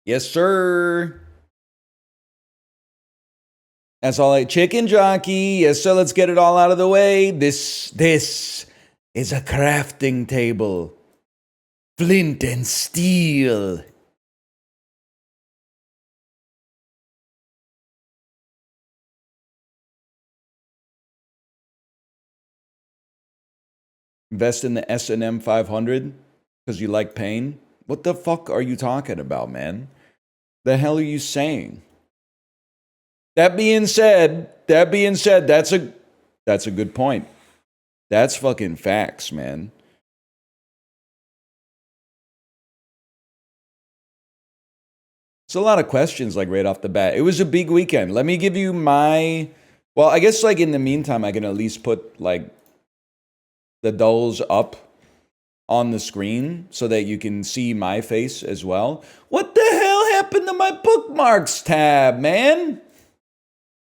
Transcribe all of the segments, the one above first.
Yes, sir. That's all I chicken jockey. Yes, sir. Let's get it all out of the way. This is a crafting table. Flint and steel. Invest in the S&M 500 because you like pain. What the fuck are you talking about, man? The hell are you saying? That being said, that's a good point. That's fucking facts, man. It's a lot of questions, like right off the bat. It was a big weekend. Let me give you my. Well, I guess like in the meantime, I can at least put like the dolls up on the screen so that you can see my face as well. What the hell happened to my bookmarks tab, man?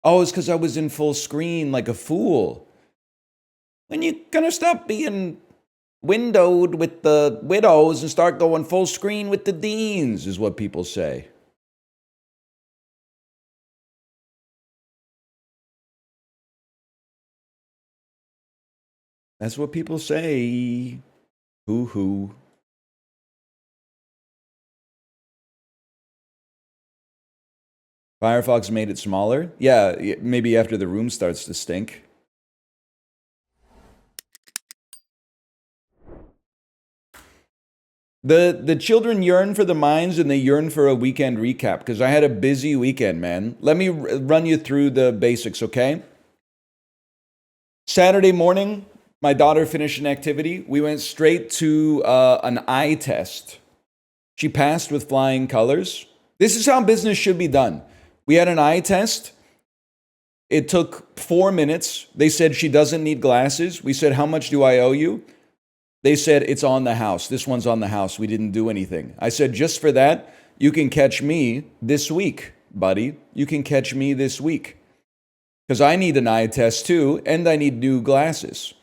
Oh, it's because I was in full screen like a fool. When you gonna stop being windowed with the widows and start going full screen with the deans, is what people say. That's what people say. Hoo hoo. Firefox made it smaller? Yeah, maybe after the room starts to stink. The children yearn for the mines and they yearn for a weekend recap because I had a busy weekend, man. Let me run you through the basics, okay? Saturday morning, my daughter finished an activity. We went straight to an eye test. She passed with flying colors. This is how business should be done. We had an eye test. It took 4 minutes. They said she doesn't need glasses. We said, how much do I owe you? They said, it's on the house. This one's on the house. We didn't do anything. I said, just for that, you can catch me this week, buddy. You can catch me this week. Because I need an eye test too, and I need new glasses.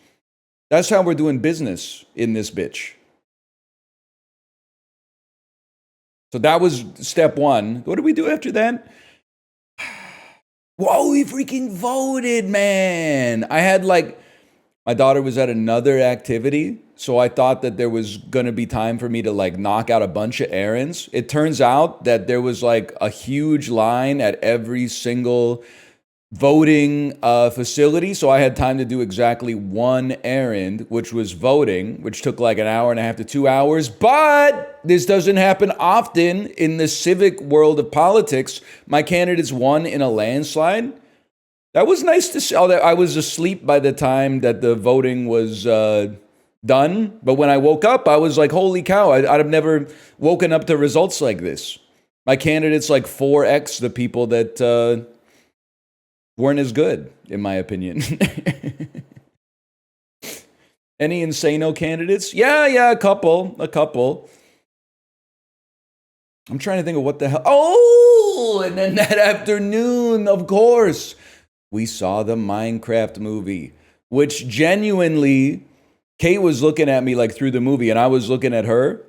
That's how we're doing business in this bitch. So that was step one. What did we do after that? Whoa, we freaking voted, man. I had like, my daughter was at another activity, so I thought that there was going to be time for me to like knock out a bunch of errands. It turns out that there was like a huge line at every single voting facility, so I had time to do exactly one errand, which was voting, which took like an hour and a half to 2 hours. But this doesn't happen often in the civic world of politics. My candidates won in a landslide. That was nice to see. I was asleep by the time that the voting was done. But when I woke up, I was like, holy cow, I'd have never woken up to results like this. My candidates like 4x the people that weren't as good, in my opinion. Any insano candidates? Yeah, a couple. I'm trying to think of what the hell. Oh, and then that afternoon, of course, we saw the Minecraft movie, which genuinely, Kate was looking at me like through the movie and I was looking at her.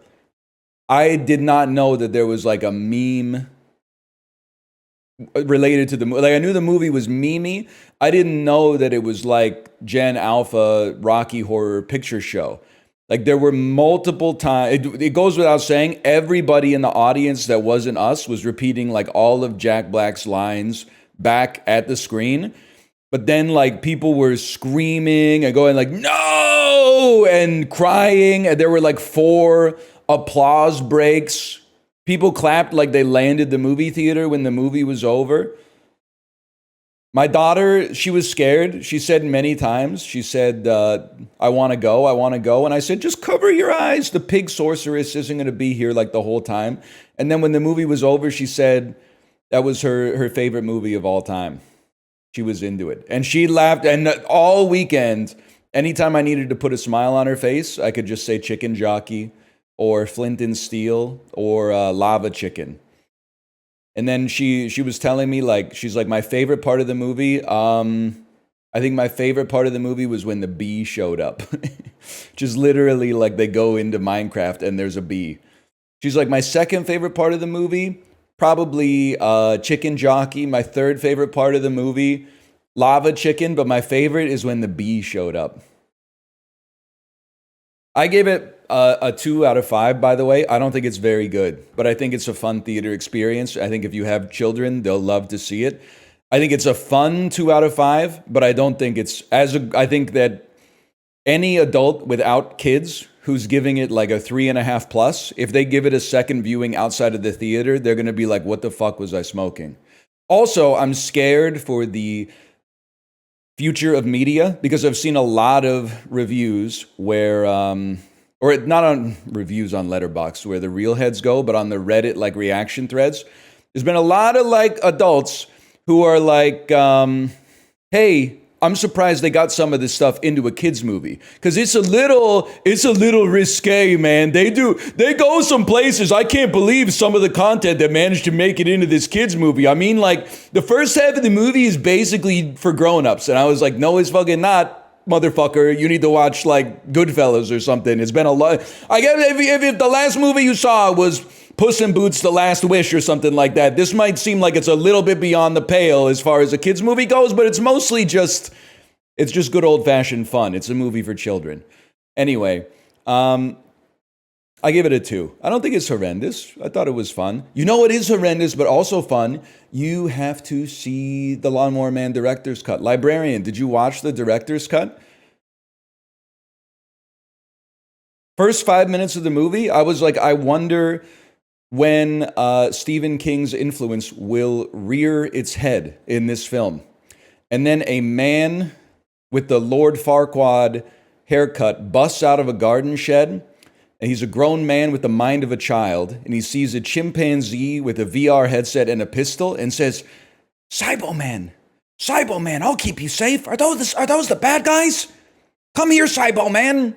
I did not know that there was like a meme related to the movie. Like I knew the movie was memey. I didn't know that it was like Gen Alpha Rocky Horror Picture Show. Like there were multiple times. It goes without saying, everybody in the audience that wasn't us was repeating like all of Jack Black's lines back at the screen. But then like people were screaming and going like, no, and crying. And there were like 4 applause breaks. People clapped like they landed the movie theater when the movie was over. My daughter, she was scared. She said many times, she said, I want to go. And I said, just cover your eyes. The pig sorceress isn't going to be here like the whole time. And then when the movie was over, she said that was her favorite movie of all time. She was into it. And she laughed. And all weekend, anytime I needed to put a smile on her face, I could just say chicken jockey or flint and steel or lava chicken. And then she was telling me, like, she's like, my favorite part of the movie, I think my favorite part of the movie was when the bee showed up. Just literally like they go into Minecraft and there's a bee. She's like, my second favorite part of the movie, probably chicken jockey. My third favorite part of the movie, lava chicken. But my favorite is when the bee showed up. I gave it a 2 out of 5, by the way. I don't think it's very good, but I think it's a fun theater experience. I think if you have children, they'll love to see it. I think it's a fun 2 out of 5, but I don't think it's I think that any adult without kids who's giving it like a 3.5 plus, if they give it a second viewing outside of the theater, they're going to be like, what the fuck was I smoking? Also, I'm scared for the future of media because I've seen a lot of reviews where, or not on reviews on Letterboxd where the real heads go, but on the Reddit like reaction threads. There's been a lot of like adults who are like, hey, I'm surprised they got some of this stuff into a kids movie because it's a little risque, man. They go some places. I can't believe some of the content that managed to make it into this kids movie. I mean, like the first half of the movie is basically for grown-ups, and I was like, no, it's fucking not, motherfucker. You need to watch like Goodfellas or something. It's been a lot. I guess if the last movie you saw was Puss in Boots: The Last Wish or something like that, this might seem like it's a little bit beyond the pale as far as a kids movie goes, but it's mostly just good old-fashioned fun. It's a movie for children. Anyway, I give it a 2. I don't think it's horrendous. I thought it was fun. You know what is horrendous but also fun? You have to see the Lawnmower Man director's cut. Librarian, did you watch the director's cut? First 5 minutes of the movie, I was like, I wonder when Stephen King's influence will rear its head in this film. And then a man with the Lord Farquaad haircut busts out of a garden shed, and he's a grown man with the mind of a child, and he sees a chimpanzee with a VR headset and a pistol and says, Cybo-Man, I'll keep you safe. Are those the bad guys? Come here, Cybo-Man.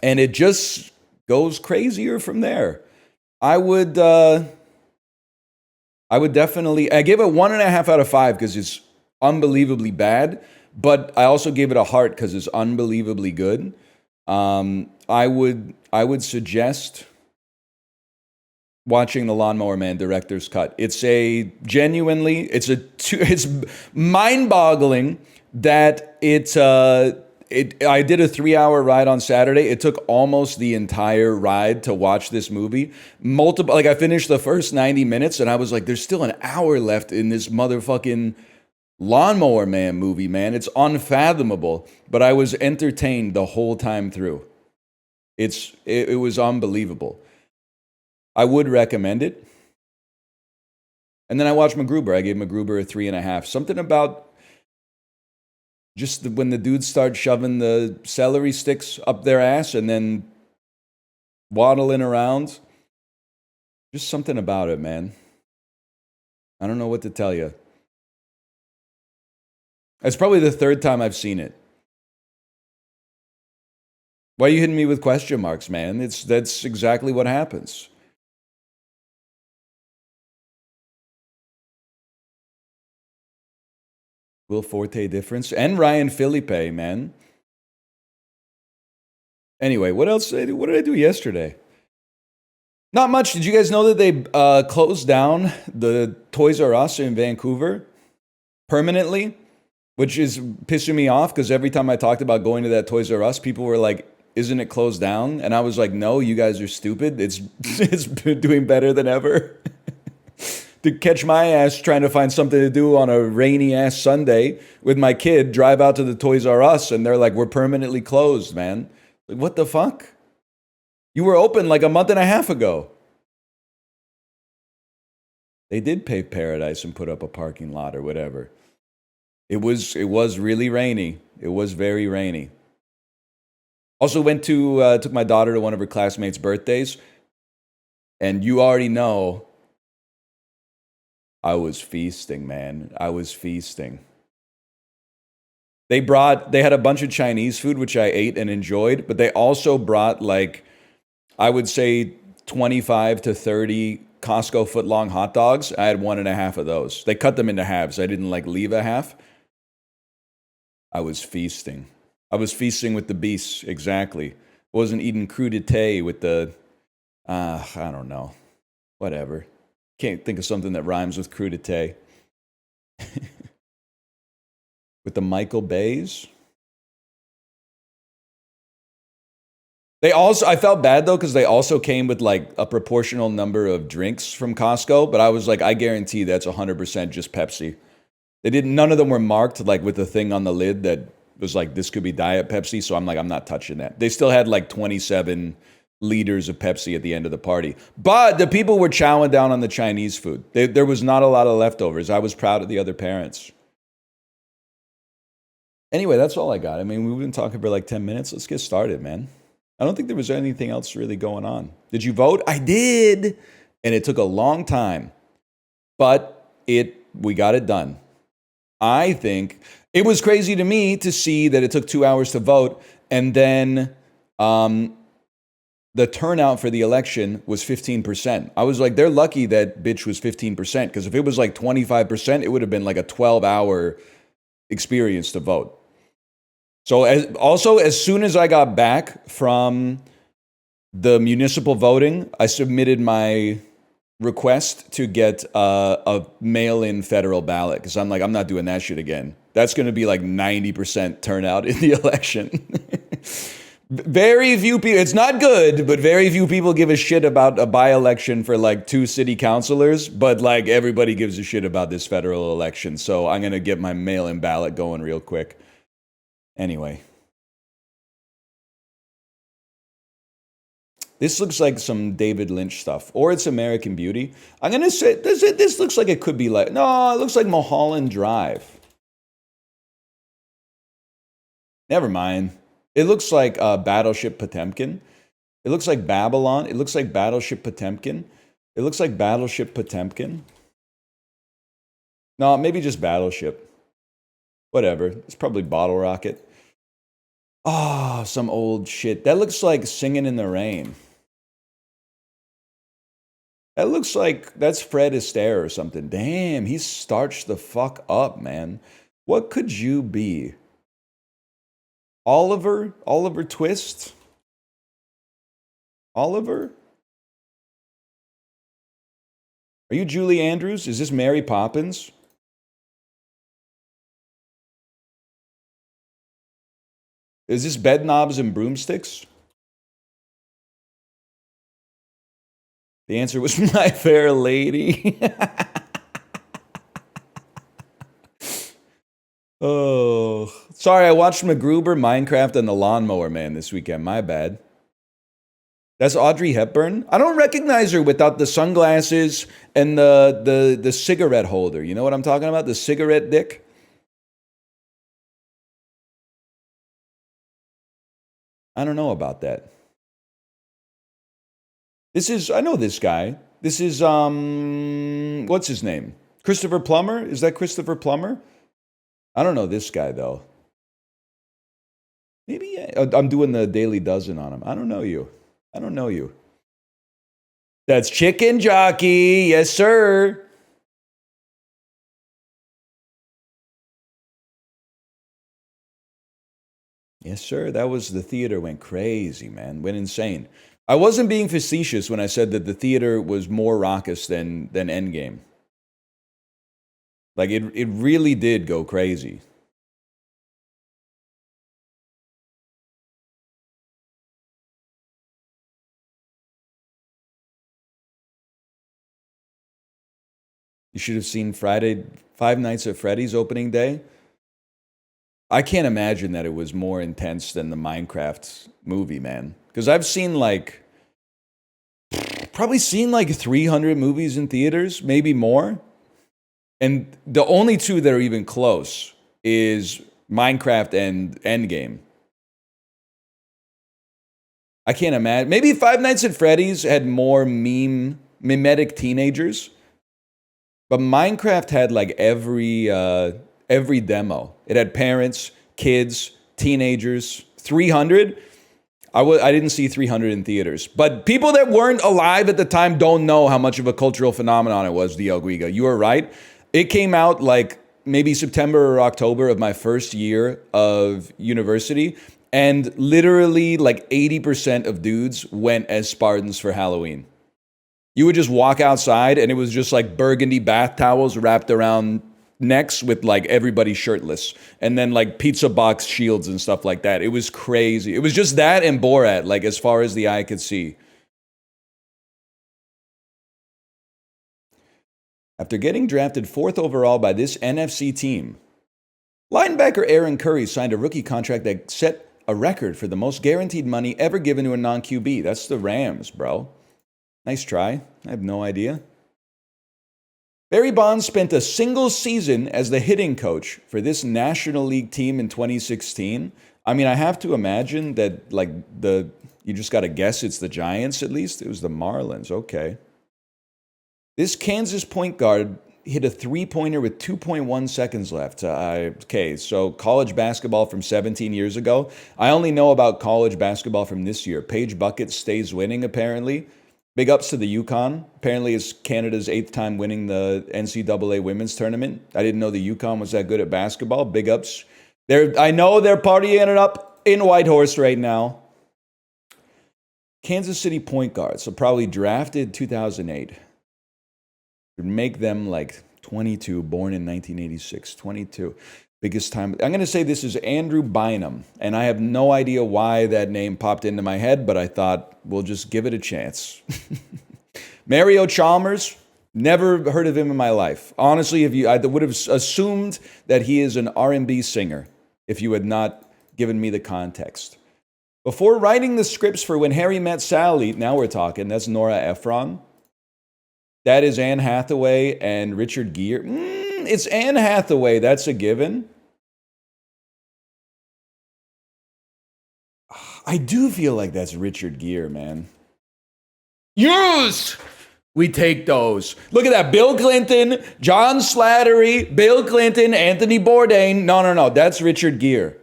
And it just goes crazier from there. I would definitely, I give it 1.5 out of 5 because it's unbelievably bad, but I also gave it a heart because it's unbelievably good. I would suggest watching the Lawnmower Man director's cut. It's mind-boggling that I did a 3-hour ride on Saturday. It took almost the entire ride to watch this movie. I finished the first 90 minutes and I was like, there's still an hour left in this motherfucking Lawnmower Man movie, man. It's unfathomable, but I was entertained the whole time through. It was unbelievable. I would recommend it. And then I watched MacGruber. I gave MacGruber a 3.5. Something about just when the dudes start shoving the celery sticks up their ass and then waddling around. Just something about it, man. I don't know what to tell you. It's probably the third time I've seen it. Why are you hitting me with question marks, man? That's exactly what happens. Will Forte difference and Ryan Philippe, man. Anyway, what else? What did I do yesterday? Not much. Did you guys know that they closed down the Toys R Us in Vancouver permanently? Which is pissing me off because every time I talked about going to that Toys R Us, people were like, isn't it closed down? And I was like, no, you guys are stupid. It's doing better than ever. To catch my ass trying to find something to do on a rainy ass Sunday with my kid, drive out to the Toys R Us, and they're like, we're permanently closed, man. Like, what the fuck? You were open like a month and a half ago. They did pave paradise and put up a parking lot or whatever. It was really rainy. It was very rainy. Also took my daughter to one of her classmates' birthdays. And you already know, I was feasting, man. I was feasting. They had a bunch of Chinese food, which I ate and enjoyed, but they also brought I would say 25 to 30 Costco foot-long hot dogs. I had 1.5 of those. They cut them into halves. I didn't leave a half. I was feasting. I was feasting with the beasts, exactly. Wasn't eating crudité with the I don't know. Whatever. Can't think of something that rhymes with crudité. With the Michael Bays. They also, I felt bad though, because they also came with like a proportional number of drinks from Costco, but I was like, I guarantee that's 100% just Pepsi. They didn't, none of them were marked like with the thing on the lid that was like, this could be Diet Pepsi. So I'm like, I'm not touching that. They still had like 27 liters of Pepsi at the end of the party. But the people were chowing down on the Chinese food. There was not a lot of leftovers. I was proud of the other parents. Anyway, that's all I got. I mean, we've been talking for like 10 minutes. Let's get started, man. I don't think there was anything else really going on. Did you vote? I did. And it took a long time. But we got it done. I think it was crazy to me to see that it took 2 hours to vote, and then the turnout for the election was 15%. I was like, they're lucky that bitch was 15%, because if it was like 25%, it would have been like a 12-hour experience to vote. So as soon as I got back from the municipal voting, I submitted my request to get a mail-in federal ballot, because I'm like, I'm not doing that shit again. That's going to be like 90% turnout in the election. Very few people, it's not good, but very few people give a shit about a by-election for like 2 city councilors, but like everybody gives a shit about this federal election. So I'm going to get my mail-in ballot going real quick. Anyway. This looks like some David Lynch stuff, or it's American Beauty. I'm going to say, this looks like it could be like, no, it looks like Mulholland Drive. Never mind. It looks like Battleship Potemkin. It looks like Babylon. It looks like Battleship Potemkin. It looks like Battleship Potemkin. No, maybe just Battleship. Whatever. It's probably Bottle Rocket. Oh, some old shit. That looks like Singing in the Rain. That looks like that's Fred Astaire or something. Damn, he's starched the fuck up, man. What could you be? Oliver Twist? Oliver? Are you Julie Andrews? Is this Mary Poppins? Is this Bedknobs and Broomsticks? The answer was My Fair Lady. Oh, sorry, I watched MacGruber, Minecraft, and The Lawnmower Man this weekend. My bad. That's Audrey Hepburn? I don't recognize her without the sunglasses and the cigarette holder. You know what I'm talking about? The cigarette dick? I don't know about that. I know this guy. This is, what's his name? Christopher Plummer? Is that Christopher Plummer? I don't know this guy, though. Maybe I'm doing the Daily Dozen on him. I don't know you. That's Chicken Jockey. Yes, sir. Yes, sir. The theater went crazy, man. Went insane. I wasn't being facetious when I said that the theater was more raucous than Endgame. Like, it really did go crazy. You should have seen Five Nights at Freddy's opening day. I can't imagine that it was more intense than the Minecraft movie, man. Because I've probably seen like 300 movies in theaters, maybe more. And the only 2 that are even close is Minecraft and Endgame. I can't imagine. Maybe Five Nights at Freddy's had more mimetic teenagers. But Minecraft had like every demo. It had parents, kids, teenagers. 300? I didn't see 300 in theaters. But people that weren't alive at the time don't know how much of a cultural phenomenon it was, Dio Guiga. You were right. It came out like maybe September or October of my first year of university. And literally like 80% of dudes went as Spartans for Halloween. You would just walk outside and it was just like burgundy bath towels wrapped around necks with like everybody shirtless. And then like pizza box shields and stuff like that. It was crazy. It was just that and Borat, like as far as the eye could see. After getting drafted 4th overall by this NFC team, linebacker Aaron Curry signed a rookie contract that set a record for the most guaranteed money ever given to a non-QB. That's the Rams, bro. Nice try. I have no idea. Barry Bonds spent a single season as the hitting coach for this National League team in 2016. I mean, I have to imagine that, like, you just got to guess it's the Giants at least. It was the Marlins. Okay. This Kansas point guard hit a three-pointer with 2.1 seconds left. Okay, so college basketball from 17 years ago. I only know about college basketball from this year. Paige Bucket stays winning, apparently. Big ups to the UConn. Apparently it's Canada's 8th time winning the NCAA women's tournament. I didn't know the UConn was that good at basketball. Big ups. I know they're partying it up in Whitehorse right now. Kansas City point guard, so probably drafted 2008. Would make them like 22, born in 1986. 22. Biggest time. I'm going to say this is Andrew Bynum, and I have no idea why that name popped into my head, but I thought we'll just give it a chance. Mario Chalmers, never heard of him in my life. Honestly, I would have assumed that he is an R&B singer if you had not given me the context. Before writing the scripts for When Harry Met Sally, now we're talking, that's Nora Ephron. That is Anne Hathaway and Richard Gere. It's Anne Hathaway. That's a given. I do feel like that's Richard Gere, man. Yes! We take those. Look at that. Bill Clinton, John Slattery, Bill Clinton, Anthony Bourdain. No. That's Richard Gere.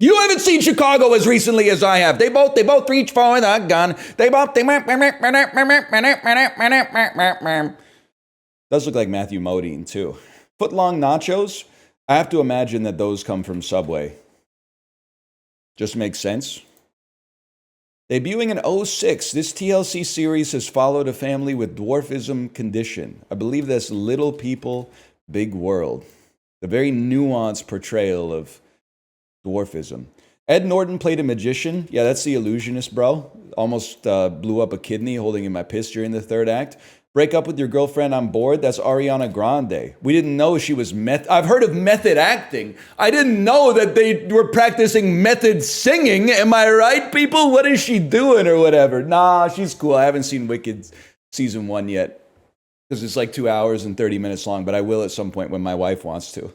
You haven't seen Chicago as recently as I have. They both reach for the gun. Does look like Matthew Modine, too. Footlong nachos. I have to imagine that those come from Subway. Just makes sense. Debuting in 2006, this TLC series has followed a family with dwarfism condition. I believe that's Little People, Big World. The very nuanced portrayal of dwarfism. Ed Norton played a magician. Yeah, that's the illusionist, bro. Almost blew up a kidney holding in my piss during the third act. Break up with your girlfriend on board. That's Ariana Grande. We didn't know she was I've heard of method acting. I didn't know that they were practicing method singing. Am I right, people? What is she doing or whatever? Nah, she's cool. I haven't seen Wicked season 1 yet because it's like 2 hours and 30 minutes long, but I will at some point when my wife wants to.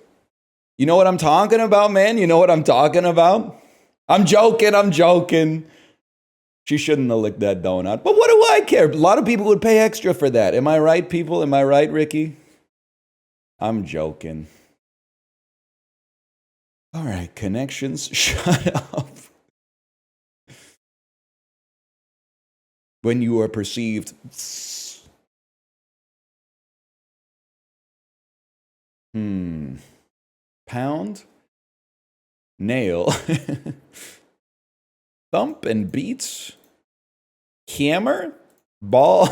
You know what I'm talking about, man? You know what I'm talking about? I'm joking. She shouldn't have licked that donut. But what do I care? A lot of people would pay extra for that. Am I right, people? Am I right, Ricky? I'm joking. All right, connections. Shut up. When you are perceived. Pound. Nail. Thump and beats. Hammer. Ball.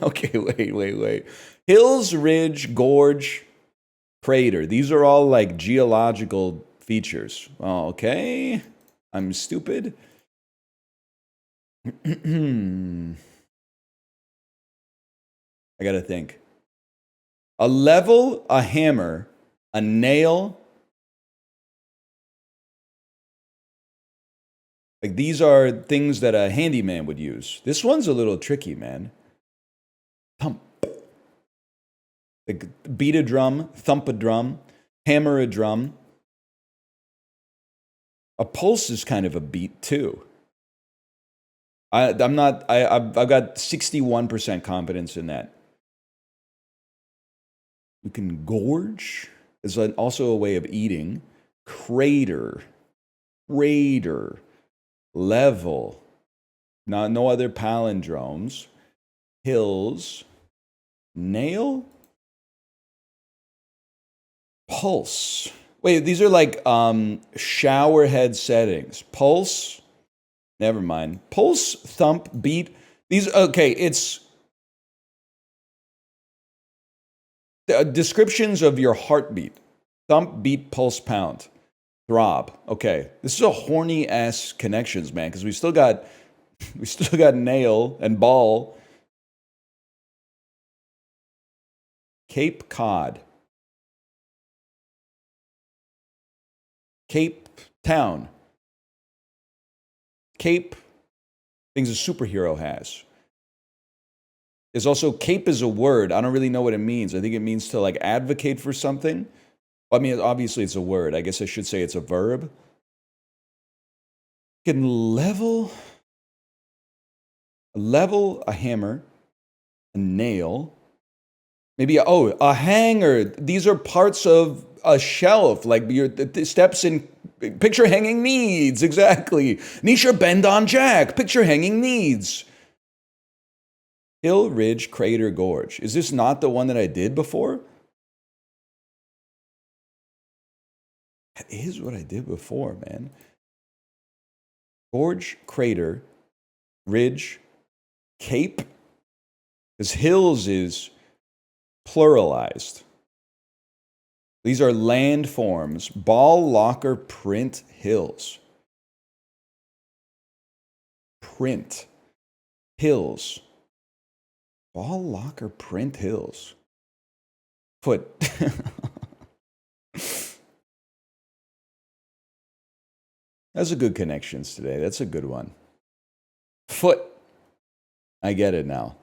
Okay, wait. Hills, ridge, gorge, crater. These are all like geological features. Okay. I'm stupid. I gotta think. A level, a hammer, a nail. Like these are things that a handyman would use. This one's a little tricky, man. Thump. Like beat a drum, thump a drum, hammer a drum. A pulse is kind of a beat too. I've got 61% confidence in that. You can gorge. Is also a way of eating. Crater. Level. No other palindromes. Hills. Nail. Pulse. Wait, these are like shower head settings. Pulse. Never mind. Pulse, thump, beat. These okay. It's descriptions of your heartbeat. Thump, beat, pulse, pound, throb. Okay, this is a horny ass connections, man. Because we still got nail and ball. Cape Cod. Cape Town. Cape, things a superhero has. There's also cape is a word. I don't really know what it means. I think it means to like advocate for something. I mean, obviously it's a word. I guess I should say it's a verb. You can level a hammer, a nail, maybe a hanger. These are parts of a shelf, like the steps in. Picture hanging needs, exactly. Nisha bend on jack. Picture hanging needs. Hill, ridge, crater, gorge. Is this not the one that I did before? That is what I did before, man. Gorge, crater, ridge, cape. Because hills is pluralized. These are landforms. Ball, locker, print, hills. Print. Hills. Ball, locker, print, hills. Foot. That's a good connections today. That's a good one. Foot. I get it now.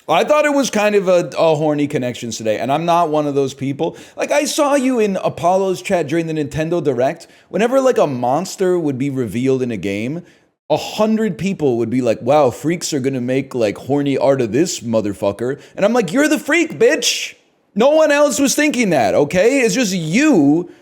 I thought it was kind of a horny connections today, and I'm not one of those people. Like, I saw you in Apollo's chat during the Nintendo Direct. Whenever, like, a monster would be revealed in a game, 100 people would be like, wow, freaks are gonna make, like, horny art of this motherfucker. And I'm like, you're the freak, bitch! No one else was thinking that, okay? It's just you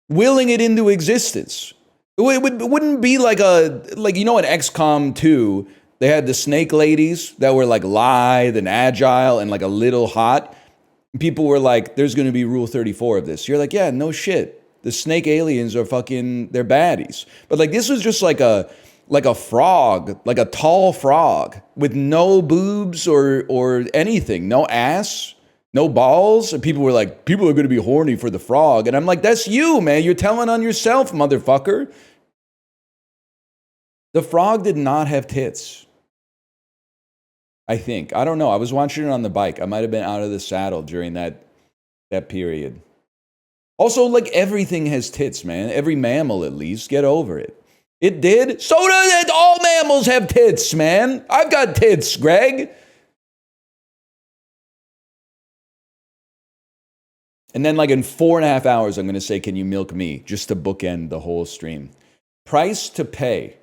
willing it into existence. It wouldn't be like you know, in XCOM 2, they had the snake ladies that were like lithe and agile and like a little hot. People were like, there's going to be rule 34 of this. You're like, yeah, no shit. The snake aliens are fucking, they're baddies. But like, this was just like a frog, like a tall frog with no boobs or anything, no ass, no balls. And people were like, people are going to be horny for the frog. And I'm like, that's you, man. You're telling on yourself, motherfucker. The frog did not have tits. I think. I don't know. I was watching it on the bike. I might have been out of the saddle during that period. Also, like, everything has tits, man. Every mammal, at least. Get over it. It did? So does it. All mammals have tits, man. I've got tits, Greg. And then, like, in 4.5 hours, I'm going to say, can you milk me? Just to bookend the whole stream. Price to pay.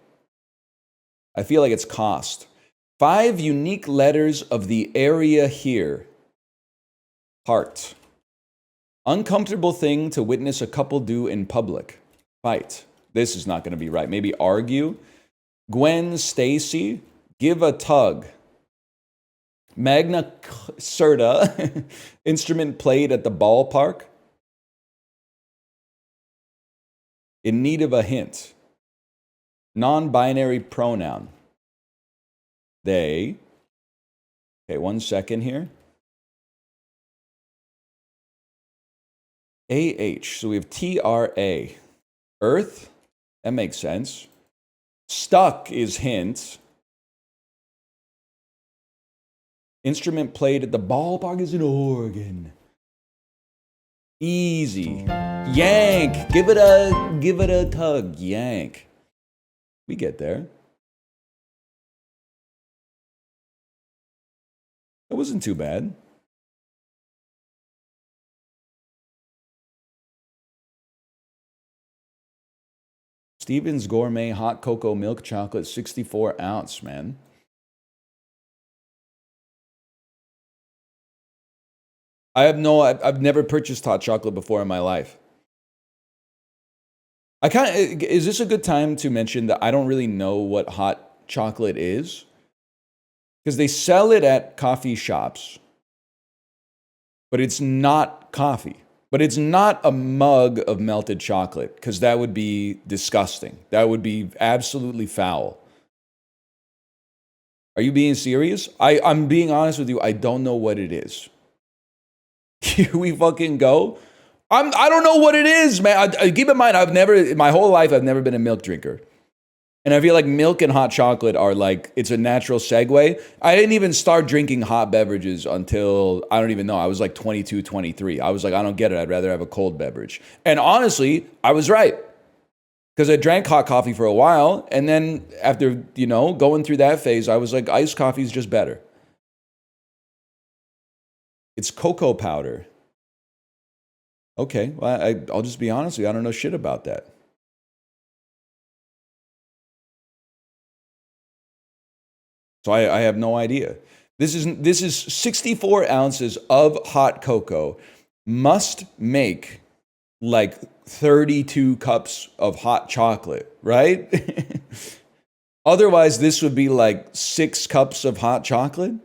I feel like it's cost. 5 unique letters of the area here. Heart. Uncomfortable thing to witness a couple do in public. Fight. This is not going to be right. Maybe argue. Gwen Stacy. Give a tug. Magna Certa. Instrument played at the ballpark. In need of a hint. Non-binary pronoun. They. Okay, 1 second here. AH. So we have TRA. Earth. That makes sense. Stuck is hint. Instrument played at the ballpark is an organ. Easy. Yank. Give it a tug. Yank. We get there. It wasn't too bad. Stevens Gourmet Hot Cocoa Milk Chocolate 64 ounce, man. I've never purchased hot chocolate before in my life. Is this a good time to mention that I don't really know what hot chocolate is? Because they sell it at coffee shops, but it's not coffee. But it's not a mug of melted chocolate, because that would be disgusting. That would be absolutely foul. Are you being serious? I'm being honest with you. I don't know what it is. Here we fucking go. I don't know what it is, man. Keep in mind, my whole life, I've never been a milk drinker. And I feel like milk and hot chocolate are like, it's a natural segue. I didn't even start drinking hot beverages until, I don't even know, I was like 22, 23. I was like, I don't get it. I'd rather have a cold beverage. And honestly, I was right. Because I drank hot coffee for a while. And then after, going through that phase, I was like, iced coffee is just better. It's cocoa powder. Okay, well, I'll just be honest with you. I don't know shit about that. So I have no idea. This is 64 ounces of hot cocoa. Must make like 32 cups of hot chocolate, right? Otherwise, this would be like 6 cups of hot chocolate.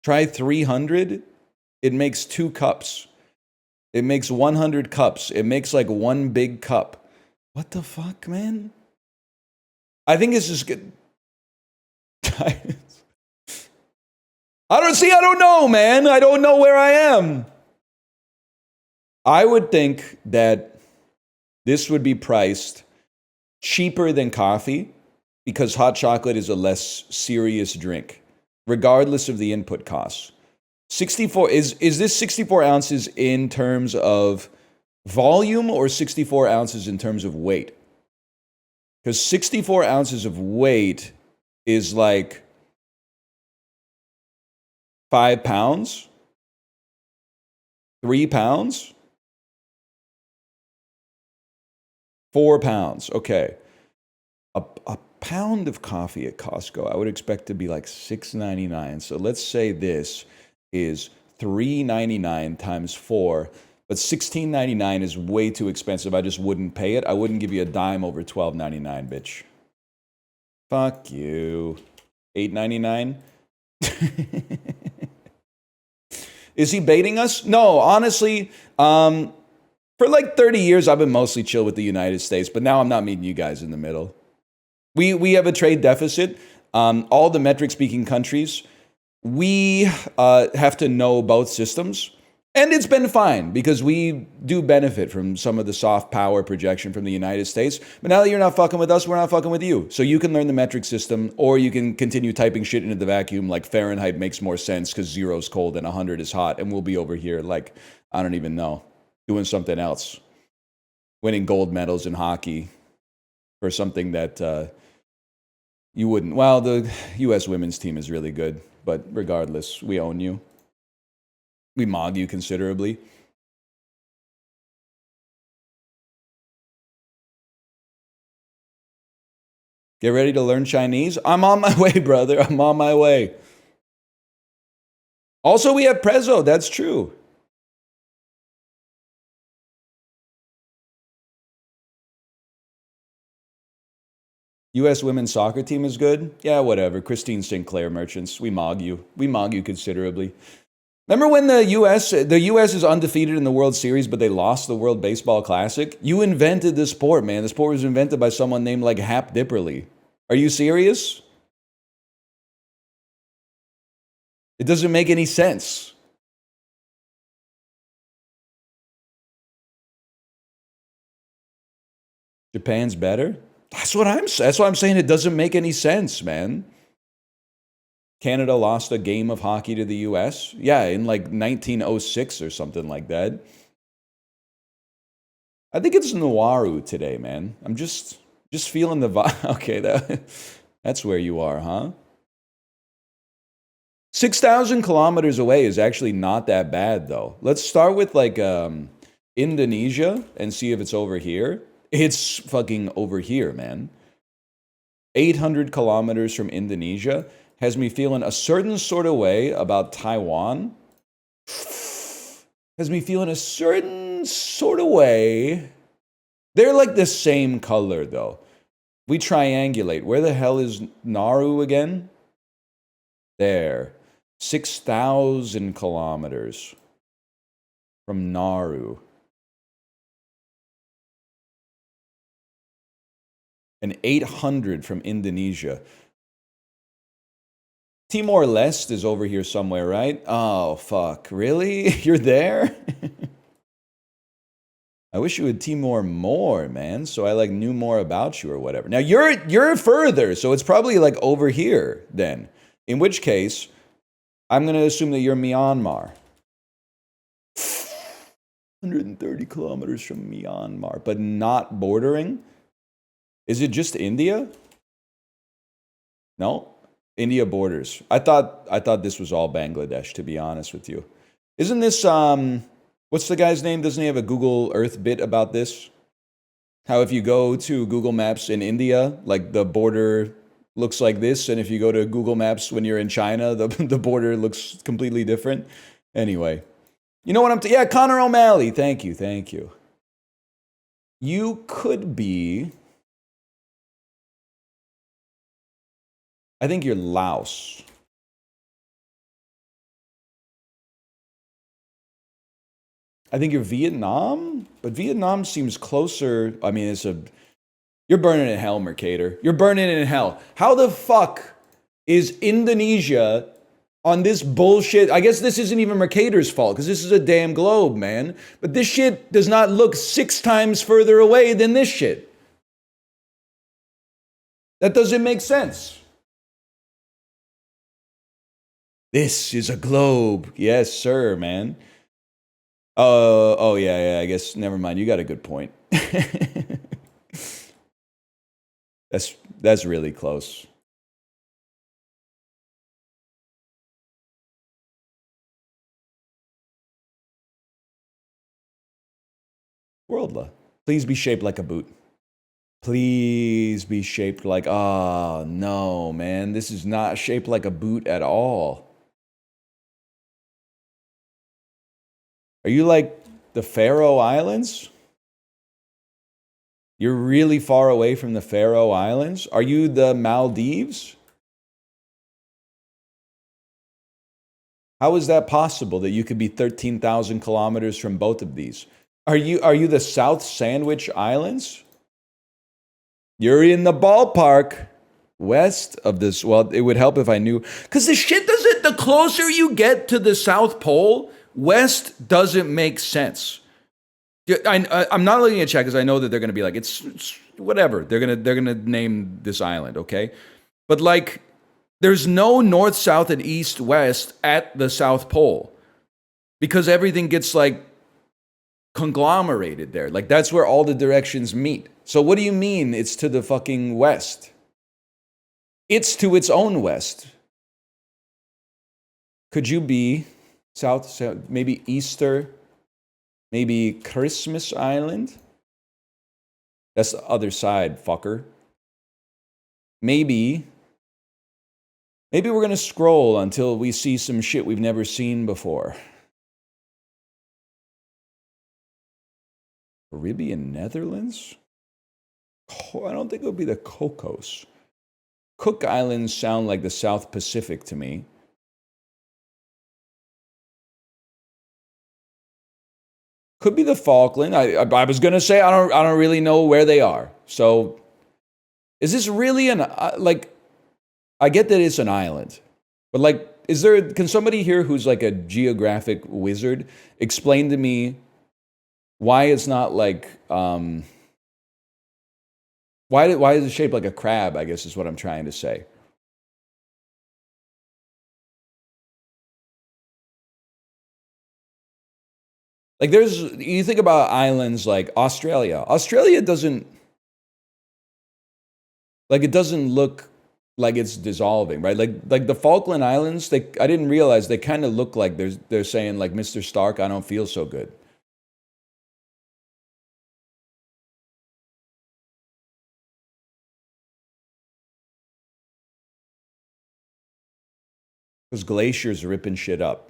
Try 300. It makes 2 cups. It makes 100 cups. It makes like 1 big cup. What the fuck, man? I think it's just good. I don't know, man. I don't know where I am. I would think that this would be priced cheaper than coffee because hot chocolate is a less serious drink, regardless of the input costs. 64 is this 64 ounces in terms of volume or 64 ounces in terms of weight? Because 64 ounces of weight is like 5 pounds, 3 pounds, 4 pounds. Okay. A pound of coffee at Costco, I would expect to be like $6.99. So let's say this is $3.99 times 4. But $16.99 is way too expensive. I just wouldn't pay it. I wouldn't give you a dime over $12.99, bitch. Fuck you. $8.99? Is he baiting us? No, honestly, for like 30 years, I've been mostly chill with the United States, but now I'm not meeting you guys in the middle. We have a trade deficit. All the metric-speaking countries, we have to know both systems. And it's been fine because we do benefit from some of the soft power projection from the United States. But now that you're not fucking with us, we're not fucking with you. So you can learn the metric system or you can continue typing shit into the vacuum like Fahrenheit makes more sense because 0's cold and 100 is hot. And we'll be over here like, I don't even know, doing something else. Winning gold medals in hockey for something that you wouldn't. Well, the U.S. women's team is really good. But regardless, we own you. We mog you considerably. Get ready to learn Chinese? I'm on my way, brother. I'm on my way. Also, we have Prezzo. That's true. U.S. women's soccer team is good? Yeah, whatever. Christine Sinclair merchants. We mog you. We mog you considerably. Remember when the U.S. is undefeated in the World Series, but they lost the World Baseball Classic? You invented the sport, man. The sport was invented by someone named like Hap Dipperly. Are you serious? It doesn't make any sense. Japan's better? That's what I'm saying. It doesn't make any sense, man. Canada lost a game of hockey to the US. Yeah, in like 1906 or something like that. I think it's Nawaru today, man. I'm just feeling the vibe. Okay, that's where you are, huh? 6,000 kilometers away is actually not that bad, though. Let's start with like Indonesia and see if it's over here. It's fucking over here, man. 800 kilometers from Indonesia has me feeling a certain sort of way about Taiwan. Has me feeling a certain sort of way. They're like the same color, though. We triangulate. Where the hell is Nauru again? There. 6,000 kilometers from Nauru. And 800 from Indonesia. Timor-Leste is over here somewhere, right? Oh, fuck. Really? You're there? I wish you would Timor more, man, so I, like, knew more about you or whatever. Now, you're further, so it's probably, like, over here, then. In which case, I'm going to assume that you're Myanmar. 130 kilometers from Myanmar, but not bordering? Is it just India? No? India borders. I thought this was all Bangladesh, to be honest with you. Isn't this, what's the guy's name? Doesn't he have a Google Earth bit about this? How if you go to Google Maps in India, like the border looks like this, and if you go to Google Maps when you're in China, the border looks completely different. Anyway, you know what I'm yeah, Connor O'Malley. Thank you. You could be, I think you're Laos. I think you're Vietnam, but Vietnam seems closer. I mean, you're burning in hell, Mercator. You're burning in hell. How the fuck is Indonesia on this bullshit? I guess this isn't even Mercator's fault, because this is a damn globe, man. But this shit does not look 6 times further away than this shit. That doesn't make sense. This is a globe. Yes, sir, man. Oh, yeah, I guess, never mind. You got a good point. That's really close. Worldla. Please be shaped like a boot. Please be shaped like, oh, no, man. This is not shaped like a boot at all. Are you like the Faroe Islands? You're really far away from the Faroe Islands? Are you the Maldives? How is that possible that you could be 13,000 kilometers from both of these? Are you the South Sandwich Islands? You're in the ballpark west of this. Well, it would help if I knew. Because the shit doesn't, the closer you get to the South Pole, west doesn't make sense. I'm not looking at chat because I know that they're going to be like, it's whatever. They're gonna name this island, okay? But like, there's no north, south, and east, west at the South Pole because everything gets like conglomerated there. Like that's where all the directions meet. So what do you mean it's to the fucking west? It's to its own west. Could you be south, maybe Easter? Maybe Christmas Island? That's the other side, fucker. Maybe we're going to scroll until we see some shit we've never seen before. Caribbean Netherlands? I don't think it would be the Cocos. Cook Islands sound like the South Pacific to me. Could be the Falkland. I was gonna say I don't really know where they are. So, is this really like? I get that it's an island, but like, can somebody here who's like a geographic wizard explain to me why it's not like why is it shaped like a crab? I guess is what I'm trying to say. Like you think about islands like Australia. Australia doesn't, like it doesn't look like it's dissolving, right? Like the Falkland Islands, I didn't realize they kind of look like they're saying like, Mr. Stark, I don't feel so good. Those glaciers ripping shit up.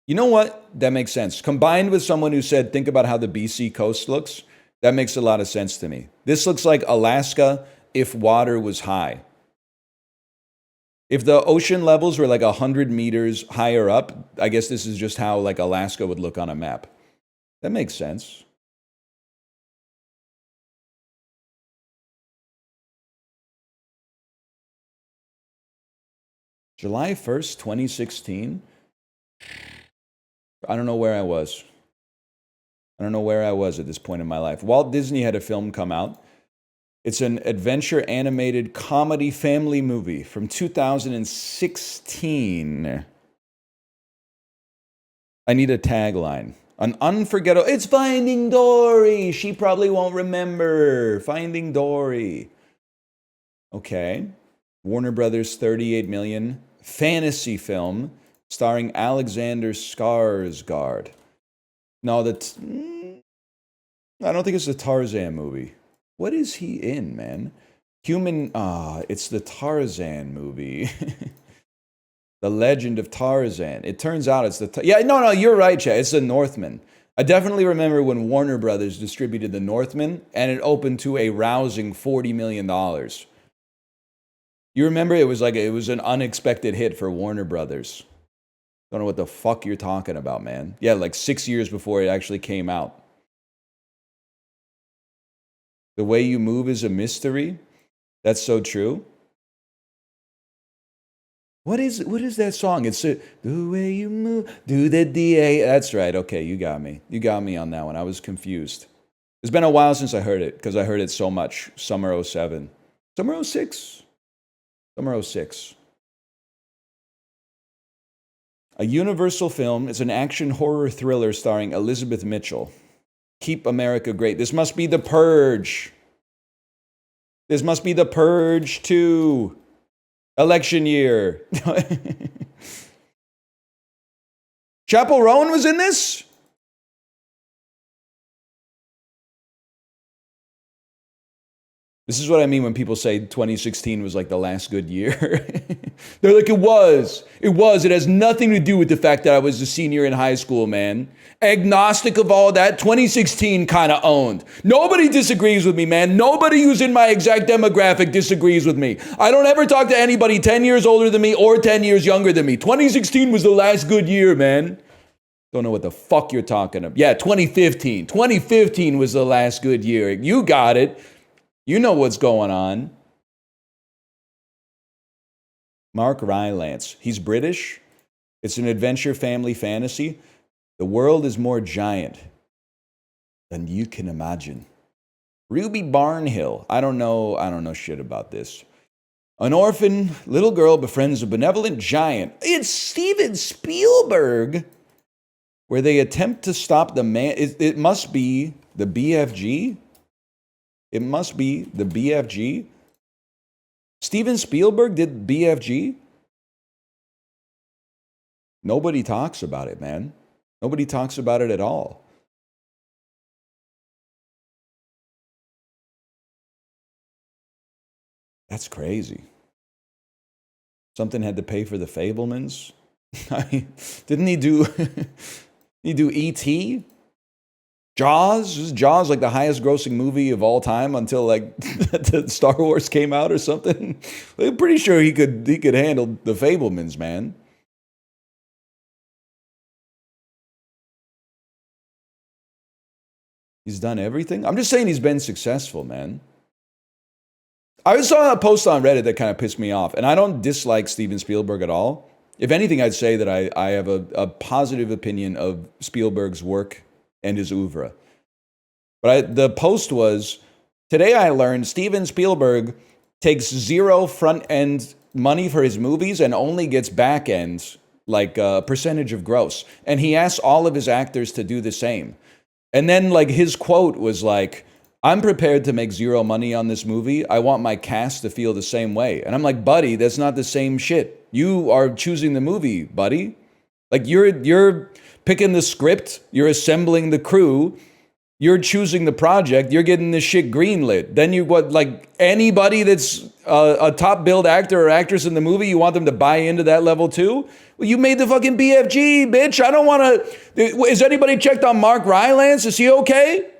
You know what? That makes sense. Combined with someone who said, think about how the BC coast looks, that makes a lot of sense to me. This looks like Alaska if water was high. If the ocean levels were like 100 meters higher up, I guess this is just how like Alaska would look on a map. That makes sense. July 1st, 2016? I don't know where I was. I don't know where I was at this point in my life. Walt Disney had a film come out. It's an adventure animated comedy family movie from 2016. I need a tagline. An unforgettable... It's Finding Dory! She probably won't remember. Finding Dory. Okay. Warner Brothers, $38 million. Fantasy film starring Alexander Skarsgård. No, I don't think it's the Tarzan movie. What is he in, man? It's the Tarzan movie. The Legend of Tarzan. It turns out it's the... No, you're right, Chad. It's the Northman. I definitely remember when Warner Brothers distributed the Northman, and it opened to a rousing $40 million. You remember it was an unexpected hit for Warner Brothers. Don't know what the fuck you're talking about, man. Yeah, like 6 years before it actually came out. The Way You Move is a Mystery. That's so true. What is that song? It's The Way You Move, do the DA. That's right. Okay, you got me. You got me on that one. I was confused. It's been a while since I heard it because I heard it so much. Summer 07. Summer 06. Summer 06. A Universal film. It's an action horror thriller starring Elizabeth Mitchell. Keep America Great. This must be The Purge. This must be The Purge 2. Election year. Chappell Roan was in this? This is what I mean when people say 2016 was like the last good year. They're like, it was. It has nothing to do with the fact that I was a senior in high school, man. Agnostic of all that, 2016 kind of owned. Nobody disagrees with me, man. Nobody who's in my exact demographic disagrees with me. I don't ever talk to anybody 10 years older than me or 10 years younger than me. 2016 was the last good year, man. Don't know what the fuck you're talking about. Yeah, 2015. 2015 was the last good year. You got it. You know what's going on. Mark Rylance. He's British. It's an adventure family fantasy. The world is more giant than you can imagine. Ruby Barnhill. I don't know shit about this. An orphan little girl befriends a benevolent giant. It's Steven Spielberg. Where they attempt to stop the man. It must be the BFG. It must be the BFG. Steven Spielberg did BFG? Nobody talks about it, man. Nobody talks about it at all. That's crazy. Something had to pay for the Fabelmans. Didn't he do he do E.T.? Jaws? Is Jaws like the highest grossing movie of all time until like the Star Wars came out or something? I'm pretty sure he could handle the Fabelmans, man. He's done everything? I'm just saying he's been successful, man. I saw a post on Reddit that kind of pissed me off, and I don't dislike Steven Spielberg at all. If anything, I'd say that I have a positive opinion of Spielberg's work and his oeuvre. But the post was, today I learned Steven Spielberg takes zero front-end money for his movies and only gets back-end, like a percentage of gross. And he asks all of his actors to do the same. And then like his quote was like, I'm prepared to make zero money on this movie. I want my cast to feel the same way. And I'm like, buddy, that's not the same shit. You are choosing the movie, buddy. Like you're picking the script, you're assembling the crew, you're choosing the project, you're getting this shit greenlit. Then like anybody that's a top billed actor or actress in the movie, you want them to buy into that level too? Well, you made the fucking BFG, bitch. I don't want to. Is anybody checked on Mark Rylance? Is he okay?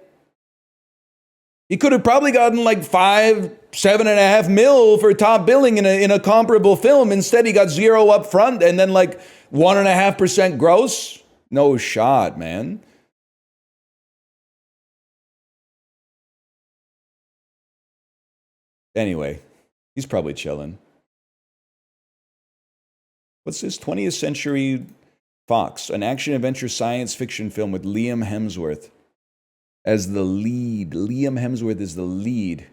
He could have probably gotten like 7.5 mil for top billing in a comparable film. Instead, he got zero up front and then like 1.5% gross. No shot, man. Anyway, he's probably chilling. What's this? 20th Century Fox, an action adventure science fiction film with Liam Hemsworth as the lead. Liam Hemsworth is the lead.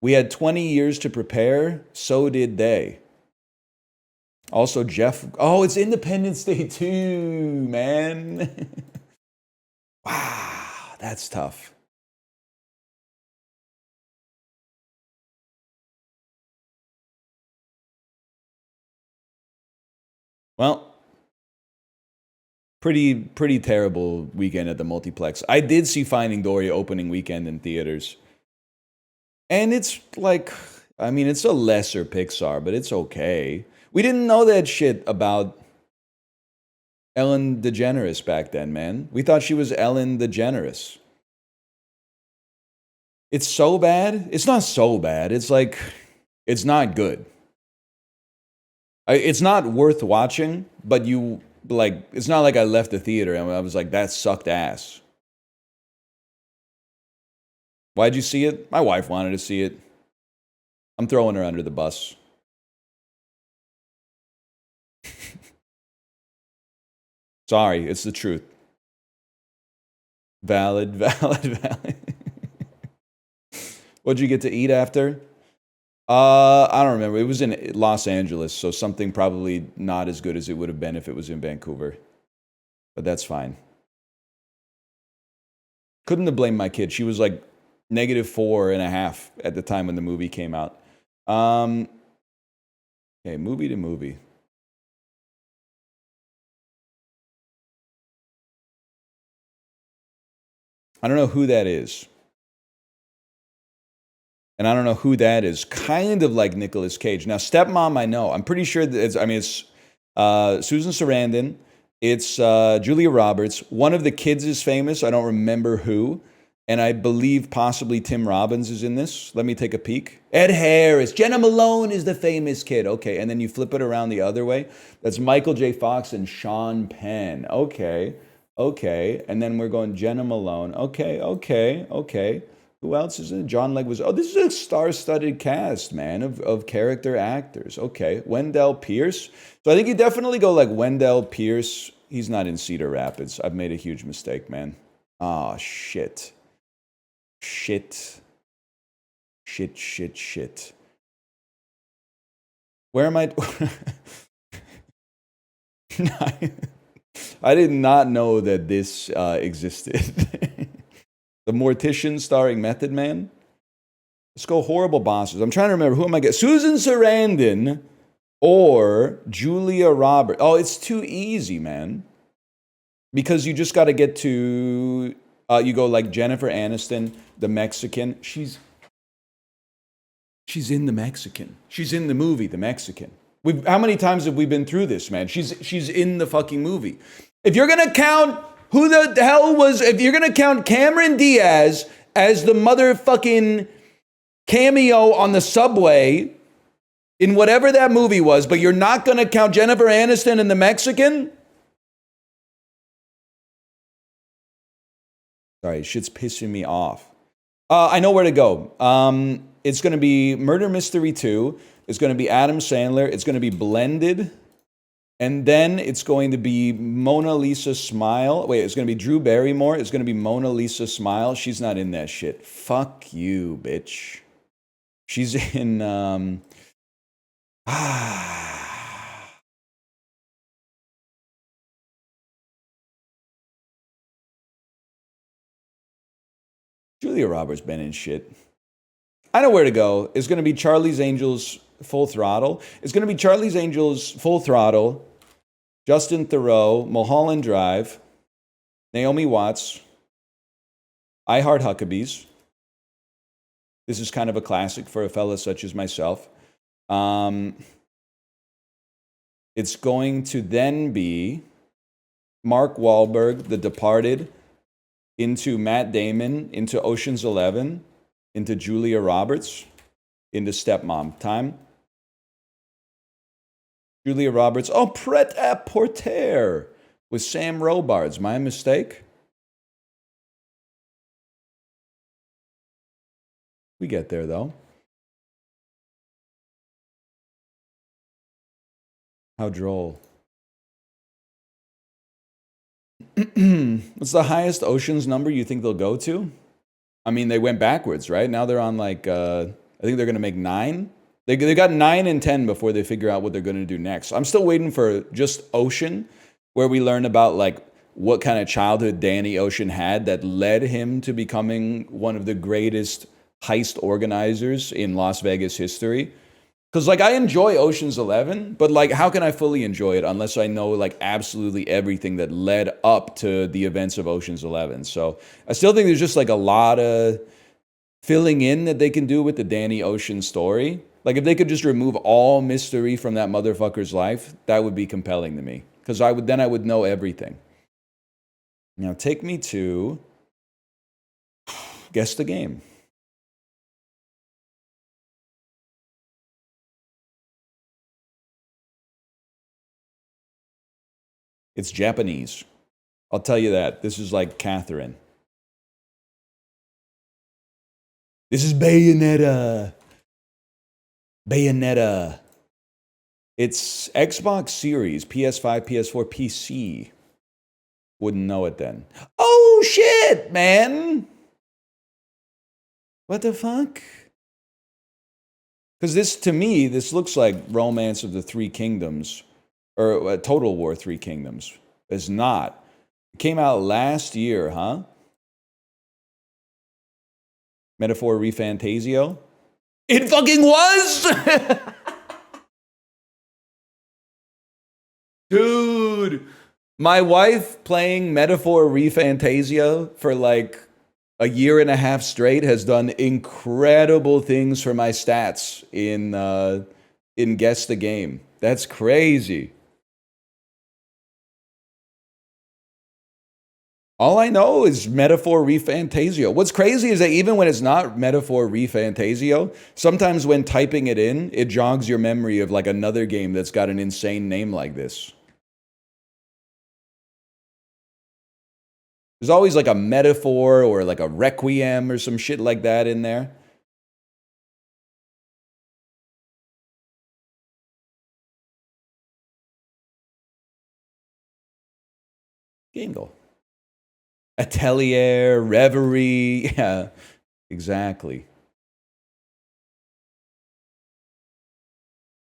We had 20 years to prepare, so did they. Also, Jeff. Oh, it's Independence Day too, man. Wow, that's tough. Well, pretty terrible weekend at the multiplex. I did see Finding Dory opening weekend in theaters. And it's like, I mean, it's a lesser Pixar, but it's okay. We didn't know that shit about Ellen DeGeneres back then, man. We thought she was Ellen DeGeneres. It's so bad. It's not so bad. It's like, it's not good. It's not worth watching, but you, like, it's not like I left the theater and I was like, that sucked ass. Why'd you see it? My wife wanted to see it. I'm throwing her under the bus. Sorry, it's the truth. Valid. What'd you get to eat after? I don't remember. It was in Los Angeles, so something probably not as good as it would have been if it was in Vancouver. But that's fine. Couldn't have blamed my kid. She was like -4.5 at the time when the movie came out. Okay, movie to movie. I don't know who that is. And I don't know who that is. Kind of like Nicolas Cage. Now, Stepmom, I know. I'm pretty sure that it's Susan Sarandon. It's Julia Roberts. One of the kids is famous. I don't remember who. And I believe possibly Tim Robbins is in this. Let me take a peek. Ed Harris. Jenna Malone is the famous kid. Okay, and then you flip it around the other way. That's Michael J. Fox and Sean Penn. Okay. And then we're going Jenna Malone. Okay. Who else is in it? John Leguizamo. Oh, this is a star-studded cast, man, of character actors. Okay. Wendell Pierce. So I think you definitely go like Wendell Pierce. He's not in Cedar Rapids. I've made a huge mistake, man. Oh, shit. Where am I? I did not know that this existed. The Mortician starring Method Man. Let's go Horrible Bosses. I'm trying to remember, who am I getting? Susan Sarandon or Julia Roberts. Oh, it's too easy, man. Because you just got to get to, you go like Jennifer Aniston, the Mexican. She's in the Mexican. She's in the movie, The Mexican. How many times have we been through this, man? She's in the fucking movie. If you're going to count who the hell was, if you're going to count Cameron Diaz as the motherfucking cameo on the subway in whatever that movie was, but you're not going to count Jennifer Aniston in The Mexican? Sorry, shit's pissing me off. I know where to go. It's going to be Murder Mystery 2. It's going to be Adam Sandler. It's going to be Blended. And then it's going to be Mona Lisa Smile. Wait, it's going to be Drew Barrymore. It's going to be Mona Lisa Smile. She's not in that shit. Fuck you, bitch. She's in... Julia Roberts been in shit. I know where to go. It's going to be Charlie's Angels Full Throttle. It's going to be Charlie's Angels Full Throttle, Justin Theroux, Mulholland Drive, Naomi Watts, I Heart Huckabees. This is kind of a classic for a fella such as myself. It's going to then be Mark Wahlberg, The Departed, into Matt Damon, into Ocean's 11, into Julia Roberts, into stepmom time. Julia Roberts. Oh, Pret-a-Porter with Sam Robards. My mistake. We get there though. How droll. What's the highest Oceans number you think they'll go to? I mean, they went backwards, right? Now they're on like, I think they're going to make 9. They got 9 and 10 before they figure out what they're going to do next. I'm still waiting for just Ocean, where we learn about like what kind of childhood Danny Ocean had that led him to becoming one of the greatest heist organizers in Las Vegas history. Because, like, I enjoy Ocean's 11, but, like, how can I fully enjoy it unless I know, like, absolutely everything that led up to the events of Ocean's 11? So I still think there's just, like, a lot of filling in that they can do with the Danny Ocean story. Like, if they could just remove all mystery from that motherfucker's life, that would be compelling to me. Because I would know everything. Now, take me to Guess the Game. It's Japanese. I'll tell you that. This is like Catherine. This is Bayonetta. Bayonetta. It's Xbox Series, PS5, PS4, PC. Wouldn't know it then. Oh, shit, man. What the fuck? Because this, to me, this looks like Romance of the Three Kingdoms. Or Total War Three Kingdoms. It's not. It came out last year, huh? Metaphor Refantasio? It fucking was! Dude! My wife playing Metaphor Refantasio for like a year and a half straight has done incredible things for my stats in Guess the Game. That's crazy. All I know is Metaphor Refantasio. What's crazy is that even when it's not Metaphor Refantasio, sometimes when typing it in, it jogs your memory of like another game that's got an insane name like this. There's always like a metaphor or like a requiem or some shit like that in there. Gingle. Atelier, Reverie. Yeah, exactly.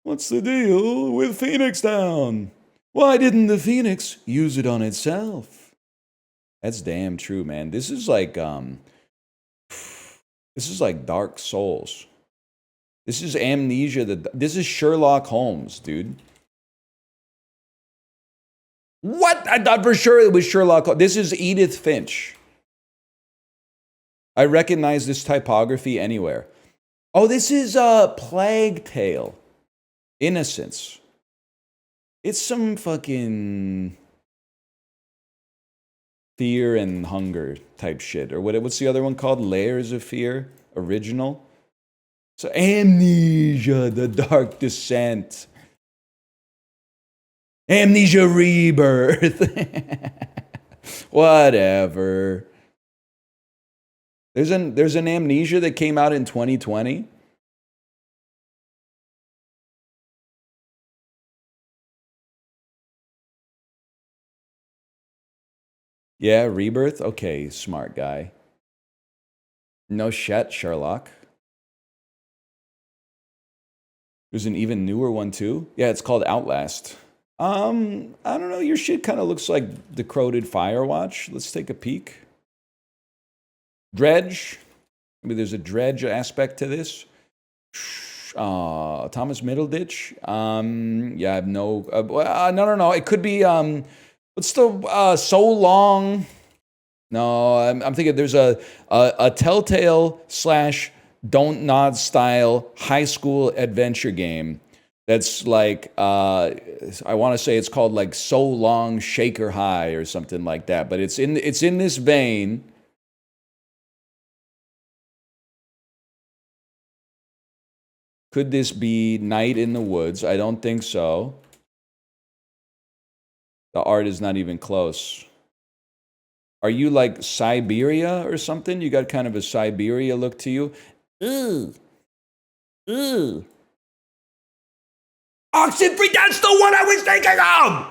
What's the deal with Phoenix Down? Why didn't the Phoenix use it on itself? That's damn true, man. This is like Dark Souls. This is Amnesia. This is Sherlock Holmes, dude. What? I thought for sure it was Sherlock Holmes. This is Edith Finch. I recognize this typography anywhere. Oh, this is Plague Tale. Innocence. It's some fucking Fear and Hunger type shit. Or what's the other one called? Layers of Fear? Original? So Amnesia, The Dark Descent. Amnesia Rebirth. Whatever. There's an Amnesia that came out in 2020. Yeah, Rebirth. Okay, smart guy. No shit, Sherlock. There's an even newer one too. Yeah, it's called Outlast. I don't know. Your shit kind of looks like Decoded Firewatch. Let's take a peek. Dredge. Maybe there's a Dredge aspect to this. Thomas Middleditch. Yeah, I have no. No. It could be. What's the So Long? No, I'm thinking there's a Telltale / Don't Nod style high school adventure game that's like I want to say it's called like So Long Shaker High or something like that. But it's in this vein. Could this be Night in the Woods? I don't think so. The art is not even close. Are you like Siberia or something? You got kind of a Siberia look to you. Ooh. Ooh. Oxenfree, that's the one I was thinking of!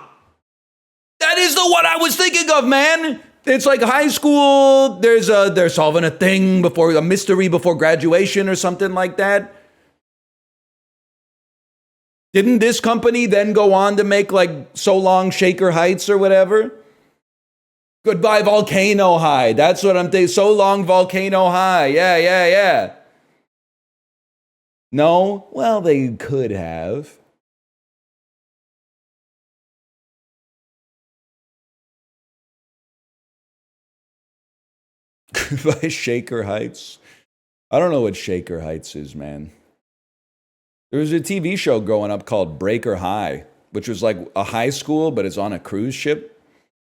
That is the one I was thinking of, man! It's like high school, they're solving a mystery before graduation or something like that. Didn't this company then go on to make like So Long Shaker Heights or whatever? Goodbye Volcano High. That's what I'm thinking. So Long Volcano High. Yeah. No? Well, they could have. Goodbye Shaker Heights. I don't know what Shaker Heights is, man. There was a TV show growing up called Breaker High, which was like a high school, but it's on a cruise ship.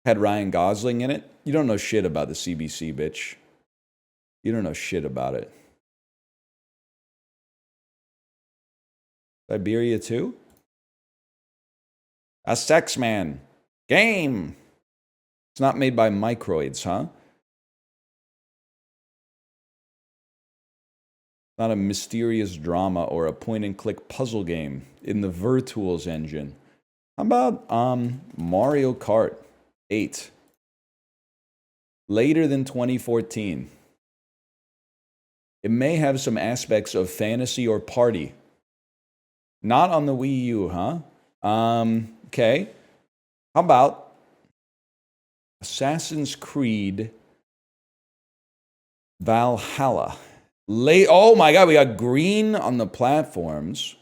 Had Ryan Gosling in it. You don't know shit about the CBC, bitch. You don't know shit about it. Siberia 2? A Sex Man. Game. It's not made by Microids, huh? Not a mysterious drama or a point-and-click puzzle game in the Virtuals engine. How about Mario Kart 8? Later than 2014. It may have some aspects of fantasy or party. Not on the Wii U, huh? Okay. How about Assassin's Creed Valhalla? Oh my god, we got green on the platforms.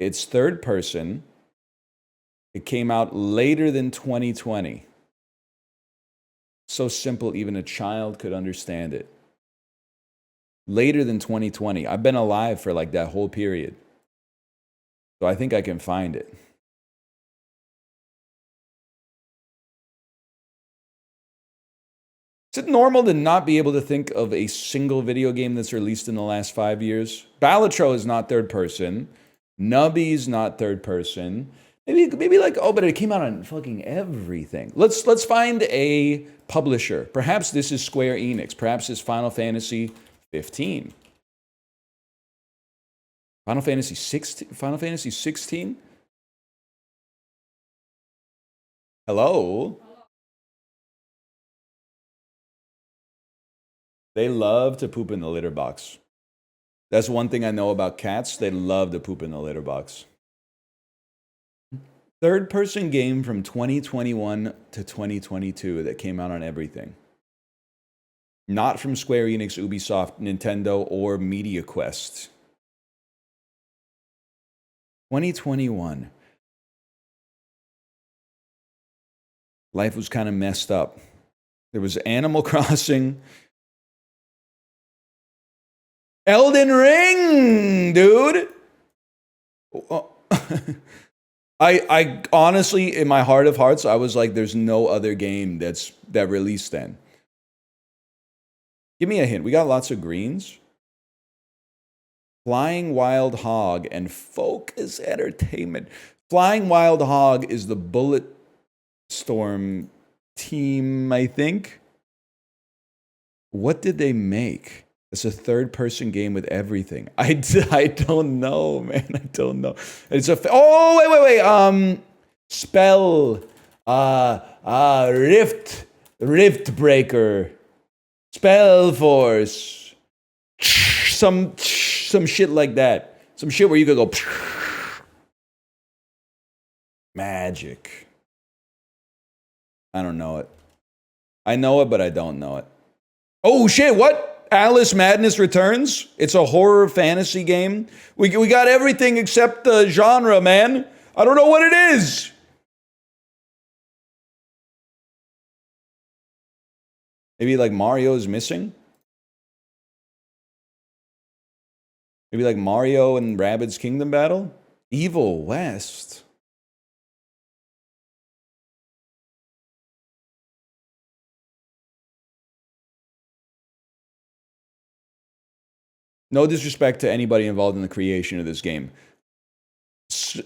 It's third person. It came out later than 2020. So simple, even a child could understand it. Later than 2020. I've been alive for like that whole period. So I think I can find it. Is it normal to not be able to think of a single video game that's released in the last 5 years? Balatro is not third person. Nubby's not third person. Maybe like, oh, but it came out on fucking everything. Let's find a publisher. Perhaps this is Square Enix. Perhaps it's Final Fantasy 15. Final Fantasy 16? Final Fantasy 16? Hello? They love to poop in the litter box. That's one thing I know about cats. They love to poop in the litter box. Third-person game from 2021 to 2022 that came out on everything. Not from Square Enix, Ubisoft, Nintendo, or MediaQuest. 2021. Life was kind of messed up. There was Animal Crossing. Elden Ring, dude! I honestly, in my heart of hearts, I was like, there's no other game that released then. Give me a hint. We got lots of greens. Flying Wild Hog and Focus Entertainment. Flying Wild Hog is the Bulletstorm team, I think. What did they make? It's a third-person game with everything. I don't know, man. I don't know. It's a... Oh, wait. Spell. Rift Breaker. Spell Force. Some shit like that. Some shit where you could go... Magic. I don't know it. I know it, but I don't know it. Oh, shit, what? Alice Madness Returns? It's a horror fantasy game. We got everything except the genre, man. I don't know what it is. Maybe like Mario is missing? Maybe like Mario and Rabbids Kingdom Battle? Evil West. No disrespect to anybody involved in the creation of this game.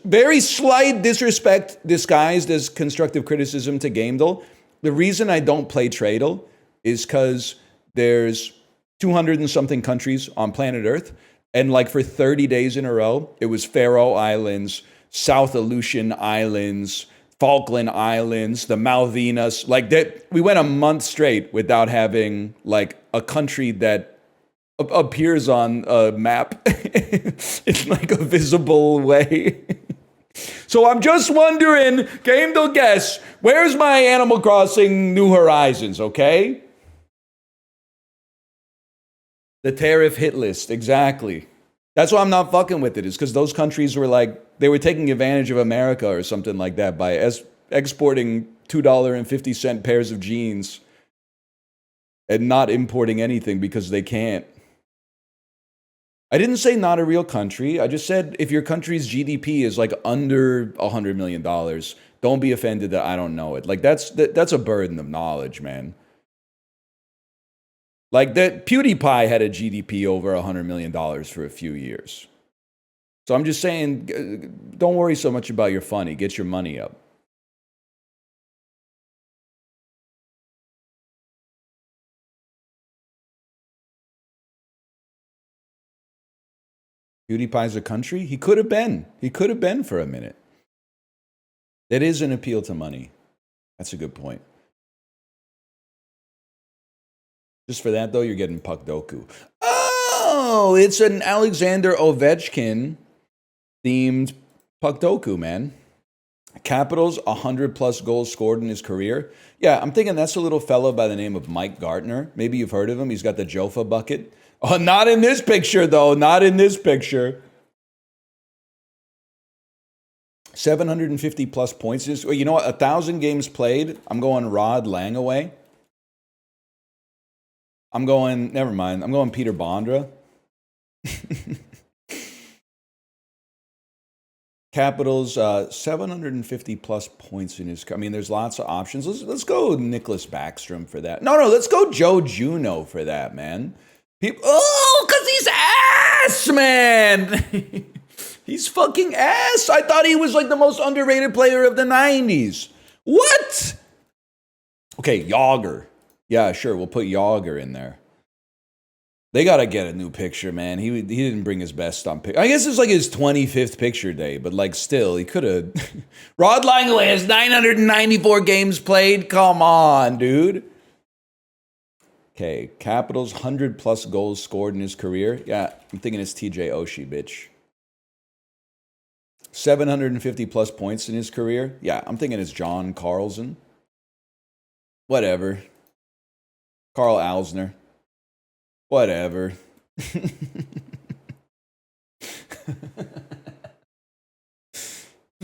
Very slight disrespect disguised as constructive criticism to Gamedel. The reason I don't play Tradle is because there's 200 and something countries on planet Earth. And like for 30 days in a row, it was Faroe Islands, South Aleutian Islands, Falkland Islands, the Malvinas. Like that, we went a month straight without having like a country that appears on a map in like a visible way. So I'm just wondering, game to guess, where's my Animal Crossing New Horizons, okay? The tariff hit list, exactly. That's why I'm not fucking with it, is because those countries were like, they were taking advantage of America or something like that by exporting $2.50 pairs of jeans and not importing anything because they can't. I didn't say not a real country. I just said if your country's GDP is like under $100 million, don't be offended that I don't know it. Like that's a burden of knowledge, man. Like that PewDiePie had a GDP over $100 million for a few years. So I'm just saying, don't worry so much about your funny. Get your money up. PewDiePie's a country? He could have been. He could have been for a minute. That is an appeal to money. That's a good point. Just for that, though, you're getting Puck Doku. Oh, it's an Alexander Ovechkin themed Puck Doku, man. Capitals, 100+ goals scored in his career. Yeah, I'm thinking that's a little fellow by the name of Mike Gartner. Maybe you've heard of him. He's got the Jofa bucket. Oh, not in this picture, though. Not in this picture. 750+ points. You know what? 1,000 games played. I'm going Rod Langaway. I'm going, never mind. I'm going Peter Bondra. Capitals, 750+ points in his. I mean, there's lots of options. Let's go Nicholas Backstrom for that. No, let's go Joe Juno for that, man. Because he's ass, man. He's fucking ass. I thought he was like the most underrated player of the 90s. What? Okay, Yager. Yeah, sure. We'll put Yager in there. They got to get a new picture, man. He didn't bring his best on picture. I guess it's like his 25th picture day, but like still, he could have. Rod Langaway has 994 games played. Come on, dude. Okay, Capitals, 100+ goals scored in his career. Yeah, I'm thinking it's TJ Oshie, bitch. 750+ points in his career. Yeah, I'm thinking it's John Carlson. Whatever. Carl Alsner. Whatever.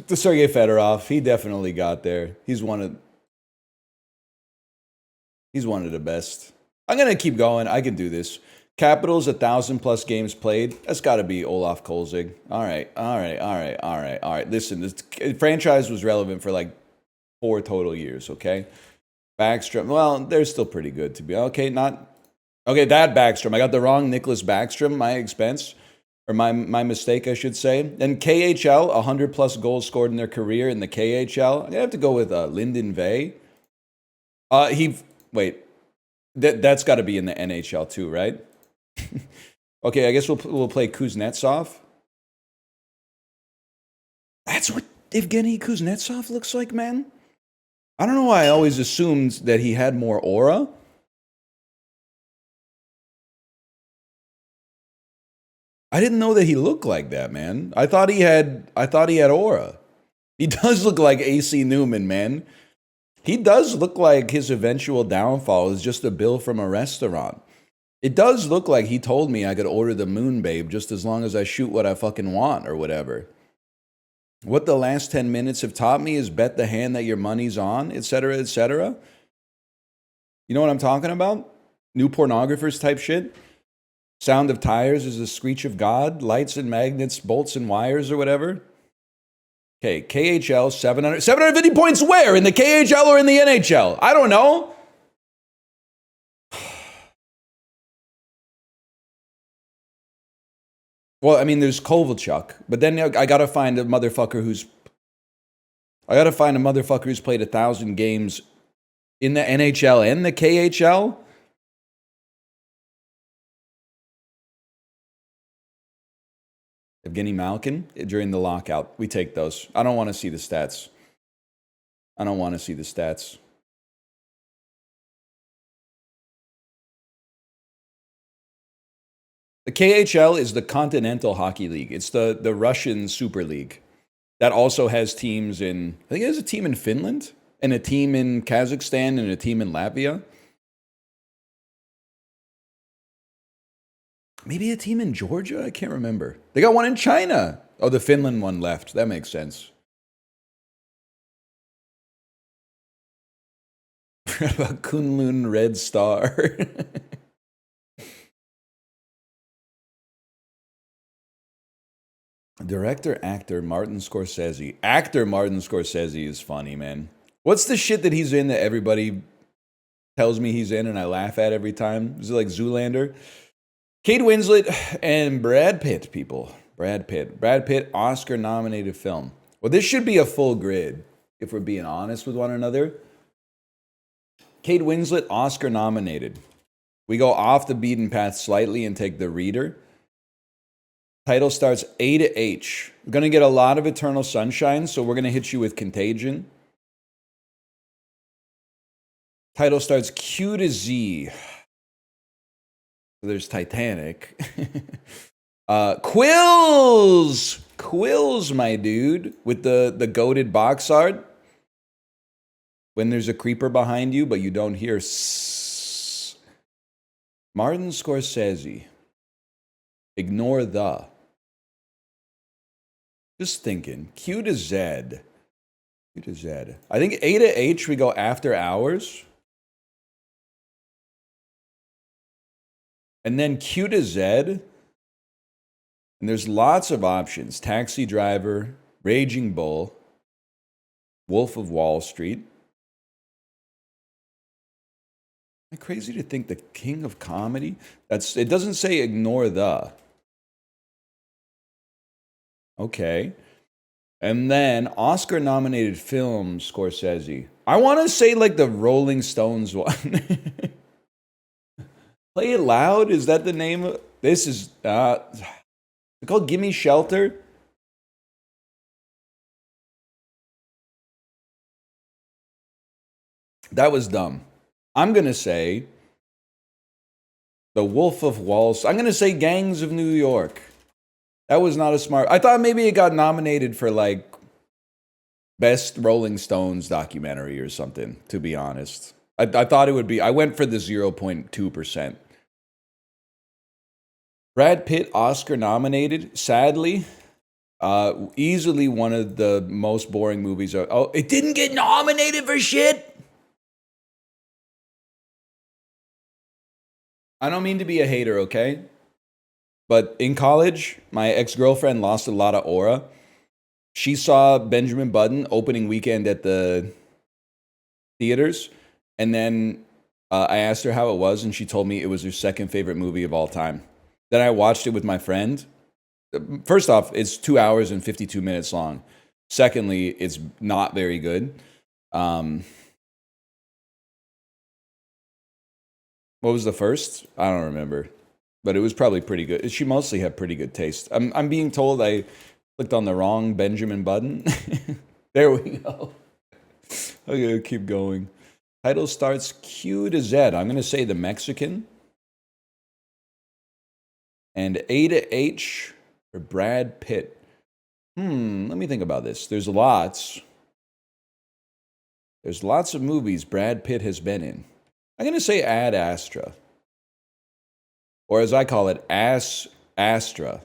The Sergei Fedorov, he definitely got there. He's one of the best. I'm going to keep going. I can do this. Capitals, 1,000+ games played. That's got to be Olaf Kolzig. All right. Listen, this franchise was relevant for like 4 total years, okay? Backstrom, well, they're still pretty good to be. Okay, that Backstrom. I got the wrong Nicholas Backstrom, my expense. Or my mistake, I should say. And KHL, 100+ goals scored in their career in the KHL. I'm going to have to go with Lyndon Vey. That's got to be in the NHL too, right? Okay, I guess we'll play Kuznetsov. That's what Evgeny Kuznetsov looks like, man. I don't know why I always assumed that he had more aura. I didn't know that he looked like that, man. I thought he had aura. He does look like AC Newman, man. He does look like his eventual downfall is just a bill from a restaurant. It does look like he told me I could order the Moon Babe just as long as I shoot what I fucking want or whatever. What the last 10 minutes have taught me is bet the hand that your money's on, etc., etc. You know what I'm talking about? New pornographers type shit. Sound of tires is the screech of God. Lights and magnets, bolts and wires or whatever. Okay, KHL, 750 points where? In the KHL or in the NHL? I don't know. Well, I mean, there's Kovalchuk, but then I gotta find a motherfucker who's played 1,000 games in the NHL and the KHL. Evgeny Malkin during the lockout. We take those. I don't want to see the stats. I don't want to see the stats. The KHL is the Continental Hockey League. It's the Russian Super League that also has teams in, I think it has a team in Finland and a team in Kazakhstan and a team in Latvia. Maybe a team in Georgia? I can't remember. They got one in China. Oh, the Finland one left. That makes sense. About Kunlun Red Star. Director, actor, Martin Scorsese. Actor Martin Scorsese is funny, man. What's the shit that he's in that everybody tells me he's in and I laugh at every time? Is it like Zoolander? Kate Winslet and Brad Pitt, people. Brad Pitt, Oscar-nominated film. Well, this should be a full grid, if we're being honest with one another. Kate Winslet, Oscar-nominated. We go off the beaten path slightly and take The Reader. Title starts A to H. We're going to get a lot of Eternal Sunshine, so we're going to hit you with Contagion. Title starts Q to Z. There's Titanic. Quills, my dude, with the goated box art. When there's a creeper behind you, but you don't hear sss. Martin Scorsese. Ignore the. Just thinking. Q to Z. Q to Z. I think A to H, we go After Hours. And then Q to Z. And there's lots of options. Taxi Driver, Raging Bull, Wolf of Wall Street. Am I crazy to think the king of comedy? It doesn't say ignore the. Okay. And then Oscar-nominated film, Scorsese. I want to say like the Rolling Stones one. Play It Loud? Is that the name of this? Is it's called Gimme Shelter? That was dumb. I'm going to say The Wolf of Wall Street. I'm going to say Gangs of New York. That was not a smart. I thought maybe it got nominated for like Best Rolling Stones documentary or something, to be honest. I thought it would be. I went for the 0.2%. Brad Pitt, Oscar nominated. Sadly, easily one of the most boring movies. Oh, it didn't get nominated for shit. I don't mean to be a hater, okay? But in college, my ex-girlfriend lost a lot of aura. She saw Benjamin Button opening weekend at the theaters. And then I asked her how it was, and she told me it was her second favorite movie of all time. Then I watched it with my friend. First off, it's 2 hours and 52 minutes long. Secondly, it's not very good. What was the first? I don't remember. But it was probably pretty good. She mostly had pretty good taste. I'm being told I clicked on the wrong Benjamin Button. There we go. I'm going to keep going. Title starts Q to Z. I'm going to say The Mexican. And A to H for Brad Pitt. Let me think about this. There's lots of movies Brad Pitt has been in. I'm going to say Ad Astra. Or as I call it, Ass Astra.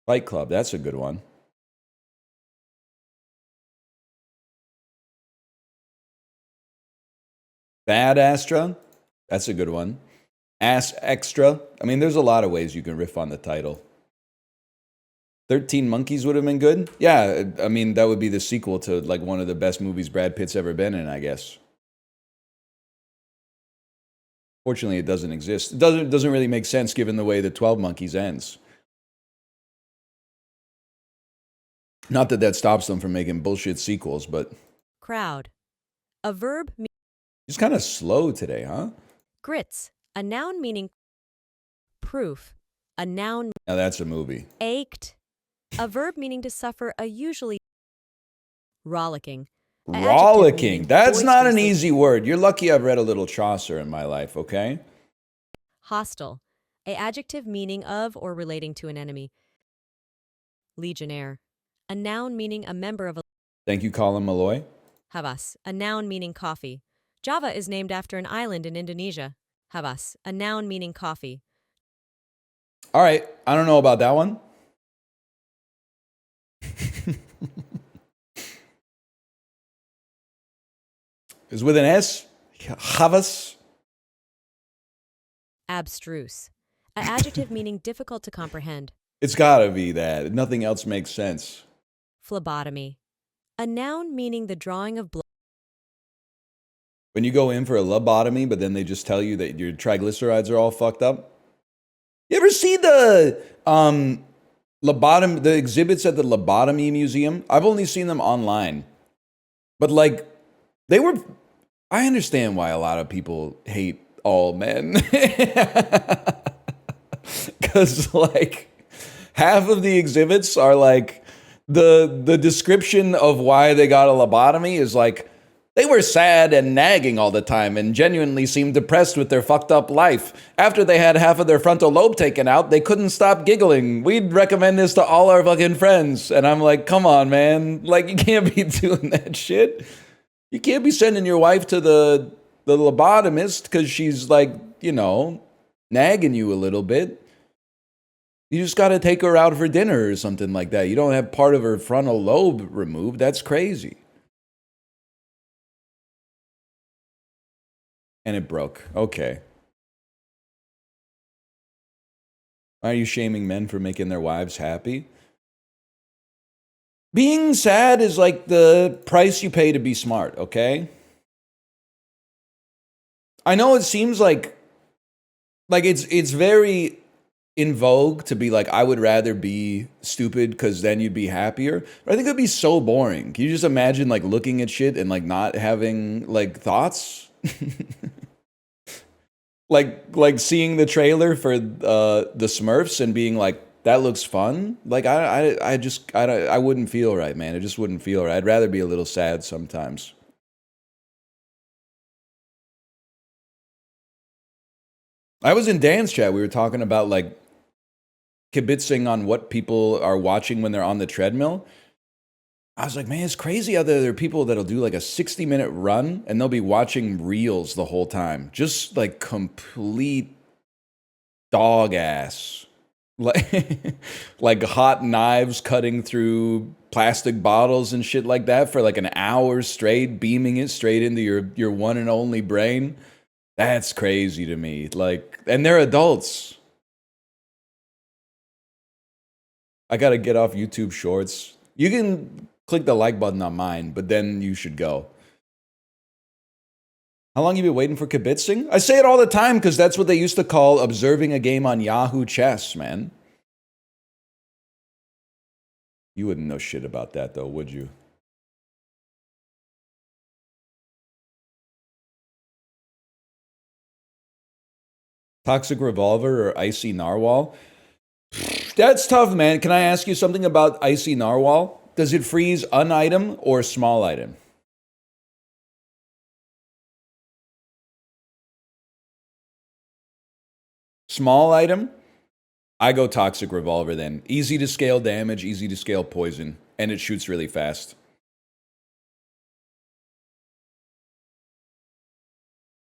Fight Club, that's a good one. Bad Astra, that's a good one. Ass Extra. I mean, there's a lot of ways you can riff on the title. 13 Monkeys would have been good. Yeah, I mean, that would be the sequel to like one of the best movies Brad Pitt's ever been in, I guess. Fortunately, it doesn't exist. It doesn't really make sense given the way the 12 Monkeys ends. Not that that stops them from making bullshit sequels, but Crowd. A verb he's kind of slow today, huh? grits. A noun meaning proof. A noun Now that's a movie. ached. A verb meaning to suffer, a usually rollicking. A adjective Rollicking. meaning That's not an boisterously easy word. You're lucky I've read a little Chaucer in my life, okay? hostile. A adjective meaning of or relating to an enemy. Legionnaire. A noun meaning a member of a Thank you, Colin Malloy. Havas. A noun meaning coffee. Java is named after an island in Indonesia. Havas. A noun meaning coffee. All right, I don't know about that one. It's with an S. Havas. Abstruse. A adjective meaning difficult to comprehend. It's gotta be that. Nothing else makes sense. Phlebotomy. A noun meaning the drawing of blood. When you go in for a lobotomy, but then they just tell you that your triglycerides are all fucked up. You ever see the the exhibits at the lobotomy museum? I've only seen them online. But like I understand why a lot of people hate all men. Cuz like half of the exhibits are like the description of why they got a lobotomy is like they were sad and nagging all the time and genuinely seemed depressed with their fucked up life. After they had half of their frontal lobe taken out, they couldn't stop giggling. We'd recommend this to all our fucking friends. And I'm like, come on, man. Like, you can't be doing that shit. You can't be sending your wife to the lobotomist because she's like, nagging you a little bit. You just got to take her out for dinner or something like that. You don't have part of her frontal lobe removed. That's crazy. And it broke. Okay. Are you shaming men for making their wives happy? Being sad is like the price you pay to be smart, okay? I know it seems like it's very in vogue to be like, I would rather be stupid because then you'd be happier. But I think it'd be so boring. Can you just imagine like looking at shit and like not having like thoughts? like seeing the trailer for the Smurfs and being like, that looks fun. Like I wouldn't feel right, man. It just wouldn't feel right. I'd rather be a little sad sometimes. I was in Dan's chat. We were talking about like kibitzing on what people are watching when they're on the treadmill. I was like, man, it's crazy how there are people that'll do like a 60-minute run and they'll be watching reels the whole time. Just like complete dog ass. Like hot knives cutting through plastic bottles and shit like that for like an hour straight, beaming it straight into your one and only brain. That's crazy to me. Like, and they're adults. I gotta get off YouTube Shorts. You can click the like button on mine, but then you should go. How long you been waiting for kibitzing? I say it all the time because that's what they used to call observing a game on Yahoo Chess, man. You wouldn't know shit about that though, would you? Toxic Revolver or Icy Narwhal? That's tough, man. Can I ask you something about Icy Narwhal? Does it freeze an item or small item? Small item? I go Toxic Revolver then. Easy to scale damage, easy to scale poison, and it shoots really fast.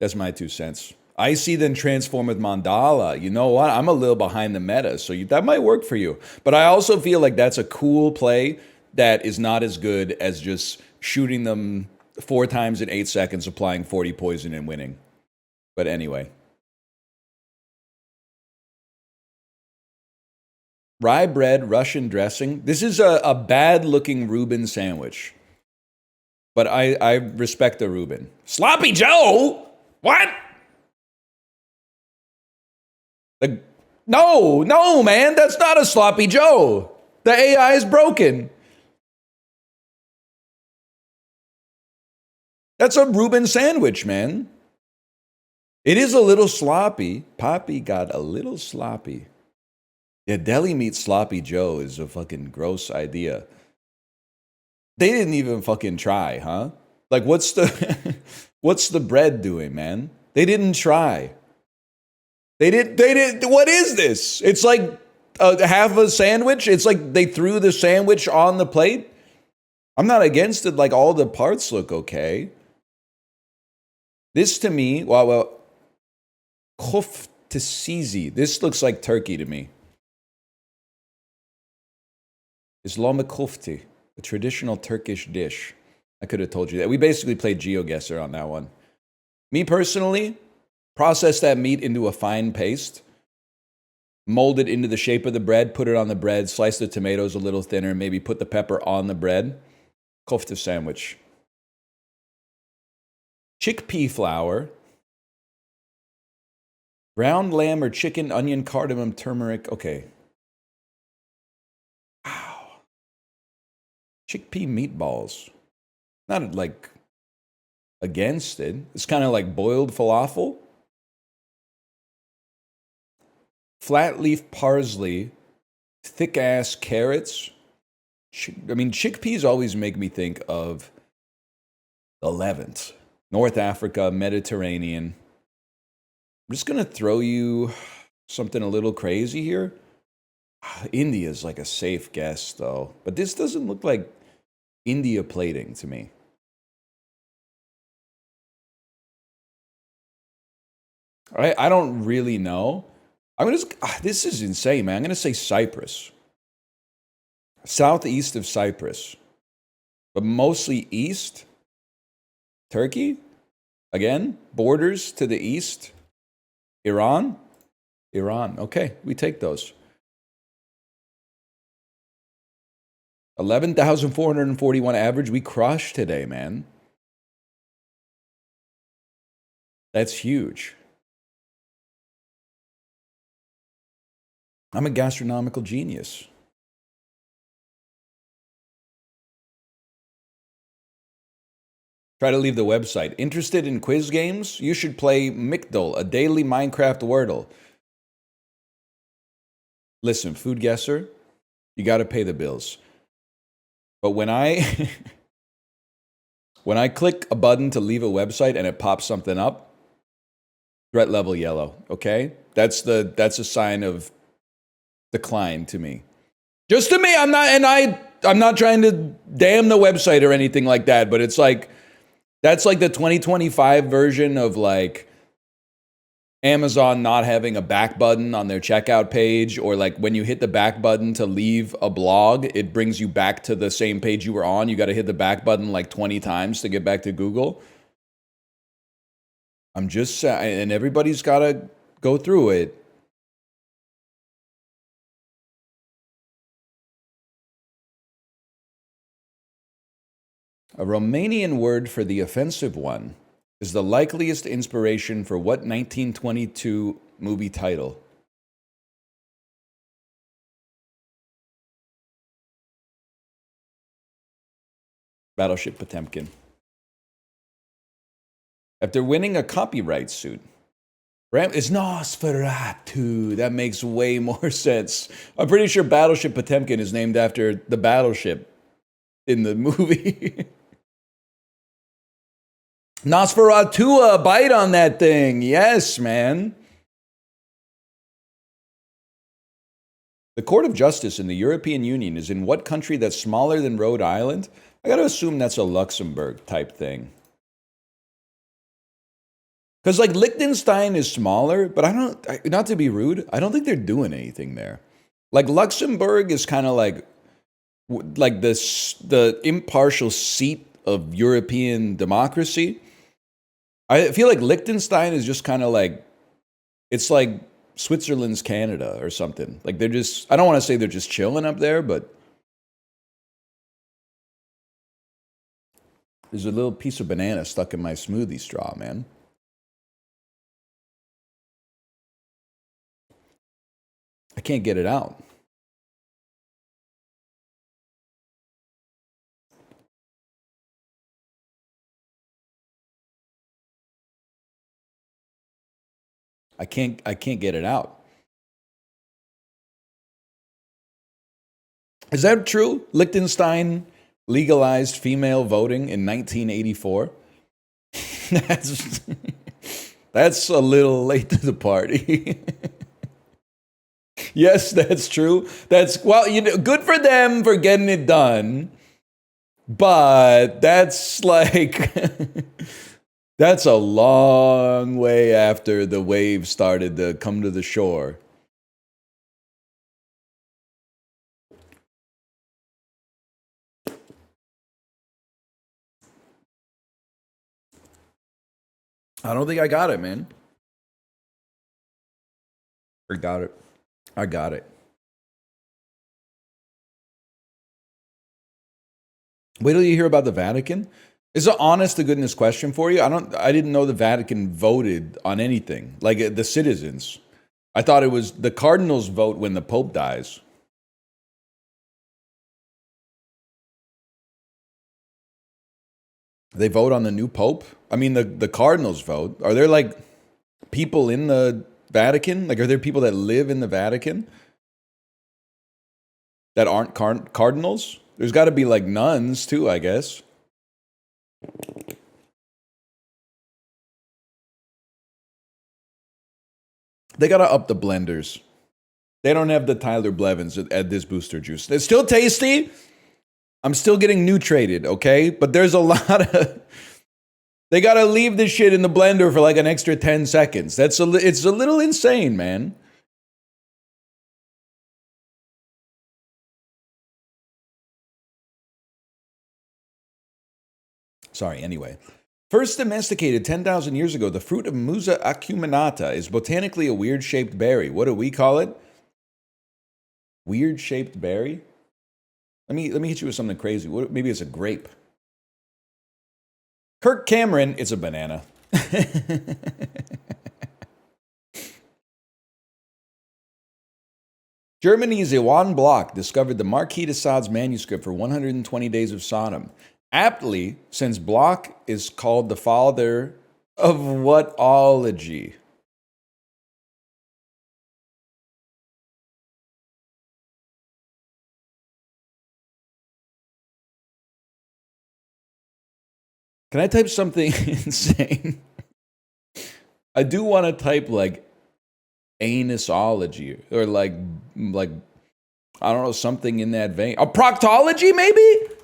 That's my 2 cents. Icy then transform with Mandala. You know what? I'm a little behind the meta, so that might work for you. But I also feel like that's a cool play that is not as good as just shooting them 4 times in 8 seconds, applying 40 poison and winning. But anyway. Rye bread, Russian dressing. This is a bad-looking Reuben sandwich. But I respect the Reuben. Sloppy Joe? What? Like, no, no, man, that's not a sloppy Joe. The AI is broken. That's a Reuben sandwich, man. It is a little sloppy. Poppy got a little sloppy. Yeah, deli meat sloppy Joe is a fucking gross idea. They didn't even fucking try, huh? Like, what's the what's the bread doing, man? They didn't try. They did. What is this? It's like half a sandwich. It's like they threw the sandwich on the plate. I'm not against it. Like, all the parts look okay. This to me, well, koftasizi. This looks like turkey to me. Islamic kofti, a traditional Turkish dish. I could have told you that. We basically played GeoGuessr on that one. Me personally, process that meat into a fine paste, mold it into the shape of the bread, put it on the bread, slice the tomatoes a little thinner, maybe put the pepper on the bread. Kofta sandwich. Chickpea flour, ground lamb or chicken, onion, cardamom, turmeric. Okay. Wow. Chickpea meatballs. Not like against it. It's kind of like boiled falafel. Flat leaf parsley, thick ass carrots. I mean, chickpeas always make me think of the Levant, North Africa, Mediterranean. I'm just going to throw you something a little crazy here. India's like a safe guess, though. But this doesn't look like India plating to me. All right, I don't really know. This is insane, man. I'm going to say Cyprus. Southeast of Cyprus. But mostly east. Turkey? Again, borders to the east. Iran? Iran. Okay, we take those. 11,441 average. We crushed today, man. That's huge. I'm a gastronomical genius. Try to leave the website. Interested in quiz games? You should play Micdol, a daily Minecraft Wordle. Listen, food guesser, you got to pay the bills. But when I when I click a button to leave a website and it pops something up, threat level yellow. Okay, that's a sign of decline to me. Just to me, I'm not trying to damn the website or anything like that. But it's like that's like the 2025 version of like Amazon not having a back button on their checkout page, or like when you hit the back button to leave a blog, it brings you back to the same page you were on. You got to hit the back button like 20 times to get back to Google. I'm just saying, and everybody's got to go through it. A Romanian word for the offensive one is the likeliest inspiration for what 1922 movie title? Battleship Potemkin. After winning a copyright suit, it's Nosferatu. That makes way more sense. I'm pretty sure Battleship Potemkin is named after the battleship in the movie. Nosferatu, bite on that thing. Yes, man. The Court of Justice in the European Union is in what country that's smaller than Rhode Island? I got to assume that's a Luxembourg type thing. Because like Liechtenstein is smaller, but not to be rude, I don't think they're doing anything there. Like Luxembourg is kind of like the impartial seat of European democracy. I feel like Liechtenstein is just kind of like, it's like Switzerland's Canada or something. Like they're just, I don't want to say they're just chilling up there, but there's a little piece of banana stuck in my smoothie straw, man. can't get it out. I can't get it out. Is that true? Liechtenstein legalized female voting in 1984. That's a little late to the party. Yes, that's true. That's, well, good for them for getting it done. But that's like that's a long way after the wave started to come to the shore. I don't think I got it, man. I got it. I got it. Wait till you hear about the Vatican. It's an honest to goodness question for you. I didn't know the Vatican voted on anything. Like the citizens. I thought it was the cardinals vote when the Pope dies. They vote on the new Pope? I mean, the cardinals vote. Are there like people in the Vatican? Like, are there people that live in the Vatican that aren't cardinals? There's got to be like nuns too, I guess. They got to up the blenders. They don't have the Tyler Blevins at this booster juice. It's still tasty. I'm still getting nutrated, okay? But there's a lot of... They got to leave this shit in the blender for like an extra 10 seconds. It's a little insane, man. Sorry, anyway. First domesticated 10,000 years ago, the fruit of Musa acuminata is botanically a weird-shaped berry. What do we call it? Weird-shaped berry? Let me hit you with something crazy. Maybe it's a grape. Kirk Cameron, it's a banana. Germany's Iwan Bloch discovered the Marquis de Sade's manuscript for 120 Days of Sodom. Aptly, since Bloch is called the father of whatology? Can I type something insane? I do want to type like anusology or like I don't know, something in that vein. A proctology maybe?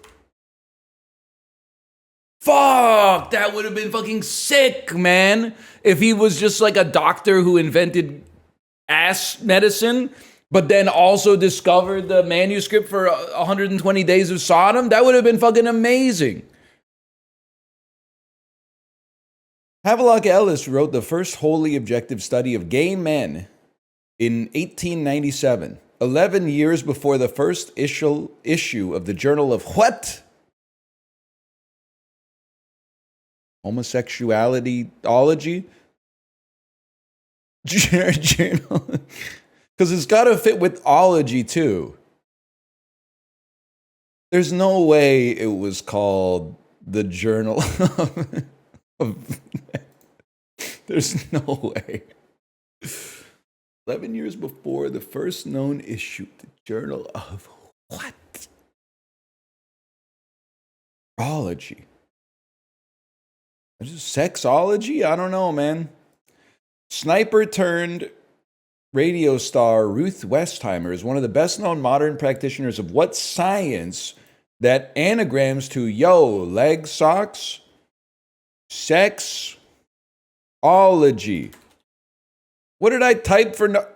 Fuck, that would have been fucking sick, man. If he was just like a doctor who invented ass medicine, but then also discovered the manuscript for 120 Days of Sodom, that would have been fucking amazing. Havelock Ellis wrote the first wholly objective study of gay men in 1897, 11 years before the first issue of the Journal of what? Homosexualityology? Journal. Because it's got to fit with ology too. There's no way it was called the Journal of... There's no way. 11 years before the first known issue, the Journal of what? Ology. Sexology? I don't know, man. Sniper turned radio star Ruth Westheimer is one of the best-known modern practitioners of what science that anagrams to leg socks, sex, ology. What did I type for no?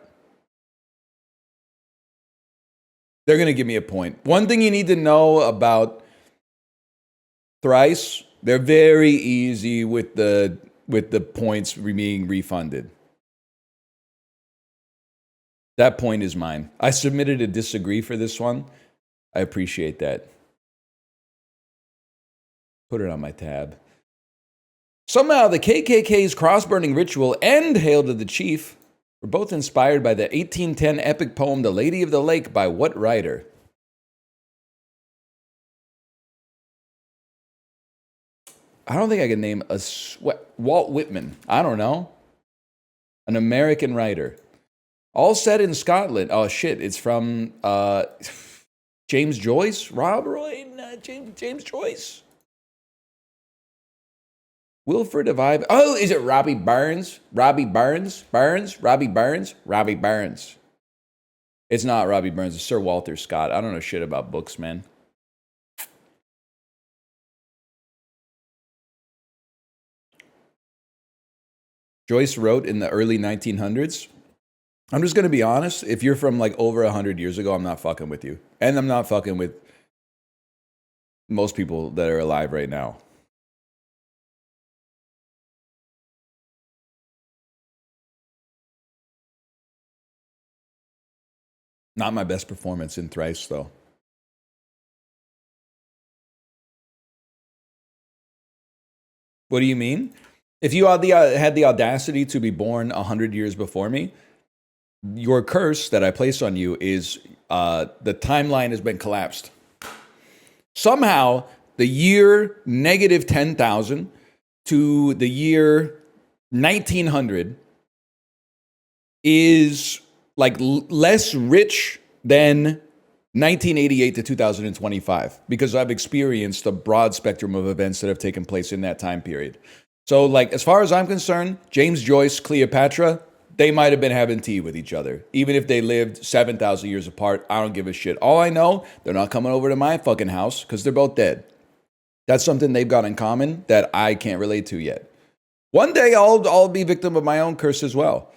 They're going to give me a point. One thing you need to know about Thrice, they're very easy with the points being refunded. That point is mine. I submitted a disagree for this one. I appreciate that. Put it on my tab. Somehow the KKK's cross-burning ritual and Hail to the Chief We're both inspired by the 1810 epic poem The Lady of the Lake by what writer? I don't think I can name a Walt Whitman. I don't know. An American writer. All set in Scotland. Oh shit! It's from James Joyce. James Joyce. Wilfred of Ibe. Oh, is it Robbie Burns? Robbie Burns? Robbie Burns? Robbie Burns. It's not Robbie Burns. It's Sir Walter Scott. I don't know shit about books, man. Joyce wrote in the early 1900s. I'm just going to be honest. If you're from like over 100 years ago, I'm not fucking with you. And I'm not fucking with most people that are alive right now. Not my best performance in Thrice, though. What do you mean? If you had the audacity to be born 100 years before me, your curse that I place on you is the timeline has been collapsed. Somehow, the year negative 10,000 to the year 1900 is like less rich than 1988 to 2025 because I've experienced a broad spectrum of events that have taken place in that time period. So, like, as far as I'm concerned, James Joyce, Cleopatra, they might have been having tea with each other. Even if they lived 7,000 years apart, I don't give a shit. All I know, they're not coming over to my fucking house because they're both dead. That's something they've got in common that I can't relate to yet. One day I'll be victim of my own curse as well.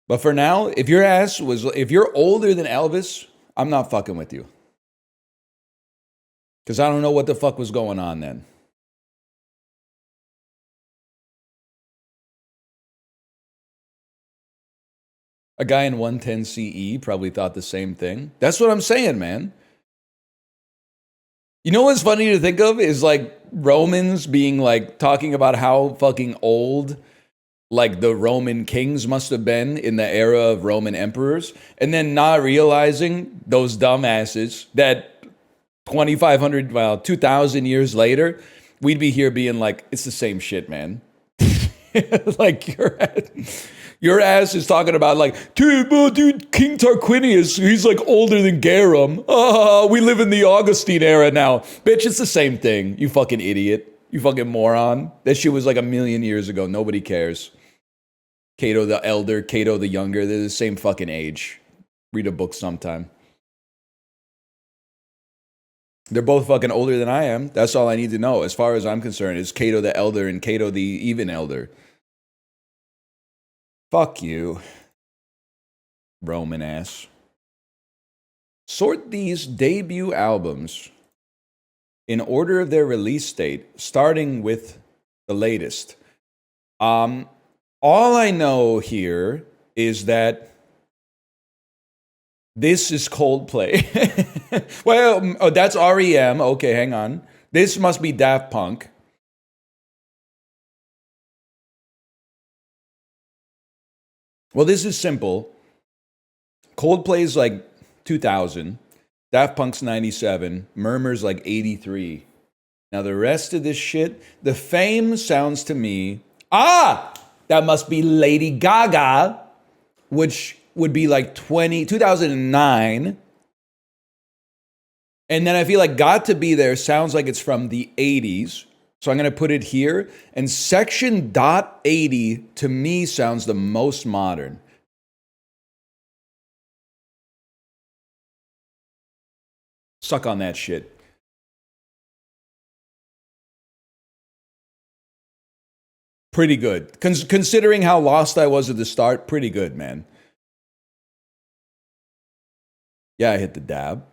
But for now, if you're older than Elvis, I'm not fucking with you. Because I don't know what the fuck was going on then. A guy in 110 CE probably thought the same thing. That's what I'm saying, man. You know what's funny to think of is like Romans being like talking about how fucking old like the Roman kings must have been in the era of Roman emperors, and then not realizing those dumbasses that 2,500, 2,000 years later, we'd be here being like, it's the same shit, man. Like your ass is talking about like, dude, King Tarquinius, he's like older than Garum. We live in the Augustine era now. Bitch, it's the same thing. You fucking idiot. You fucking moron. That shit was like 1,000,000 years ago. Nobody cares. Cato the Elder, Cato the Younger, they're the same fucking age. Read a book sometime. They're both fucking older than I am. That's all I need to know. As far as I'm concerned, is Cato the Elder and Cato the even elder. Fuck you, Roman ass. Sort these debut albums in order of their release date, starting with the latest. All I know here is that this is Coldplay. Well, that's REM. Okay, hang on. This must be Daft Punk. Well, this is simple. Coldplay's like 2000. Daft Punk's 97. Murmur's like 83. Now, the rest of this shit, the Fame sounds to me... that must be Lady Gaga, which would be like 2009. And then I feel like Got to Be There sounds like it's from the 80s. So I'm going to put it here. And Section .80 to me sounds the most modern. Suck on that shit. Pretty good. Considering how lost I was at the start, pretty good, man. Yeah, I hit the dab.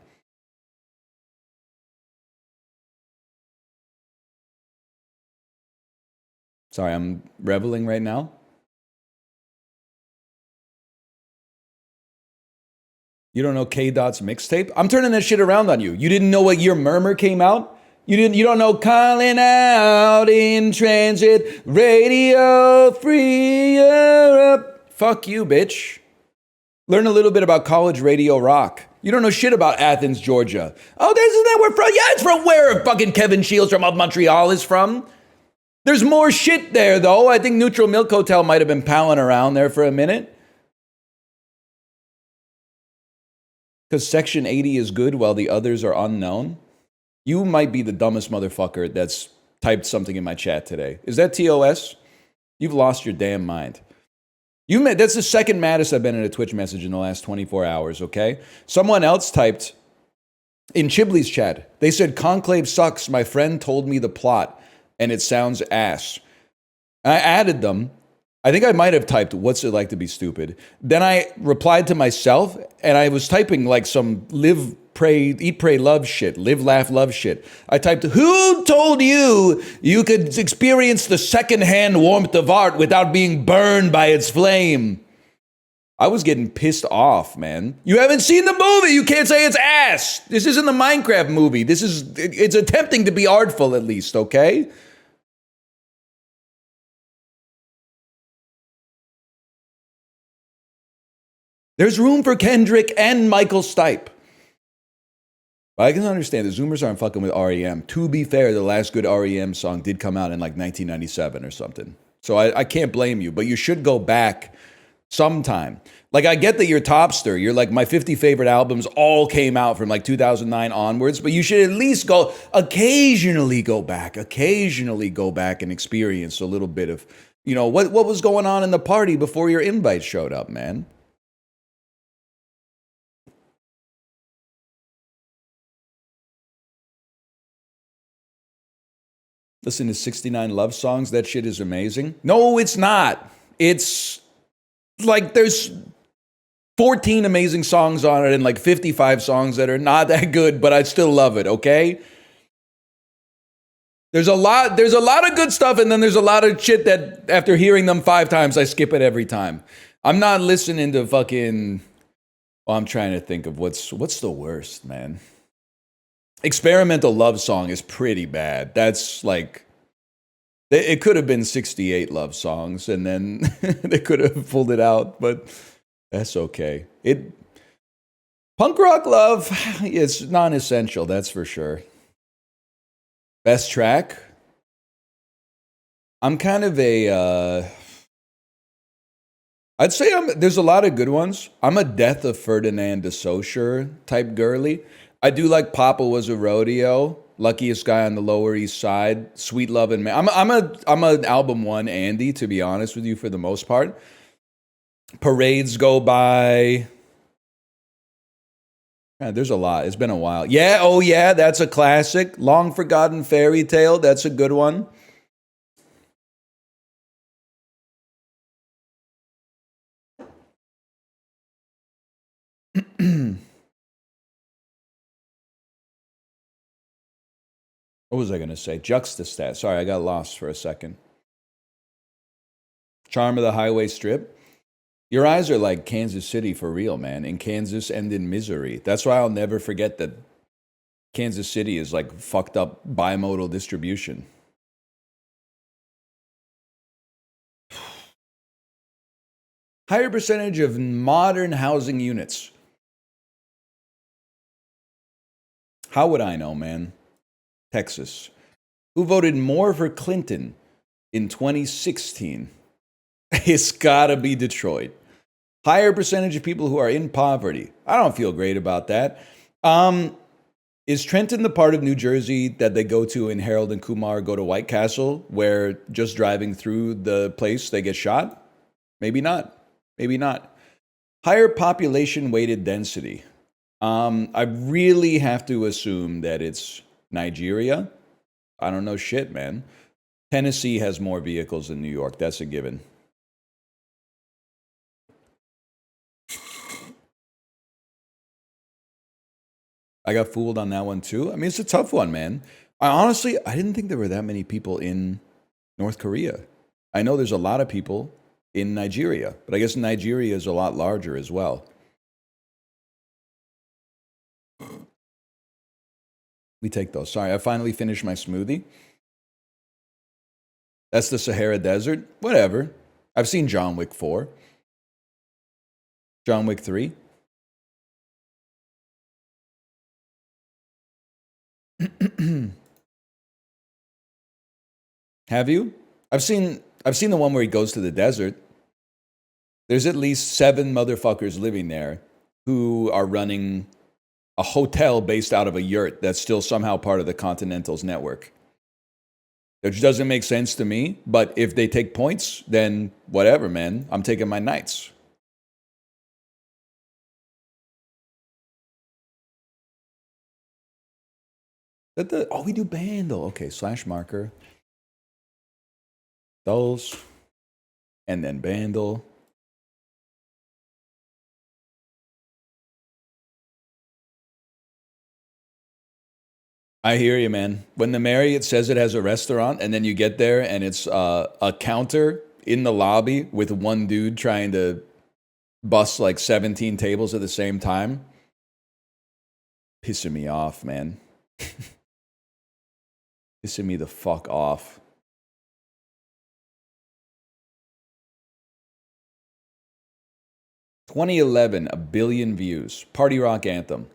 Sorry, I'm reveling right now. You don't know K Dot's mixtape? I'm turning that shit around on you. You didn't know what year Murmur came out? You don't know Calling Out in Transit, Radio Free Europe, Fuck you, bitch. Learn a little bit about college radio rock. You don't know shit about Athens, Georgia. Oh, isn't that where from? Yeah, it's from where fucking Kevin Shields from Montreal is from. There's more shit there, though. I think Neutral Milk Hotel might have been palling around there for a minute. Because Section 80 is good while the others are unknown. You might be the dumbest motherfucker that's typed something in my chat today. Is that TOS? You've lost your damn mind. That's the second maddest I've been in a Twitch message in the last 24 hours, okay? Someone else typed in Chibley's chat. They said, Conclave sucks. My friend told me the plot, and it sounds ass. I added them. I think I might have typed, what's it like to be stupid? Then I replied to myself, and I was typing like some live, pray, eat, pray, love shit. Live, laugh, love shit. I typed, who told you you could experience the secondhand warmth of art without being burned by its flame? I was getting pissed off, man. You haven't seen the movie. You can't say it's ass. This isn't the Minecraft movie. It's attempting to be artful at least, okay? There's room for Kendrick and Michael Stipe. But I can understand the Zoomers aren't fucking with REM. To be fair, the last good REM song did come out in like 1997 or something. So I can't blame you, but you should go back sometime. Like, I get that you're Topster. You're like, my 50 favorite albums all came out from like 2009 onwards, but you should at least occasionally go back and experience a little bit of, what was going on in the party before your invite showed up, man. Listen to 69 love songs. That shit is amazing. No, it's not. It's like there's 14 amazing songs on it and like 55 songs that are not that good, but I still love it, okay? There's a lot of good stuff, and then there's a lot of shit that after hearing them 5 times, I skip it every time. I'm not listening to fucking... Oh, I'm trying to think of what's the worst, man. Experimental Love Song is pretty bad. That's like, it could have been 68 love songs, and then they could have pulled it out, but that's okay. Punk rock love, it's non-essential, that's for sure. Best track? I'm kind of I'd say there's a lot of good ones. I'm a Death of Ferdinand de Saussure type girly. I do like Papa Was a Rodeo, Luckiest Guy on the Lower East Side, Sweet Love and Man. I'm an album one Andy, to be honest with you, for the most part. Parades Go By. Yeah, there's a lot. It's been a while. Yeah, oh yeah, that's a classic. Long Forgotten Fairy Tale, that's a good one. What was I going to say? Juxtastat. Sorry, I got lost for a second. Charm of the Highway Strip. Your eyes are like Kansas City for real, man. In Kansas and in Missouri. That's why I'll never forget that Kansas City is like fucked up bimodal distribution. Higher percentage of modern housing units. How would I know, man? Texas. Who voted more for Clinton in 2016? It's gotta be Detroit. Higher percentage of people who are in poverty. I don't feel great about that. Is Trenton the part of New Jersey that they go to in Harold and Kumar Go to White Castle, where just driving through the place they get shot? Maybe not. Maybe not. Higher population weighted density. I really have to assume that it's Nigeria. I don't know shit, man. Tennessee has more vehicles than New York. That's a given. I got fooled on that one too. I mean, it's a tough one, man. I didn't think there were that many people in North Korea. I know there's a lot of people in Nigeria, but I guess Nigeria is a lot larger as well. We take those. Sorry, I finally finished my smoothie. That's the Sahara Desert. Whatever. I've seen John Wick 4. John Wick 3? Have you? I've seen the one where he goes to the desert. There's at least 7 motherfuckers living there who are running a hotel based out of a yurt that's still somehow part of the Continental's network. Which doesn't make sense to me, but if they take points, then whatever, man. I'm taking my knights. Oh, we do Bandle. Okay, slash marker. Those. And then Bandle. I hear you, man. When the Marriott says it has a restaurant, and then you get there and it's a counter in the lobby with one dude trying to bust like 17 tables at the same time, pissing me off, man. Pissing me the fuck off. "2011, a billion views. Party rock anthem."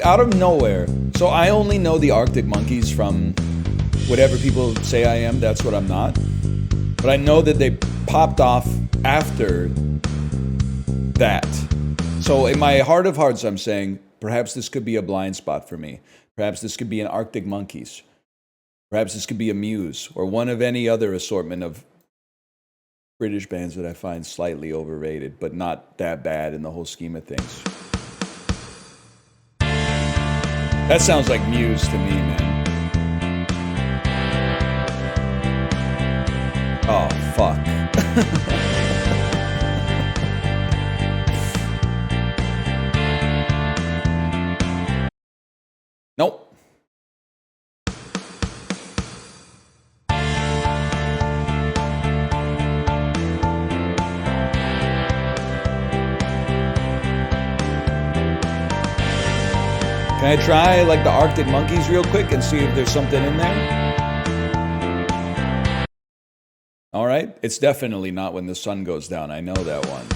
Out of nowhere. So I only know the Arctic Monkeys from whatever people say I am. That's what I'm not. But I know that they popped off after that. So in my heart of hearts, I'm saying perhaps this could be a blind spot for me. Perhaps this could be an Arctic Monkeys. Perhaps this could be a Muse or one of any other assortment of British bands that I find slightly overrated, but not that bad in the whole scheme of things. That sounds like Muse to me, man. Oh, fuck. Nope. Can I try like the Arctic Monkeys real quick and see if there's something in there? All right. It's definitely not When the Sun Goes Down. I know that one.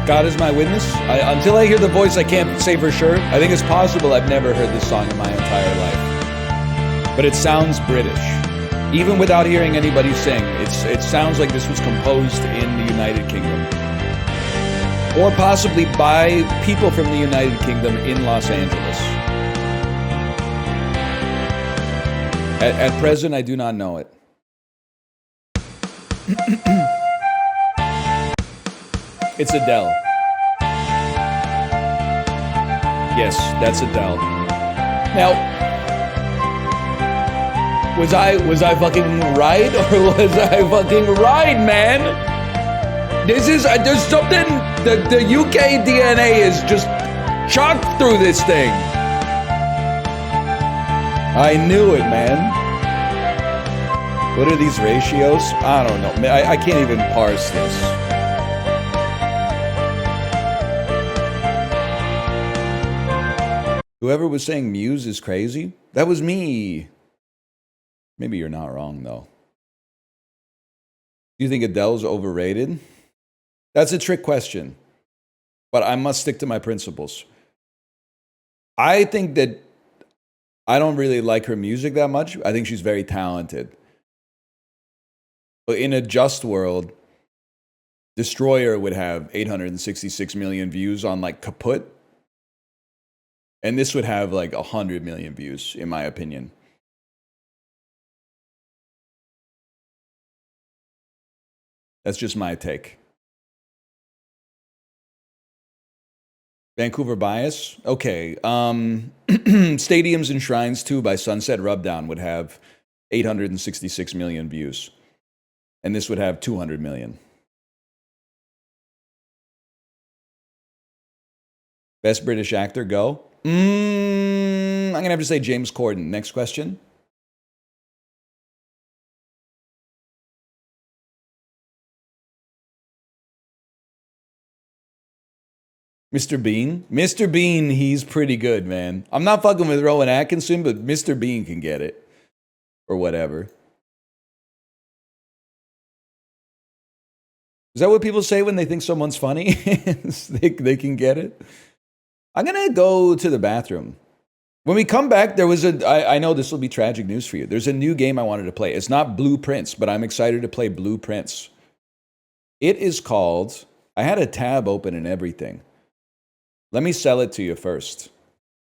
God is my witness. Until I hear the voice, I can't say for sure. I think it's possible I've never heard this song in my entire life. But it sounds British. Even without hearing anybody sing, it sounds like this was composed in the United Kingdom. Or possibly by people from the United Kingdom in Los Angeles. At present, I do not know it. It's Adele. Yes, that's Adele. Now, was I fucking right or was I fucking right, man? There's something. The UK DNA is just chocked through this thing. I knew it, man. What are these ratios? I don't know. I can't even parse this. Whoever was saying Muse is crazy, that was me. Maybe you're not wrong, though. Do you think Adele's overrated? That's a trick question. But I must stick to my principles. I think that I don't really like her music that much. I think she's very talented. But in a just world, Destroyer would have 866 million views on like Kaput. And this would have like 100 million views, in my opinion. That's just my take. Vancouver Bias? Okay. Stadiums and Shrines 2 by Sunset Rubdown would have 866 million views. And this would have 200 million. Best British actor, go. I'm going to have to say James Corden. Next question. Mr. Bean. Mr. Bean, he's pretty good, man. I'm not fucking with Rowan Atkinson, but Mr. Bean can get it. Or whatever. Is that what people say when they think someone's funny? they can get it? I'm going to go to the bathroom. When we come back, there was I know this will be tragic news for you. There's a new game I wanted to play. It's not Blueprints, but I'm excited to play Blueprints. It is called, I had a tab open and everything. Let me sell it to you first.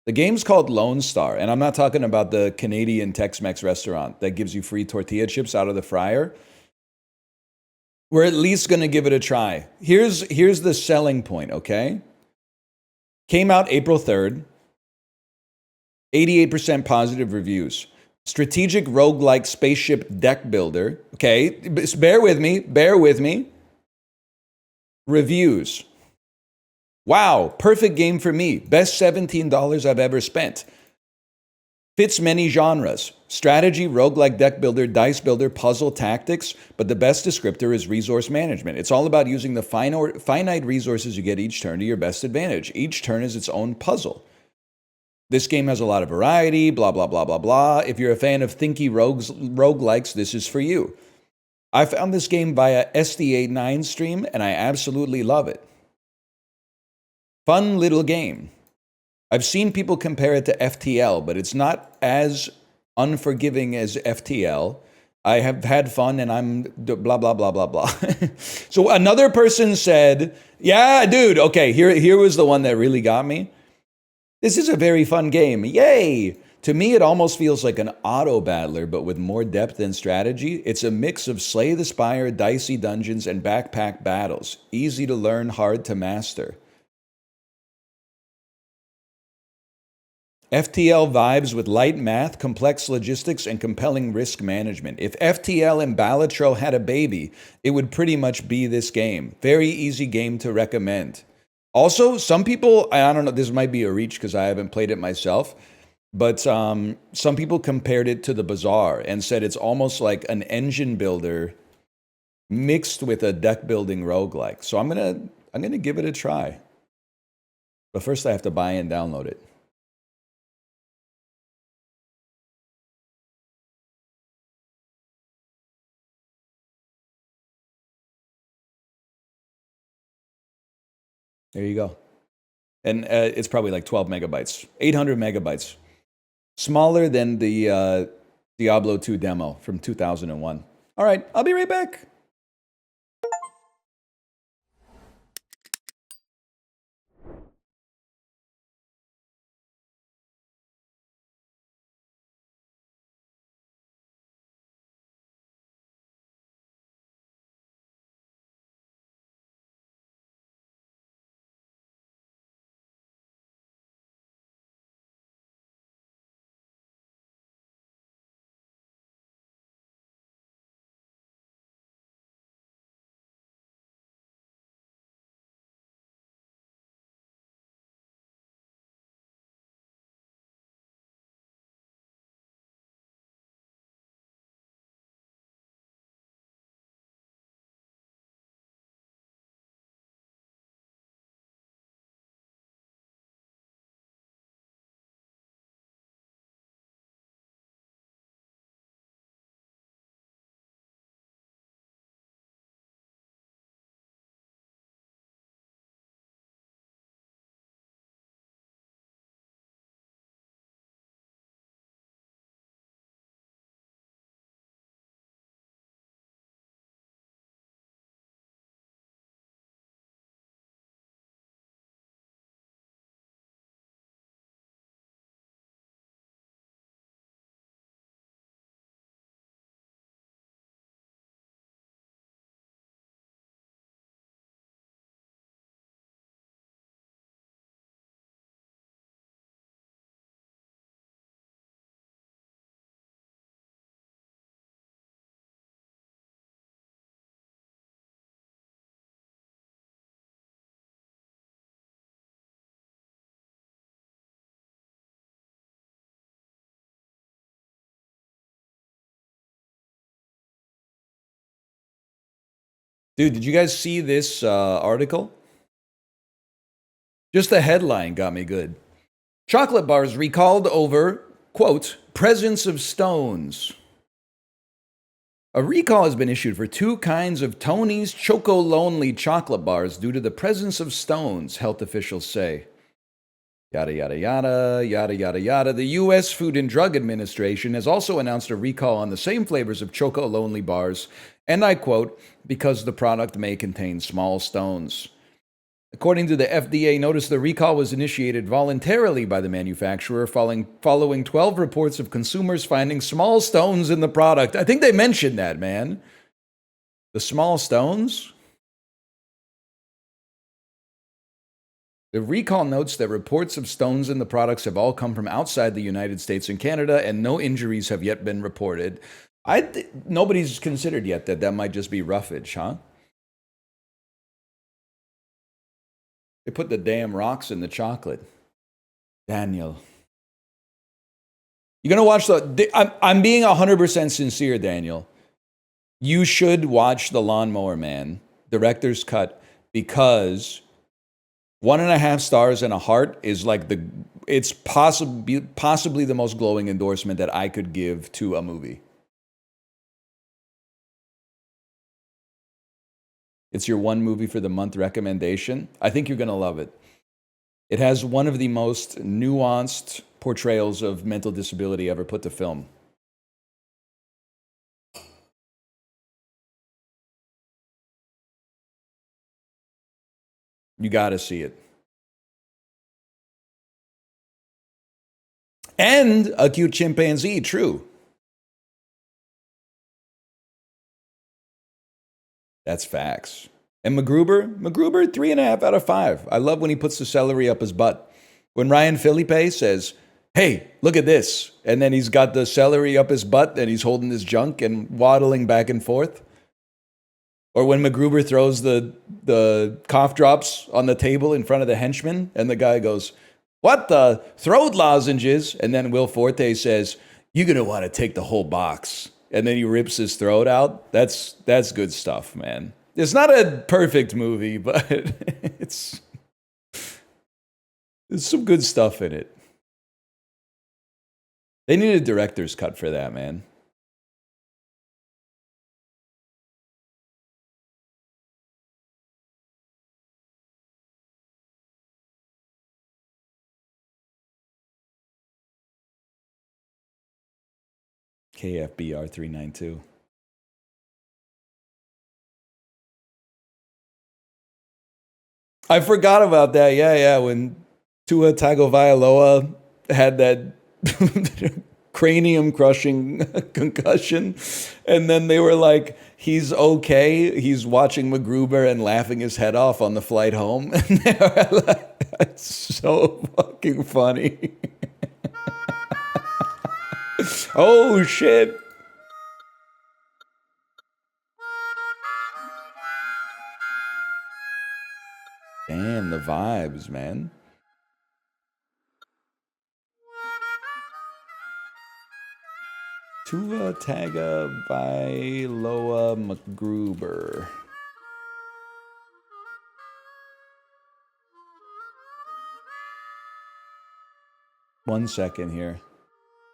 The game's called Lone Star, and I'm not talking about the Canadian Tex-Mex restaurant that gives you free tortilla chips out of the fryer. We're at least going to give it a try. Here's the selling point, okay? Came out April 3rd. 88% positive reviews. Strategic roguelike spaceship deck builder. Okay, bear with me. Reviews. Wow, perfect game for me. Best $17 I've ever spent. Fits many genres. Strategy, roguelike deck builder, dice builder, puzzle, tactics, but the best descriptor is resource management. It's all about using the finite resources you get each turn to your best advantage. Each turn is its own puzzle. This game has a lot of variety, blah, blah, blah, blah, blah. If you're a fan of thinky roguelikes, this is for you. I found this game via SD89 stream, and I absolutely love it. Fun little game. I've seen people compare it to FTL, but it's not as unforgiving as FTL. I have had fun, and I'm blah, blah, blah, blah, blah. So another person said, yeah, dude, okay, here was the one that really got me. This is a very fun game. Yay! To me, it almost feels like an auto battler, but with more depth and strategy. It's a mix of Slay the Spire, dicey dungeons, and backpack battles. Easy to learn, hard to master. FTL vibes with light math, complex logistics, and compelling risk management. If FTL and Balatro had a baby, it would pretty much be this game. Very easy game to recommend. Also, some people, I don't know, this might be a reach because I haven't played it myself, but some people compared it to the Bazaar and said it's almost like an engine builder mixed with a deck building roguelike. So I'm gonna give it a try. But first I have to buy and download it. There you go. And it's probably like 12 megabytes, 800 megabytes. Smaller than the Diablo 2 demo from 2001. All right, I'll be right back. Dude, did you guys see this article? Just the headline got me good. Chocolate bars recalled over, quote, presence of stones. A recall has been issued for 2 kinds of Tony's Choco Lonely chocolate bars due to the presence of stones, health officials say. Yada, yada, yada, yada, yada, yada. The U.S. Food and Drug Administration has also announced a recall on the same flavors of Choco Lonely bars, and I quote, because the product may contain small stones. According to the FDA, notice the recall was initiated voluntarily by the manufacturer following 12 reports of consumers finding small stones in the product. I think they mentioned that, man. The small stones? The recall notes that reports of stones in the products have all come from outside the United States and Canada, and no injuries have yet been reported. Nobody's considered yet that might just be roughage, huh? They put the damn rocks in the chocolate. Daniel. You're going to watch I'm being 100% sincere, Daniel. You should watch The Lawnmower Man, director's cut, because 1.5 stars and a heart is like it's possibly the most glowing endorsement that I could give to a movie. It's your one movie for the month recommendation. I think you're going to love it. It has one of the most nuanced portrayals of mental disability ever put to film. You got to see it. And a cute chimpanzee, true. That's facts. And MacGruber, 3.5 out of 5. I love when he puts the celery up his butt. When Ryan Philippe says, hey, look at this. And then he's got the celery up his butt and he's holding his junk and waddling back and forth. Or when MacGruber throws the cough drops on the table in front of the henchman and the guy goes, what the? Throat lozenges. And then Will Forte says, you're going to want to take the whole box. And then he rips his throat out. That's good stuff, man. It's not a perfect movie, but there's some good stuff in it. They need a director's cut for that, man. KFBR 392. I forgot about that. Yeah. When Tua Tagovailoa had that cranium-crushing concussion, and then they were like, he's okay. He's watching MacGruber and laughing his head off on the flight home. And they were like, that's so fucking funny. Oh, shit. Damn, the vibes, man. Tua Tagovailoa MacGruber. One second here.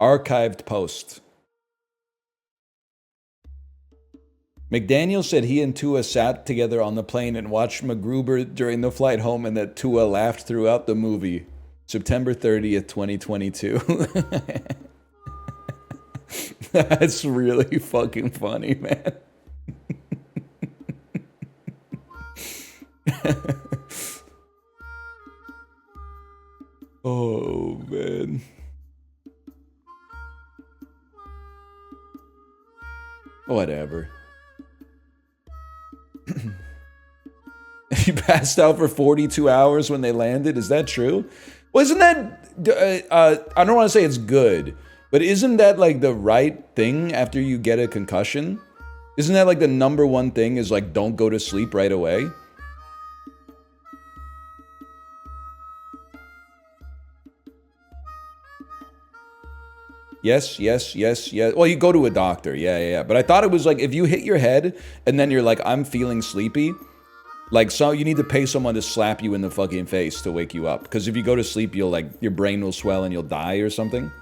Archived post. McDaniel said he and Tua sat together on the plane and watched MacGruber during the flight home and that Tua laughed throughout the movie. September 30th, 2022. That's really fucking funny, man. Oh, man. Whatever. He passed out for 42 hours when they landed. Is that true? Well, isn't that... I don't want to say it's good, but isn't that like the right thing after you get a concussion? Isn't that like the number one thing is like don't go to sleep right away? Yes, yes, yes, yes. Well, you go to a doctor. Yeah, yeah, yeah. But I thought it was like if you hit your head and then you're like, I'm feeling sleepy, like, so you need to pay someone to slap you in the fucking face to wake you up. Because if you go to sleep, you'll like, your brain will swell and you'll die or something.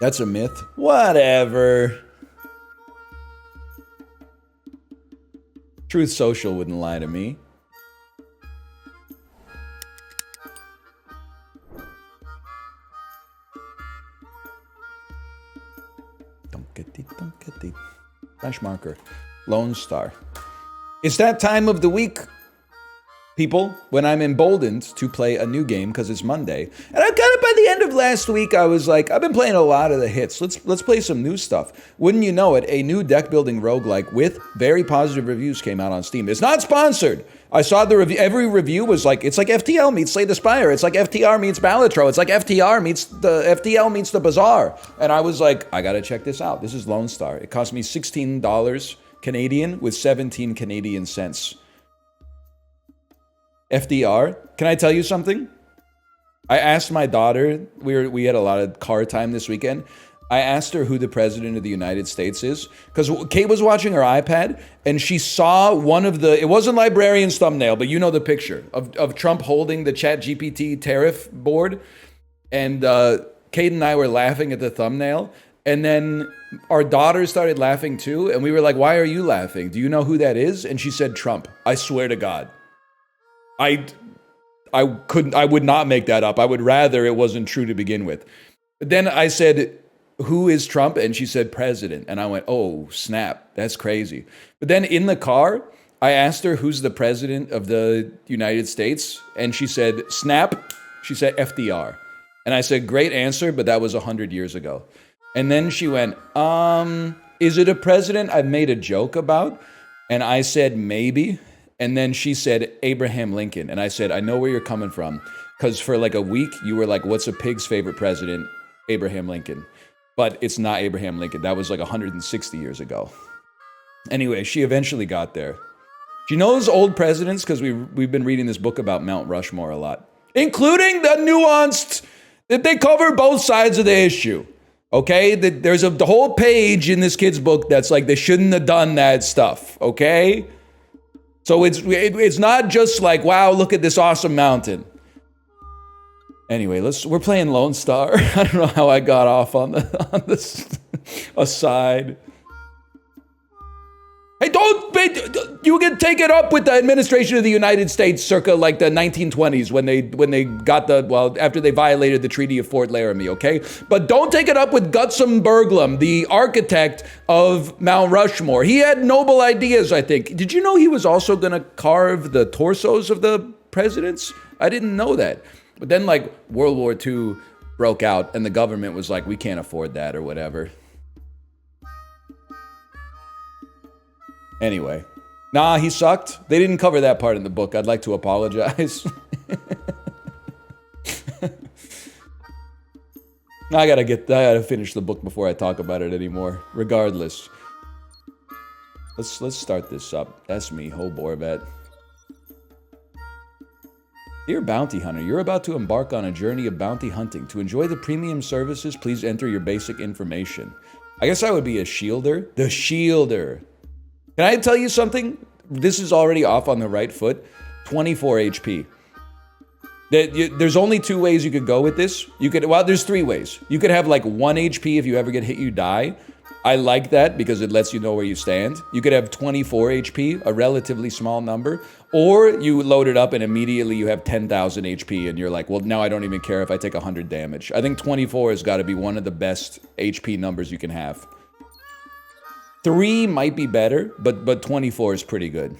That's a myth. Whatever. Truth Social wouldn't lie to me. Donkey. French marker. Lone Star. It's that time of the week, people, when I'm emboldened to play a new game because it's Monday. And I got it by the end of last week. I was like, I've been playing a lot of the hits. Let's play some new stuff. Wouldn't you know it, a new deck building roguelike with very positive reviews came out on Steam. It's not sponsored. I saw the review. Every review was like, it's like FTL meets Slay the Spire. It's like FTR meets Balatro. It's like FTR meets the FTL meets the Bazaar. And I was like, I gotta check this out. This is Lone Star. It cost me $16 Canadian with 17 Canadian cents. FDR. Can I tell you something? I asked my daughter, we had a lot of car time this weekend. I asked her who the president of the United States is, because Kate was watching her iPad and she saw one of the, it wasn't Librarian's thumbnail, but you know the picture of Trump holding the ChatGPT tariff board. And Kate and I were laughing at the thumbnail. And then our daughter started laughing too. And we were like, why are you laughing? Do you know who that is? And she said, Trump. I swear to God. I would not make that up. I would rather it wasn't true to begin with. But then I said, who is Trump? And she said, president. And I went, oh, snap. That's crazy. But then in the car, I asked her, who's the president of the United States? And she said, snap. She said, FDR. And I said, great answer, but that was 100 years ago. And then she went, is it a president I've made a joke about? And I said, maybe. And then she said, Abraham Lincoln. And I said, I know where you're coming from. Because for like a week, you were like, what's a pig's favorite president? Abraham Lincoln. But it's not Abraham Lincoln. That was like 160 years ago. Anyway, she eventually got there. She knows old presidents because we've been reading this book about Mount Rushmore a lot. Including the nuanced, that they cover both sides of the issue. Okay? There's the whole page in this kid's book that's like, they shouldn't have done that stuff. Okay? So it's not just like, wow, look at this awesome mountain. Anyway, we're playing Lone Star. I don't know how I got off on this aside. Hey, you can take it up with the administration of the United States circa like the 1920s when they got after they violated the Treaty of Fort Laramie, okay? But don't take it up with Gutzon Berglund, the architect of Mount Rushmore. He had noble ideas, I think. Did you know he was also going to carve the torsos of the presidents? I didn't know that. But then like World War II broke out and the government was like, we can't afford that or whatever. Anyway, nah, he sucked. They didn't cover that part in the book. I'd like to apologize. I gotta finish the book before I talk about it anymore. Regardless, let's start this up. That's me, Ho Borvet. Dear Bounty Hunter, you're about to embark on a journey of bounty hunting. To enjoy the premium services, please enter your basic information. I guess I would be a shielder. The shielder. Can I tell you something? This is already off on the right foot. 24 HP. There's only two ways you could go with this. There's three ways. You could have like 1 HP if you ever get hit, you die. I like that because it lets you know where you stand. You could have 24 HP, a relatively small number, or you load it up and immediately you have 10,000 HP and you're like, well, now I don't even care if I take 100 damage. I think 24 has got to be one of the best HP numbers you can have. 3 might be better, but 24 is pretty good.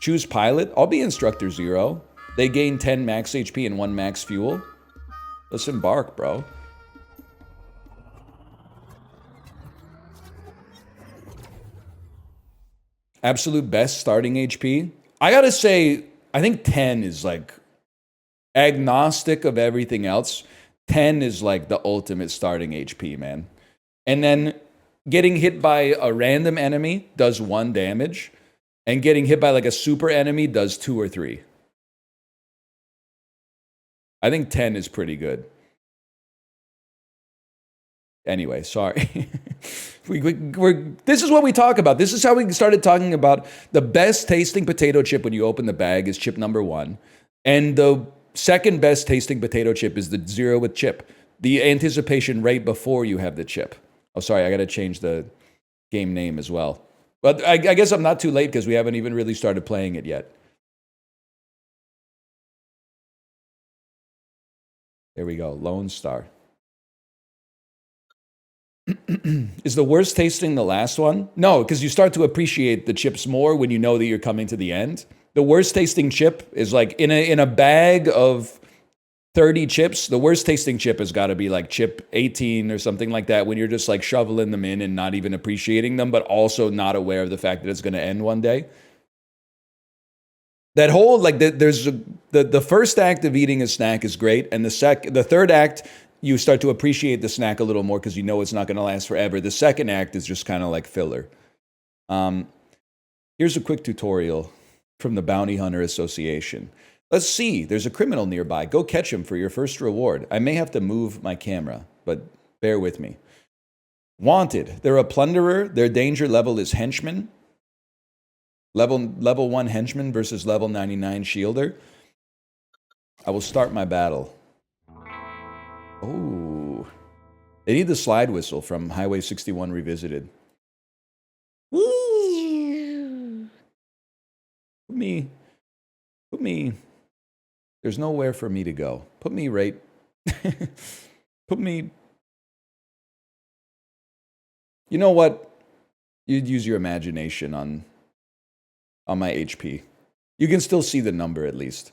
Choose pilot. I'll be instructor 0. They gain 10 max HP and 1 max fuel. Let's embark, bro. Absolute best starting HP. I gotta say, I think 10 is like agnostic of everything else. 10 is like the ultimate starting HP, man. And then getting hit by a random enemy does 1 damage. And getting hit by like a super enemy does 2 or 3. I think 10 is pretty good. Anyway, sorry. This is what we talk about. This is how we started talking about the best tasting potato chip when you open the bag is chip number 1. And the second best tasting potato chip is the zero with chip. The anticipation right before you have the chip. Oh, sorry, I got to change the game name as well. But I guess I'm not too late because we haven't even really started playing it yet. There we go, Lone Star. Is the worst tasting the last one? No, because you start to appreciate the chips more when you know that you're coming to the end. The worst tasting chip is like in a bag of 30 chips, the worst tasting chip has got to be like chip 18 or something like that, when you're just like shoveling them in and not even appreciating them, but also not aware of the fact that it's going to end one day. That whole, like, the first act of eating a snack is great, and the third act, you start to appreciate the snack a little more because you know it's not going to last forever. The second act is just kind of like filler. Here's a quick tutorial from the Bounty Hunter Association. Let's see, there's a criminal nearby. Go catch him for your first reward. I may have to move my camera, but bear with me. Wanted, they're a plunderer. Their danger level is henchman. Level 1 henchman versus level 99 shielder. I will start my battle. Oh, they need the slide whistle from Highway 61 Revisited. Woo! Put me. There's nowhere for me to go. Put me right. Put me. You know what? You'd use your imagination on my HP. You can still see the number at least.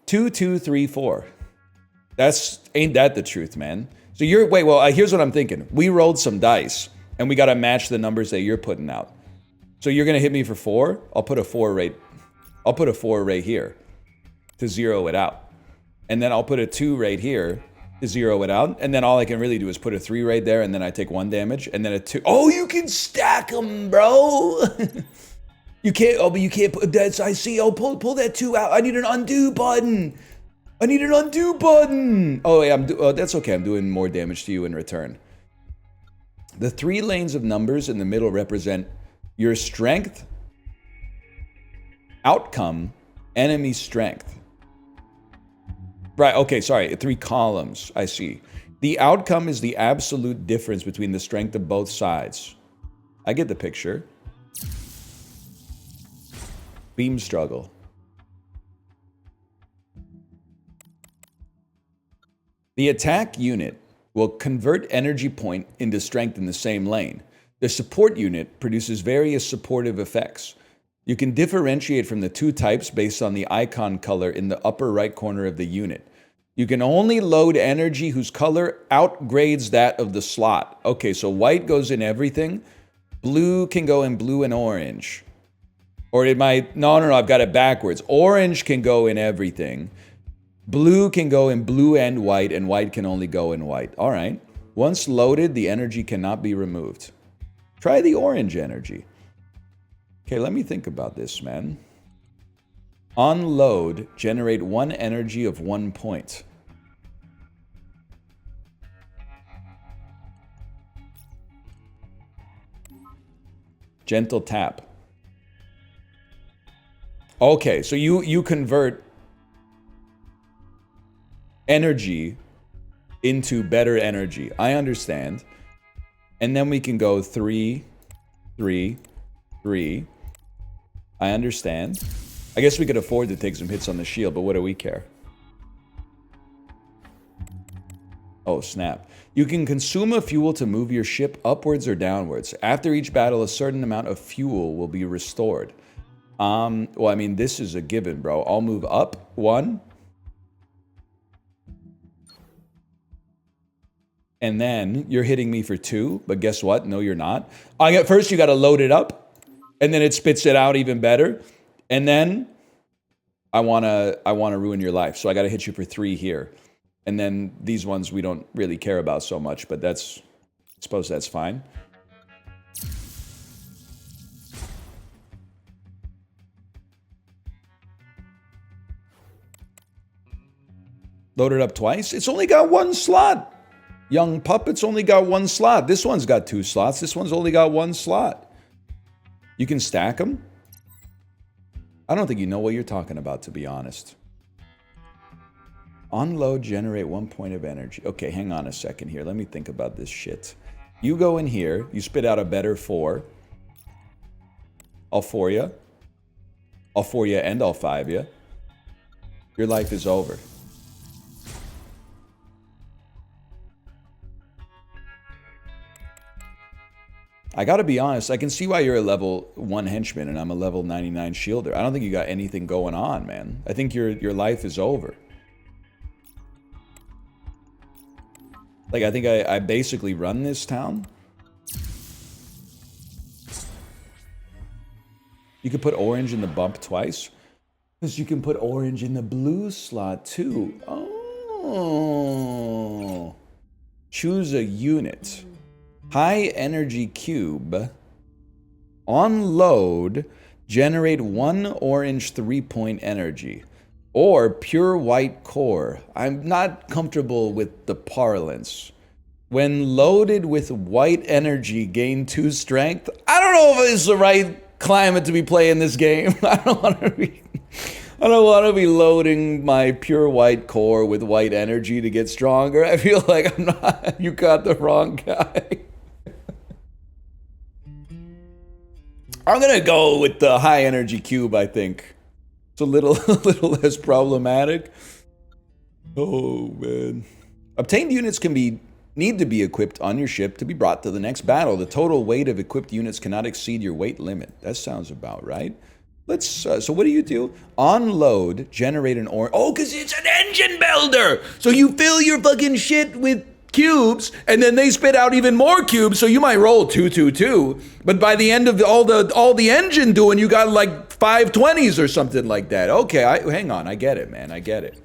2, 2, 3, 4. Ain't that the truth, man? So here's what I'm thinking. We rolled some dice, and we got to match the numbers that you're putting out. So you're gonna hit me for 4. I'll put a 4 right here to zero it out, and then I'll put a 2 right here to zero it out, and then all I can really do is put a 3 right there, and then I take 1 damage, and then a 2. Oh, you can stack them, bro. You can't. Oh, but you can't put that. I see. Oh, pull that 2 out. I need an undo button. Oh, yeah. That's okay. I'm doing more damage to you in return. The 3 lanes of numbers in the middle represent your strength, outcome, enemy strength. Right. Okay. Sorry. 3 columns. I see. The outcome is the absolute difference between the strength of both sides. I get the picture. Beam struggle. The attack unit will convert energy point into strength in the same lane. The support unit produces various supportive effects. You can differentiate from the 2 types based on the icon color in the upper right corner of the unit. You can only load energy whose color outgrades that of the slot. Okay, so white goes in everything. Blue can go in blue and orange. Or it might, no, I've got it backwards. Orange can go in everything. Blue can go in blue and white can only go in white. All right. Once loaded, the energy cannot be removed. Try the orange energy. Okay, let me think about this, man. On load, generate 1 energy of 1 point. Gentle tap. Okay, so you convert energy into better energy. I understand. And then we can go 3, 3, 3. I understand. I guess we could afford to take some hits on the shield, but what do we care? Oh, snap. You can consume a fuel to move your ship upwards or downwards. After each battle, a certain amount of fuel will be restored. Well, I mean, this is a given, bro. I'll move up 1. And then you're hitting me for 2, but guess what? No, you're not. First, you got to load it up, and then it spits it out even better. And then I wanna ruin your life, so I got to hit you for 3 here. And then these ones we don't really care about so much, but I suppose that's fine. Load it up twice. It's only got one slot. Young pup, it's only got one slot. This one's got 2 slots. This one's only got 1 slot. You can stack them. I don't think you know what you're talking about, to be honest. Unload, generate 1 point of energy. Okay, hang on a second here. Let me think about this shit. You go in here. You spit out a better 4. I'll 4 you. I'll 4 you and I'll 5 you. Your life is over. I gotta be honest, I can see why you're a level 1 henchman and I'm a level 99 shielder. I don't think you got anything going on, man. I think your life is over. Like, I think I basically run this town. You could put orange in the bump twice. Because you can put orange in the blue slot too. Oh. Choose a unit. High energy cube. On load, generate 1 orange 3-point energy. Or pure white core. I'm not comfortable with the parlance. When loaded with white energy, gain 2 strength. I don't know if it's the right climate to be playing this game. I don't want to be loading my pure white core with white energy to get stronger. I feel like I'm not. You got the wrong guy. I'm gonna go with the high energy cube, I think. It's a little less problematic. Oh man. Obtained units need to be equipped on your ship to be brought to the next battle. The total weight of equipped units cannot exceed your weight limit. That sounds about right. Let's, so what do? On load, generate an orange. Oh, because it's an engine builder! So you fill your fucking shit with cubes, and then they spit out even more cubes, so you might roll 2, 2, 2. But by the end of all the engine doing, you got like 5 20s or something like that. Okay, hang on, I get it, man, I get it.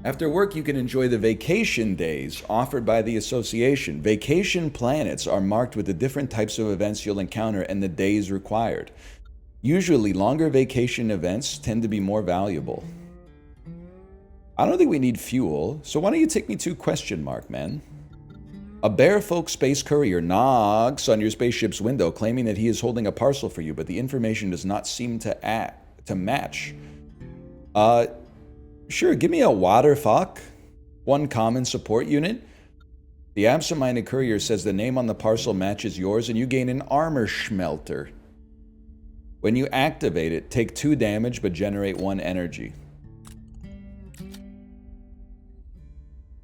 After work, you can enjoy the vacation days offered by the association. Vacation planets are marked with the different types of events you'll encounter and the days required. Usually, longer vacation events tend to be more valuable. I don't think we need fuel, so why don't you take me to ? Man? A Bearfolk space courier knocks on your spaceship's window, claiming that he is holding a parcel for you, but the information does not seem to match. Sure, give me a Waterfuck. 1 common support unit. The absent-minded courier says the name on the parcel matches yours, and you gain an armor schmelter. When you activate it, take 2 damage, but generate 1 energy.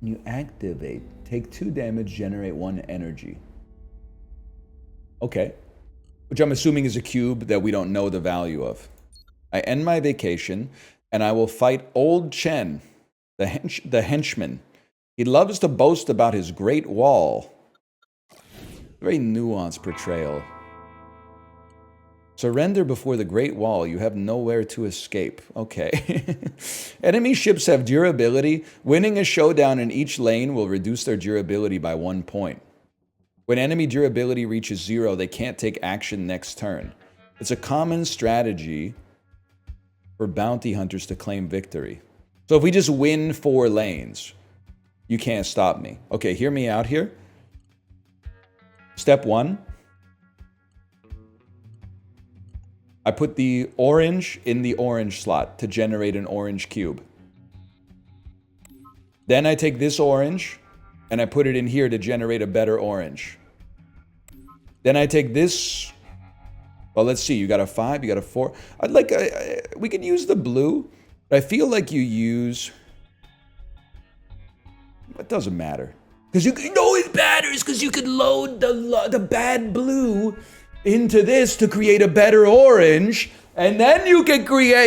When you activate, take 2 damage, generate 1 energy. Okay. Which I'm assuming is a cube that we don't know the value of. I end my vacation, and I will fight Old Chen, the henchman. He loves to boast about his great wall. Very nuanced portrayal. Surrender before the Great Wall. You have nowhere to escape. Okay. Enemy ships have durability. Winning a showdown in each lane will reduce their durability by 1 point. When enemy durability reaches 0, they can't take action next turn. It's a common strategy for bounty hunters to claim victory. So if we just win 4 lanes, you can't stop me. Okay, hear me out here. Step 1. I put the orange in the orange slot to generate an orange cube. Then I take this orange and I put it in here to generate a better orange. Then I take this. Well, let's see. You got a 5, you got a 4. I'd like we could use the blue, but I feel like you use. It doesn't matter because you know it matters because you could load the bad blue into this to create a better orange, and then you can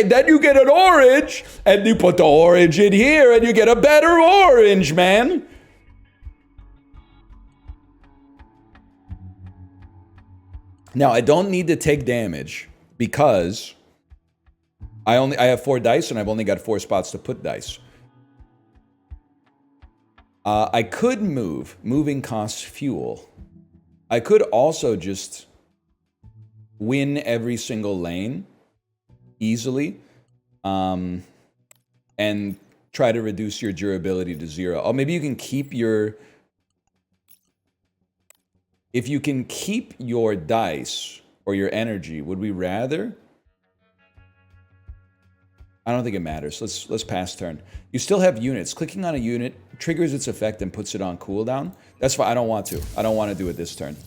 then you get an orange, and you put the orange in here, and you get a better orange, man. Now, I don't need to take damage because I have 4 dice, and I've only got 4 spots to put dice. I could move. Moving costs fuel. I could also just win every single lane easily, and try to reduce your durability to 0. Oh, maybe you can keep your... If you can keep your dice or your energy, would we rather? I don't think it matters. Let's pass turn. You still have units. Clicking on a unit triggers its effect and puts it on cooldown. That's why I don't want to. I don't want to do it this turn.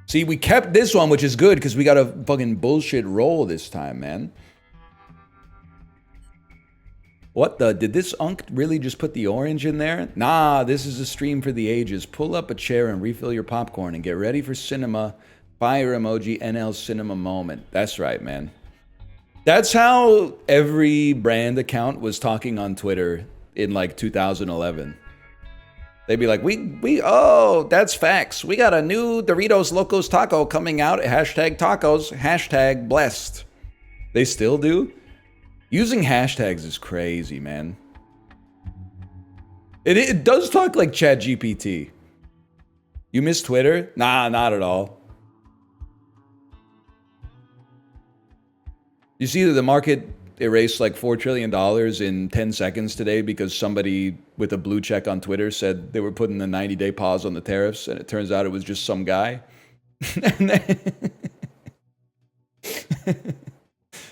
See, we kept this one, which is good, because we got a fucking bullshit roll this time, man. What the? Did this unk really just put the orange in there? Nah, this is a stream for the ages. Pull up a chair and refill your popcorn and get ready for cinema. Fire emoji, NL cinema moment. That's right, man. That's how every brand account was talking on Twitter in like 2011. They'd be like, oh, that's facts. We got a new Doritos Locos Taco coming out. Hashtag tacos. Hashtag blessed. They still do? Using hashtags is crazy, man. It does talk like ChatGPT. You miss Twitter? Nah, not at all. You see that the market erased like $4 trillion in 10 seconds today because somebody with a blue check on Twitter said they were putting a 90-day pause on the tariffs, and it turns out it was just some guy.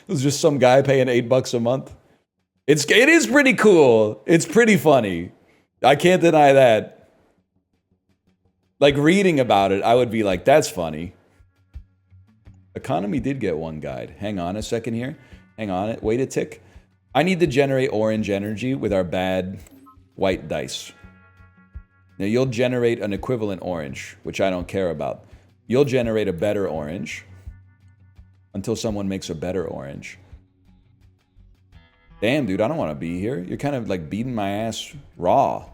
It was just some guy paying $8 a month. It is pretty cool. It's pretty funny. I can't deny that. Like, reading about it, I would be like, that's funny. Economy did get one guide. Hang on a second here. Hang on. Wait a tick. I need to generate orange energy with our bad white dice. Now, you'll generate an equivalent orange, which I don't care about. You'll generate a better orange until someone makes a better orange. Damn, dude, I don't want to be here. You're kind of like beating my ass raw.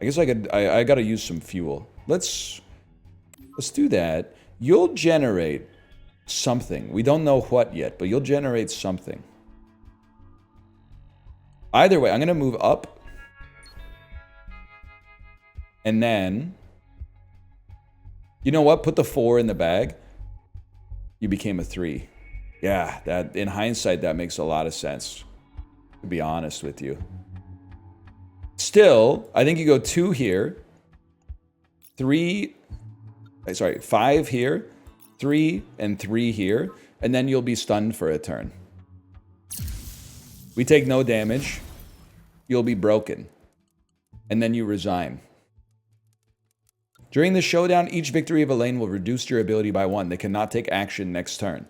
I guess I gotta use some fuel. Let's do that. You'll generate something. We don't know what yet, but you'll generate something. Either way, I'm gonna move up. And then, you know what? Put the 4 in the bag. You became a 3. Yeah, that in hindsight, that makes a lot of sense, to be honest with you. Still, I think you go 2 here, 5 here, 3 and 3 here, and then you'll be stunned for a turn. We take no damage. You'll be broken. And then you resign. During the showdown, each victory of a lane will reduce your ability by 1. They cannot take action next turn.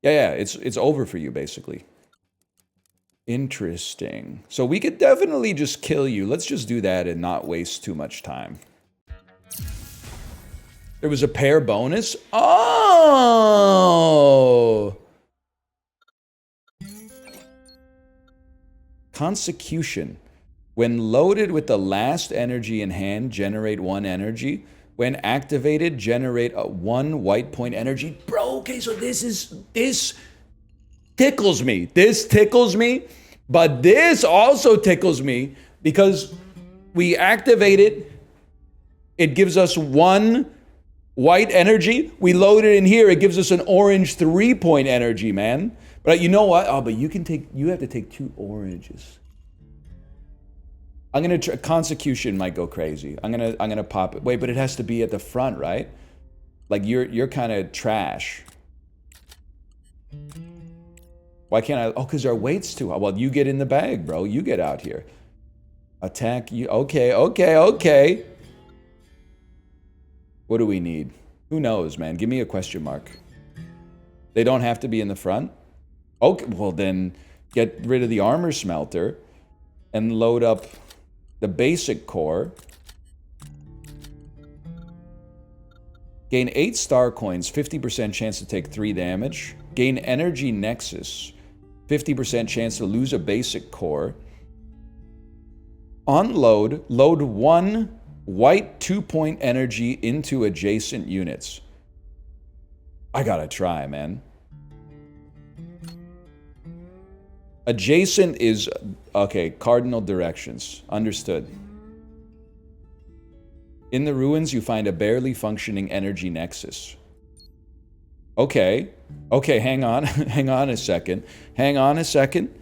Yeah, it's over for you, basically. Interesting. So we could definitely just kill you. Let's just do that and not waste too much time. There was a pair bonus? Oh! Consecution. When loaded with the last energy in hand, generate 1 energy. When activated, generate a 1 white point energy. Bro, okay, so this tickles me. This tickles me, but this also tickles me because we activate it. It gives us 1 white energy. We load it in here. It gives us an orange 3-point energy, man. But you know what? Oh, but you have to take 2 oranges. I'm gonna consecution might go crazy. I'm gonna pop it. Wait, but it has to be at the front, right? Like you're kind of trash. Why can't I? Oh, because our weight's too high. Well, you get in the bag, bro. You get out here. Attack you. Okay. What do we need? Who knows, man? Give me a question mark. They don't have to be in the front. Okay, well then get rid of the armor smelter and load up the basic core. Gain 8 star coins, 50% chance to take 3 damage. Gain energy nexus, 50% chance to lose a basic core. Unload, load 1 white 2-point energy into adjacent units. I gotta try, man. Adjacent is, okay, cardinal directions. Understood. In the ruins, you find a barely functioning energy nexus. Okay. Okay, hang on. Hang on a second. Hang on a second.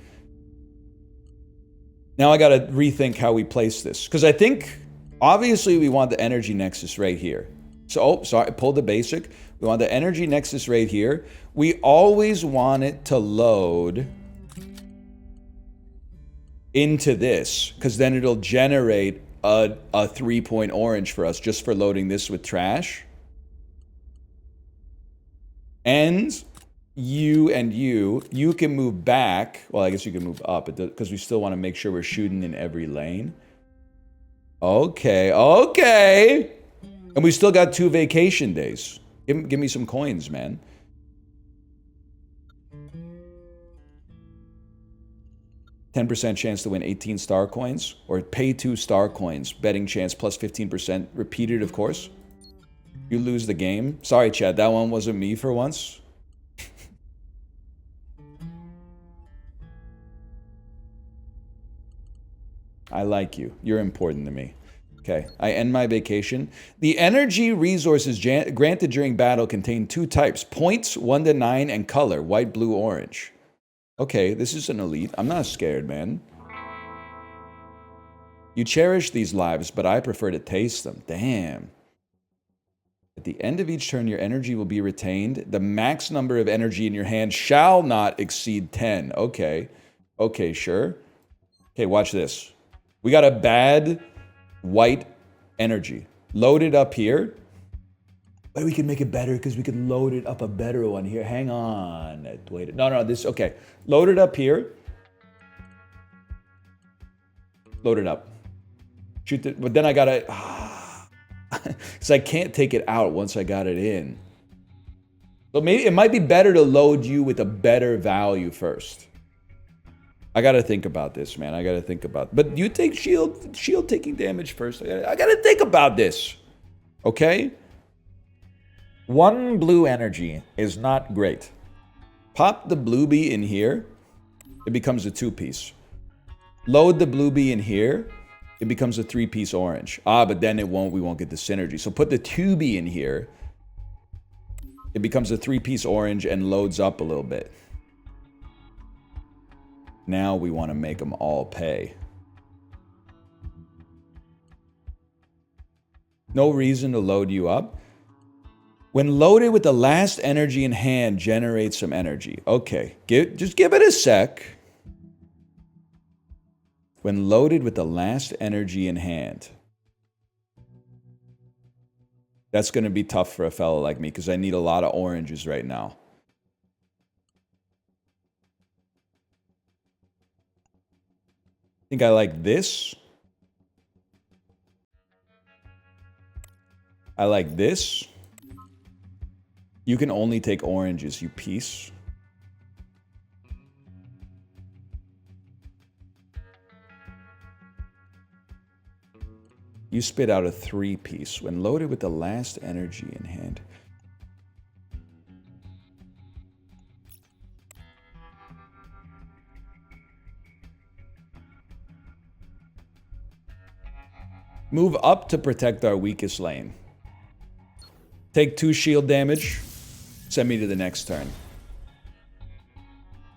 Now I gotta rethink how we place this. Because I think, obviously, we want the energy nexus right here. So, oh, sorry, I pulled the basic. We want the energy nexus right here. We always want it to load into this, because then it'll generate a 3-point orange for us just for loading this with trash. And you can move back. Well, I guess you can move up because we still want to make sure we're shooting in every lane. Okay, okay. And we still got 2 vacation days. Give me some coins, man. %10 chance to win 18 star coins, or pay 2 star coins. Betting chance plus 15%. Repeated, of course. You lose the game. Sorry, Chad, that one wasn't me for once. I like you. You're important to me. Okay, I end my vacation. The energy resources granted during battle contain 2 types. Points, 1 to 9, and color, white, blue, orange. Okay, this is an elite. I'm not scared, man. You cherish these lives, but I prefer to taste them. Damn. At the end of each turn, your energy will be retained. The max number of energy in your hand shall not exceed 10. Okay. Okay, sure. Okay, watch this. We got a bad white energy. Load it up here. But we can make it better because we can load it up a better one here. Hang on. Wait. No, this. Okay. Load it up here. Load it up. Shoot it. But then I gotta. Because I can't take it out once I got it in. So maybe it might be better to load you with a better value first. I gotta think about this, man. I gotta think about. But you take shield taking damage first. I gotta think about this. Okay. 1 blue energy is not great. Pop the blue bee in here. It becomes a 2-piece. Load the blue bee in here. It becomes a 3-piece orange. But then we won't get the synergy. So put the 2B in here. It becomes a 3-piece orange and loads up a little bit. Now we want to make them all pay. No reason to load you up. When loaded with the last energy in hand, generate some energy. Okay, just give it a sec. When loaded with the last energy in hand. That's going to be tough for a fellow like me because I need a lot of oranges right now. I think I like this. I like this. You can only take oranges, you piece. You spit out a 3-piece when loaded with the last energy in hand. Move up to protect our weakest lane. Take 2 shield damage. Send me to the next turn.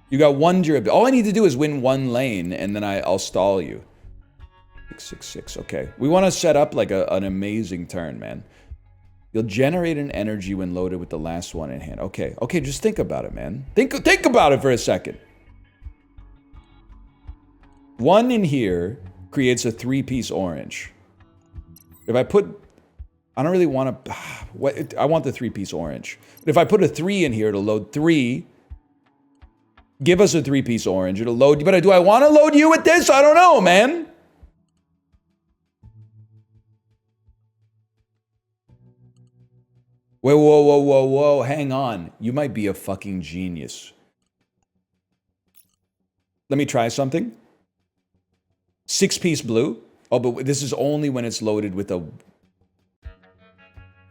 You got 1 durability. All I need to do is win 1 lane, and then I'll stall you. 666. Okay. We want to set up like an amazing turn, man. You'll generate an energy when loaded with the last one in hand. Okay. Okay, just think about it, man. Think about it for a second. 1 in here creates a 3-piece orange. If I put... I don't really want to... I want the 3-piece orange. But if I put a 3 in here, it'll load 3. Give us a 3-piece orange. It'll load... But do I want to load you with this? I don't know, man. Wait, whoa. Hang on. You might be a fucking genius. Let me try something. 6-piece blue. Oh, but this is only when it's loaded with a...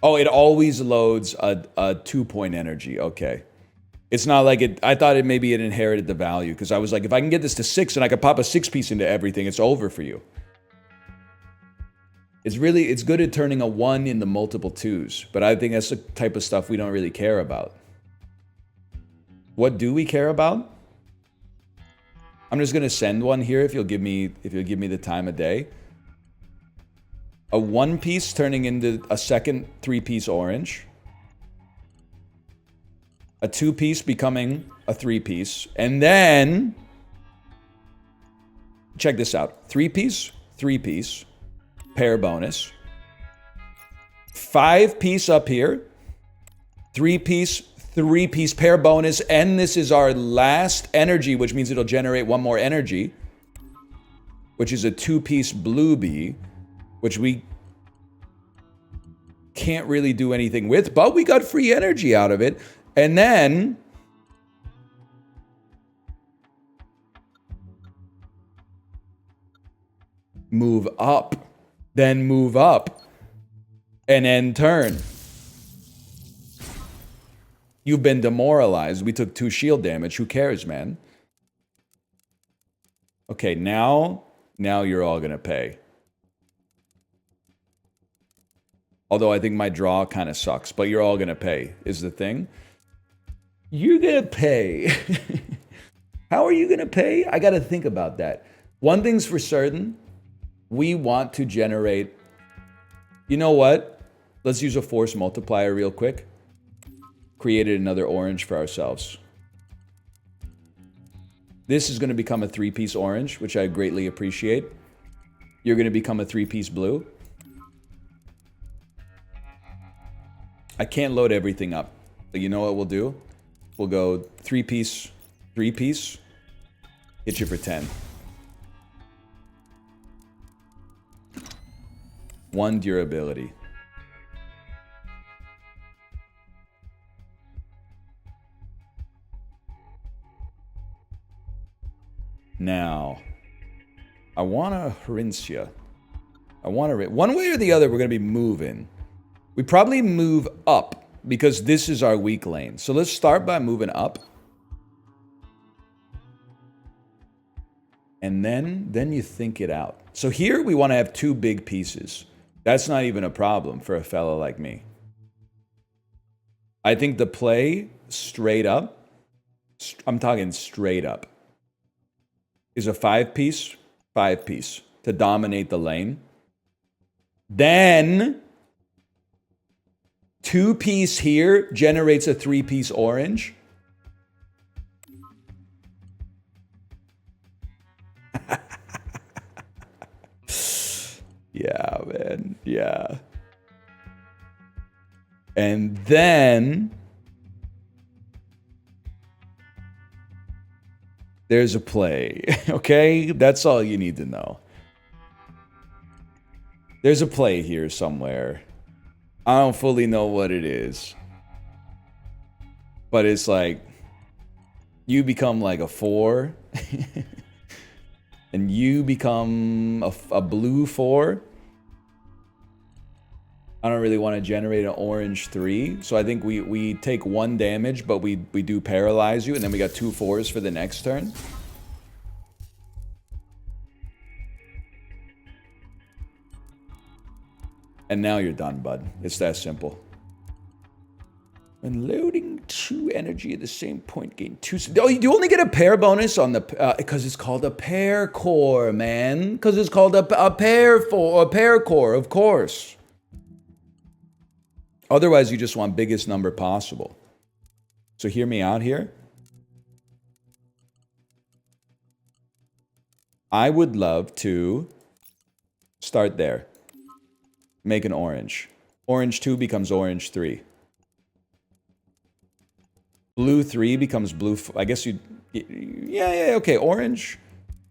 Oh, it always loads a 2-point energy. Okay. It's not like it... I thought maybe it inherited the value. Because I was like, if I can get this to 6 and I could pop a 6-piece into everything, it's over for you. It's good at turning a 1 into multiple 2s, but I think that's the type of stuff we don't really care about. What do we care about? I'm just gonna send one here if you'll give me the time of day. A 1-piece turning into a second 3-piece orange. A 2-piece becoming a 3-piece. And then check this out. 3-piece, 3-piece, pair bonus. 5-piece up here. 3-piece, 3-piece pair bonus, and this is our last energy, which means it'll generate one more energy, which is a 2-piece blue bee, which we can't really do anything with, but we got free energy out of it. And then move up, then move up, and end turn. You've been demoralized. We took 2 shield damage. Who cares, man? Okay, now you're all gonna pay. Although I think my draw kind of sucks, but you're all gonna pay, is the thing. You're gonna pay. How are you gonna pay? I gotta think about that. One thing's for certain. We want to generate... You know what? Let's use a force multiplier real quick. Created another orange for ourselves. This is going to become a 3-piece orange, which I greatly appreciate. You're going to become a 3-piece blue. I can't load everything up. But you know what we'll do? We'll go 3-piece, 3-piece. Hit you for 10. 1 durability. Now, I want to rinse you. One way or the other, we're going to be moving. We probably move up because this is our weak lane. So let's start by moving up. And then you think it out. So here we want to have 2 big pieces. That's not even a problem for a fella like me. I think the play straight up, I'm talking straight up, is a 5-piece, 5-piece to dominate the lane. Then 2-piece here generates a 3-piece orange. Yeah, man. Yeah. And then there's a play, okay? That's all you need to know. There's a play here somewhere. I don't fully know what it is. But it's like, you become like a 4. And you become a blue 4. I don't really want to generate an orange 3. So I think we take 1 damage, but we do paralyze you. And then we got 2 4s for the next turn. And now you're done, bud. It's that simple. When loading 2 energy at the same point, gain 2... Oh, you only get a pair bonus on the... because it's called a pair core, man. Because it's called a pair core, of course. Otherwise, you just want biggest number possible. So hear me out here. I would love to start there. Make an orange. Orange 2 becomes orange 3. Blue 3 becomes blue... I guess you... Yeah, okay, orange.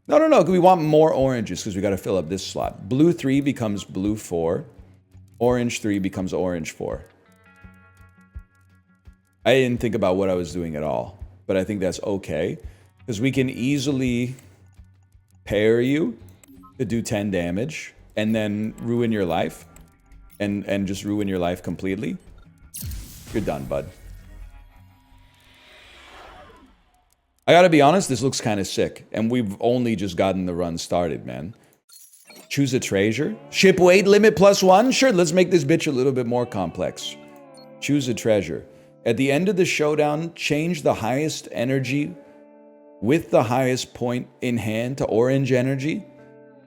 No. We want more oranges because we got to fill up this slot. Blue 3 becomes blue 4. Orange 3 becomes orange 4. I didn't think about what I was doing at all. But I think that's okay. Because we can easily pair you to do 10 damage. And then ruin your life. And just ruin your life completely. You're done, bud. I gotta be honest, this looks kind of sick. And we've only just gotten the run started, man. Choose a treasure. Ship weight limit +1? Sure, let's make this bitch a little bit more complex. Choose a treasure. At the end of the showdown, change the highest energy with the highest point in hand to orange energy.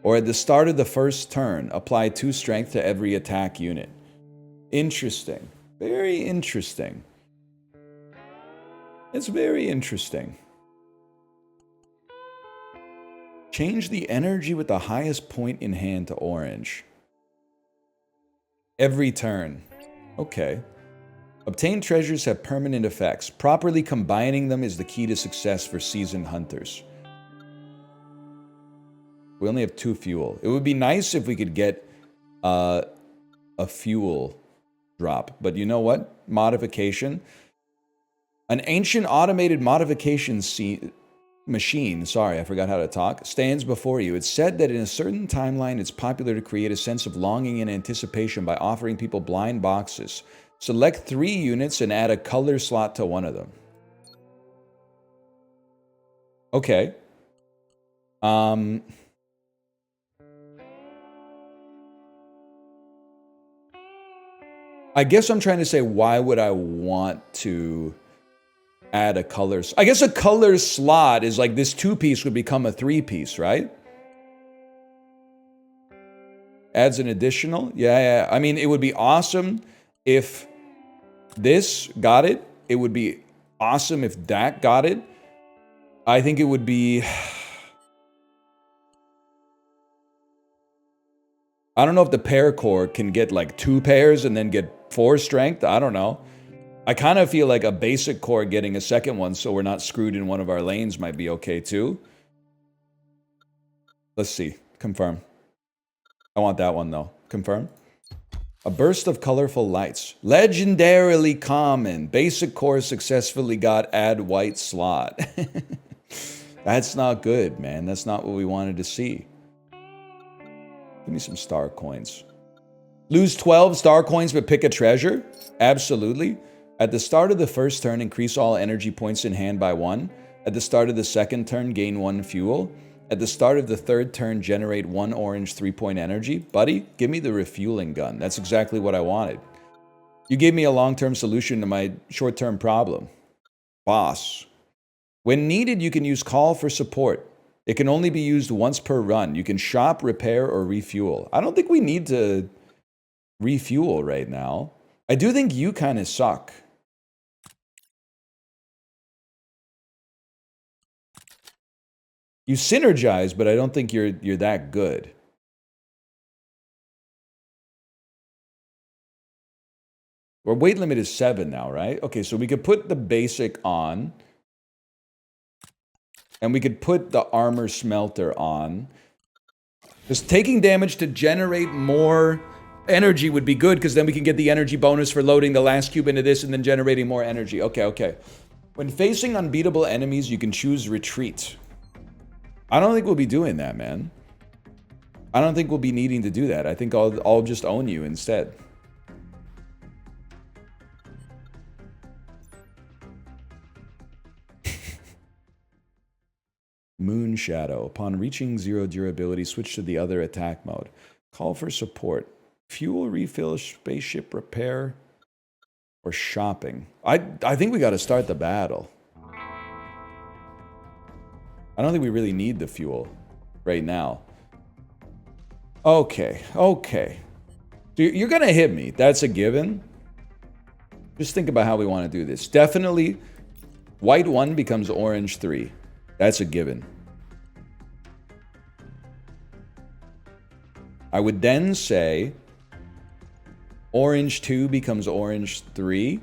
Or at the start of the first turn, apply 2 strength to every attack unit. Interesting. Very interesting. It's very interesting. Change the energy with the highest point in hand to orange. Every turn. Okay. Obtained treasures have permanent effects. Properly combining them is the key to success for seasoned hunters. We only have 2 fuel. It would be nice if we could get a fuel drop. But you know what? Modification. An ancient automated modification machine, sorry, I forgot how to talk, stands before you. It's said that in a certain timeline, it's popular to create a sense of longing and anticipation by offering people blind boxes. Select 3 units and add a color slot to one of them. Okay. I guess I'm trying to say, why would I want to add a color? I guess a color slot is like this 2-piece would become a 3-piece, right? Adds an additional? Yeah. I mean, it would be awesome if this got it. It would be awesome if that got it. I think it would be... I don't know if the pair core can get like 2 pairs and then get 4 strength. I don't know. I kind of feel like a basic core getting a second one so we're not screwed in one of our lanes might be okay too. Let's see. Confirm. I want that one though. Confirm. A burst of colorful lights. Legendarily common. Basic core successfully got add white slot. That's not good, man. That's not what we wanted to see. Give me some star coins. Lose 12 star coins but pick a treasure? Absolutely. At the start of the first turn, increase all energy points in hand by 1. At the start of the second turn, gain 1 fuel. At the start of the third turn, generate 1 orange 3-point energy. Buddy, give me the refueling gun. That's exactly what I wanted. You gave me a long-term solution to my short-term problem. Boss. When needed, you can use call for support. It can only be used once per run. You can shop, repair, or refuel. I don't think we need to refuel right now. I do think you kind of suck. You synergize, but I don't think you're that good. Our weight limit is 7 now, right? Okay, so we could put the basic on. And we could put the armor smelter on. Just taking damage to generate more energy would be good, because then we can get the energy bonus for loading the last cube into this and then generating more energy. Okay. When facing unbeatable enemies, you can choose retreat. I don't think we'll be doing that, man. I don't think we'll be needing to do that. I think I'll just own you instead. Moon Shadow. Upon reaching 0 durability, switch to the other attack mode. Call for support. Fuel refill, spaceship repair, or shopping. I think we got to start the battle. I don't think we really need the fuel right now. Okay. So you're going to hit me. That's a given. Just think about how we want to do this. Definitely, white 1 becomes orange 3. That's a given. I would then say orange 2 becomes orange 3.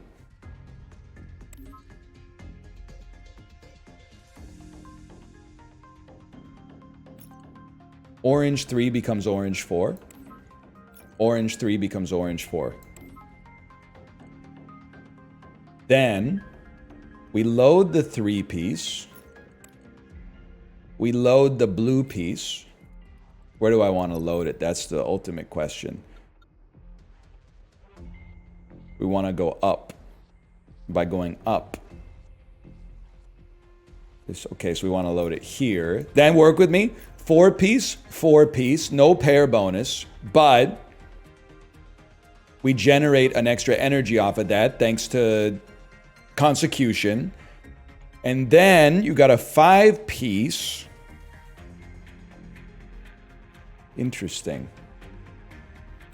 Orange 3 becomes orange 4. Orange 3 becomes orange 4. Then we load the 3-piece. We load the blue piece. Where do I want to load it? That's the ultimate question. We want to go up. By going up. Okay, so we want to load it here. Then work with me. Four piece, no pair bonus, but we generate an extra energy off of that thanks to consecution. And then you got a 5-piece. Interesting.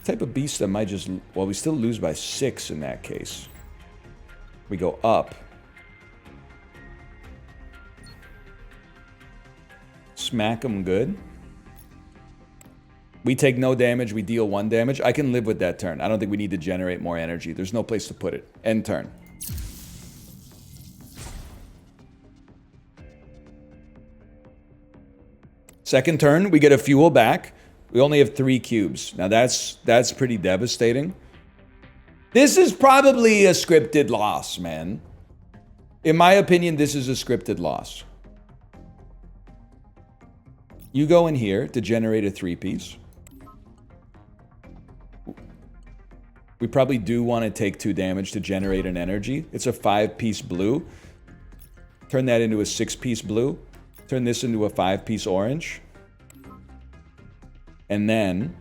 Type of beast that might just, well, we still lose by 6 in that case. We go up. Smack them good. We take no damage, we deal 1 damage. I can live with that turn. I don't think we need to generate more energy. There's no place to put it. End turn. Second turn, we get a fuel back. We only have 3 cubes. Now that's pretty devastating. This is probably a scripted loss, man. In my opinion, this is a scripted loss. You go in here to generate a 3-piece. We probably do want to take 2 damage to generate an energy. It's a 5-piece blue. Turn that into a 6-piece blue. Turn this into a 5-piece orange. And then,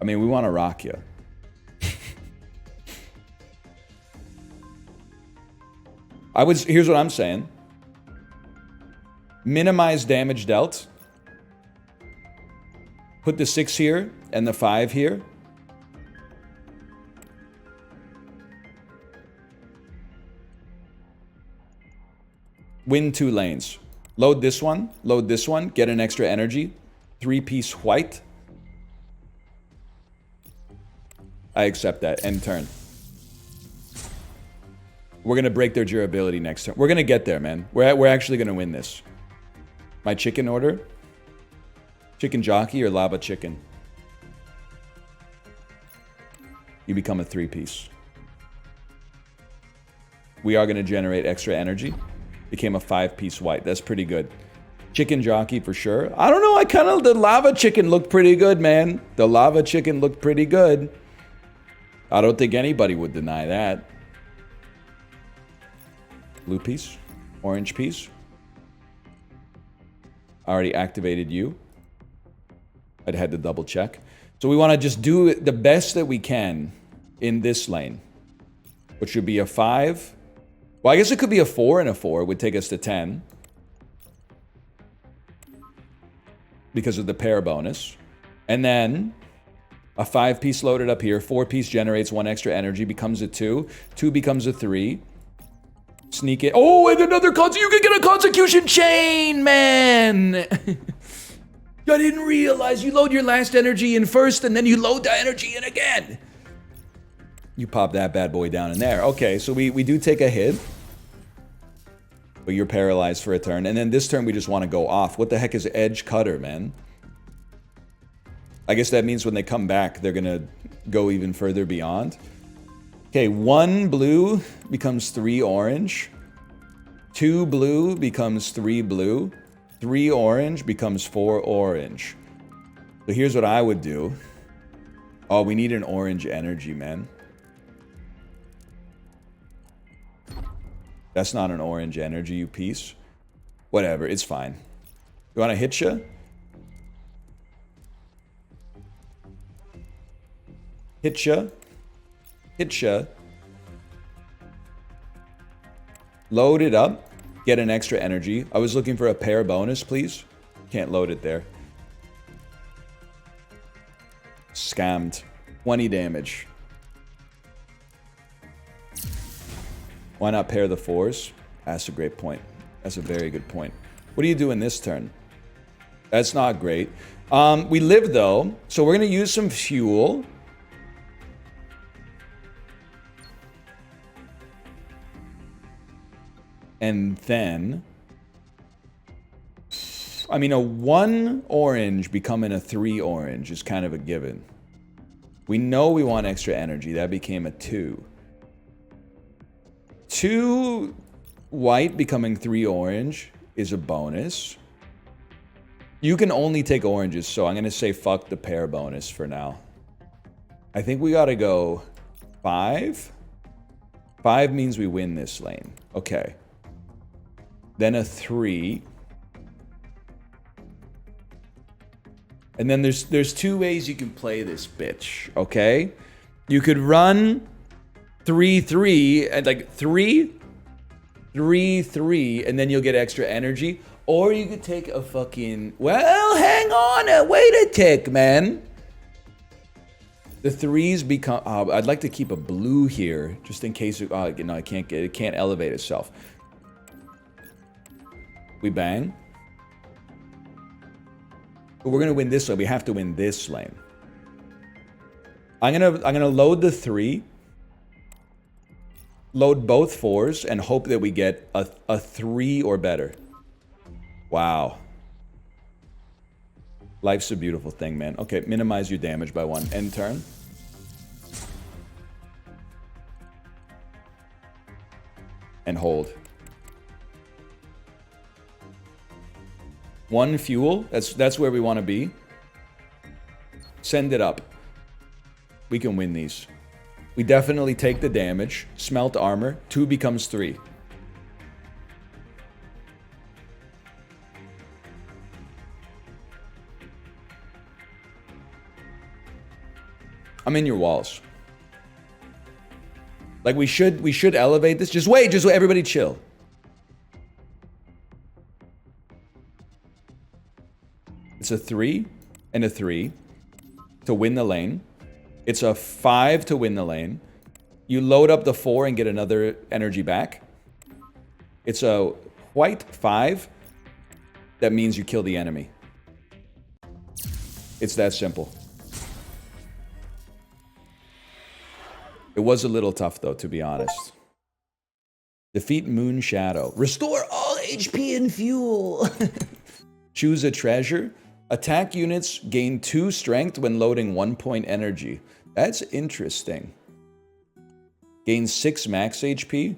I mean, we want to rock you. Here's what I'm saying. Minimize damage dealt. Put the 6 here and the 5 here. Win 2 lanes. Load this one, get an extra energy. 3-piece white. I accept that. End turn. We're going to break their durability next turn. We're going to get there, man. We're actually going to win this. My chicken order? Chicken jockey or lava chicken? You become a 3-piece. We are going to generate extra energy. Became a 5-piece white. That's pretty good. Chicken jockey for sure. I don't know. The lava chicken looked pretty good, man. The lava chicken looked pretty good. I don't think anybody would deny that. Blue piece. Orange piece. Already activated you. I'd had to double check. So we want to just do the best that we can in this lane, which would be a 5. Well, I guess it could be a 4 and a 4 would take us to 10 because of the pair bonus. And then a 5-piece loaded up here. 4-piece generates 1 extra energy, becomes a 2. 2 becomes a 3. Sneak it. Oh, and another you can get a consecution chain, man. I didn't realize you load your last energy in first and then you load the energy in again. You pop that bad boy down in there. Okay, so we do take a hit. But you're paralyzed for a turn. And then this turn we just want to go off. What the heck is edge cutter, man? I guess that means when they come back, they're going to go even further beyond. Okay, 1 blue becomes 3 orange. 2 blue becomes 3 blue. 3 orange becomes 4 orange. So here's what I would do. Oh, we need an orange energy, man. That's not an orange energy, you piece. Whatever, it's fine. You want to hit ya? Hit ya. Hit ya. Load it up. Get an extra energy. I was looking for a pair bonus, please. Can't load it there. Scammed. 20 damage. Why not pair the 4s? That's a great point. That's a very good point. What do you do in this turn? That's not great. We live, though, so we're going to use some fuel. And then, I mean, a 1 orange becoming a 3 orange is kind of a given. We know we want extra energy. That became a 2. 2 white becoming 3 orange is a bonus. You can only take oranges, so I'm going to say fuck the pair bonus for now. I think we got to go 5. 5 means we win this lane. Okay. Then a 3. And then there's two ways you can play this bitch, okay? You could run 3-3 and like 3-3, and then you'll get extra energy. Or you could take a fucking, well, hang on, wait a tick, man. The threes become, I'd like to keep a blue here, just in case, no, I can't get it, can't elevate itself. We bang. But we're gonna win this lane, we have to win this lane. I'm gonna load the 3, load both 4s, and hope that we get a 3 or better. Wow. Life's a beautiful thing, man. Okay, minimize your damage by 1. End turn. And hold. 1 fuel. That's where we want to be. Send it up. We can win these. We definitely take the damage. Smelt armor. 2 becomes 3. I'm in your walls. Like we should elevate this. Just wait, everybody chill. It's a 3 and a 3 to win the lane. It's a 5 to win the lane. You load up the 4 and get another energy back. It's a white 5. That means you kill the enemy. It's that simple. It was a little tough, though, to be honest. Defeat Moon Shadow. Restore all HP and fuel. Choose a treasure. Attack units gain 2 strength when loading 1 point energy. That's interesting. Gain 6 max HP.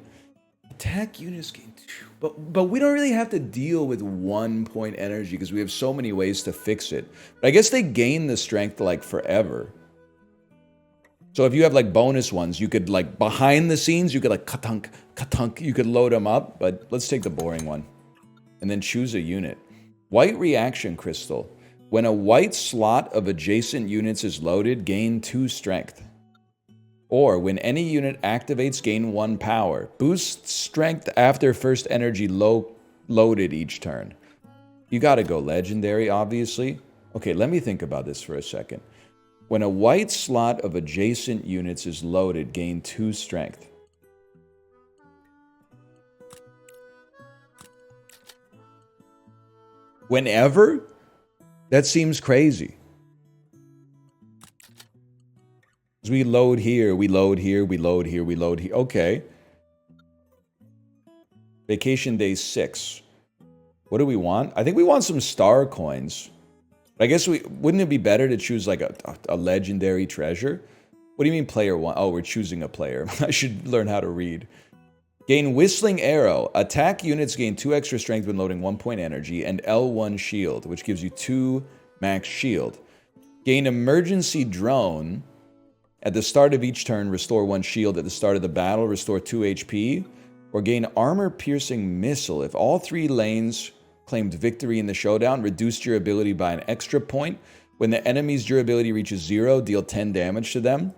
Attack units gain 2. But we don't really have to deal with 1 point energy because we have so many ways to fix it. But I guess they gain the strength like forever. So if you have like bonus ones, you could like behind the scenes, you could like katunk, katunk, you could load them up, but let's take the boring one. And then choose a unit. White reaction crystal. When a white slot of adjacent units is loaded, gain 2 strength. Or when any unit activates, gain 1 power. Boost strength after first energy loaded each turn. You gotta go legendary, obviously. Okay, let me think about this for a second. When a white slot of adjacent units is loaded, gain 2 strength. Whenever? That seems crazy. As we load here, we load here, we load here, we load here. Okay. Vacation day 6. What do we want? I think we want some star coins. I guess wouldn't it be better to choose like a legendary treasure? What do you mean player 1? Oh, we're choosing a player. I should learn how to read. Gain Whistling Arrow. Attack units gain 2 extra strength when loading 1 point energy, and L1 shield, which gives you 2 max shield. Gain Emergency Drone. At the start of each turn, restore 1 shield. At the start of the battle, restore 2 HP. Or gain Armor Piercing Missile. If all 3 lanes claimed victory in the showdown, reduced your ability by an extra point. When the enemy's durability reaches 0, deal 10 damage to them.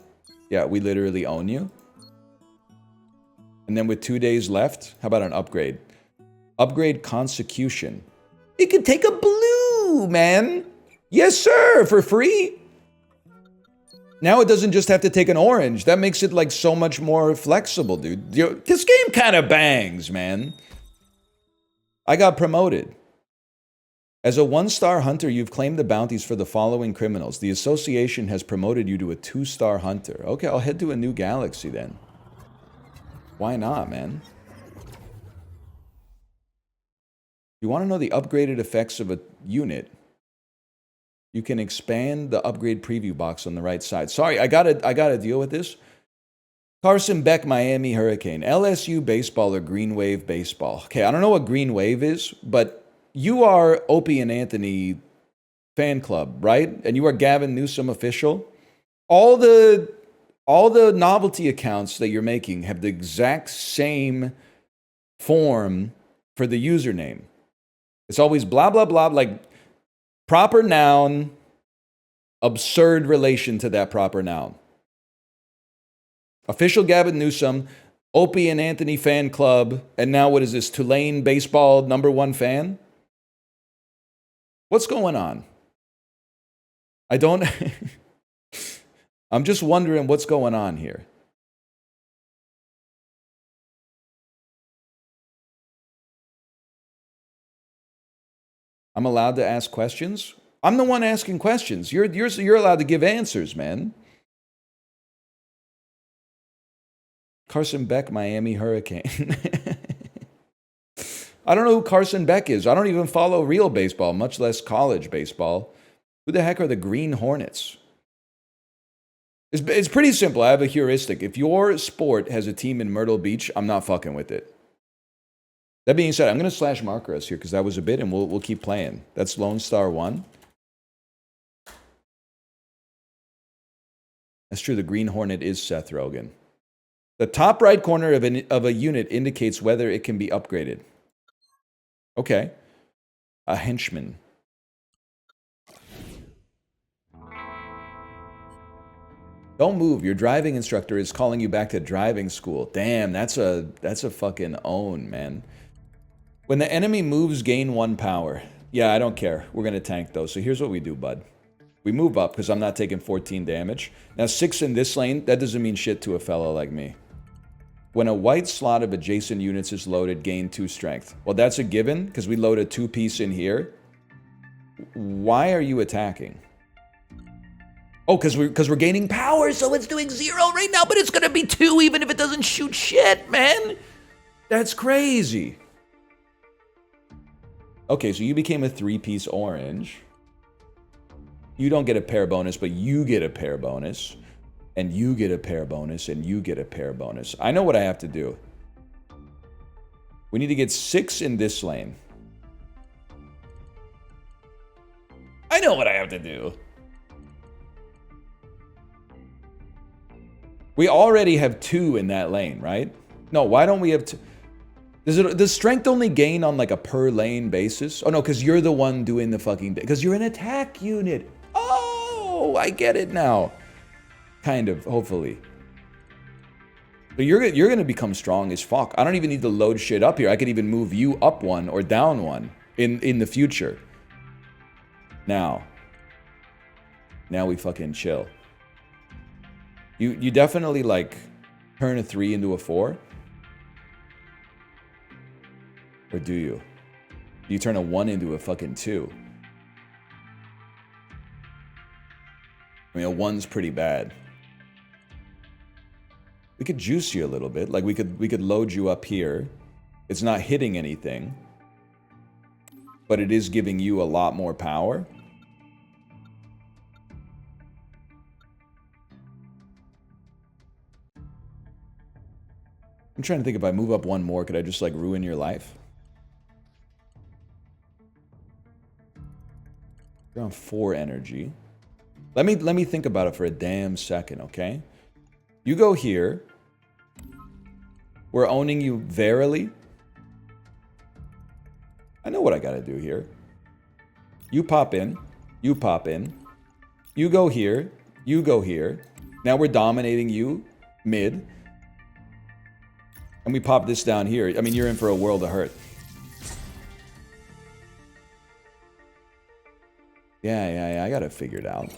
Yeah, we literally own you. And then with 2 days left, how about an upgrade? Upgrade Consecution. It could take a blue, man. Yes, sir, for free. Now it doesn't just have to take an orange. That makes it like so much more flexible, dude. This game kind of bangs, man. I got promoted. As a 1-star hunter, you've claimed the bounties for the following criminals. The association has promoted you to a 2-star hunter. Okay, I'll head to a new galaxy then. Why not, man? You want to know the upgraded effects of a unit? You can expand the upgrade preview box on the right side. Sorry, I gotta deal with this. Carson Beck, Miami Hurricane. LSU baseball or Green Wave baseball? Okay, I don't know what Green Wave is, but you are Opie and Anthony fan club, right? And you are Gavin Newsom official. All the novelty accounts that you're making have the exact same form for the username. It's always blah, blah, blah, like proper noun, Absurd relation to that proper noun. Official Gavin Newsom, Opie and Anthony fan club, and now what is this, Tulane baseball #1 fan? What's going on? I don't... I'm just wondering what's going on here. I'm allowed to ask questions? I'm the one asking questions. You're allowed to give answers, man. Carson Beck, Miami Hurricane. I don't know who Carson Beck is. I don't even follow real baseball, much less college baseball. Who the heck are the Green Hornets? It's pretty simple. I have a heuristic. If your sport has a team in Myrtle Beach, I'm not fucking with it. That being said, I'm going to slash marker us here because that was a bit, and we'll keep playing. That's Lone Star 1. That's true. The Green Hornet is Seth Rogen. The top right corner of a unit indicates whether it can be upgraded. Okay. A henchman. Don't move. Your driving instructor is calling you back to driving school. Damn, that's a fucking own, man. When the enemy moves, gain 1 power. Yeah, I don't care. We're going to tank those. So here's what we do, bud. We move up because I'm not taking 14 damage. Now 6 in this lane, that doesn't mean shit to a fellow like me. When a white slot of adjacent units is loaded, gain 2 strength. Well, that's a given because we load a 2-piece in here. Why are you attacking? Oh, because we're gaining power, so it's doing 0 right now, but it's going to be 2 even if it doesn't shoot shit, man. That's crazy. Okay, so you became a 3-piece orange. You don't get a pair bonus, but you get a pair bonus. And you get a pair bonus, and you get a pair bonus. I know what I have to do. We need to get 6 in this lane. I know what I have to do. We already have 2 in that lane, right? No, why don't we have 2? Does strength only gain on like a per lane basis? Oh no, because you're the one doing the fucking... Because you're an attack unit. Oh, I get it now. Kind of, hopefully. So you're going to become strong as fuck. I don't even need to load shit up here. I could even move you up 1 or down 1 in the future. Now we fucking chill. You definitely like turn a 3 into a 4? Or do you? You turn a 1 into a fucking 2. I mean, a 1's pretty bad. We could juice you a little bit. Like we could load you up here. It's not hitting anything. But it is giving you a lot more power. I'm trying to think if I move up 1 more, could I just like ruin your life? You're on 4 energy. Let me think about it for a damn second, okay? You go here. We're owning you verily. I know what I gotta do here. You pop in. You pop in. You go here. You go here. Now we're dominating you mid. And we pop this down here. I mean, you're in for a world of hurt. Yeah, I got it figured out.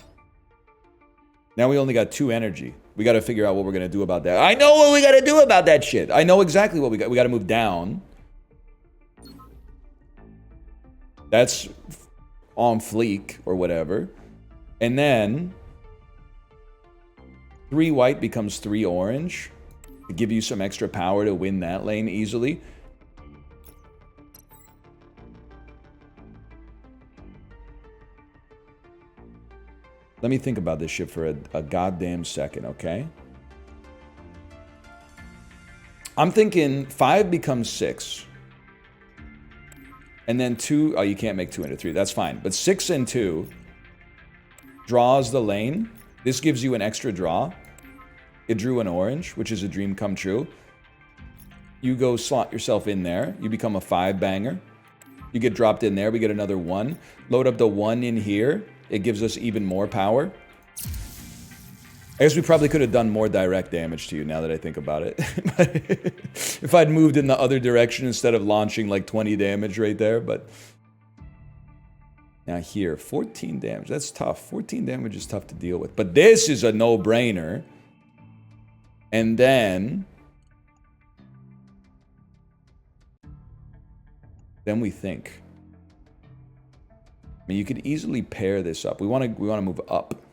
Now we only got 2 energy. We got to figure out what we're going to do about that. I know what we got to do about that shit. I know exactly what we got. We got to move down. That's on fleek or whatever. And then 3 white becomes 3 orange. To give you some extra power to win that lane easily. Let me think about this shit for a goddamn second, okay? I'm thinking 5 becomes 6. And then 2... Oh, you can't make 2 into 3. That's fine. But 6 and 2 draws the lane. This gives you an extra draw. It drew an orange, which is a dream come true. You go slot yourself in there. You become a 5 banger. You get dropped in there. We get another 1. Load up the 1 in here. it gives us even more power. I guess we probably could have done more direct damage to you now that I think about it. If I'd moved in the other direction instead of launching like 20 damage right there, but... Now here, 14 damage. That's tough. 14 damage is tough to deal with. But this is a no-brainer. And then we think. I mean, you could easily pair this up. We want to move up.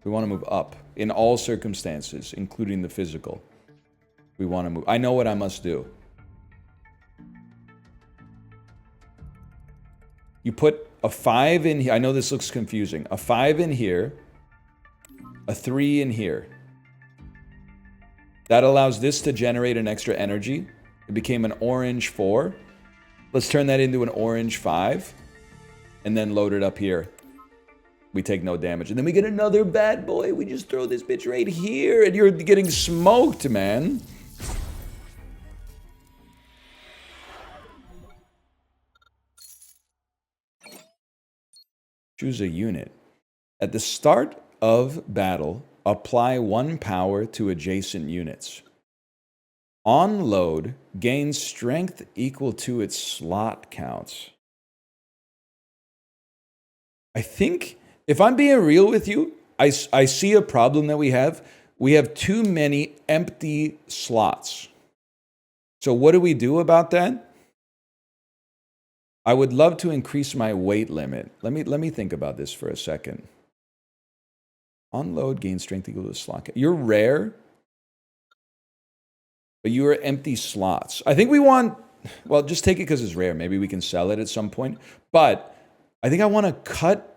We want to move up in all circumstances, including the physical. We want to move. I know what I must do. You put a 5 in here. I know this looks confusing. A 5 in here. A 3 in here. That allows this to generate an extra energy. It became an orange 4. Let's turn that into an orange 5. And then load it up here. We take no damage. And then we get another bad boy. We just throw this bitch right here. And you're getting smoked, man. Choose a unit. At the start of battle, apply 1 power to adjacent units. On load, gain strength equal to its slot counts. I think... If I'm being real with you, I see a problem that we have. We have too many empty slots. So what do we do about that? I would love to increase my weight limit. Let me think about this for a second. Unload, gain strength equal to slot. You're rare, but you are empty slots. I think we want... Well, just take it because it's rare. Maybe we can sell it at some point. But I think I want to cut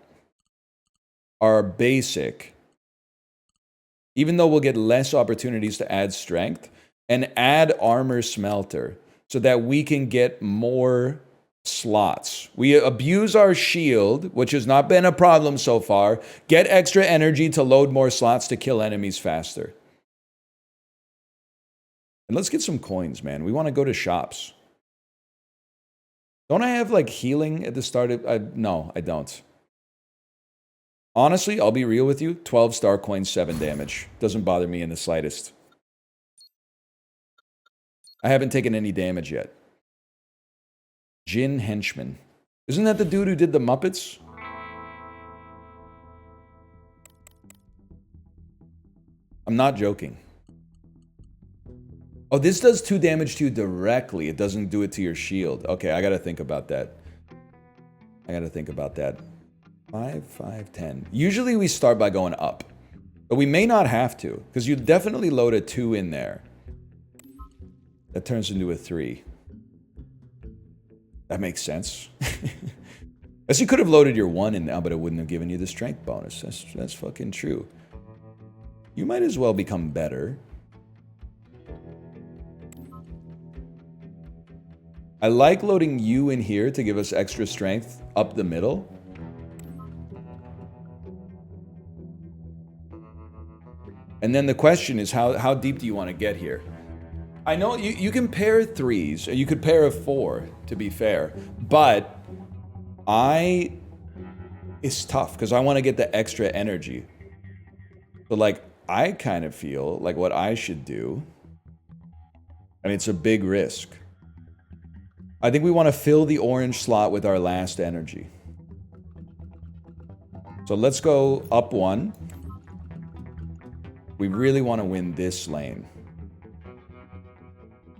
our basic, even though we'll get less opportunities to add strength, and add armor smelter so that we can get more slots. We abuse our shield, which has not been a problem so far, get extra energy to load more slots to kill enemies faster. And let's get some coins, man. We want to go to shops. Don't I have like healing at the start of... no, I don't. Honestly, I'll be real with you. 12 star coins, 7 damage. Doesn't bother me in the slightest. I haven't taken any damage yet. Jin Henchman. Isn't that the dude who did the Muppets? I'm not joking. Oh, this does 2 damage to you directly. It doesn't do it to your shield. Okay, I gotta think about that. 5, 5, 10. Usually we start by going up. But we may not have to, because you definitely load a 2 in there. That turns into a 3. That makes sense. As you could have loaded your 1 in now, but it wouldn't have given you the strength bonus. That's fucking true. You might as well become better. I like loading you in here to give us extra strength up the middle. And then the question is, how deep do you want to get here? I know you can pair 3s, or you could pair a 4, to be fair. But it's tough, because I want to get the extra energy. So, like, I kind of feel like what I should do... I mean, it's a big risk. I think we want to fill the orange slot with our last energy. So let's go up 1. We really want to win this lane.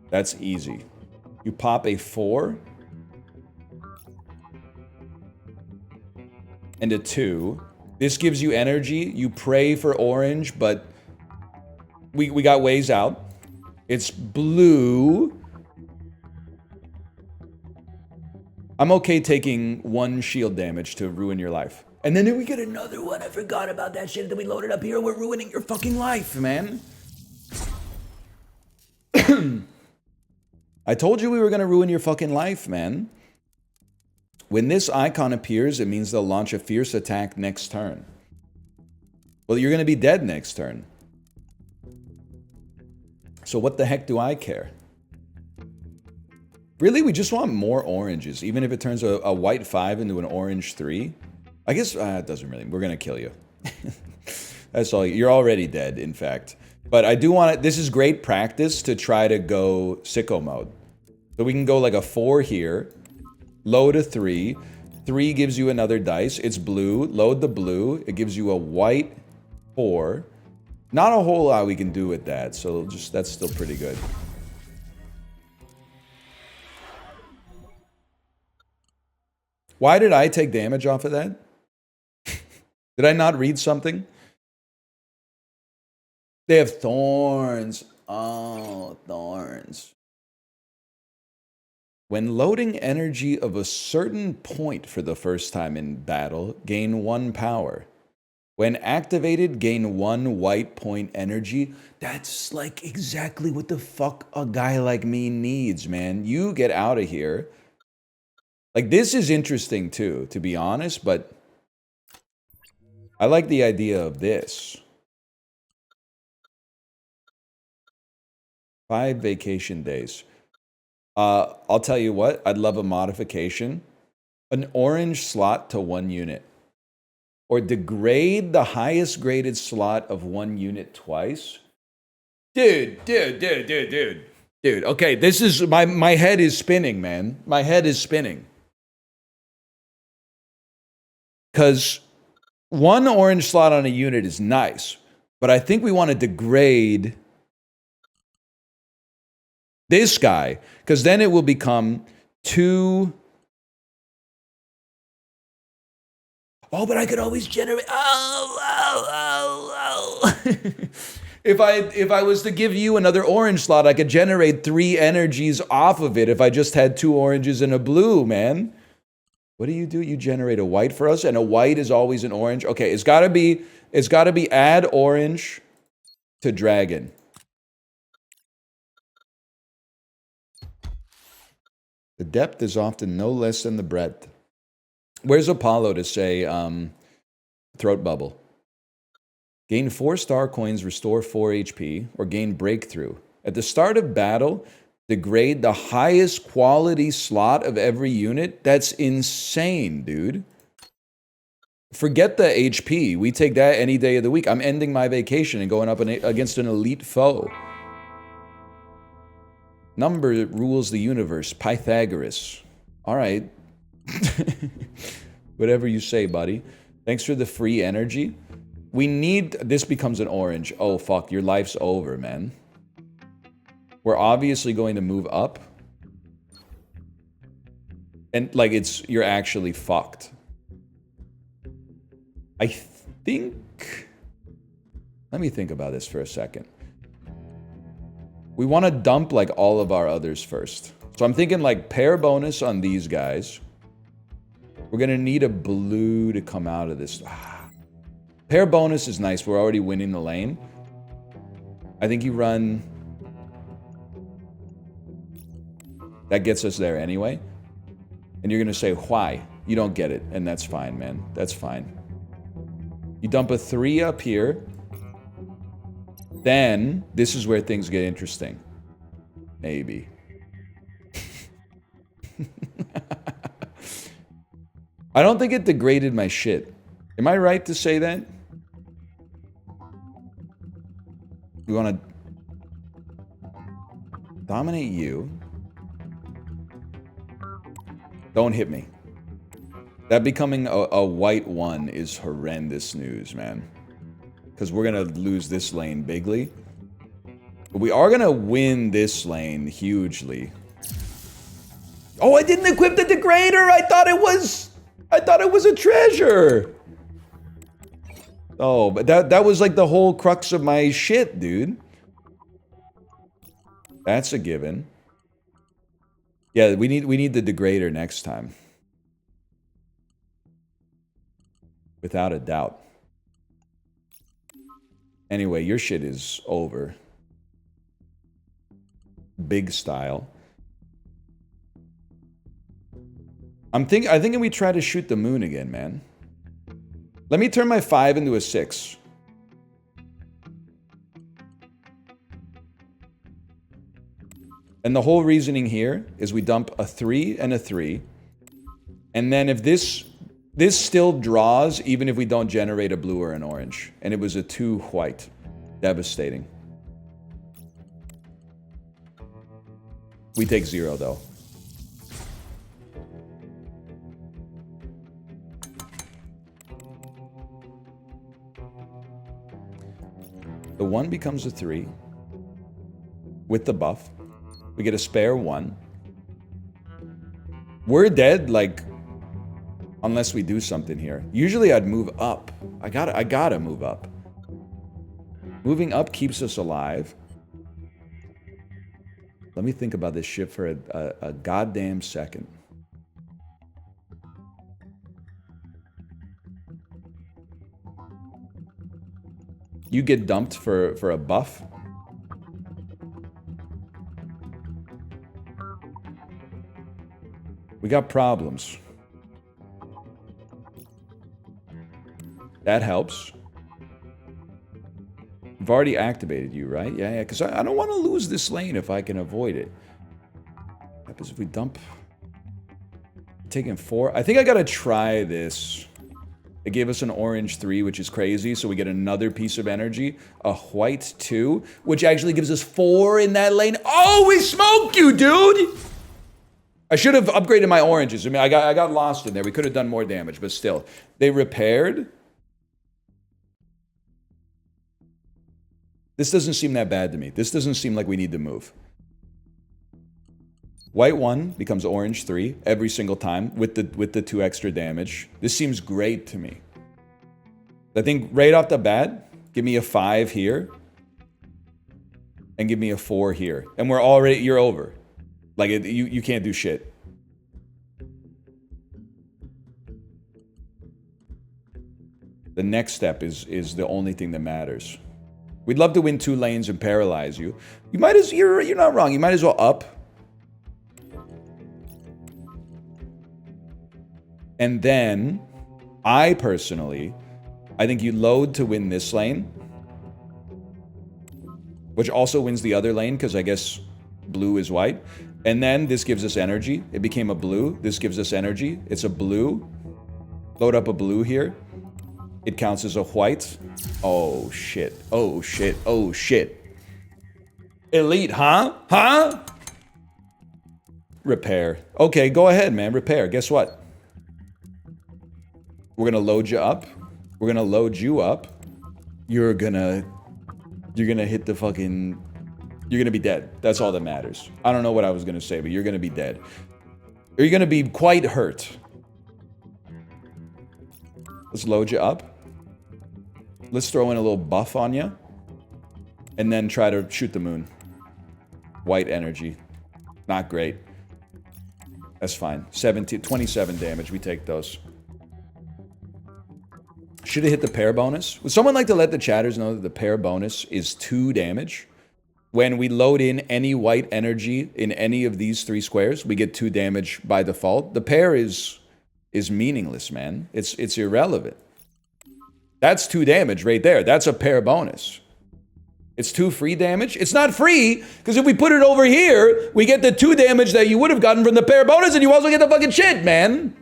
That's easy. You pop a 4. And a 2. This gives you energy. You pray for orange, but we got ways out. It's blue. I'm okay taking 1 shield damage to ruin your life. And then we get another one. I forgot about that shit that we loaded up here. We're ruining your fucking life, man. I told you we were going to ruin your fucking life, man. When this icon appears, it means they'll launch a fierce attack next turn. Well, you're going to be dead next turn. So what the heck do I care? Really, we just want more oranges, even if it turns a white 5 into an orange 3. I guess it doesn't really. We're gonna kill you. That's all. You're already dead, in fact. But I do want to. This is great practice to try to go sicko mode. So we can go like a 4 here, load a 3. 3 gives you another dice. It's blue. Load the blue. It gives you a white 4. Not a whole lot we can do with that. So just that's still pretty good. Why did I take damage off of that? Did I not read something? They have thorns. Oh, thorns. When loading energy of a certain point for the first time in battle, gain 1 power. When activated, gain 1 white point energy. That's like exactly what the fuck a guy like me needs, man. You get out of here. Like, this is interesting too, to be honest, but I like the idea of this. 5 vacation days. I'll tell you what, I'd love a modification. An orange slot to 1 unit. Or degrade the highest graded slot of 1 unit twice. Dude. Dude, okay, this is, my head is spinning, man. My head is spinning. Because 1 orange slot on a unit is nice. But I think we want to degrade this guy, because then it will become 2. Oh, but I could always generate. If I was to give you another orange slot, I could generate 3 energies off of it if I just had 2 oranges and a blue, man. What do? You generate a white for us, and a white is always an orange. Okay, it's gotta be add orange to dragon. The depth is often no less than the breadth. Where's Apollo to say throat bubble? Gain 4 star coins, restore 4 HP, or gain breakthrough. At the start of battle, degrade the highest quality slot of every unit. That's insane, dude. Forget the HP. We take that any day of the week. I'm ending my vacation and going up against an elite foe. Number rules the universe. Pythagoras. All right. Whatever you say, buddy. Thanks for the free energy. We need... This becomes an orange. Oh, fuck. Your life's over, man. We're obviously going to move up. And, like, you're actually fucked. I think... Let me think about this for a second. We want to dump, like, all of our others first. So I'm thinking, like, pair bonus on these guys. We're going to need a blue to come out of this. Pair bonus is nice. We're already winning the lane. I think you run... That gets us there anyway. And you're going to say, why? You don't get it. And that's fine, man. That's fine. You dump a 3 up here. Then, this is where things get interesting. Maybe. I don't think it degraded my shit. Am I right to say that? We want to dominate you. Don't hit me. That becoming a white 1 is horrendous news, man. Because we're going to lose this lane bigly. But we are going to win this lane hugely. Oh, I didn't equip the degrader! I thought it was a treasure! Oh, but that was like the whole crux of my shit, dude. That's a given. Yeah, we need the degrader next time. Without a doubt. Anyway, your shit is over. Big style. I'm thinking we try to shoot the moon again, man. Let me turn my 5 into a 6. And the whole reasoning here is we dump a 3 and a 3. And then if this still draws, even if we don't generate a blue or an orange. And it was a 2 white. Devastating. We take 0, though. The 1 becomes a 3. With the buff. We get a spare 1. We're dead, like, unless we do something here. Usually I'd move up. I gotta move up. Moving up keeps us alive. Let me think about this shit for a goddamn second. You get dumped for a buff. We got problems. That helps. I've already activated you, right? Yeah, because I don't want to lose this lane if I can avoid it. What happens if we dump? Taking 4. I think I gotta try this. It gave us an orange 3, which is crazy, so we get another piece of energy. A white 2, which actually gives us 4 in that lane. Oh, we smoke you, dude! I should have upgraded my oranges. I mean, I got lost in there. We could have done more damage, but still. They repaired. This doesn't seem that bad to me. This doesn't seem like we need to move. White 1 becomes orange 3 every single time with the 2 extra damage. This seems great to me. I think right off the bat, give me a 5 here. And give me a 4 here. And you're over. Like, you can't do shit. The next step is the only thing that matters. We'd love to win 2 lanes and paralyze you. You're not wrong. You might as well up. And then, I think you load to win this lane. Which also wins the other lane, because I guess blue is white. And then this gives us energy. It became a blue. This gives us energy. It's a blue. Load up a blue here. It counts as a white. Oh, shit. Oh, shit. Oh, shit. Elite, huh? Huh? Repair. Okay, go ahead, man. Repair. Guess what? We're gonna load you up. We're gonna load you up. You're gonna hit the fucking... You're gonna be dead. That's all that matters. I don't know what I was gonna say, but you're gonna be dead. Or you're gonna be quite hurt. Let's load you up. Let's throw in a little buff on you. And then try to shoot the moon. White energy. Not great. That's fine. 27 damage. We take those. Should have hit the pair bonus. Would someone like to let the chatters know that the pair bonus is 2 damage? When we load in any white energy in any of these 3 squares, we get 2 damage by default. The pair is meaningless, man. It's irrelevant. That's 2 damage right there. That's a pair bonus. It's 2 free damage. It's not free, because if we put it over here, we get the 2 damage that you would have gotten from the pair bonus, and you also get the fucking shit, man.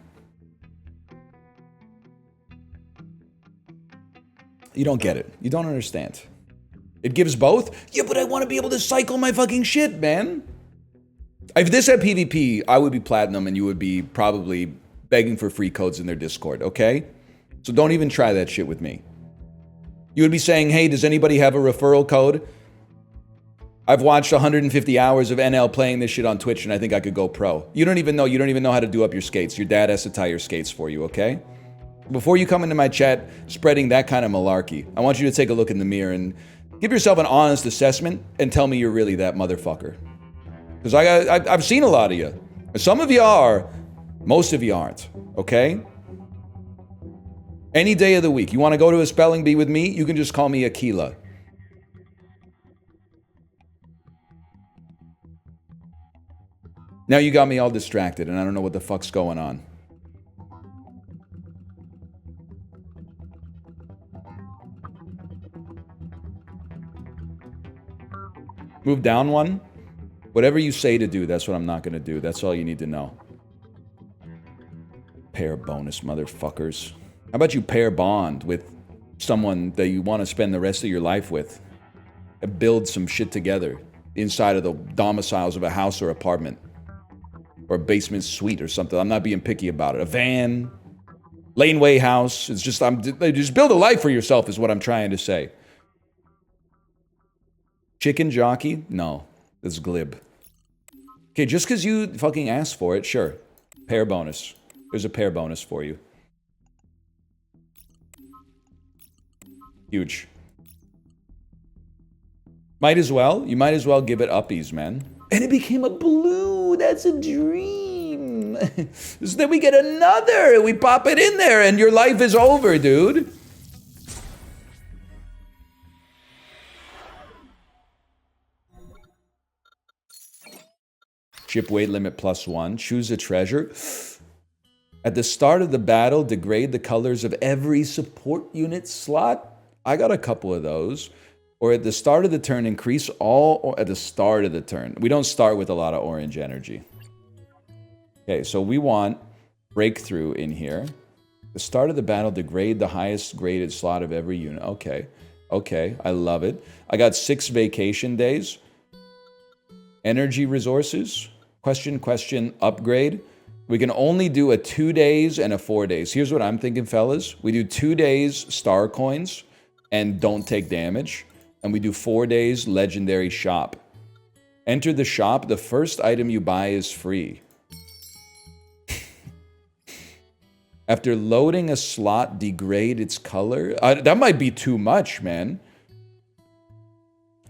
You don't get it. You don't understand. It gives both? Yeah, but I want to be able to cycle my fucking shit, man. If this had PvP, I would be platinum and you would be probably begging for free codes in their Discord, okay? So don't even try that shit with me. You would be saying, hey, does anybody have a referral code? I've watched 150 hours of NL playing this shit on Twitch and I think I could go pro. You don't even know how to do up your skates. Your dad has to tie your skates for you, okay? Before you come into my chat spreading that kind of malarkey, I want you to take a look in the mirror and give yourself an honest assessment and tell me you're really that motherfucker. Because I've seen a lot of you. Some of you are, most of you aren't, okay? Any day of the week. You want to go to a spelling bee with me? You can just call me Aquila. Now you got me all distracted and I don't know what the fuck's going on. Move down 1. Whatever you say to do, that's what I'm not going to do. That's all you need to know. Pair bonus, motherfuckers. How about you pair bond with someone that you want to spend the rest of your life with? And build some shit together inside of the domiciles of a house or apartment. Or a basement suite or something. I'm not being picky about it. A van, laneway house. It's just, just build a life for yourself is what I'm trying to say. Chicken jockey? No. That's glib. Okay, just because you fucking asked for it, sure. Pair bonus. There's a pair bonus for you. Huge. Might as well. You might as well give it uppies, man. And it became a blue. That's a dream. So then we get another. We pop it in there and your life is over, dude. Ship weight limit +1. Choose a treasure. At the start of the battle, degrade the colors of every support unit slot. I got a couple of those. Or at the start of the turn, increase all... Or at the start of the turn. We don't start with a lot of orange energy. Okay, so we want breakthrough in here. The start of the battle, degrade the highest graded slot of every unit. Okay. Okay, I love it. I got 6 vacation days. Energy resources. Question, upgrade. We can only do a 2 days and a 4 days. Here's what I'm thinking, fellas. We do 2 days star coins and don't take damage. And we do 4 days legendary shop. Enter the shop. The first item you buy is free. After loading a slot, degrade its color. That might be too much, man.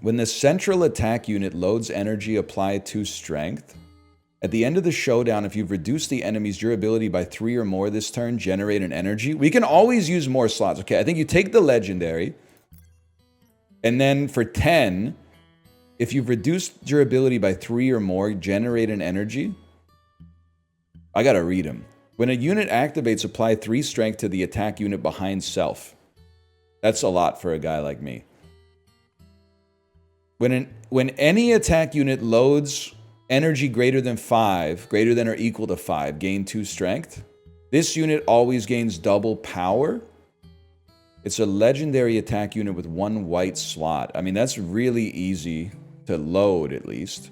When the central attack unit loads energy, apply 2 strength. At the end of the showdown, if you've reduced the enemy's durability by 3 or more this turn, generate an energy. We can always use more slots. Okay, I think you take the legendary. And then for 10, if you've reduced durability by 3 or more, generate an energy. I gotta read them. When a unit activates, apply 3 strength to the attack unit behind self. That's a lot for a guy like me. When any attack unit loads energy greater than 5, greater than or equal to 5, gain 2 strength. This unit always gains double power. It's a legendary attack unit with 1 white slot. I mean, that's really easy to load, at least.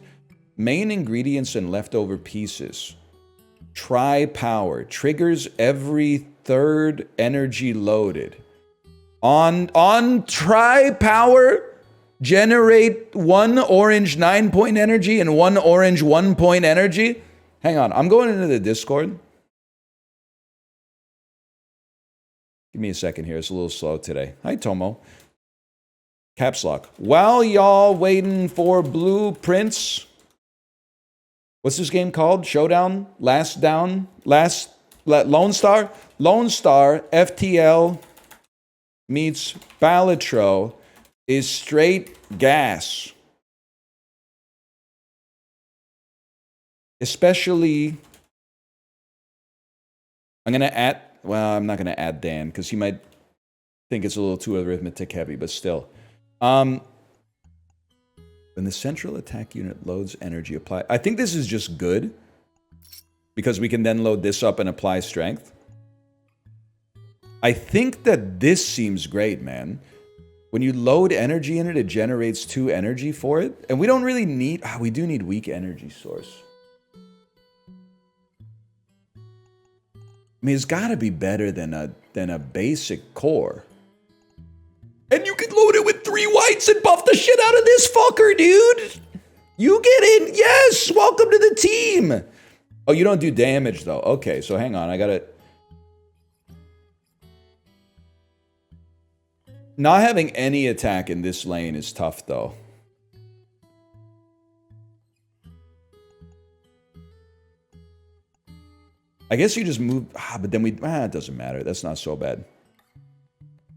Main ingredients and leftover pieces. Try power. Triggers every 3rd energy loaded. On try power... Generate 1 orange 9-point energy and 1 orange 1-point energy. Hang on, I'm going into the Discord. Give me a second here, it's a little slow today. Hi, Tomo. Caps lock. While y'all waiting for blueprints, what's this game called? Showdown? Last Down? Lone Star? Lone Star, FTL meets Balatro. Is straight gas. Especially, I'm going to add, well, I'm not going to add Dan because he might think it's a little too arithmetic heavy, but still. When the central attack unit loads energy, apply. I think this is just good because we can then load this up and apply strength. I think that this seems great, man. When you load energy in it, it generates 2 energy for it. And we don't really need... we do need weak energy source. I mean, it's got to be better than a basic core. And you can load it with 3 whites and buff the shit out of this fucker, dude! You get in! Yes! Welcome to the team! Oh, you don't do damage, though. Okay, so hang on. I gotta... Not having any attack in this lane is tough, though. I guess you just move... but then we... it doesn't matter. That's not so bad.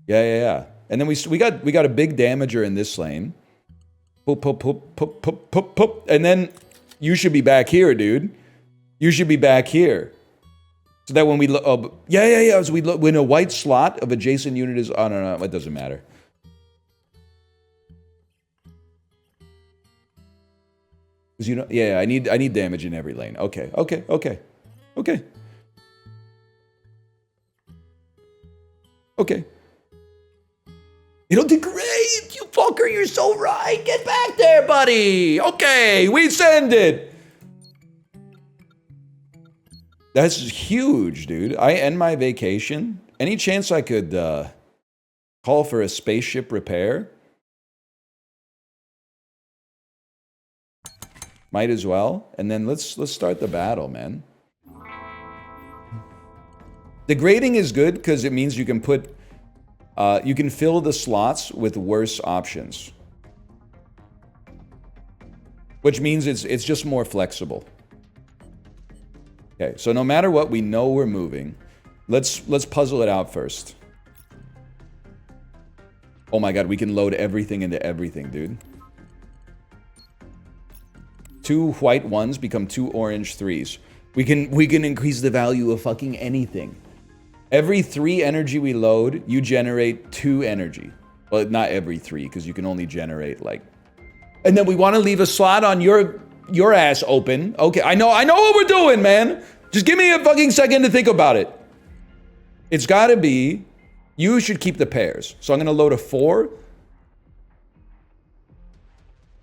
Yeah. And then we got a big damager in this lane. Poop, poop, poop, poop, poop, poop, poop. And then you should be back here, dude. You should be back here. So that when we... So when a white slot of adjacent unit is... Oh, no, it doesn't matter. Because you know, yeah, I need damage in every lane. Okay. Okay. It'll degrade, you fucker, you're so right. Get back there, buddy. Okay, we send it. That's huge, dude. I end my vacation. Any chance I could call for a spaceship repair? Might as well. And then let's start the battle, man. Degrading is good because it means you can put you can fill the slots with worse options. Which means it's just more flexible. Okay, so no matter what, we know we're moving. Let's puzzle it out first. Oh my god, we can load everything into everything, dude. 2 white ones become 2 orange 3s. We can increase the value of fucking anything. Every 3 energy we load, you generate 2 energy. Well, not every 3, because you can only generate like. And then we want to leave a slot on your ass open. Okay, I know what we're doing, man. Just give me a fucking second to think about it. It's got to be. You should keep the pairs. So I'm going to load a 4.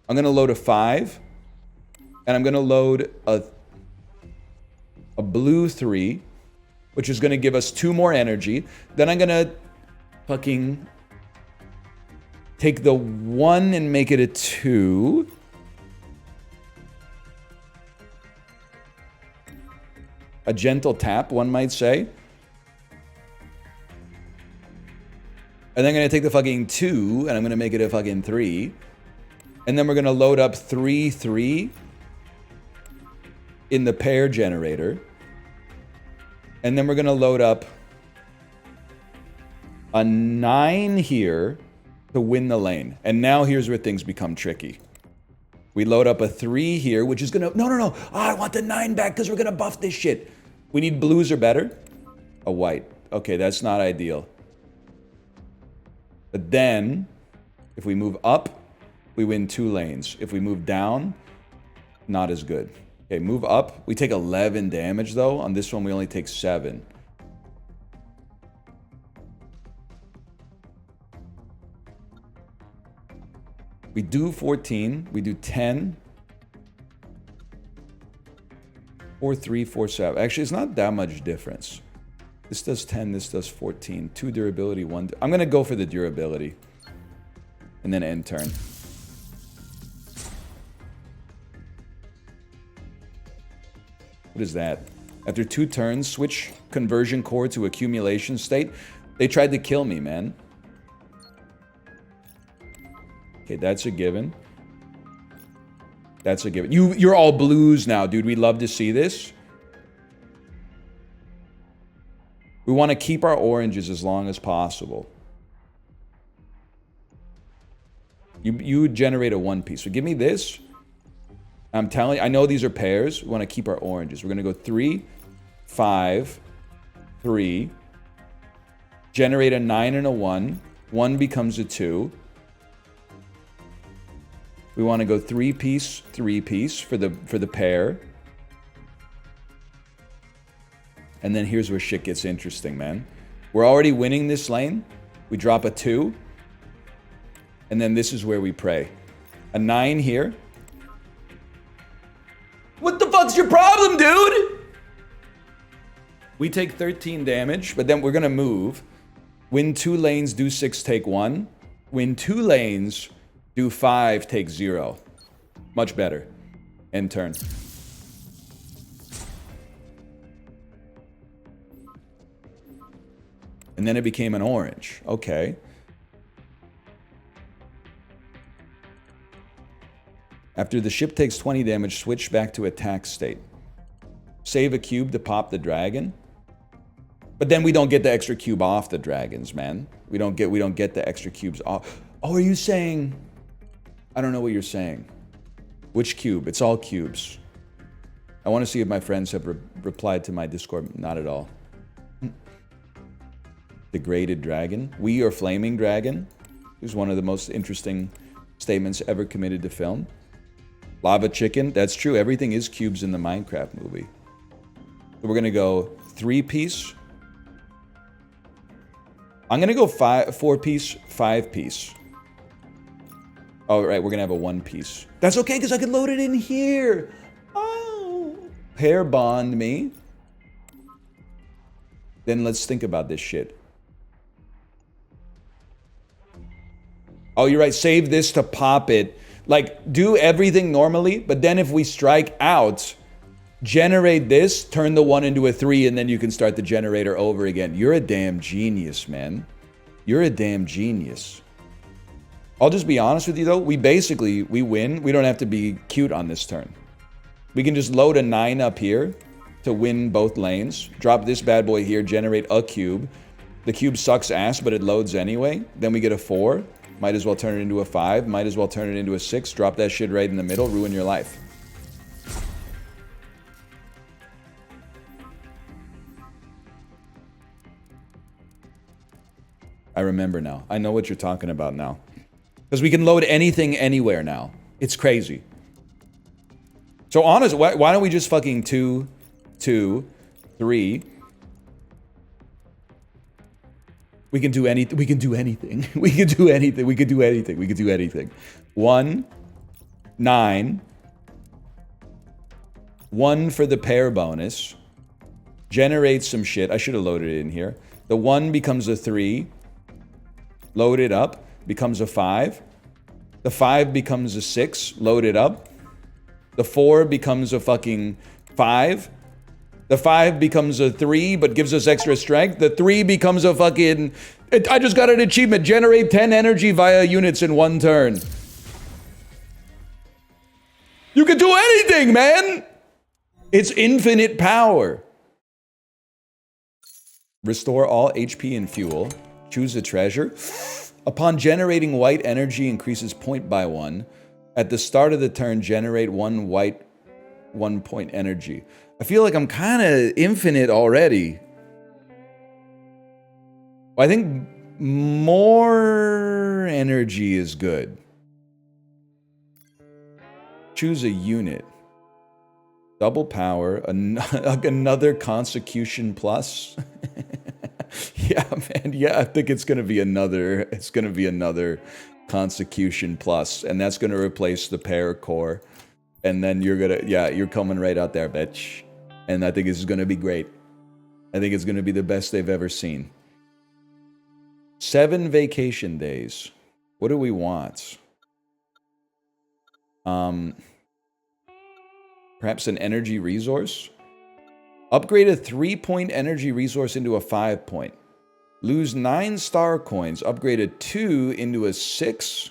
I'm going to load a 5. And I'm going to load a blue 3, which is going to give us 2 more energy. Then I'm going to fucking take the 1 and make it a 2. A gentle tap, one might say. And then I'm going to take the fucking 2 and I'm going to make it a fucking 3. And then we're going to load up 3, 3 in the pair generator. And then we're going to load up a 9 here to win the lane. And now here's where things become tricky. We load up a 3 here, which is going to... No. Oh, I want the 9 back because we're going to buff this shit. We need blues or better. A white. Okay, that's not ideal. But then, if we move up, we win 2 lanes. If we move down, not as good. Okay, move up. We take 11 damage, though. On this one, we only take 7. We do 14. We do 10. 4, 3, 4, 7. Actually, it's not that much difference. This does 10. This does 14. 2 durability, 1... I'm going to go for the durability. And then end turn. What is that? After 2 turns, switch conversion core to accumulation state. They tried to kill me, man. Okay, that's a given. That's a given. You're all blues now, dude. We'd love to see this. We want to keep our oranges as long as possible. You generate a 1 piece. So give me this. I'm telling you, I know these are pairs. We want to keep our oranges. We're going to go 3, 5, 3. Generate a 9 and a 1. 1 becomes a 2. We want to go 3 piece, 3 piece for the pair. And then here's where shit gets interesting, man. We're already winning this lane. We drop a 2. And then this is where we pray. A 9 here. What the fuck's your problem, dude? We take 13 damage, but then we're going to move. Win 2 lanes, do 6, take 1. Win 2 lanes, do 5, take 0. Much better. End turn. And then it became an orange. Okay. After the ship takes 20 damage, switch back to attack state. Save a cube to pop the dragon. But then we don't get the extra cube off the dragons, man. We don't get the extra cubes off. Oh, are you saying... I don't know what you're saying. Which cube? It's all cubes. I want to see if my friends have replied to my Discord. Not at all. Degraded dragon. We are flaming dragon. Is one of the most interesting statements ever committed to film. Lava chicken. That's true. Everything is cubes in the Minecraft movie. So we're going to go 3-piece. I'm going to go 4-piece, 5-piece. Oh, right. We're going to have a 1-piece. That's okay because I can load it in here. Oh. Pair bond me. Then let's think about this shit. Oh, you're right. Save this to pop it. Like, do everything normally, but then if we strike out, generate this, turn the 1 into a 3, and then you can start the generator over again. You're a damn genius, man. You're a damn genius. I'll just be honest with you, though. We win. We don't have to be cute on this turn. We can just load a 9 up here to win both lanes. Drop this bad boy here, generate a cube. The cube sucks ass, but it loads anyway. Then we get a 4. Might as well turn it into a 5. Might as well turn it into a 6. Drop that shit right in the middle. Ruin your life. I remember now. I know what you're talking about now. Because we can load anything anywhere now. It's crazy. So honest, why don't we just fucking 2, 2, 3... We can do anything. We can do anything. We can do anything. We can do anything. We can do anything. 1, 9. 1 for the pair bonus. Generate some shit. I should have loaded it in here. The 1 becomes a 3. Load it up. Becomes a 5. The 5 becomes a 6. Load it up. The 4 becomes a fucking 5. The 5 becomes a 3, but gives us extra strength. The 3 becomes a fucking... I just got an achievement. Generate 10 energy via units in 1 turn. You can do anything, man! It's infinite power. Restore all HP and fuel. Choose a treasure. Upon generating white, energy increases point by 1. At the start of the turn, generate 1 white, 1 point energy. I feel like I'm kind of infinite already. I think more energy is good. Choose a unit. Double power. Another Consecution plus. Yeah, man. Yeah, I think it's gonna be another. It's gonna be another Consecution plus, and that's gonna replace the paracore. And then you're gonna, yeah, you're coming right out there, bitch. And I think this is gonna be great. I think it's gonna be the best they've ever seen. 7 vacation days. What do we want? Perhaps an energy resource? Upgrade a 3-point energy resource into a 5-point. Lose 9 star coins. Upgrade a 2 into a 6.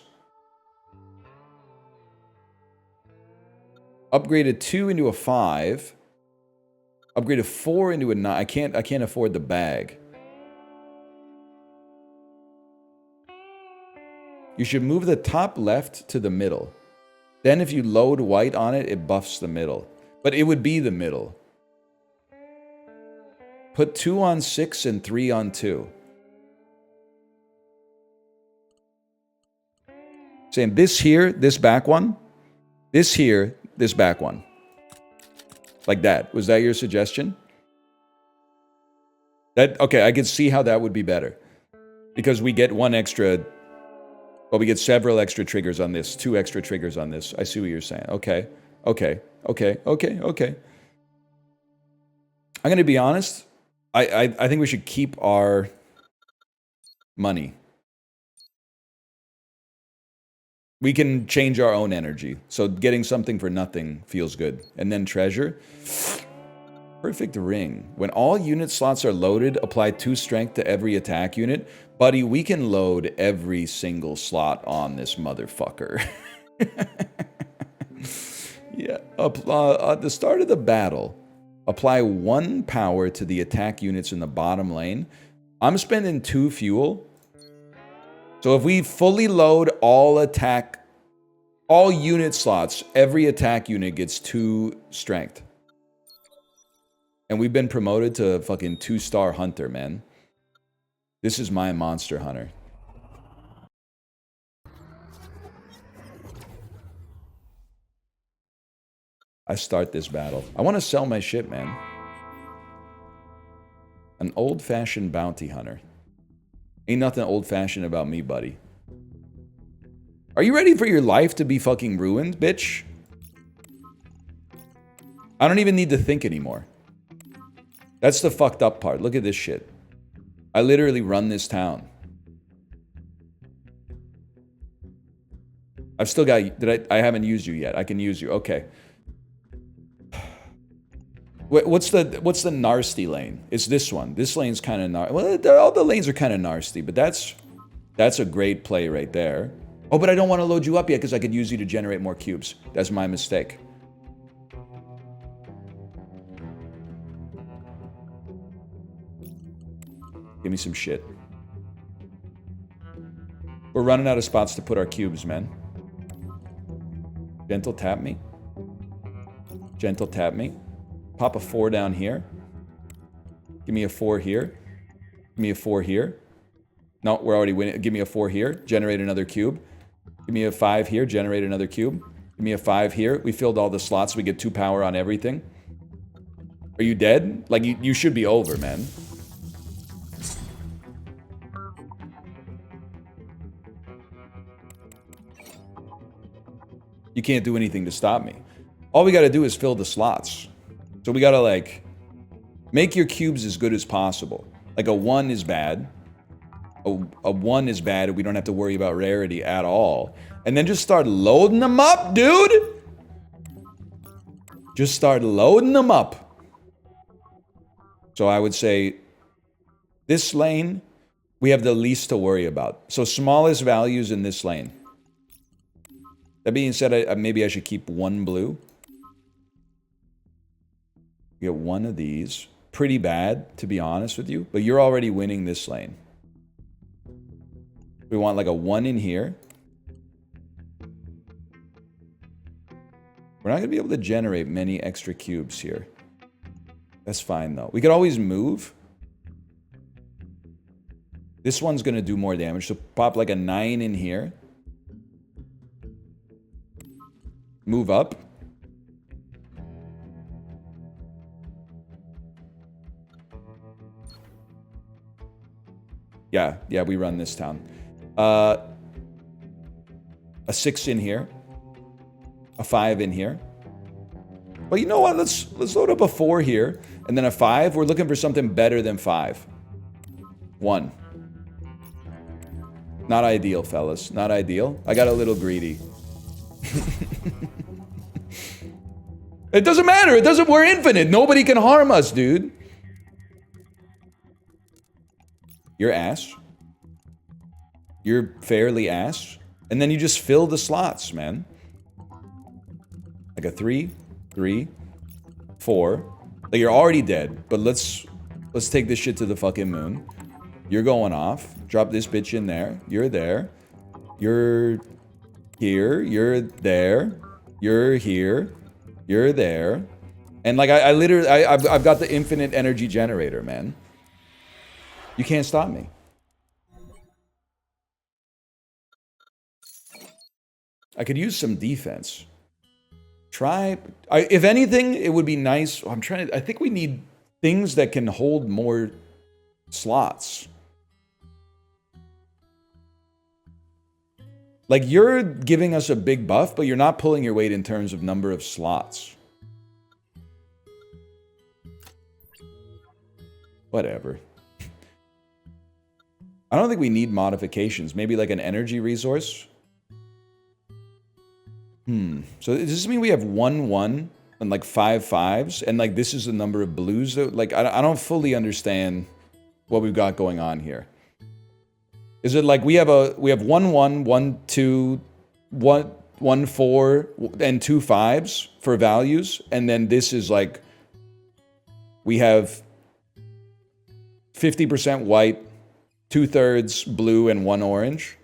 Upgrade a 2 into a 5. Upgrade a 4 into a 9. I can't afford the bag. You should move the top left to the middle. Then if you load white on it, it buffs the middle. But it would be the middle. Put 2 on 6 and 3 on 2. Saying this here, this back one. This here, this back one. Like that. Was that your suggestion? Okay, I could see how that would be better. Because we get one extra... Well, we get several extra triggers on this. 2 extra triggers on this. I see what you're saying. Okay. Okay. Okay. Okay. Okay. I'm going to be honest. I think we should keep our money. We can change our own energy. So getting something for nothing feels good. And then treasure. Perfect ring. When all unit slots are loaded, apply 2 strength to every attack unit. Buddy, we can load every single slot on this motherfucker. Yeah. At the start of the battle, apply 1 power to the attack units in the bottom lane. I'm spending 2 fuel. So if we fully load all unit slots, every attack unit gets 2 strength. And we've been promoted to fucking 2-star hunter, man. This is my monster hunter. I start this battle. I want to sell my shit, man. An old-fashioned bounty hunter. Ain't nothing old-fashioned about me, buddy. Are you ready for your life to be fucking ruined, bitch? I don't even need to think anymore. That's the fucked up part. Look at this shit. I literally run this town. I've still got... I haven't used you yet. I can use you. Okay. What's the nasty lane? It's this one. This lane's kind of nasty. Well, all the lanes are kind of nasty, but that's a great play right there. Oh, but I don't want to load you up yet because I could use you to generate more cubes. That's my mistake. Give me some shit. We're running out of spots to put our cubes, man. Gentle tap me. Gentle tap me. Pop a 4 down here. Give me a 4 here. Give me a 4 here. No, we're already winning. Give me a 4 here. Generate another cube. Give me a 5 here. Generate another cube. Give me a 5 here. We filled all the slots. We get 2 power on everything. Are you dead? Like, you should be over, man. You can't do anything to stop me. All we got to do is fill the slots. So we got to, like, make your cubes as good as possible. Like, a 1 is bad. A 1 is bad. We don't have to worry about rarity at all. And then just start loading them up, dude! Just start loading them up. So I would say, this lane, we have the least to worry about. So smallest values in this lane. That being said, maybe I should keep 1 blue. Get 1 of these. Pretty bad, to be honest with you. But you're already winning this lane. We want like a 1 in here. We're not going to be able to generate many extra cubes here. That's fine, though. We could always move. This one's going to do more damage. So pop like a 9 in here. Move up. Yeah, we run this town. A 6 in here. A 5 in here. But you know what? Let's load up a 4 here. And then a 5. We're looking for something better than 5. 1. Not ideal, fellas. Not ideal. I got a little greedy. It doesn't matter. We're infinite. Nobody can harm us, dude. You're ass. You're fairly ass. And then you just fill the slots, man. Like a 3, 3, 4. Like you're already dead, but let's take this shit to the fucking moon. You're going off. Drop this bitch in there. You're there. You're here. You're there. You're here. You're there. And like I literally I've got the infinite energy generator, man. You can't stop me. I could use some defense. If anything, it would be nice. I think we need things that can hold more slots. Like, you're giving us a big buff, but you're not pulling your weight in terms of number of slots. Whatever. I don't think we need modifications. Maybe like an energy resource. So does this mean we have 1, 1 and like 5, 5s? And like this is the number of blues that, like, I don't fully understand what we've got going on here. Is it like we have 1, 1, 1, 2, 1, 4, and 2 5s for values? And then this is like we have 50% white, 2/3 blue, and 1 orange.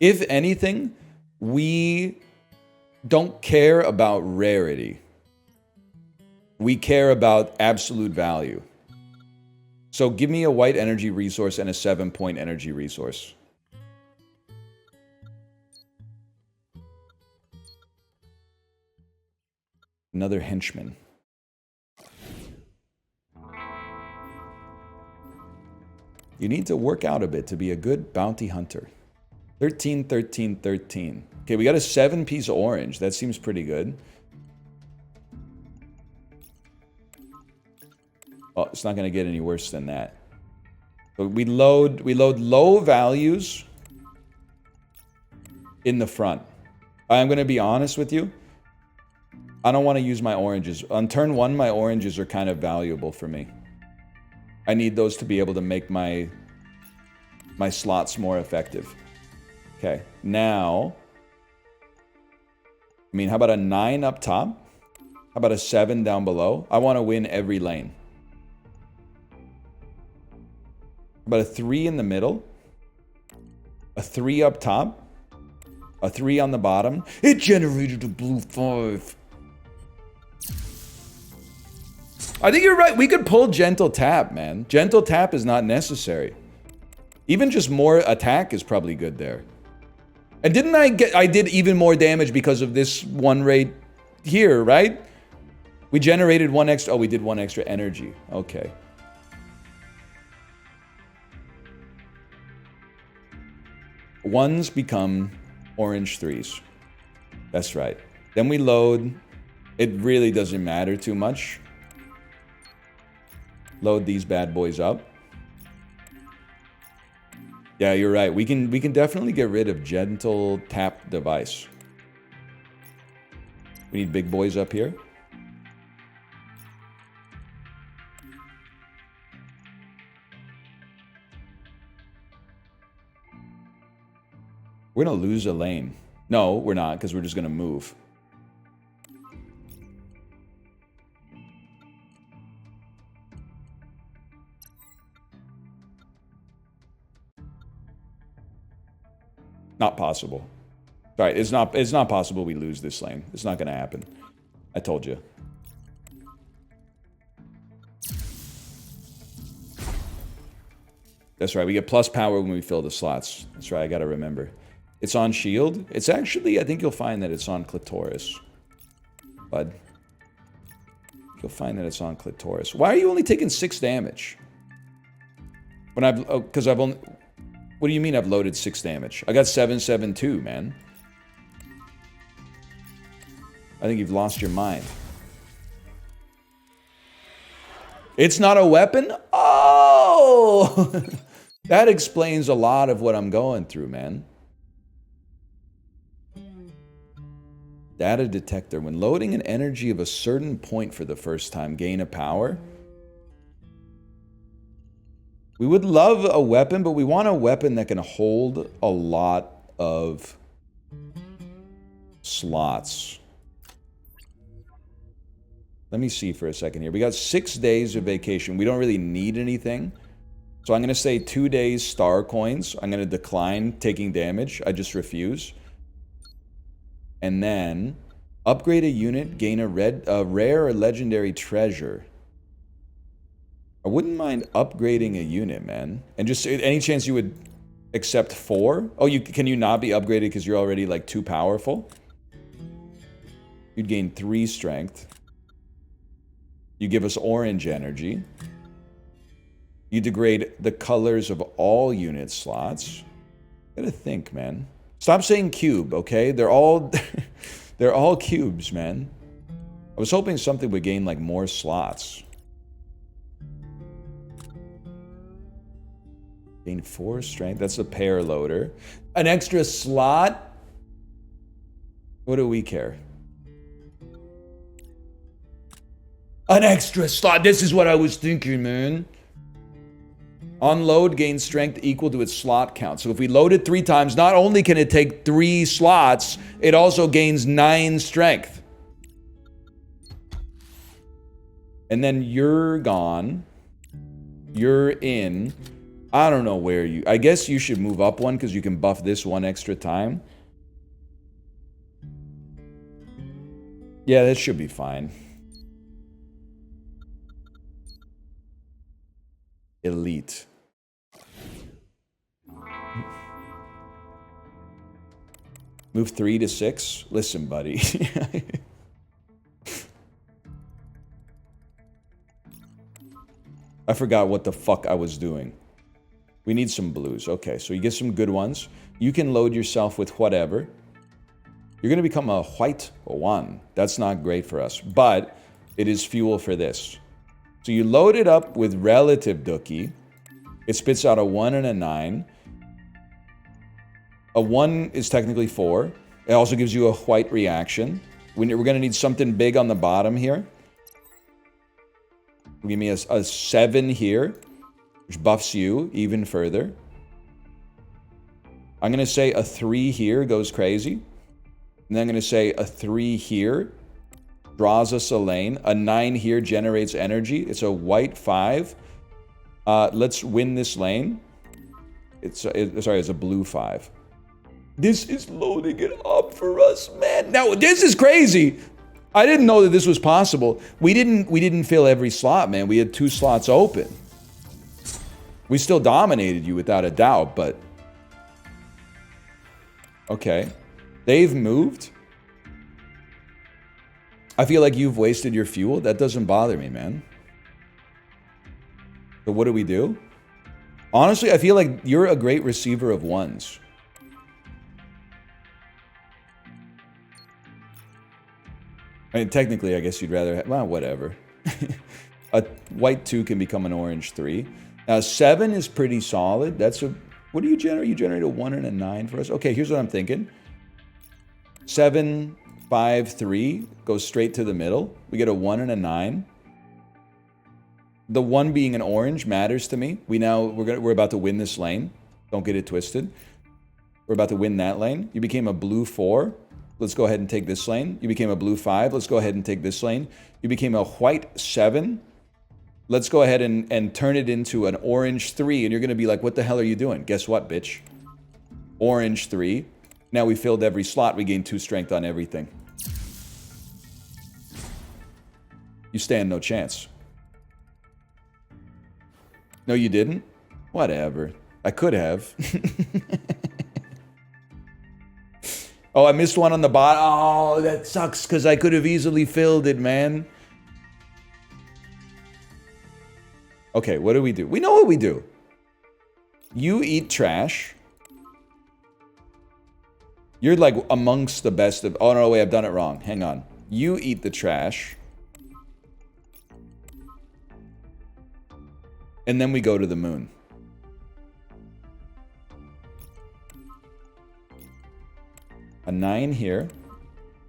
If anything, we don't care about rarity. We care about absolute value. So give me a white energy resource and a 7-point energy resource. Another henchman. You need to work out a bit to be a good bounty hunter. 13, 13, 13. Okay, we got a 7-piece orange. That seems pretty good. Oh, it's not going to get any worse than that. But we load low values in the front. I'm going to be honest with you. I don't want to use my oranges. On turn 1, my oranges are kind of valuable for me. I need those to be able to make my slots more effective. Okay, now, I mean, how about a 9 up top? How about a 7 down below? I want to win every lane. How about a 3 in the middle? A 3 up top? A 3 on the bottom? It generated a blue 5. I think you're right. We could pull Gentle Tap, man. Gentle Tap is not necessary. Even just more attack is probably good there. And didn't I did even more damage because of this one rate here, right? We generated 1 extra, oh, we did 1 extra energy. Okay. Ones become orange 3s. That's right. Then we load. It really doesn't matter too much. Load these bad boys up. Yeah, you're right. We can definitely get rid of Gentle Tap device. We need big boys up here. We're gonna lose a lane. No, we're not, because we're just gonna move. Not possible. Sorry, it's not possible we lose this lane. It's not gonna happen. I told you. That's right, we get plus power when we fill the slots. That's right, I gotta remember. It's on shield. It's actually, I think you'll find that it's on clitoris. Bud. You'll find that it's on clitoris. Why are you only taking 6 damage? When I've, oh, because I've only, what do you mean I've loaded 6 damage? I got 772, man. I think you've lost your mind. It's not a weapon? Oh! That explains a lot of what I'm going through, man. Data detector. When loading an energy of a certain point for the first time, gain a power. We would love a weapon, but we want a weapon that can hold a lot of slots. Let me see for a second here. We got 6 days of vacation. We don't really need anything. So I'm going to say 2 days star coins. I'm going to decline taking damage. I just refuse. And then upgrade a unit, gain a rare or legendary treasure. I wouldn't mind upgrading a unit, man. And just any chance you would accept 4? Oh, can you not be upgraded because you're already like too powerful? You'd gain 3 strength. You give us orange energy. You degrade the colors of all unit slots. Gotta think, man. Stop saying cube, okay? They're all they're all cubes, man. I was hoping something would gain like more slots. Gain 4 strength. That's a pair loader. An extra slot? What do we care? An extra slot. This is what I was thinking, man. On load, gains strength equal to its slot count. So if we load it 3 times, not only can it take 3 slots, it also gains 9 strength. And then you're gone. You're in. I don't know where you... I guess you should move up 1 because you can buff this 1 extra time. Yeah, that should be fine. Elite. Move 3 to 6? Listen, buddy. I forgot what the fuck I was doing. We need some blues. Okay, so you get some good ones. You can load yourself with whatever. You're going to become a white one. That's not great for us, but it is fuel for this. So you load it up with relative dookie. It spits out a 1 and a 9. A 1 is technically 4. It also gives you a white reaction. We're going to need something big on the bottom here. Give me a 7 here, which buffs you even further. I'm going to say a 3 here goes crazy. And then I'm going to say a 3 here draws us a lane. A 9 here generates energy. It's a white 5. Let's win this lane. It's a blue 5. This is loading it up for us, man. Now, this is crazy. I didn't know that this was possible. We didn't fill every slot, man. We had 2 slots open. We still dominated you without a doubt, but... Okay. They've moved. I feel like you've wasted your fuel. That doesn't bother me, man. So what do we do? Honestly, I feel like you're a great receiver of 1s. I mean, technically, I guess you'd rather have... Well, whatever. A white 2 can become an orange 3. Now, 7 is pretty solid. That's a... What do you generate? You generate a 1 and a 9 for us? Okay, here's what I'm thinking. 7, 5, 3 goes straight to the middle. We get a 1 and a 9. The 1 being an orange matters to me. We're about to win this lane. Don't get it twisted. We're about to win that lane. You became a blue 4. Let's go ahead and take this lane. You became a blue 5. Let's go ahead and take this lane. You became a white 7. Let's go ahead and turn it into an orange 3. And you're going to be like, what the hell are you doing? Guess what, bitch? Orange 3. Now we filled every slot. We gained 2 strength on everything. You stand no chance. No, you didn't? Whatever. I could have. Oh, I missed one on the bottom. Oh, that sucks because I could have easily filled it, man. Okay, what do? We know what we do. You eat trash. You're like amongst the best of... Oh, no, wait, I've done it wrong. Hang on. You eat the trash. And then we go to the moon. A 9 here.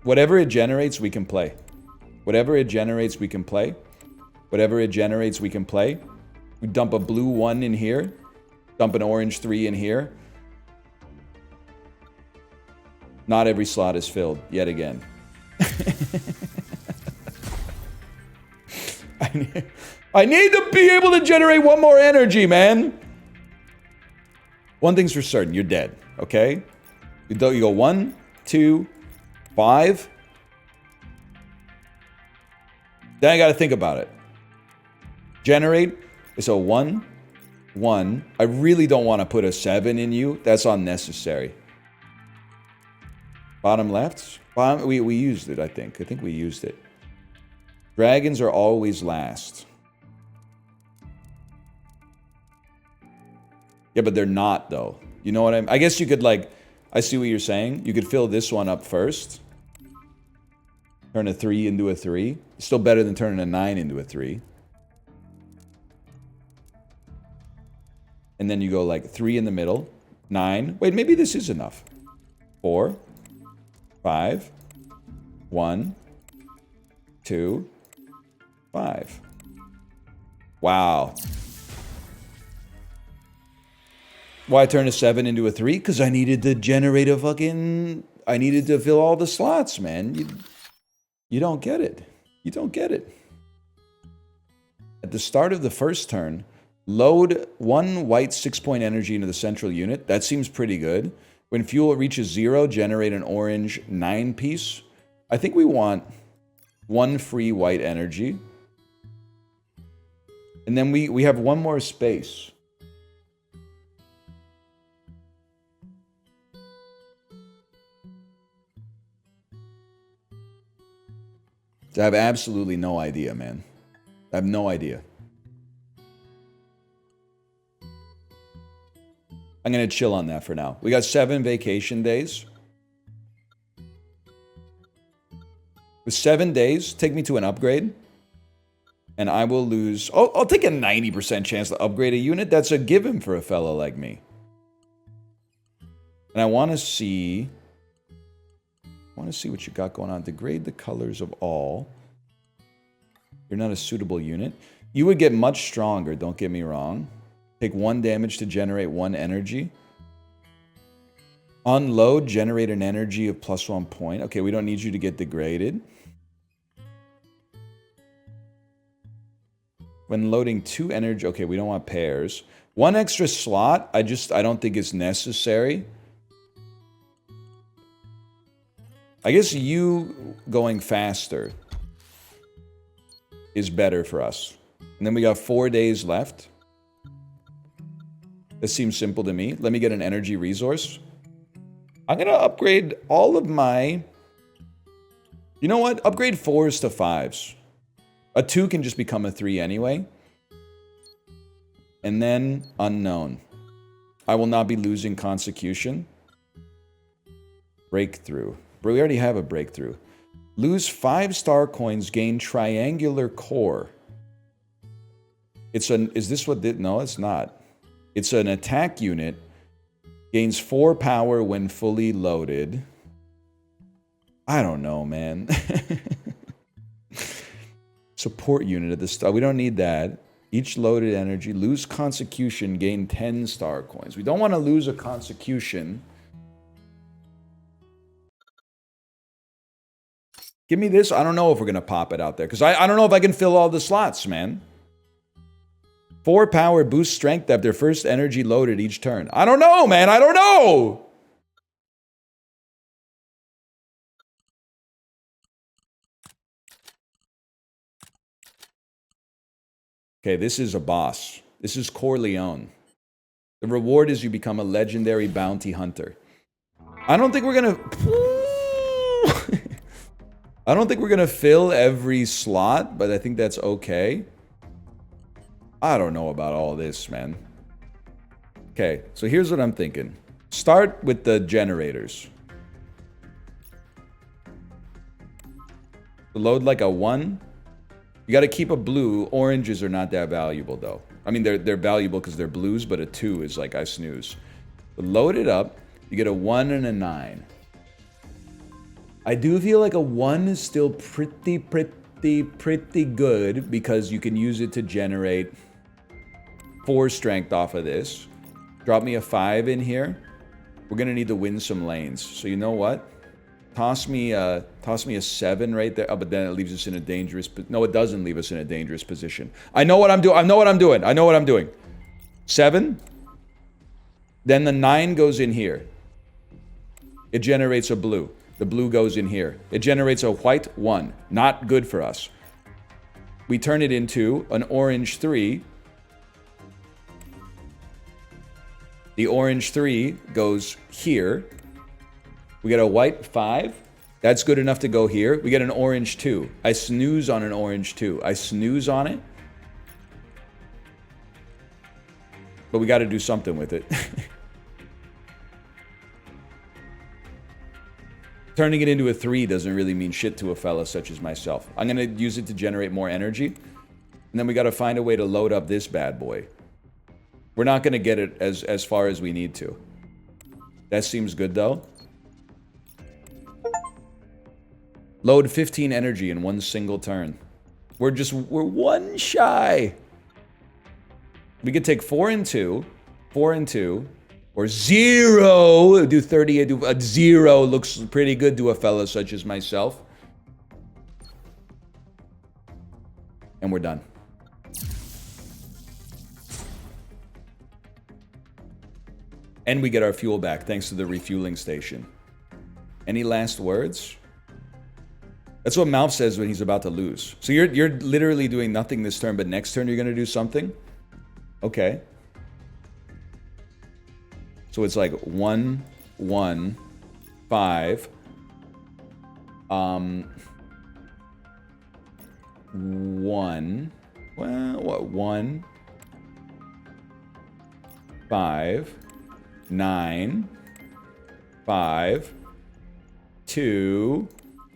Whatever it generates, we can play. Whatever it generates, we can play. Whatever it generates, we can play. We dump a blue 1 in here. Dump an orange 3 in here. Not every slot is filled, yet again. I need to be able to generate 1 more energy, man. One thing's for certain, you're dead, okay? You go 1, 2, 5. Then I gotta think about it. Generate is a 1, 1. I really don't want to put a 7 in you. That's unnecessary. Bottom left? Bottom, we used it, I think. I think we used it. Dragons are always last. Yeah, but they're not, though. You know what I mean? I guess you could, like... I see what you're saying. You could fill this one up first. Turn a 3 into a 3. Still better than turning a 9 into a 3. And then you go like 3 in the middle. 9. Wait, maybe this is enough. 4. 5. 1. 2. 5. Wow. Why turn a 7 into a 3? Because I needed to generate a fucking... I needed to fill all the slots, man. You don't get it. You don't get it. At the start of the first turn, load 1 white 6-point energy into the central unit. That seems pretty good. When fuel reaches 0, generate an orange 9-piece. I think we want 1 free white energy. And then we have 1 more space. I have absolutely no idea, man. I have no idea. I'm going to chill on that for now. We got 7 vacation days. With 7 days, take me to an upgrade. And I will lose... Oh, I'll take a 90% chance to upgrade a unit. That's a given for a fella like me. And I want to see... what you got going on. Degrade the colors of all. You're not a suitable unit. You would get much stronger, don't get me wrong. Take 1 damage to generate 1 energy. Unload, generate an energy of +1 point. Okay, we don't need you to get degraded. When loading 2 energy... Okay, we don't want pairs. 1 extra slot, I don't think it's necessary. I guess you going faster is better for us. And then we got 4 days left. This seems simple to me. Let me get an energy resource. I'm going to upgrade all of my... You know what? Upgrade 4s to 5s. A 2 can just become a 3 anyway. And then unknown. I will not be losing consecution. Breakthrough. But we already have a breakthrough. Lose 5 star coins, gain triangular core. It's an... Is this what did... No, it's not. It's an attack unit. Gains 4 power when fully loaded. I don't know, man. Support unit at the start. We don't need that. Each loaded energy. Lose consecution. Gain 10 star coins. We don't want to lose a consecution. Give me this. I don't know if we're going to pop it out there. Because I don't know if I can fill all the slots, man. 4 power boost strength after first energy loaded each turn. I don't know, man. I don't know. Okay, this is a boss. This is Corleone. The reward is you become a legendary bounty hunter. I don't think we're going to... I don't think we're going to fill every slot, but I think that's okay. I don't know about all this, man. Okay, so here's what I'm thinking. Start with the generators. Load like a 1. You got to keep a blue. Oranges are not that valuable, though. I mean, they're valuable because they're blues, but a 2 is like I snooze. But load it up. You get a 1 and a 9. I do feel like a 1 is still pretty good because you can use it to generate 4 strength off of this. Drop me a 5 in here. We're gonna need to win some lanes. So you know what? Toss me a 7 right there. Oh, but then it leaves us in a dangerous... No, it doesn't leave us in a dangerous position. I know what I'm doing. I know what I'm doing. 7. Then the 9 goes in here. It generates a blue. The blue goes in here. It generates a white 1. Not good for us. We turn it into an orange 3. The orange 3 goes here. We get a white 5. That's good enough to go here. We get an orange 2. I snooze on an orange 2. I snooze on it. But we got to do something with it. Turning it into a 3 doesn't really mean shit to a fella such as myself. I'm going to use it to generate more energy. And then we got to find a way to load up this bad boy. We're not going to get it as far as we need to. That seems good, though. Load 15 energy in 1 single turn. We're 1 shy. We could take 4 and 2. 4 and 2. Or 0. Do 30. Do a 0 looks pretty good to a fella such as myself. And we're done. And we get our fuel back thanks to the refueling station. Any last words? That's what Malf says when he's about to lose. So you're literally doing nothing this turn, but next turn you're going to do something? Okay. So it's like 1, 1, 5. 1. Well, what? 1, 5. 9, 5, 2.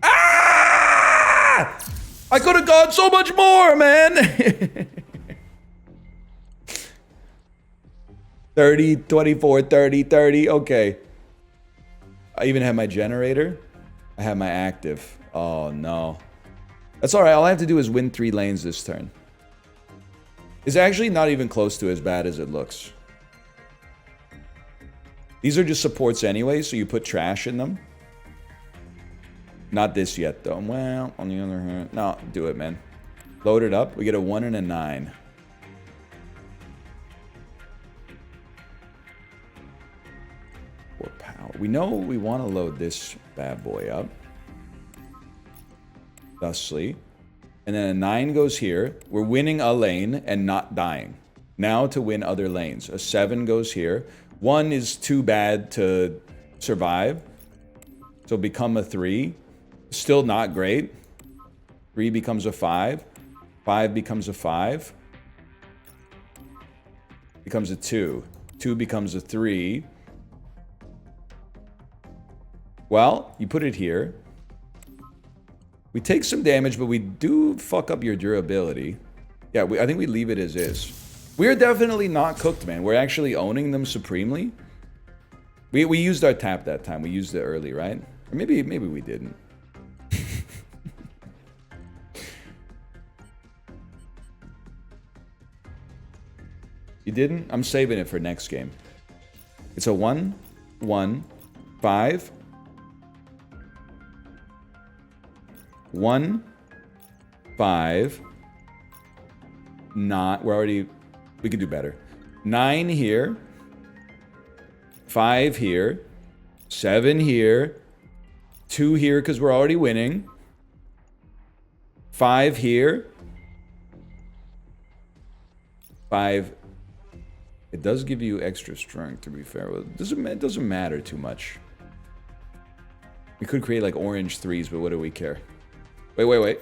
Ah! I could have got so much more, man. 30, 24, 30, 30. Okay. I even have my generator. I have my active. Oh, no. That's all right. All I have to do is win 3 lanes this turn. It's actually not even close to as bad as it looks. These are just supports anyway, so you put trash in them. Not this yet, though. Well, on the other hand... No, do it, man. Load it up. We get a 1 and a 9. Power. We know we want to load this bad boy up. Thusly. And then a 9 goes here. We're winning a lane and not dying. Now to win other lanes. A 7 goes here. 1 is too bad to survive. So become a 3. Still not great. 3 becomes a 5. 5 becomes a 5. Becomes a 2. 2 becomes a 3. Well, you put it here. We take some damage, but we do fuck up your durability. Yeah, I think we leave it as is. We're definitely not cooked, man. We're actually owning them supremely. We used our tap that time. We used it early, right? Or maybe we didn't. You didn't? I'm saving it for next game. It's a 1, 1, 5. 1, 5. Not. We're already. We could do better. 9 here. 5 here. 7 here. 2 here because we're already winning. 5 here. 5. It does give you extra strength, to be fair. It doesn't matter too much. We could create like orange 3s, but what do we care? Wait.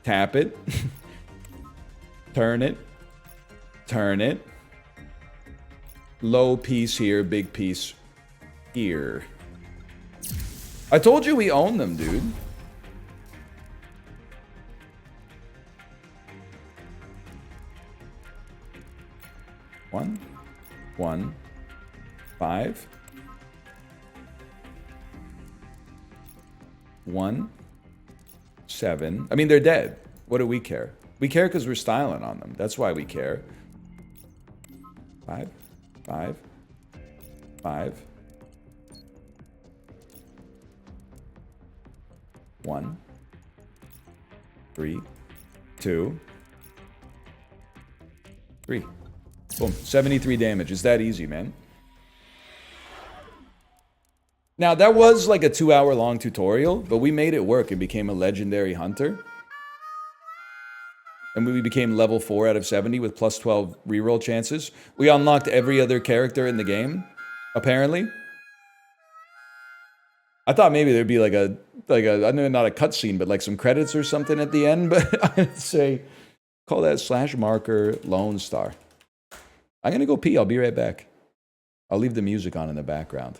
Tap it. Turn it. Turn it. Low piece here, big piece here. I told you we own them, dude. One, 1, 5. 1, 7. I mean, they're dead. What do we care? We care because we're styling on them. That's why we care. 5, 5, 5. 1, 3, 2, 3. Boom. 73 damage. It's that easy, man. Now, that was like a 2-hour-long tutorial, but we made it work and became a legendary hunter. And we became level 4 out of 70 with plus 12 reroll chances. We unlocked every other character in the game, apparently. I thought maybe there'd be like a I know not a cutscene, but like some credits or something at the end, but I'd say call that /marker Lone Star. I'm gonna go pee. I'll be right back. I'll leave the music on in the background.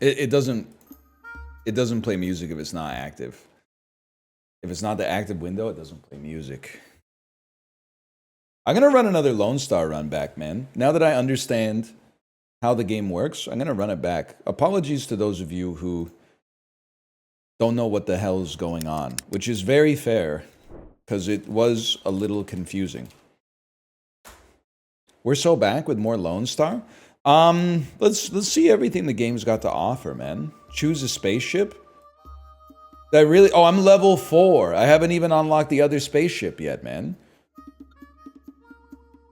It doesn't play music if it's not active. If it's not the active window, it doesn't play music. I'm gonna run another Lone Star run back, man. Now that I understand how the game works, I'm gonna run it back. Apologies to those of you who don't know what the hell's going on, which is very fair, because it was a little confusing. We're so back with more Lone Star. Let's see everything the game's got to offer, man. Choose a spaceship. That really... Oh, I'm level 4. I haven't even unlocked the other spaceship yet, man.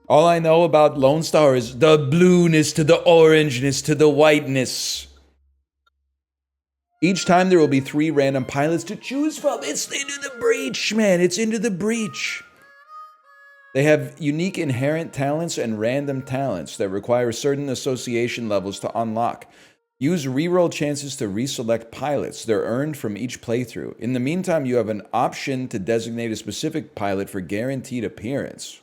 All I know about Lone Star is the blueness to the orangeness to the whiteness. Each time there will be 3 random pilots to choose from. It's Into the Breach, man. It's Into the Breach. They have unique inherent talents and random talents that require certain association levels to unlock. Use reroll chances to reselect pilots. They're earned from each playthrough. In the meantime, you have an option to designate a specific pilot for guaranteed appearance.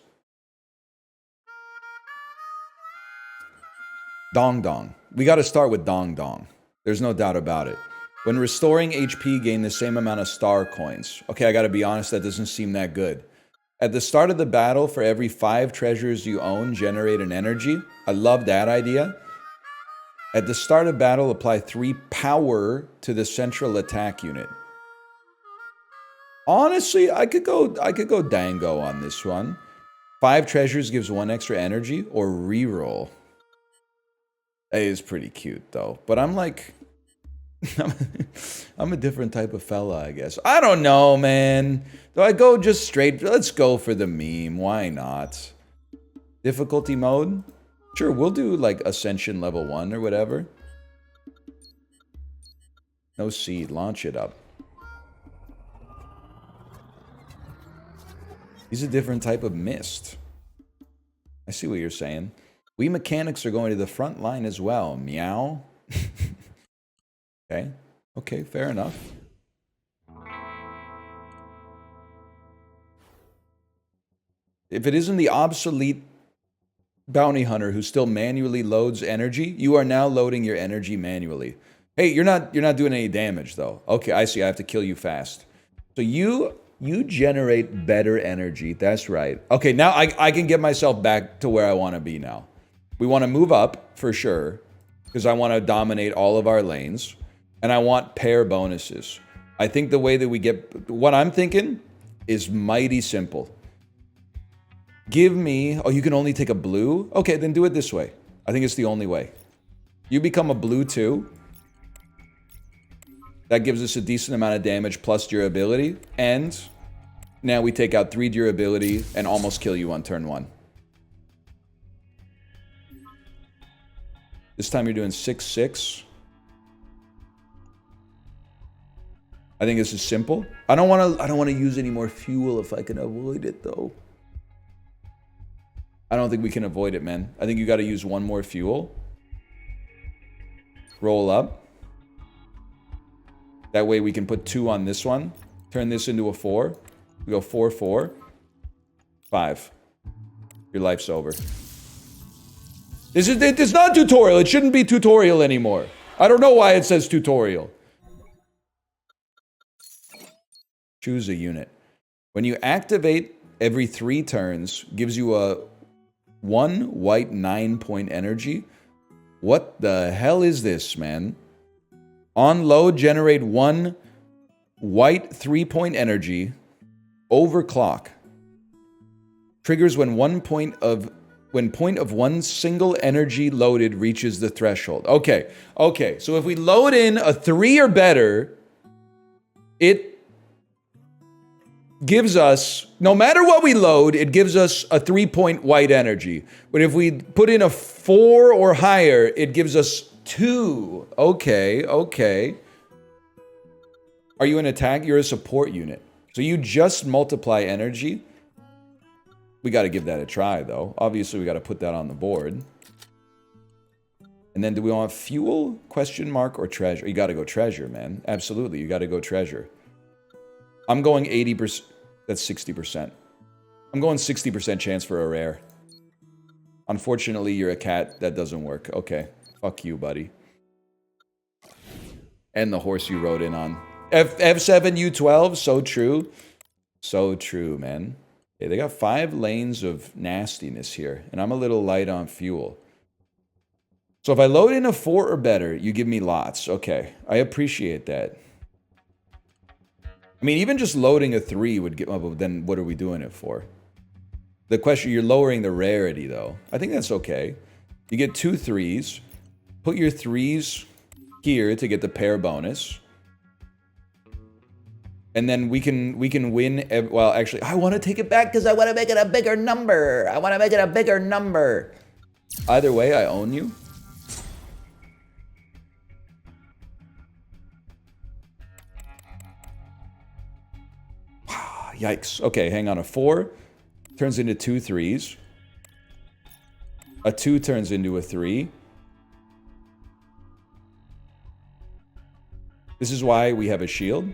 Dong Dong. We got to start with Dong Dong. There's no doubt about it. When restoring HP, gain the same amount of star coins. Okay, I got to be honest, that doesn't seem that good. At the start of the battle, for every 5 treasures you own, generate an energy. I love that idea. At the start of battle, apply 3 power to the central attack unit. Honestly, I could go Dango on this one. 5 treasures gives 1 extra energy, or reroll. That is pretty cute, though. But I'm like... I'm a different type of fella, I guess. I don't know, man. Do I go just straight? Let's go for the meme. Why not? Difficulty mode? Sure, we'll do like Ascension level 1 or whatever. No seed. Launch it up. He's a different type of mist. I see what you're saying. We mechanics are going to the front line as well. Meow. Okay. Okay, fair enough. If it isn't the obsolete bounty hunter who still manually loads energy, you are now loading your energy manually. Hey, you're not doing any damage though. Okay, I see. I have to kill you fast. So you generate better energy. That's right. Okay, now I can get myself back to where I want to be now. We want to move up for sure because I want to dominate all of our lanes. And I want pair bonuses. I think the way that we get... What I'm thinking is mighty simple. Give me... Oh, you can only take a blue? Okay, then do it this way. I think it's the only way. You become a blue too. That gives us a decent amount of damage plus durability. And now we take out 3 durability and almost kill you on turn 1. This time you're doing 6/6. I think this is simple. I don't want to use any more fuel if I can avoid it though. I don't think we can avoid it, man. I think you got to use 1 more fuel. Roll up. That way we can put 2 on this one. Turn this into a 4. We go 4, 4. 5. Your life's over. It's not tutorial. It shouldn't be tutorial anymore. I don't know why it says tutorial. Choose a unit. When you activate every 3 turns, gives you a 1 white 9-point energy. What the hell is this, man? On load, generate 1 white 3-point energy. Overclock. Triggers when point of 1 single energy loaded reaches the threshold. Okay. Okay. So if we load in a 3 or better, it gives us, no matter what we load, it gives us a 3-point white energy. But if we put in a 4 or higher, it gives us 2. Okay, okay. Are you an attack? You're a support unit. So you just multiply energy. We got to give that a try, though. Obviously, we got to put that on the board. And then do we want fuel, question mark, or treasure? You got to go treasure, man. Absolutely, you got to go treasure. I'm going 80%. That's 60%. I'm going 60% chance for a rare. Unfortunately, you're a cat. That doesn't work. Okay. Fuck you, buddy. And the horse you rode in on. F7 U12, so true. So true, man. Hey, they got 5 lanes of nastiness here, and I'm a little light on fuel. So if I load in a 4 or better, you give me lots. Okay, I appreciate that. I mean, even just loading a 3 would get... Well, then what are we doing it for? The question, you're lowering the rarity, though. I think that's okay. You get 2 3s. Put your 3s here to get the pair bonus. And then we can win... Well, actually, I want to take it back because I want to make it a bigger number. I want to make it a bigger number. Either way, I own you. Yikes. Okay, hang on. A 4 turns into 2 3s. A 2 turns into a 3. This is why we have a shield.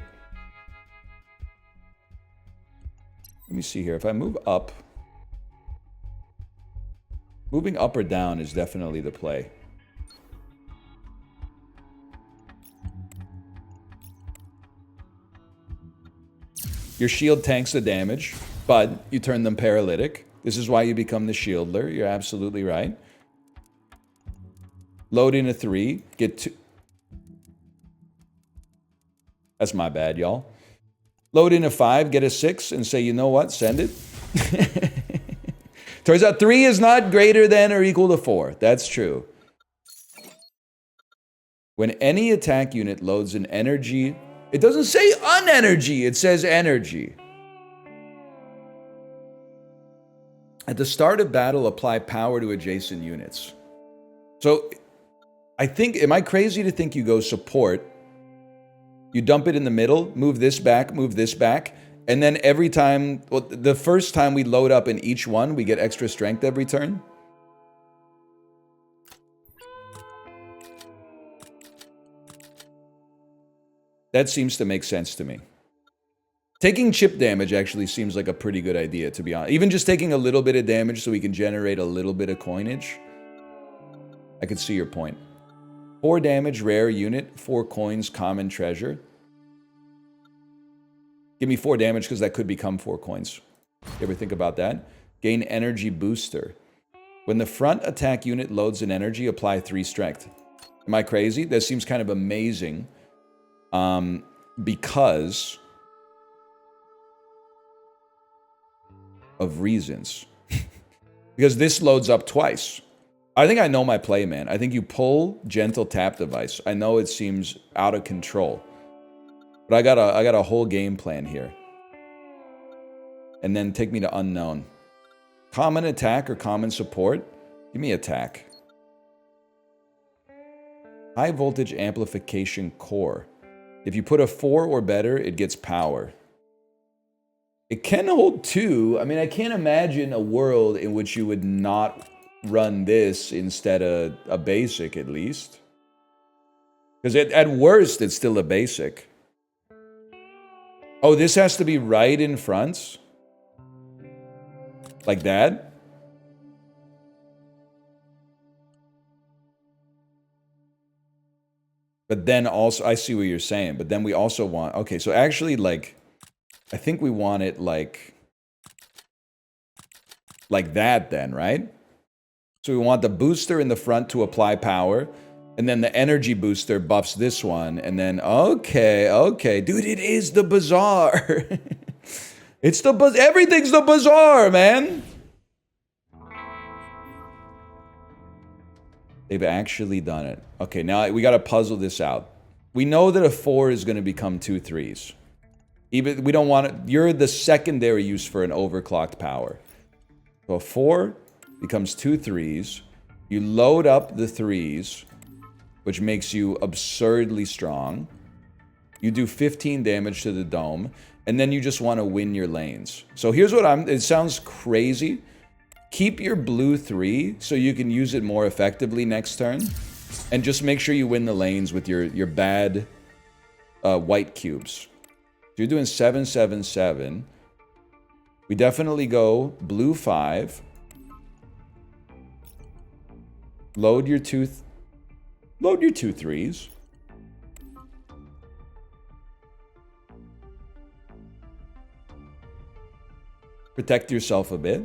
Let me see here. If I move up... Moving up or down is definitely the play. Your shield tanks the damage, but you turn them paralytic. This is why you become the shieldler. You're absolutely right. Load in a 3. Get 2... That's my bad, y'all. Load in a 5, get a 6, and say, you know what? Send it. Turns out 3 is not greater than or equal to 4. That's true. When any attack unit loads an energy... It doesn't say unenergy, it says energy. At the start of battle, apply power to adjacent units. So, I think... Am I crazy to think you go support... You dump it in the middle, move this back, and then every time, well, the first time we load up in each one, we get extra strength every turn? That seems to make sense to me. Taking chip damage actually seems like a pretty good idea, to be honest. Even just taking a little bit of damage so we can generate a little bit of coinage. I could see your point. 4 damage, rare unit. 4 coins, common treasure. Give me 4 damage because that could become 4 coins. You ever think about that? Gain energy booster. When the front attack unit loads an energy, apply 3 strength. Am I crazy? That seems kind of amazing. Because of reasons. Because this loads up twice. I think I know my play, man. I think you pull gentle tap device. I know it seems out of control. But I got a whole game plan here. And then take me to unknown. Common attack or common support? Give me attack. High voltage amplification core. If you put a 4 or better, it gets power. It can hold 2. I mean, I can't imagine a world in which you would not run this instead of a basic, at least. Because at worst, it's still a basic. Oh, this has to be right in front? Like that? But then also, I see what you're saying, but then we also want... Okay, so actually, like... I think we want it like that then, right? So we want the booster in the front to apply power, and then the energy booster buffs this one, and then, okay. Dude, it is the bazaar. It's the bazaar. Everything's the bazaar, man. They've actually done it. Okay, now we got to puzzle this out. We know that a 4 is going to become 2 3s. Even we don't want it. You're the secondary use for an overclocked power. So a 4 becomes 2 3s. You load up the 3s, which makes you absurdly strong. You do 15 damage to the dome, and then you just want to win your lanes. So here's what it sounds crazy. Keep your blue 3 so you can use it more effectively next turn. And just make sure you win the lanes with your bad white cubes. So you're doing 7, 7, 7. We definitely go blue 5. Load your two 3s. Protect yourself a bit.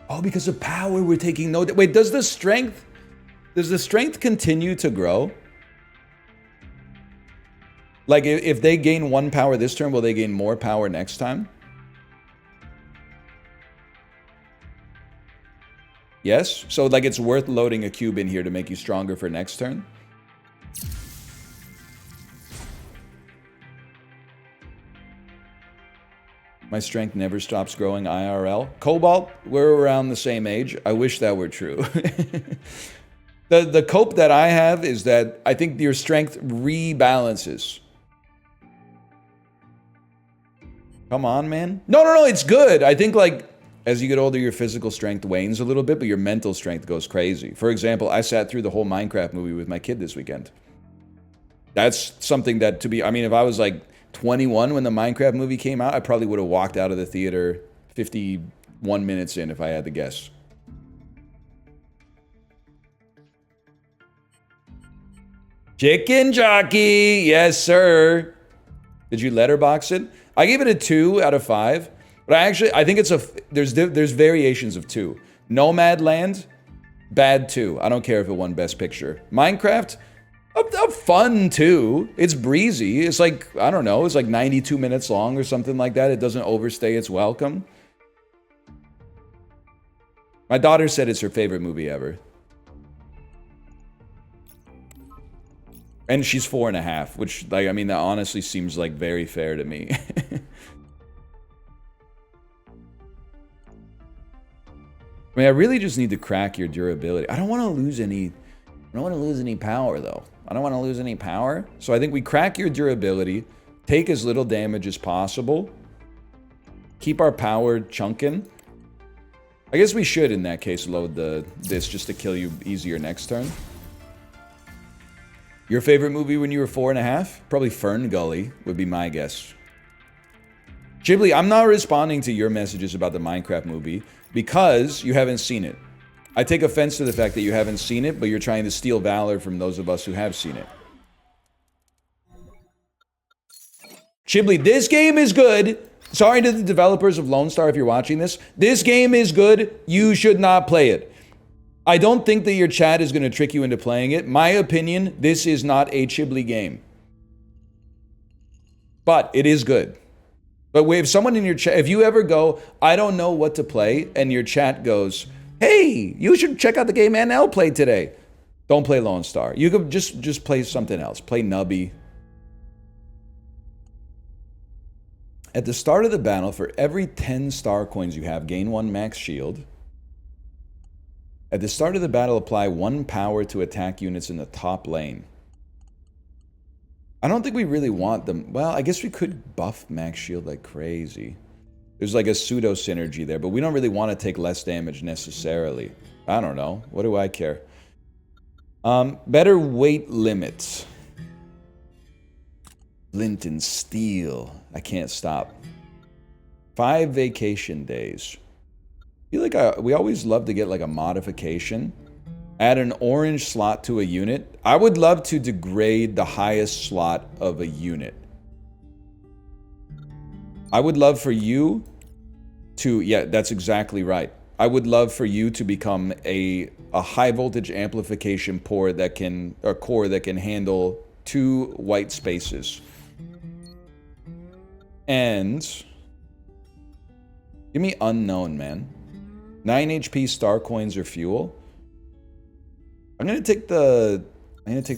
Oh, because of power, we're taking no... Wait, does the strength continue to grow? Like, if they gain 1 power this turn, will they gain more power next time? Yes? So, like, it's worth loading a cube in here to make you stronger for next turn? My strength never stops growing IRL. Cobalt, we're around the same age. I wish that were true. The cope that I have is that I think your strength rebalances. Come on, man. No, it's good. I think, like, as you get older, your physical strength wanes a little bit, but your mental strength goes crazy. For example, I sat through the whole Minecraft movie with my kid this weekend. That's something that I mean, if I was like 21 when the Minecraft movie came out, I probably would have walked out of the theater 51 minutes in if I had to guess. Chicken jockey, yes sir. Did you letterbox it? I gave it a 2 out of 5, but I think it's there's variations of 2. Nomadland, bad 2. I don't care if it won Best Picture. Minecraft, a fun 2. It's breezy. It's like, I don't know, it's like 92 minutes long or something like that. It doesn't overstay its welcome. My daughter said it's her favorite movie ever. And she's 4.5, which, like, I mean, that honestly seems like very fair to me. I mean, I really just need to crack your durability. I don't want to lose any power, though. I don't want to lose any power. So I think we crack your durability, take as little damage as possible, keep our power chunking. I guess we should, in that case, load this just to kill you easier next turn. Your favorite movie when you were 4.5? Probably Fern Gully would be my guess. Ghibli, I'm not responding to your messages about the Minecraft movie because you haven't seen it. I take offense to the fact that you haven't seen it, but you're trying to steal valor from those of us who have seen it. Ghibli, this game is good. Sorry to the developers of Lone Star if you're watching this. This game is good. You should not play it. I don't think that your chat is going to trick you into playing it. My opinion, this is not a Ghibli game. But it is good. But if someone in your chat, if you ever go, I don't know what to play, and your chat goes, hey, you should check out the game NL played today. Don't play Lone Star. You could just play something else. Play Nubby. At the start of the battle, for every 10 star coins you have, gain 1 max shield. At the start of the battle, apply 1 power to attack units in the top lane. I don't think we really want them. Well, I guess we could buff max shield like crazy. There's like a pseudo synergy there, but we don't really want to take less damage necessarily. I don't know. What do I care? Better weight limits. Flint and steel. I can't stop. 5 vacation days. I feel like we always love to get like a modification. Add an orange slot to a unit. I would love to degrade the highest slot of a unit. I would love for you to, yeah, that's exactly right. I would love for you to become a high voltage amplification core that can handle 2 white spaces. And give me unknown, man. 9 HP star coins or fuel. I'm gonna take the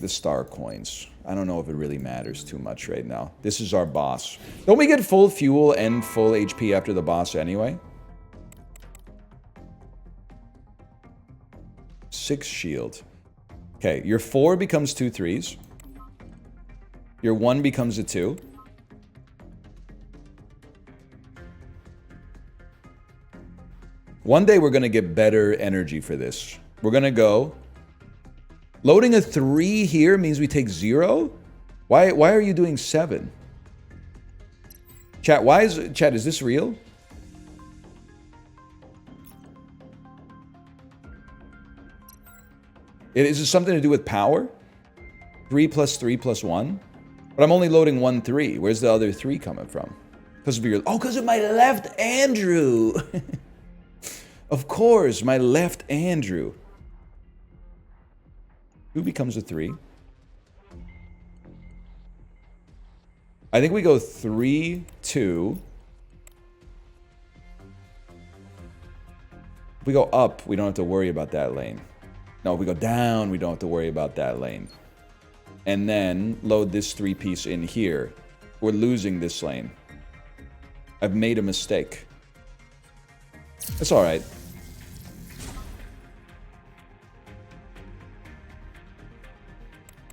star coins. I don't know if it really matters too much right now. This is our boss. Don't we get full fuel and full HP after the boss anyway? 6 shield. Okay, your 4 becomes 2 3s. Your 1 becomes a 2. One day we're gonna get better energy for this. We're gonna go. Loading a 3 here means we take 0? Why are you doing 7? Chat, is this real? Is this something to do with power? 3 plus 3 plus 1? But I'm only loading 1, 3. Where's the other 3 coming from? Because of your... Oh, because of my left Andrew! Of course, my left Andrew. 2 becomes a 3. I think we go 3, 2. If we go up, we don't have to worry about that lane. No, if we go down, we don't have to worry about that lane. And then load this 3-piece in here. We're losing this lane. I've made a mistake. It's alright.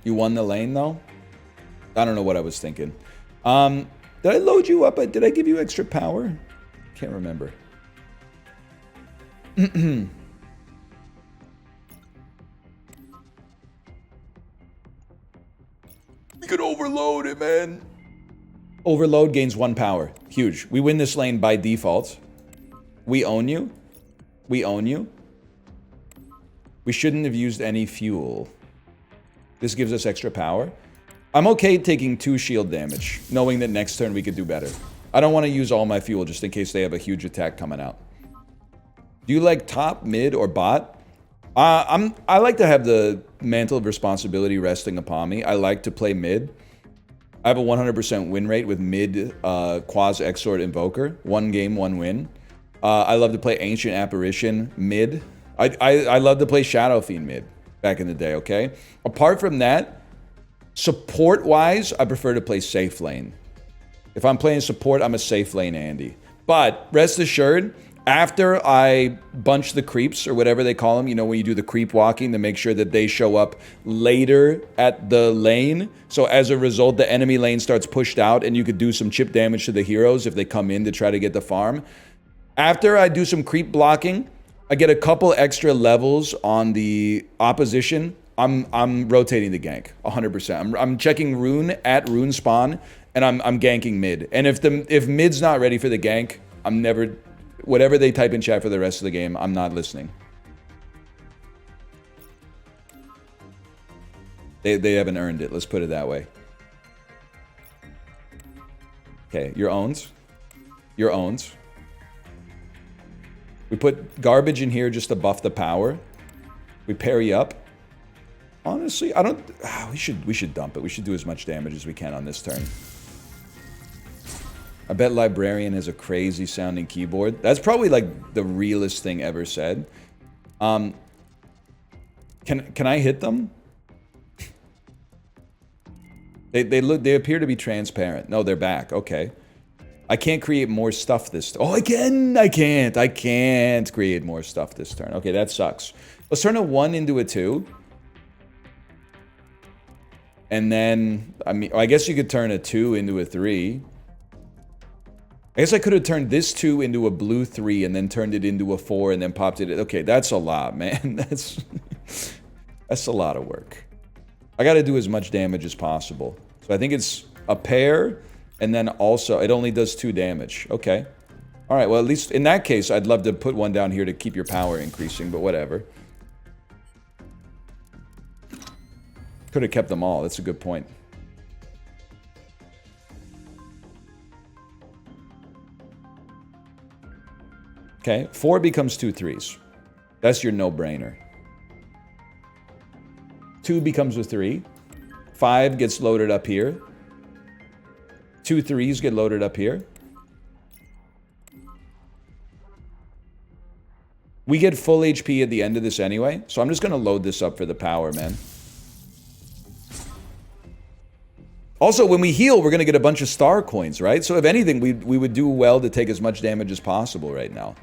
You won the lane, though? I don't know what I was thinking. Did I load you up? Did I give you extra power? Can't remember. We could overload it, man. Overload gains 1 power. Huge. We win this lane by default. We own you. We own you. We shouldn't have used any fuel. This gives us extra power. I'm okay taking 2 shield damage, knowing that next turn we could do better. I don't want to use all my fuel just in case they have a huge attack coming out. Do you like top, mid, or bot? I like to have the mantle of responsibility resting upon me. I like to play mid. I have a 100% win rate with mid Quas Exort Invoker. 1 game, 1 win. I love to play Ancient Apparition mid. I love to play Shadow Fiend mid back in the day, okay? Apart from that, support-wise, I prefer to play safe lane. If I'm playing support, I'm a safe lane Andy. But rest assured, after I bunch the creeps, or whatever they call them, you know, when you do the creep walking to make sure that they show up later at the lane. So as a result, the enemy lane starts pushed out and you could do some chip damage to the heroes if they come in to try to get the farm. After I do some creep blocking, I get a couple extra levels on the opposition. I'm rotating the gank 100%. I'm checking rune at rune spawn, and I'm ganking mid. And if mid's not ready for the gank, I'm never... Whatever they type in chat for the rest of the game, I'm not listening. They haven't earned it. Let's put it that way. Okay, your owns. Your owns. We put garbage in here just to buff the power. We parry up. Honestly, I don't... we should dump it. We should do as much damage as we can on this turn. I bet Librarian has a crazy sounding keyboard. That's probably like the realest thing ever said. Can I hit them? They appear to be transparent. No, they're back. Okay. I can't create more stuff this... Oh, I can't create more stuff this turn. Okay, that sucks. Let's turn a 1 into a 2. And then, I mean, I guess you could turn a 2 into a 3. I guess I could have turned this 2 into a blue 3 and then turned it into a 4 and then popped it... Okay, that's a lot, man. That's a lot of work. I gotta do as much damage as possible. So I think it's a pair, and then also, it only does 2 damage. Okay. Alright, well at least in that case, I'd love to put one down here to keep your power increasing, but whatever. Could have kept them all, that's a good point. Okay, 4 becomes 2 3s. That's your no-brainer. 2 becomes a 3. 5 gets loaded up here. 2 3s get loaded up here. We get full HP at the end of this anyway, so I'm just gonna load this up for the power, man. Also, when we heal, we're gonna get a bunch of star coins, right? So if anything, we would do well to take as much damage as possible right now.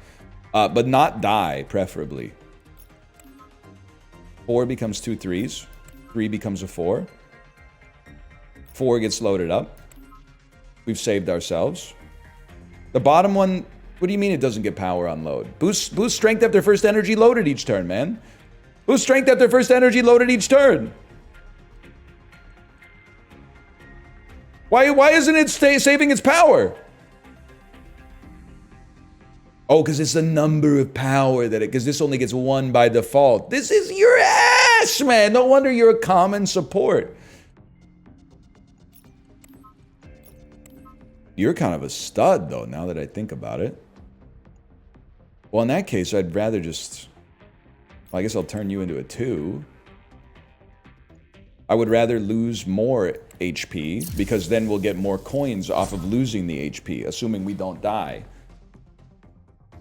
But not die, preferably. 4 becomes 2 3s. 3 becomes a 4. 4 gets loaded up. We've saved ourselves. The bottom one, what do you mean it doesn't get power on load? Boost strength after first energy loaded each turn, man. Boost strength after first energy loaded each turn. Why isn't it saving its power? Oh, because it's the number of power that it... Because this only gets 1 by default. This is your Yes, man. No wonder you're a common support. You're kind of a stud, though, now that I think about it. Well, in that case, I'd rather just... Well, I guess I'll turn you into a 2. I would rather lose more HP, because then we'll get more coins off of losing the HP, assuming we don't die.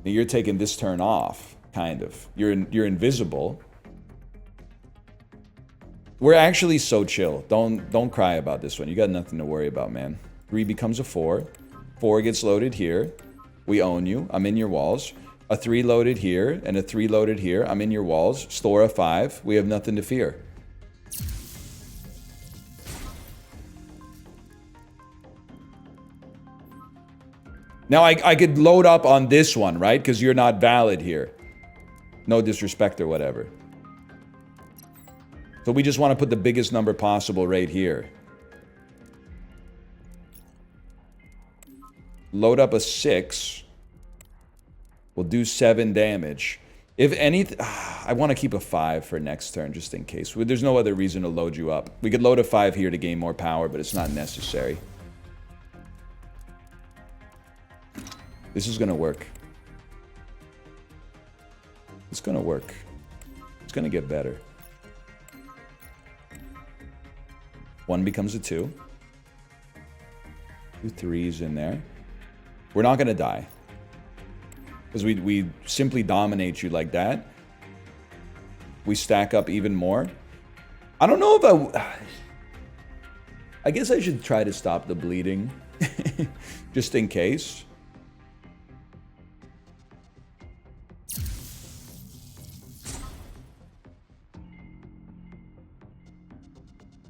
Now, you're taking this turn off, kind of. You're invisible. We're actually so chill. Don't cry about this one. You got nothing to worry about, man. 3 becomes a 4. 4 gets loaded here. We own you. I'm in your walls. A 3 loaded here, and a 3 loaded here. I'm in your walls. Store a 5. We have nothing to fear. Now, I could load up on this one, right? Because you're not valid here. No disrespect or whatever. So we just want to put the biggest number possible right here. Load up a 6. We'll do 7 damage. If anything... I want to keep a 5 for next turn, just in case. There's no other reason to load you up. We could load a 5 here to gain more power, but it's not necessary. This is going to work. It's going to work. It's going to get better. 1 becomes a 2. 2 3s in there. We're not going to die. Because we simply dominate you like that. We stack up even more. I don't know if I guess I should try to stop the bleeding. Just in case.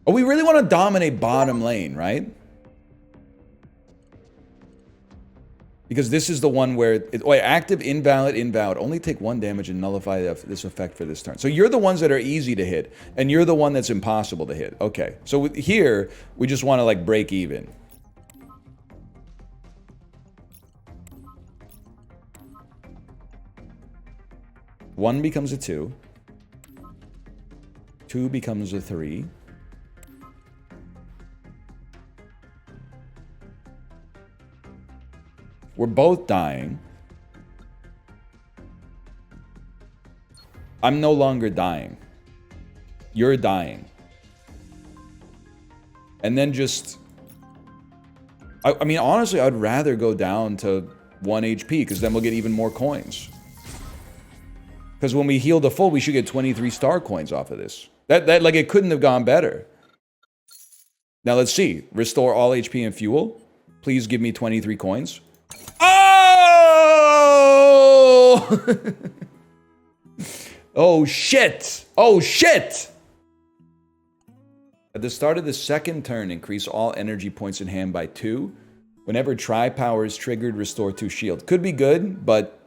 Oh, we really want to dominate bottom lane, right? Because this is the one where... active, invalid, invalid. Only take 1 damage and nullify this effect for this turn. So you're the ones that are easy to hit. And you're the one that's impossible to hit. Okay. So here, we just want to, like, break even. One becomes a 2. 2 becomes a 3. We're both dying. I'm no longer dying. You're dying. And then just... I mean, honestly, I'd rather go down to 1 HP, because then we'll get even more coins. Because when we heal the full, we should get 23 star coins off of this. That like, it couldn't have gone better. Now, let's see. Restore all HP and fuel. Please give me 23 coins. Oh! Oh, shit! Oh, shit! At the start of the second turn, increase all energy points in hand by 2. Whenever Tri-Power is triggered, restore 2 shield. Could be good, but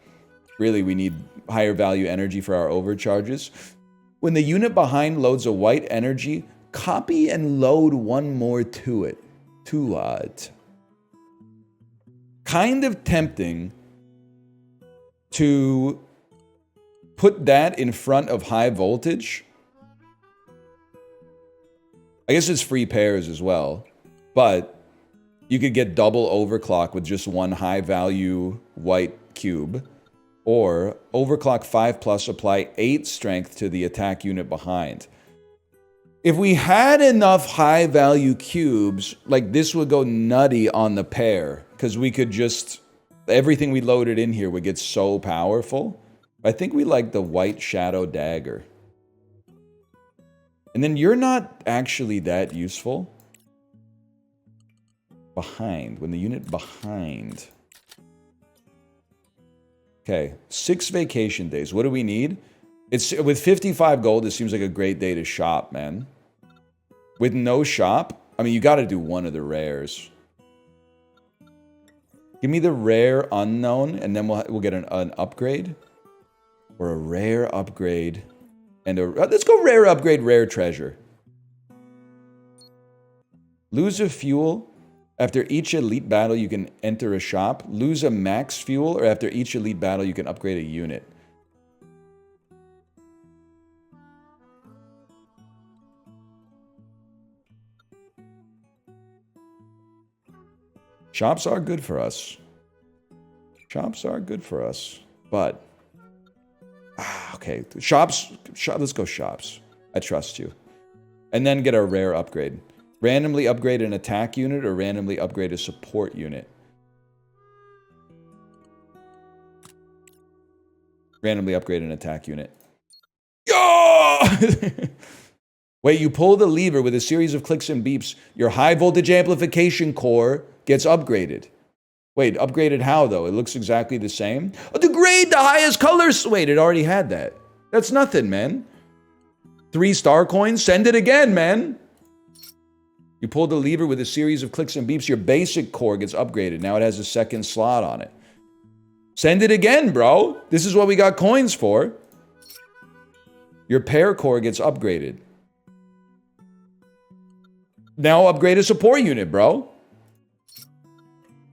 really we need higher value energy for our overcharges. When the unit behind loads a white energy, copy and load 1 more to it. To what? Kind of tempting to put that in front of high voltage. I guess it's free pairs as well, but you could get double overclock with just 1 high value white cube, or overclock 5+, apply 8 strength to the attack unit behind. If we had enough high value cubes, like, this would go nutty on the pair, because we could just, everything we loaded in here would get so powerful. I think we like the white shadow dagger. And then you're not actually that useful. Behind. When the unit behind. Okay. 6 vacation days. What do we need? It's with 55 gold, it seems like a great day to shop, man. With no shop, I mean, you got to do one of the rares. Give me the rare unknown, and then we'll get an upgrade. Or a rare upgrade. And a... let's go rare upgrade, rare treasure. Lose a fuel. After each elite battle, you can enter a shop. Lose a max fuel, or after each elite battle, you can upgrade a unit. Shops are good for us. Shops are good for us. But, okay. Shops, let's go shops. I trust you. And then get a rare upgrade. Randomly upgrade an attack unit or randomly upgrade a support unit. Randomly upgrade an attack unit. Yeah! Wait, you pull the lever with a series of clicks and beeps. Your high voltage amplification core gets upgraded. Wait, upgraded how though? It looks exactly the same. Oh, degrade the highest colors. Wait, it already had that. That's nothing, man. 3 star coins. Send it again, man. You pull the lever with a series of clicks and beeps. Your basic core gets upgraded. Now it has a second slot on it. Send it again, bro. This is what we got coins for. Your pair core gets upgraded. Now upgrade a support unit, bro.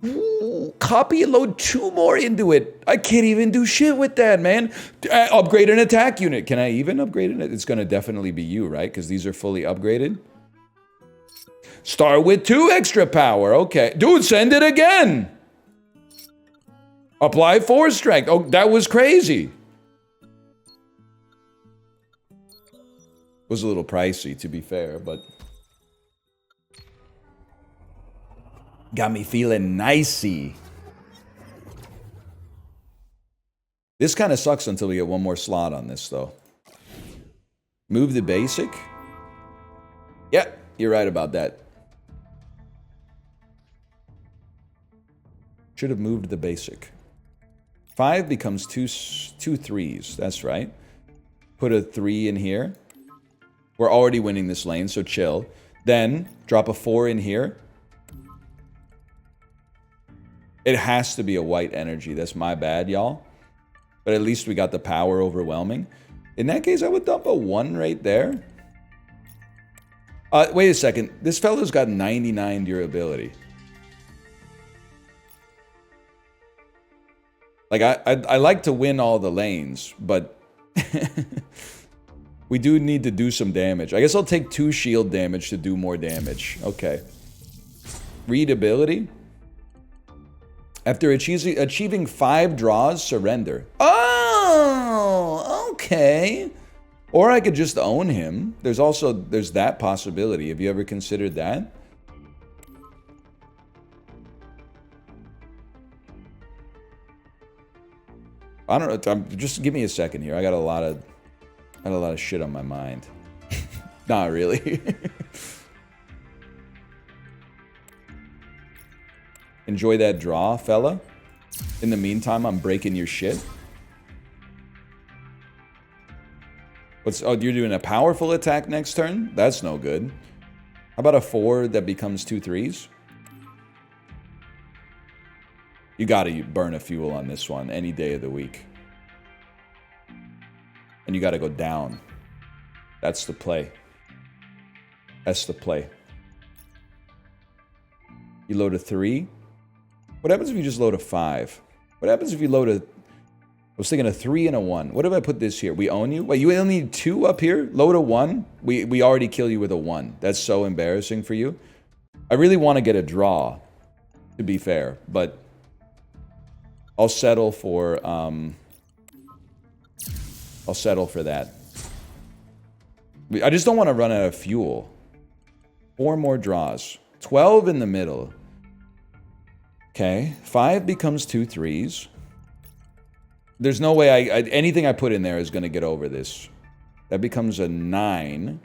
Ooh, copy and load 2 more into it. I can't even do shit with that, man. Upgrade an attack unit. Can I even upgrade it? It's going to definitely be you, right? Because these are fully upgraded. Start with 2 extra power. Okay. Dude, send it again. Apply 4 strength. Oh, that was crazy. Was a little pricey, to be fair, but... got me feeling nicey. This kind of sucks until we get one more slot on this, though. Move the basic? Yeah, you're right about that. Should have moved the basic. 5 becomes two 3s. That's right. Put a 3 in here. We're already winning this lane, so chill. Then, drop a 4 in here. It has to be a white energy. That's my bad, y'all. But at least we got the power overwhelming. In that case, I would dump a 1 right there. Wait a second. This fellow's got 99 durability. Like, I like to win all the lanes, but... we do need to do some damage. I guess I'll take 2 shield damage to do more damage. Okay. Readability. After achieving 5 draws, surrender. Oh, okay. Or I could just own him. There's that possibility. Have you ever considered that? I don't know. Just give me a second here. I got a lot of shit on my mind. Not really. Enjoy that draw, fella. In the meantime, I'm breaking your shit. Oh, you're doing a powerful attack next turn? That's no good. How about a 4 that becomes 2 3s? You gotta burn a fuel on this one any day of the week. And you gotta go down. That's the play. That's the play. You load a 3. What happens if you just load a 5? What happens if you load a... I was thinking a 3 and a 1. What if I put this here? We own you? Wait, you only need 2 up here? Load a 1? We already kill you with a 1. That's so embarrassing for you. I really want to get a draw, to be fair, but... I'll settle for... I'll settle for that. I just don't want to run out of fuel. 4 more draws. 12 in the middle. Okay, 5 becomes 2 3s. There's no way anything I put in there is going to get over this. That becomes a 9.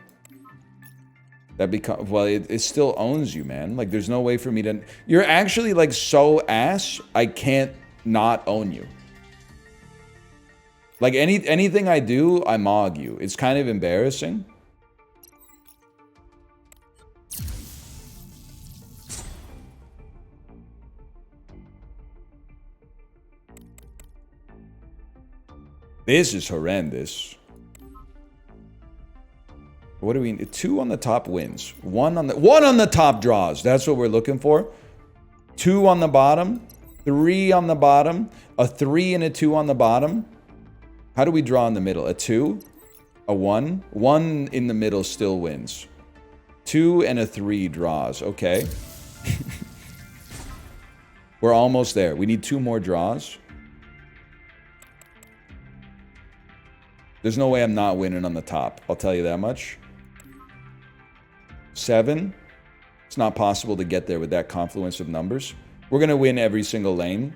That becomes... Well, it still owns you, man. Like, there's no way for me to... You're actually, like, so ass, I can't not own you. Like, anything I do, I mog you. It's kind of embarrassing. This is horrendous. What do we... 2 on the top wins. 1 on the top draws. That's what we're looking for. 2 on the bottom. 3 on the bottom. A 3 and a 2 on the bottom. How do we draw in the middle? A 2? A 1? 1 in the middle still wins. 2 and a 3 draws. Okay. We're almost there. We need 2 more draws. There's no way I'm not winning on the top. I'll tell you that much. 7. It's not possible to get there with that confluence of numbers. We're going to win every single lane.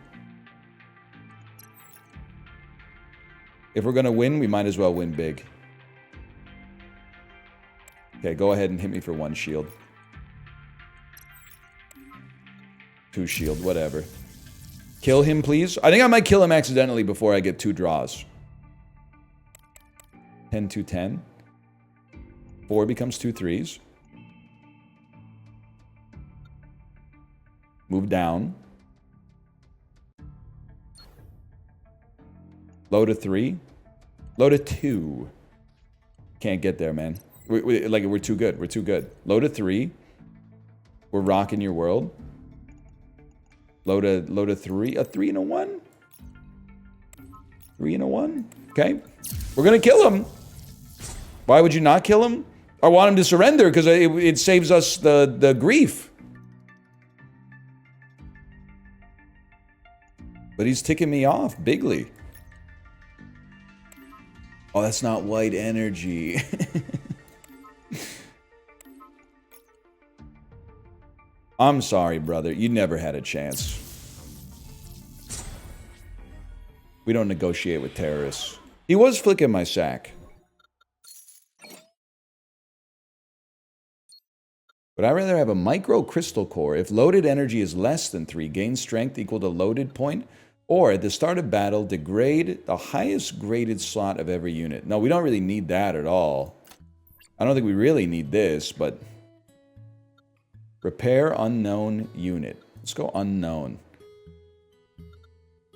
If we're going to win, we might as well win big. Okay, go ahead and hit me for 1 shield. 2 shield, whatever. Kill him, please. I think I might kill him accidentally before I get 2 draws. 10, 2, 10. 4 becomes 2 3s. Move down. Low to 3. Low to 2. Can't get there, man. We're too good. We're too good. Low to 3. We're rocking your world. Low to 3. A 3 and a 1. 3 and a 1. Okay. We're going to kill him. Why would you not kill him? I want him to surrender because it saves us the grief. But he's ticking me off bigly. Oh, that's not white energy. I'm sorry, brother. You never had a chance. We don't negotiate with terrorists. He was flicking my sack. But I'd rather have a micro crystal core. If loaded energy is less than 3, gain strength equal to loaded point. Or at the start of battle, degrade the highest graded slot of every unit. No, we don't really need that at all. I don't think we really need this, but... Repair unknown unit. Let's go unknown.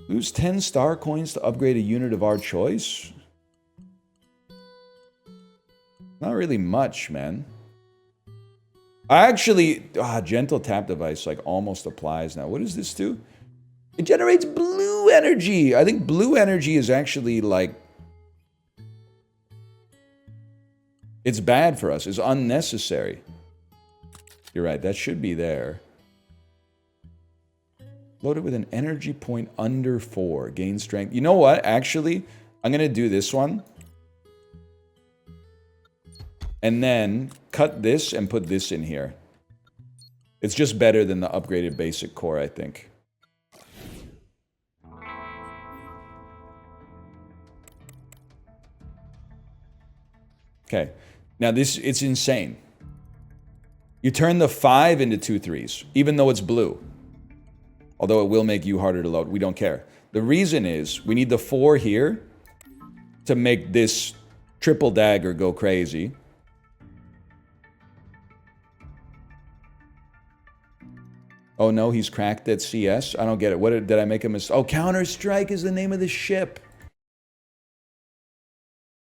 Lose 10 star coins to upgrade a unit of our choice? Not really much, man. I actually... gentle tap device like almost applies now. What does this do? It generates blue energy. I think blue energy is actually like... It's bad for us. It's unnecessary. You're right. That should be there. Loaded with an energy point under 4. Gain strength. You know what? Actually, I'm going to do this one. And then cut this and put this in here. It's just better than the upgraded basic core, I think. Okay. Now this, it's insane. You turn the 5 into 2 3s, even though it's blue. Although it will make you harder to load. We don't care. The reason is we need the 4 here to make this triple dagger go crazy. Oh no, he's cracked at CS? I don't get it. What did I make a mistake? Oh, Counter-Strike is the name of the ship.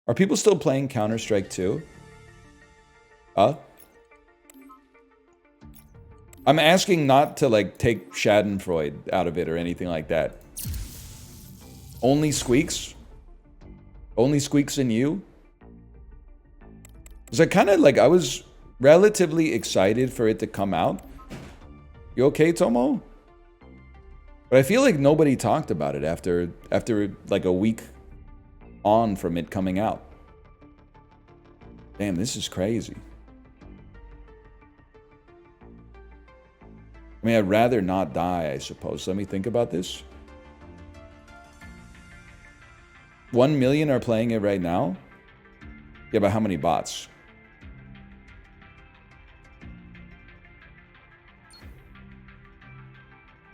Are people still playing Counter-Strike 2? I'm asking not to, like, take Schadenfreude out of it or anything like that. Only Squeaks? Only Squeaks and you? Because I kind of, like, I was relatively excited for it to come out. You okay, Tomo? But I feel like nobody talked about it after like, a week on from it coming out. Damn, this is crazy. I mean, I'd rather not die, I suppose. Let me think about this. 1 million are playing it right now? Yeah, but how many bots?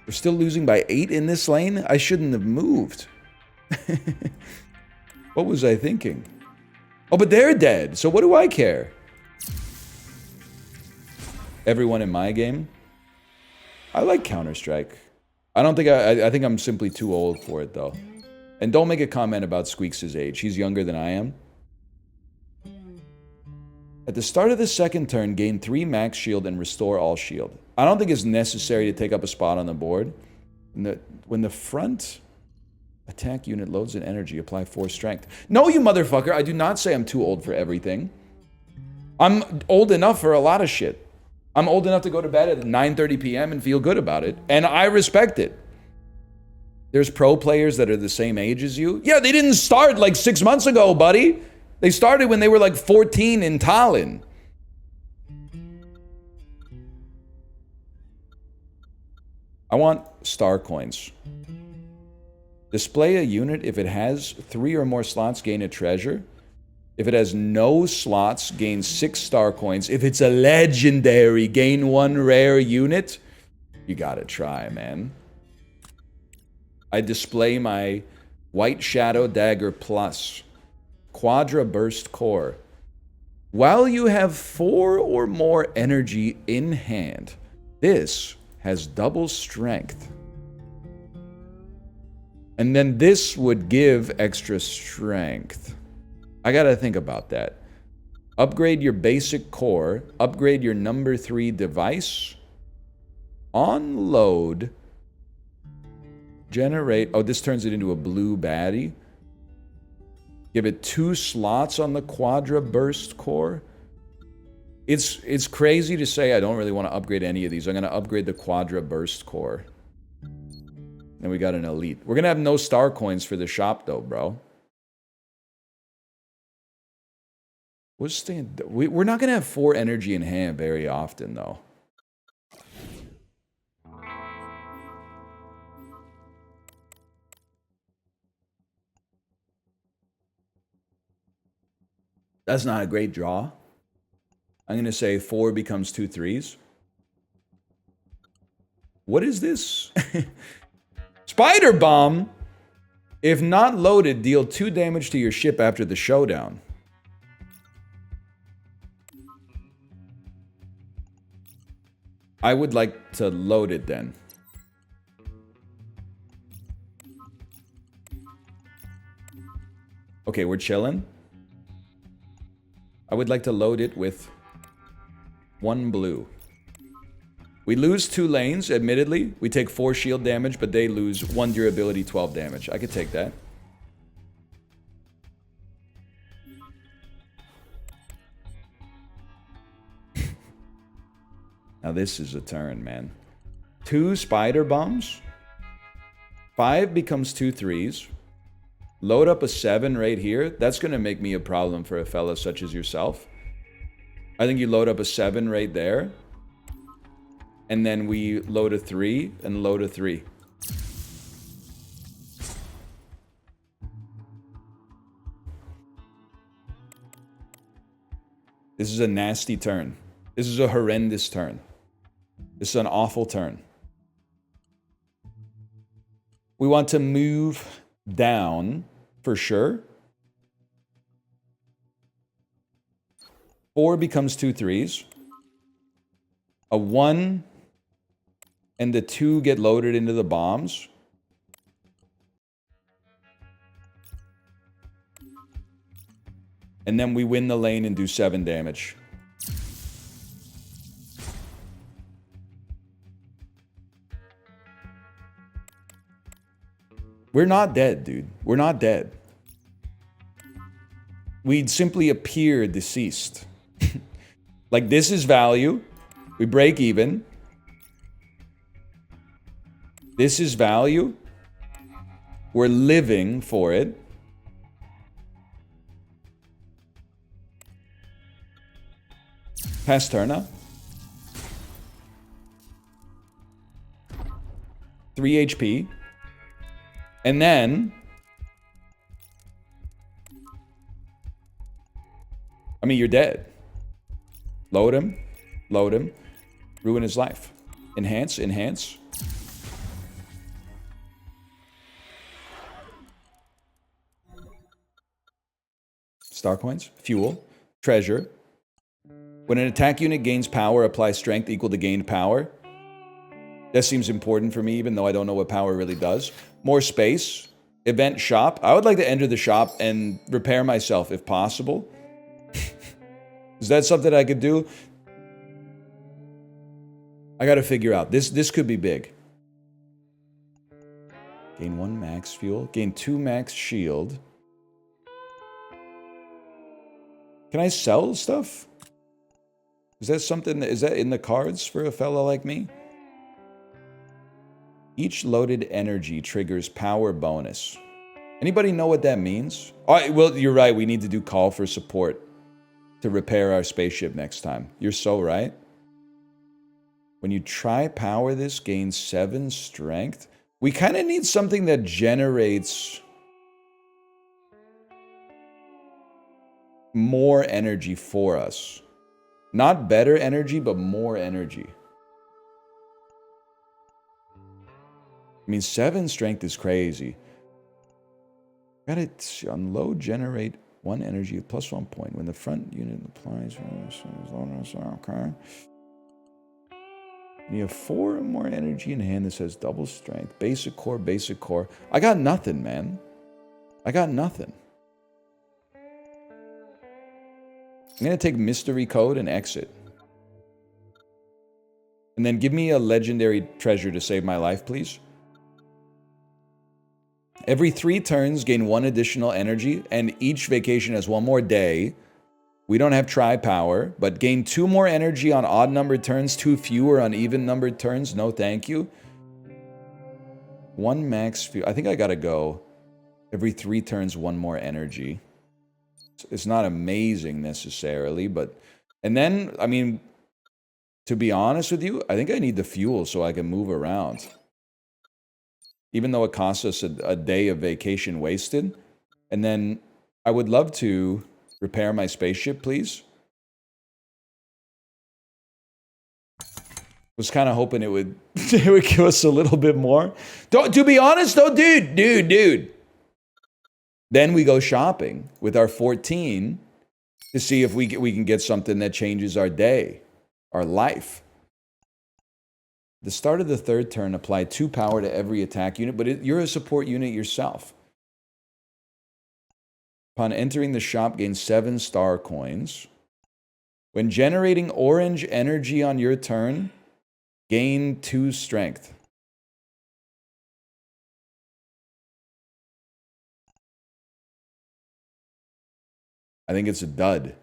We're still losing by 8 in this lane? I shouldn't have moved. What was I thinking? Oh, but they're dead, so what do I care? Everyone in my game? I like Counter-Strike. I don't think I think I'm simply too old for it, though. And don't make a comment about Squeaks' age. He's younger than I am. At the start of the second turn, gain 3 max shield and restore all shield. I don't think it's necessary to take up a spot on the board. When the front attack unit loads in energy, apply 4 strength. No, you motherfucker. I do not say I'm too old for everything. I'm old enough for a lot of shit. I'm old enough to go to bed at 9:30 p.m. and feel good about it. And I respect it. There's pro players that are the same age as you. Yeah, they didn't start like 6 months ago, buddy. They started when they were like 14 in Tallinn. I want star coins. Display a unit if it has 3 or more slots, gain a treasure. If it has no slots, gain 6 star coins. If it's a legendary, gain 1 rare unit. You gotta try, man. I display my White Shadow Dagger Plus. Quadra Burst Core. While you have 4 or more energy in hand, this has double strength. And then this would give extra strength. I gotta think about that. Upgrade your basic core. Upgrade your number 3 device. On load. Generate. Oh, this turns it into a blue baddie. Give it 2 slots on the Quadra Burst Core. It's crazy to say I don't really want to upgrade any of these. I'm going to upgrade the Quadra Burst Core. And we got an Elite. We're going to have no star coins for the shop, though, bro. We're not going to have 4 energy in hand very often, though. That's not a great draw. I'm going to say 4 becomes 2 3s. What is this? Spider Bomb! If not loaded, deal 2 damage to your ship after the showdown. I would like to load it then. Okay, we're chilling. I would like to load it with 1 blue. We lose 2 lanes, admittedly. We take 4 shield damage, but they lose 1 durability, 12 damage. I could take that. Now this is a turn, man. 2 spider bombs. 5 becomes 2 3s. Load up a 7 right here. That's going to make me a problem for a fella such as yourself. I think you load up a 7 right there. And then we load a 3 and load a 3. This is a nasty turn. This is a horrendous turn. This is an awful turn. We want to move down for sure. 4 becomes 2 3s. A 1 and the 2 get loaded into the bombs. And then we win the lane and do 7 damage. We're not dead, dude. We're not dead. We'd simply appear deceased. Like, this is value. We break even. This is value. We're living for it. Pass turn up. 3 HP. And then... I mean, you're dead. Load him. Load him. Ruin his life. Enhance. Enhance. Star coins. Fuel. Treasure. When an attack unit gains power, apply strength equal to gained power. That seems important for me, even though I don't know what power really does. More space. Event shop. I would like to enter the shop and repair myself if possible. Is that something I could do? I gotta figure out. This could be big. Gain 1 max fuel. Gain 2 max shield. Can I sell stuff? Is that something, is that in the cards for a fella like me? Each loaded energy triggers power bonus. Anybody know what that means? Oh, well, you're right. We need to do call for support to repair our spaceship next time. You're so right. When you try power this, gain 7 strength. We kind of need something that generates more energy for us. Not better energy, but more energy. I mean, 7 strength is crazy. Got it. Unload, generate 1 energy plus 1 point. When the front unit applies. Okay. You have 4 more energy in hand that says double strength. Basic core, basic core. I got nothing, man. I got nothing. I'm going to take mystery code and exit. And then give me a legendary treasure to save my life, please. Every 3 turns, gain 1 additional energy, and each vacation has 1 more day. We don't have tri-power, but gain 2 more energy on odd-numbered turns, 2 fewer on even-numbered turns. No, thank you. 1 max fuel. I think I gotta go. Every 3 turns, 1 more energy. It's not amazing necessarily, but... And then, I mean, to be honest with you, I think I need the fuel so I can move around. Even though it costs us a day of vacation wasted. And then I would love to repair my spaceship, please. Was kind of hoping it would it would give us a little bit more. To be honest though, dude. Then we go shopping with our 14 to see if we can get something that changes our day, our life. The start of the 3rd turn, apply 2 power to every attack unit, but you're a support unit yourself. Upon entering the shop, gain 7 star coins. When generating orange energy on your turn, gain 2 strength. I think it's a dud.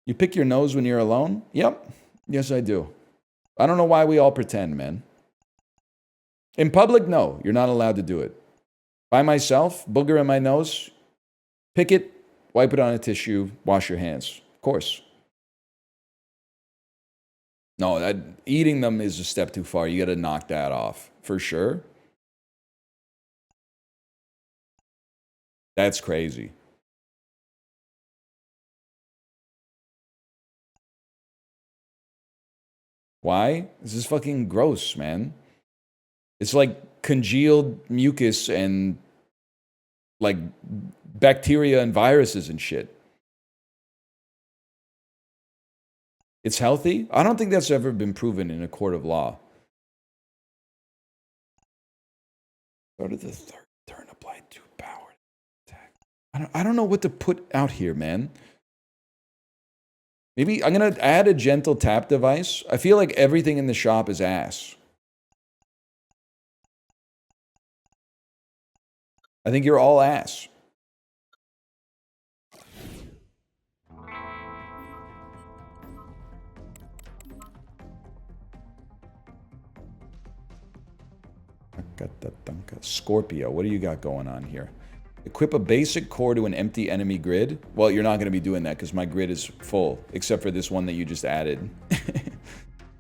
You pick your nose when you're alone? Yep. Yes, I do. I don't know why we all pretend, man. In public, no. You're not allowed to do it. By myself, booger in my nose, pick it, wipe it on a tissue, wash your hands. Of course. No, eating them is a step too far. You got to knock that off, for sure. That's crazy. Why? This is fucking gross, man. It's like congealed mucus and like bacteria and viruses and shit. It's healthy? I don't think that's ever been proven in a court of law. Go to the 3rd turn, apply 2 power attack. I don't know what to put out here, man. Maybe I'm going to add a gentle tap device. I feel like everything in the shop is ass. I think you're all ass. Scorpio, what do you got going on here? Equip a basic core to an empty enemy grid. Well, you're not going to be doing that because my grid is full, except for this one that you just added.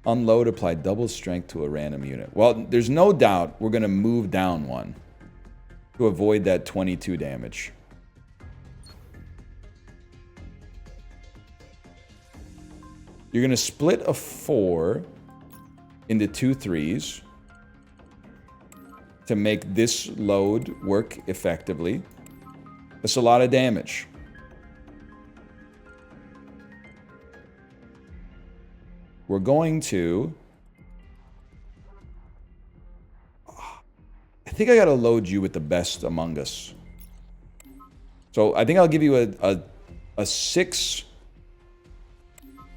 Unload, apply double strength to a random unit. Well, there's no doubt we're going to move down 1 to avoid that 22 damage. You're going to split a 4 into 2 3s to make this load work effectively. That's a lot of damage. We're going to... I think I gotta load you with the best among us. So I think I'll give you a 6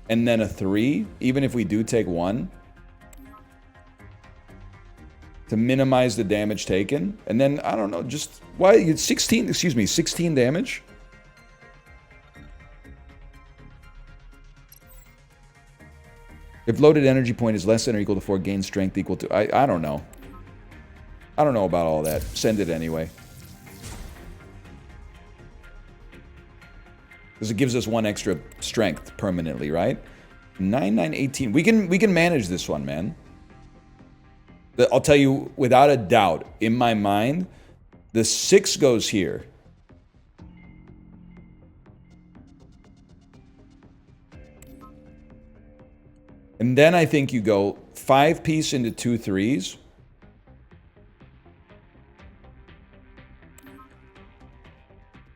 and then a 3, even if we do take 1. To minimize the damage taken. And then, I don't know, just... Why? 16 damage? If loaded energy point is less than or equal to 4, gain strength equal to... I don't know. I don't know about all that. Send it anyway. Because it gives us 1 extra strength permanently, right? 9918. We can manage this one, man. I'll tell you, without a doubt, in my mind, the 6 goes here. And then I think you go 5-piece into 2 3s.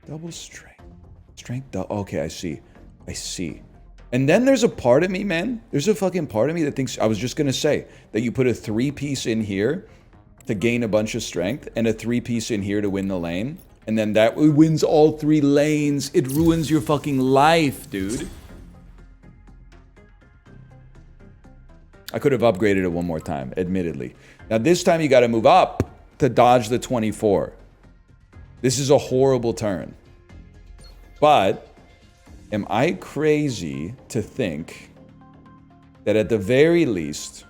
Double strength. Strength, okay, I see. I see. And then there's a part of me, man. There's a fucking part of me that thinks, I was just going to say, that you put a 3-piece in here to gain a bunch of strength, and a 3-piece in here to win the lane. And then that wins all 3 lanes. It ruins your fucking life, dude. I could have upgraded it one more time, admittedly. Now this time you got to move up to dodge the 24. This is a horrible turn. But am I crazy to think that at the very least,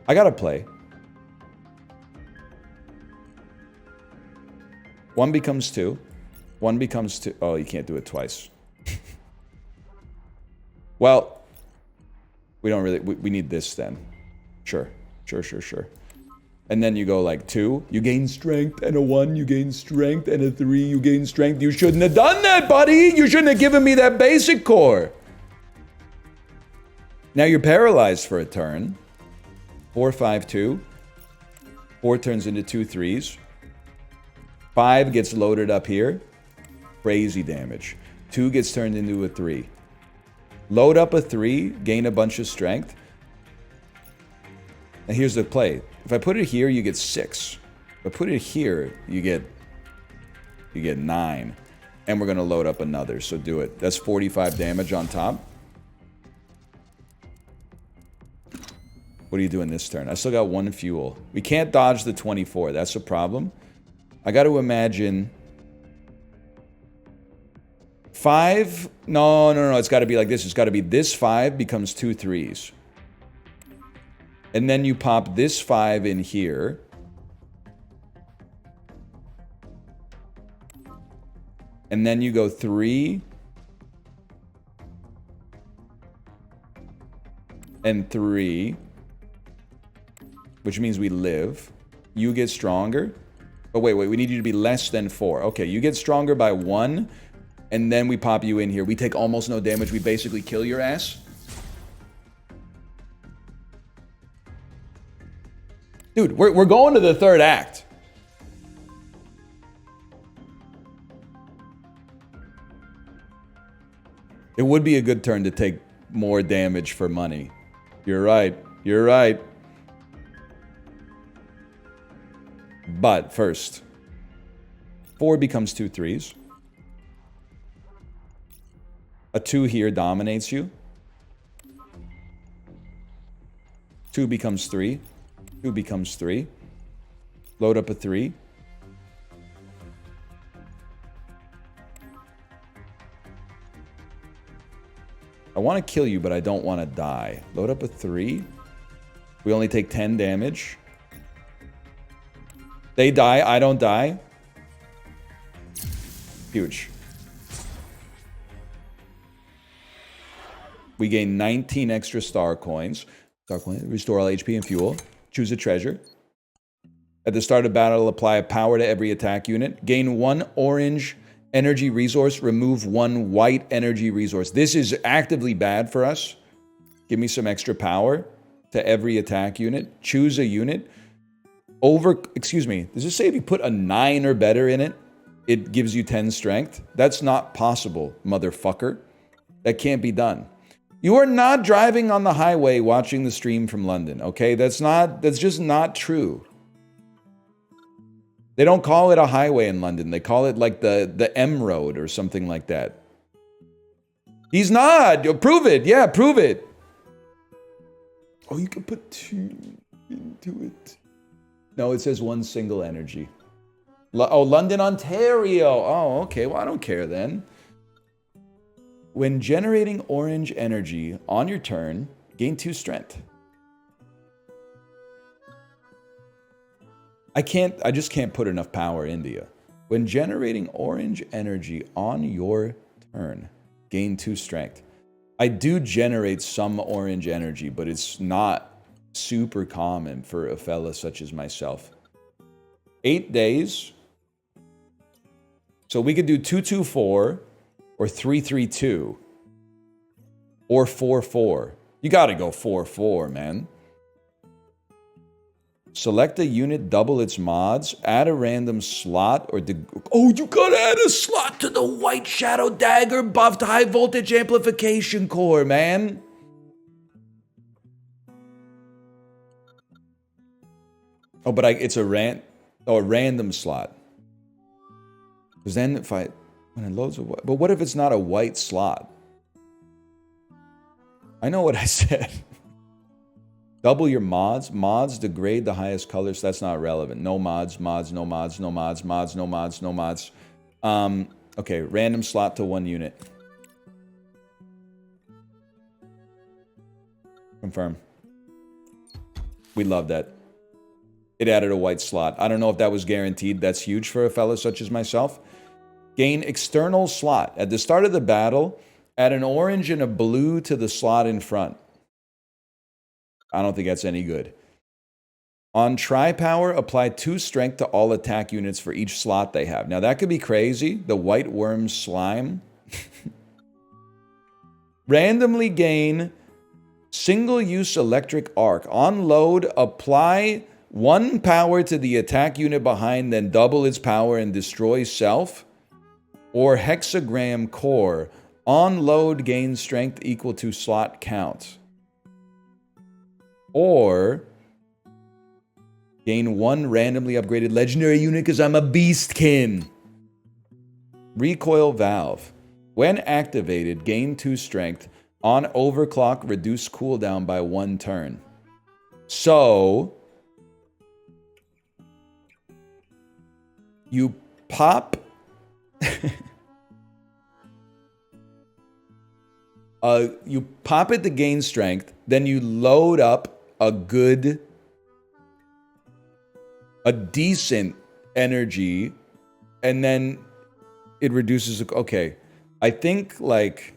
I gotta play. 1 becomes 2. 1 becomes 2. Oh, you can't do it twice. Well, we don't really... We need this then. Sure. Sure. And then you go like 2, you gain strength, and a 1, you gain strength, and a 3, you gain strength. You shouldn't have done that, buddy! You shouldn't have given me that basic core! Now you're paralyzed for a turn. 4, 5, 2. 4 turns into 2 3s. 5 gets loaded up here. Crazy damage. 2 gets turned into a 3. Load up a 3, gain a bunch of strength. And here's the play. If I put it here, you get 6. If I put it here, you get 9. And we're going to load up another, so do it. That's 45 damage on top. What are you doing this turn? I still got 1 fuel. We can't dodge the 24. That's a problem. I got to imagine... 5... No. It's got to be like this. It's got to be this 5 becomes 2 3s. And then you pop this 5 in here. And then you go 3. And 3. Which means we live. You get stronger. Oh, wait. We need you to be less than 4. Okay, you get stronger by 1. And then we pop you in here. We take almost no damage. We basically kill your ass. Dude, we're going to the 3rd act. It would be a good turn to take more damage for money. You're right. But first, 4 becomes 2 3s. A 2 here dominates you. 2 becomes 3. 2 becomes 3. Load up a 3. I want to kill you, but I don't want to die. Load up a 3. We only take 10 damage. They die, I don't die. Huge. We gain 19 extra star coins. Restore all HP and fuel. Choose a treasure. At the start of battle, apply a power to every attack unit. Gain 1 orange energy resource. Remove 1 white energy resource. This is actively bad for us. Give me some extra power to every attack unit. Choose a unit. Excuse me. Does it say if you put a 9 or better in it, it gives you 10 strength? That's not possible, motherfucker. That can't be done. You are not driving on the highway watching the stream from London, okay? That's just not true. They don't call it a highway in London. They call it like the M road or something like that. He's not. Prove it. Yeah, prove it. Oh, you can put 2 into it. No, it says 1 single energy. Oh, London, Ontario. Oh, okay. Well, I don't care then. When generating orange energy on your turn, gain 2 strength. I just can't put enough power into you. When generating orange energy on your turn, gain 2 strength. I do generate some orange energy, but it's not super common for a fella such as myself. 8 days. So we could do 224 or 332 or 44. You got to go 44, man. Select a unit, double its mods, add a random slot, or oh, you gotta add a slot to the White Shadow Dagger buffed high voltage amplification core, man. Oh, but it's a random slot. Because then when it loads but what if it's not a white slot? I know what I said. Double your mods. Mods degrade the highest colors. That's not relevant. No mods, mods, no mods, no mods, mods, no mods, no mods. Okay, random slot to 1 unit. Confirm. We love that. It added a white slot. I don't know if that was guaranteed. That's huge for a fellow such as myself. Gain external slot. At the start of the battle, add an orange and a blue to the slot in front. I don't think that's any good. On Tri-Power, apply 2 strength to all attack units for each slot they have. Now, that could be crazy. The White Worm Slime. Randomly gain single-use electric arc. On load, apply 1 power to the attack unit behind, then double its power and destroy self. Or Hexagram Core. On load, gain strength equal to slot count. Or gain 1 randomly upgraded legendary unit because I'm a beastkin. Recoil Valve. When activated, gain 2 strength. On overclock, reduce cooldown by 1 turn. So you pop you pop it to gain strength, then you load up a decent energy, and then it reduces. Okay, I think like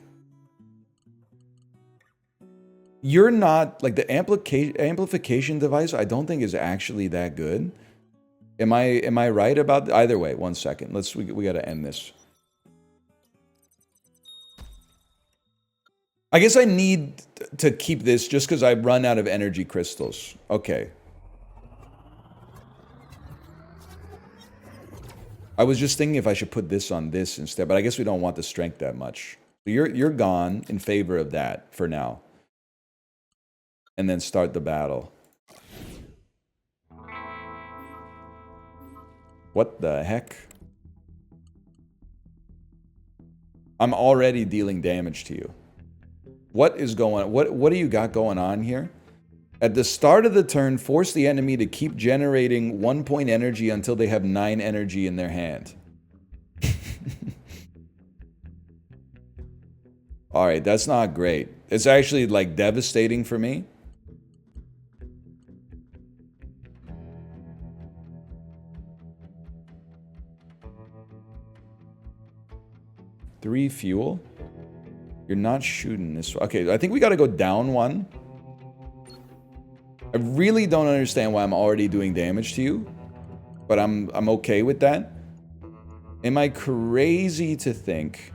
you're not like the amplification device. I don't think is actually that good. Am I right about either way? 1 second. We got to end this. I guess I need to keep this just because I run out of energy crystals. Okay. I was just thinking if I should put this on this instead, but I guess we don't want the strength that much. So you're gone in favor of that for now. And then start the battle. What the heck? I'm already dealing damage to you. What is going on? What do you got going on here? At the start of the turn, force the enemy to keep generating 1 point energy until they have 9 energy in their hand. Alright, that's not great. It's actually like devastating for me. Three fuel? You're not shooting this. Okay, I think we gotta go down 1. I really don't understand why I'm already doing damage to you, but I'm okay with that. Am I crazy to think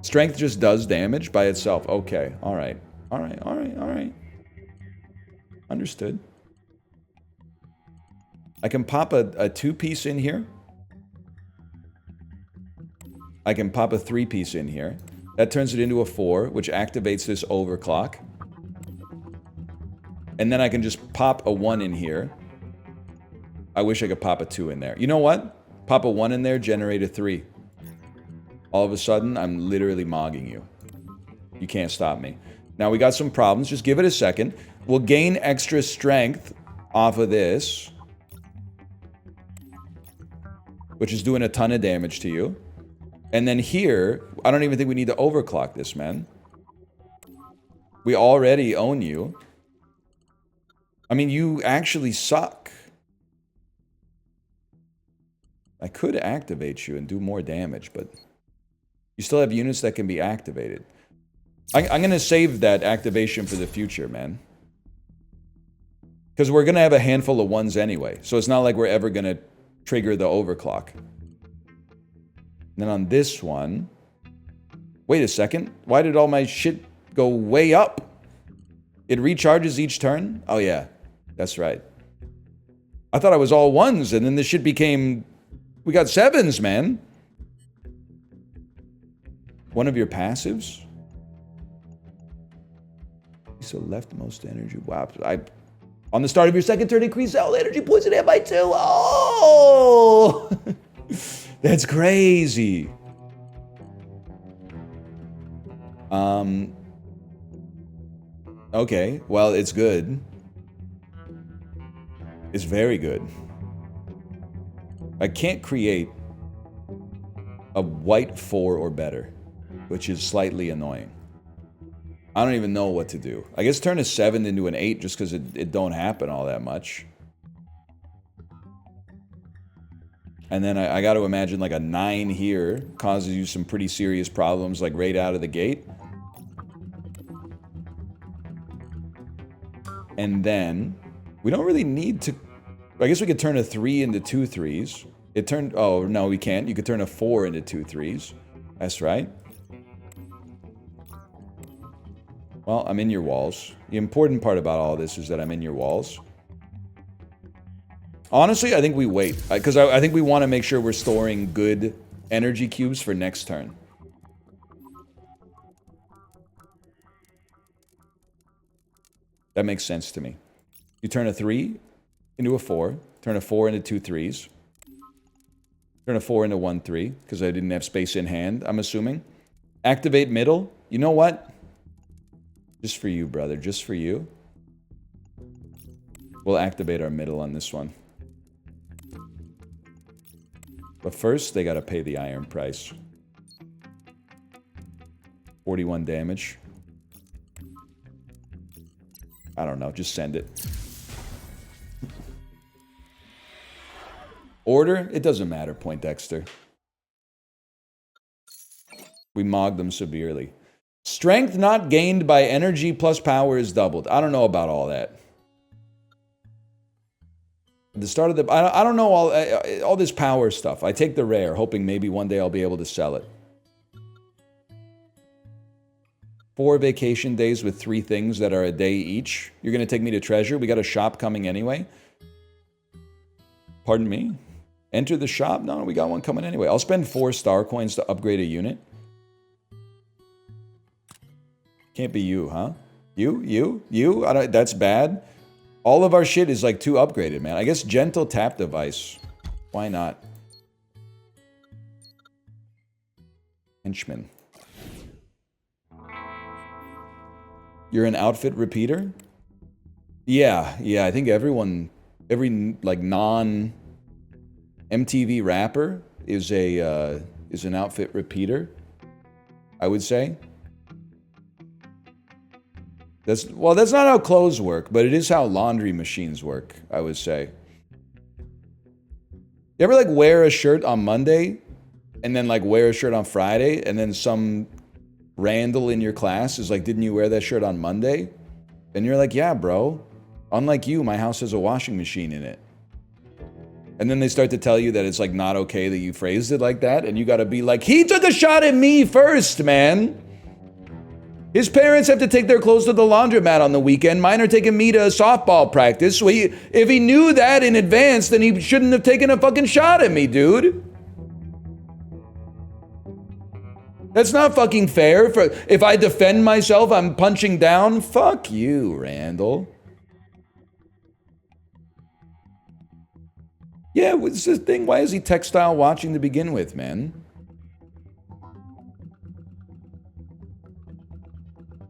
strength just does damage by itself? Okay, alright. Alright. Understood. I can pop a 2-piece in here. I can pop a 3-piece in here. That turns it into a 4, which activates this overclock. And then I can just pop a 1 in here. I wish I could pop a 2 in there. You know what? Pop a 1 in there, generate a 3. All of a sudden, I'm literally mogging you. You can't stop me. Now, we got some problems. Just give it a second. We'll gain extra strength off of this. which is doing a ton of damage to you. And then here, I don't even think we need to overclock this, man. We already own you. I mean, you actually suck. I could activate you and do more damage, but you still have units that can be activated. I'm going to save that activation for the future, man. Because we're going to have a handful of ones anyway. So it's not like we're ever going to trigger the overclock. And then on this one... Wait a second. Why did all my shit go way up? It recharges each turn? Oh yeah. That's right. I thought I was all ones, and then this shit became... We got sevens, man. One of your passives? So leftmost energy. Wow. On the start of your second turn, increase all energy points in by 2. Oh! That's crazy. Okay. Well, it's good. It's very good. I can't create a white 4 or better, which is slightly annoying. I don't even know what to do. I guess turn a 7 into an 8 just because it don't happen all that much. And then I got to imagine like a 9 here causes you some pretty serious problems like right out of the gate. And then we don't really need to... I guess we could turn a 3 into 2 3s. It turned... Oh, no, we can't. You could turn a 4 into 2 3s. That's right. Well, I'm in your walls. The important part about all this is that I'm in your walls. Honestly, I think we wait. Because I think we want to make sure we're storing good energy cubes for next turn. That makes sense to me. You turn a 3 into a 4. Turn a 4 into 2 3s. Turn a 4 into 1 3. Because I didn't have space in hand, I'm assuming. Activate middle. You know what? Just for you, brother. Just for you. We'll activate our middle on this one. But first, they gotta pay the iron price. 41 damage. I don't know. Just send it. Order? It doesn't matter, Poindexter. We mogged them severely. Strength not gained by energy plus power is doubled. I don't know about all that. At the start of the... I don't know all this power stuff. I take the rare, hoping maybe one day I'll be able to sell it. 4 vacation days with 3 things that are a day each. You're going to take me to treasure? We got a shop coming anyway. Pardon me? Enter the shop? No, we got one coming anyway. I'll spend 4 star coins to upgrade a unit. Can't be you, huh? You? That's bad. All of our shit is like too upgraded, man. I guess gentle tap device. Why not? Henchman. You're an outfit repeater? Yeah, I think every like non MTV rapper is an outfit repeater, I would say. That's not how clothes work, but it is how laundry machines work, I would say. You ever like wear a shirt on Monday and then like wear a shirt on Friday and then some Randall in your class is like, didn't you wear that shirt on Monday? And you're like, yeah, bro. Unlike you, my house has a washing machine in it. And then they start to tell you that it's like not okay that you phrased it like that. And you gotta be like, he took a shot at me first, man. His parents have to take their clothes to the laundromat on the weekend. Mine are taking me to softball practice. So if he knew that in advance, then he shouldn't have taken a fucking shot at me, dude. That's not fucking fair. If I defend myself, I'm punching down. Fuck you, Randall. Yeah, what's the thing? Why is he textile watching to begin with, man?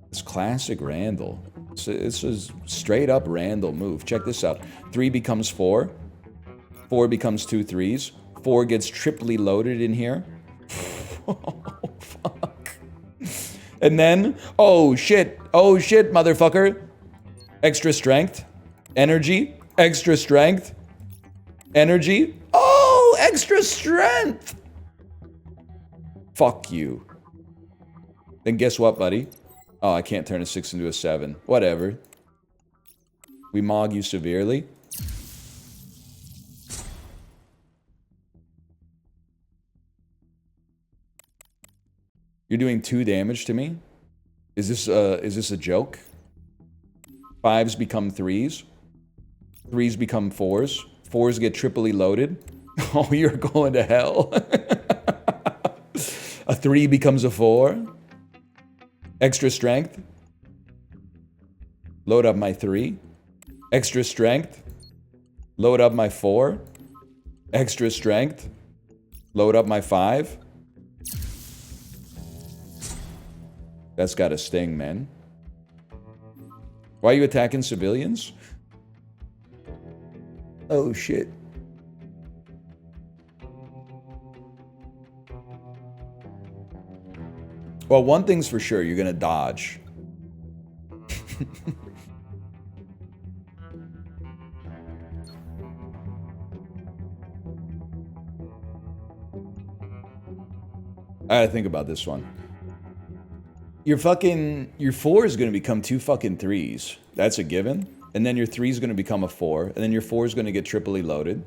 It's classic Randall. It's a straight up Randall move. Check this out. 3 becomes 4. 4 becomes 2 3s. 4 gets triply loaded in here. Oh, fuck. And then, oh shit, motherfucker. Extra strength, energy, extra strength, energy. Oh, extra strength. Fuck you. Then guess what, buddy? Oh, I can't turn a 6 into a 7. Whatever. We mog you severely. You're doing 2 damage to me? Is this a joke? 5s become 3s. 3s become 4s. 4s get triply loaded. Oh, you're going to hell. A 3 becomes a 4. Extra strength. Load up my 3. Extra strength. Load up my 4. Extra strength. Load up my 5. That's gotta sting, man. Why are you attacking civilians? Oh, shit. Well, one thing's for sure, you're gonna dodge. I gotta think about this one. Your 4 is gonna become 2 fucking 3s. That's a given. And then your 3 is gonna become a 4. And then your 4 is gonna get triply loaded.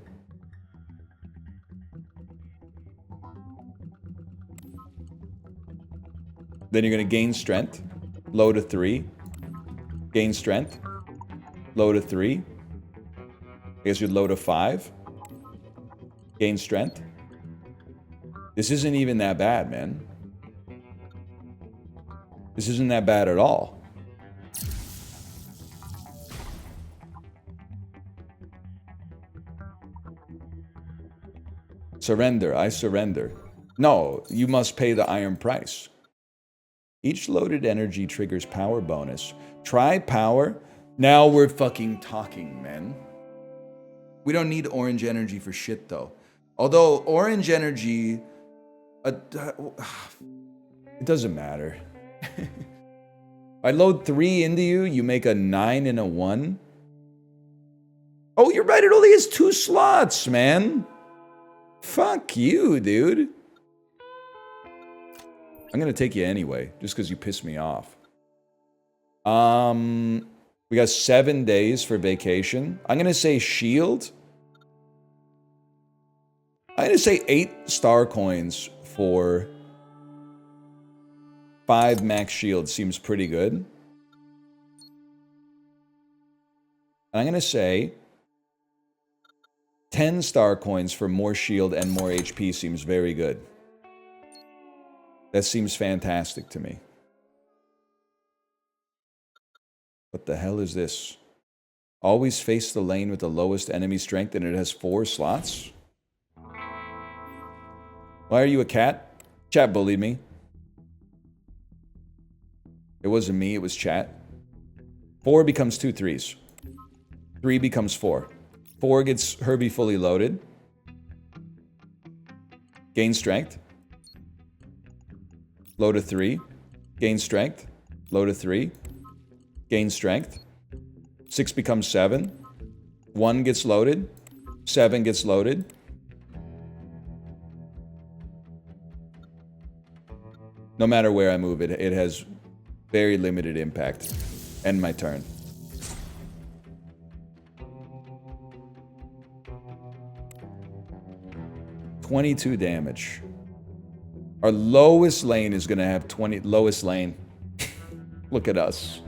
Then you're gonna gain strength. Load a 3. Gain strength. Load a 3. I guess you'd load a 5. Gain strength. This isn't even that bad, man. This isn't that bad at all. Surrender. I surrender. No, you must pay the iron price. Each loaded energy triggers power bonus. Try power. Now we're fucking talking, man. We don't need orange energy for shit, though. Although orange energy... it doesn't matter. I load 3 into you, you make a 9 and a 1. Oh, you're right, it only has 2 slots, man. Fuck you, dude. I'm gonna take you anyway, just because you pissed me off. We got 7 days for vacation. I'm gonna say shield. I'm gonna say 8 star coins for 5 max shield seems pretty good. And I'm gonna say 10 star coins for more shield and more HP seems very good. That seems fantastic to me. What the hell is this? Always face the lane with the lowest enemy strength and it has 4 slots? Why are you a cat? Chat bullied me. It wasn't me, it was chat. 4 becomes 2 3s. 3 becomes 4. 4 gets Herbie fully loaded. Gain strength. Load a 3. Gain strength. Load a 3. Gain strength. 6 becomes 7. 1 gets loaded. 7 gets loaded. No matter where I move it, it has very limited impact. End my turn. $22 damage. Our lowest lane is gonna have 20. Lowest lane. Look at us.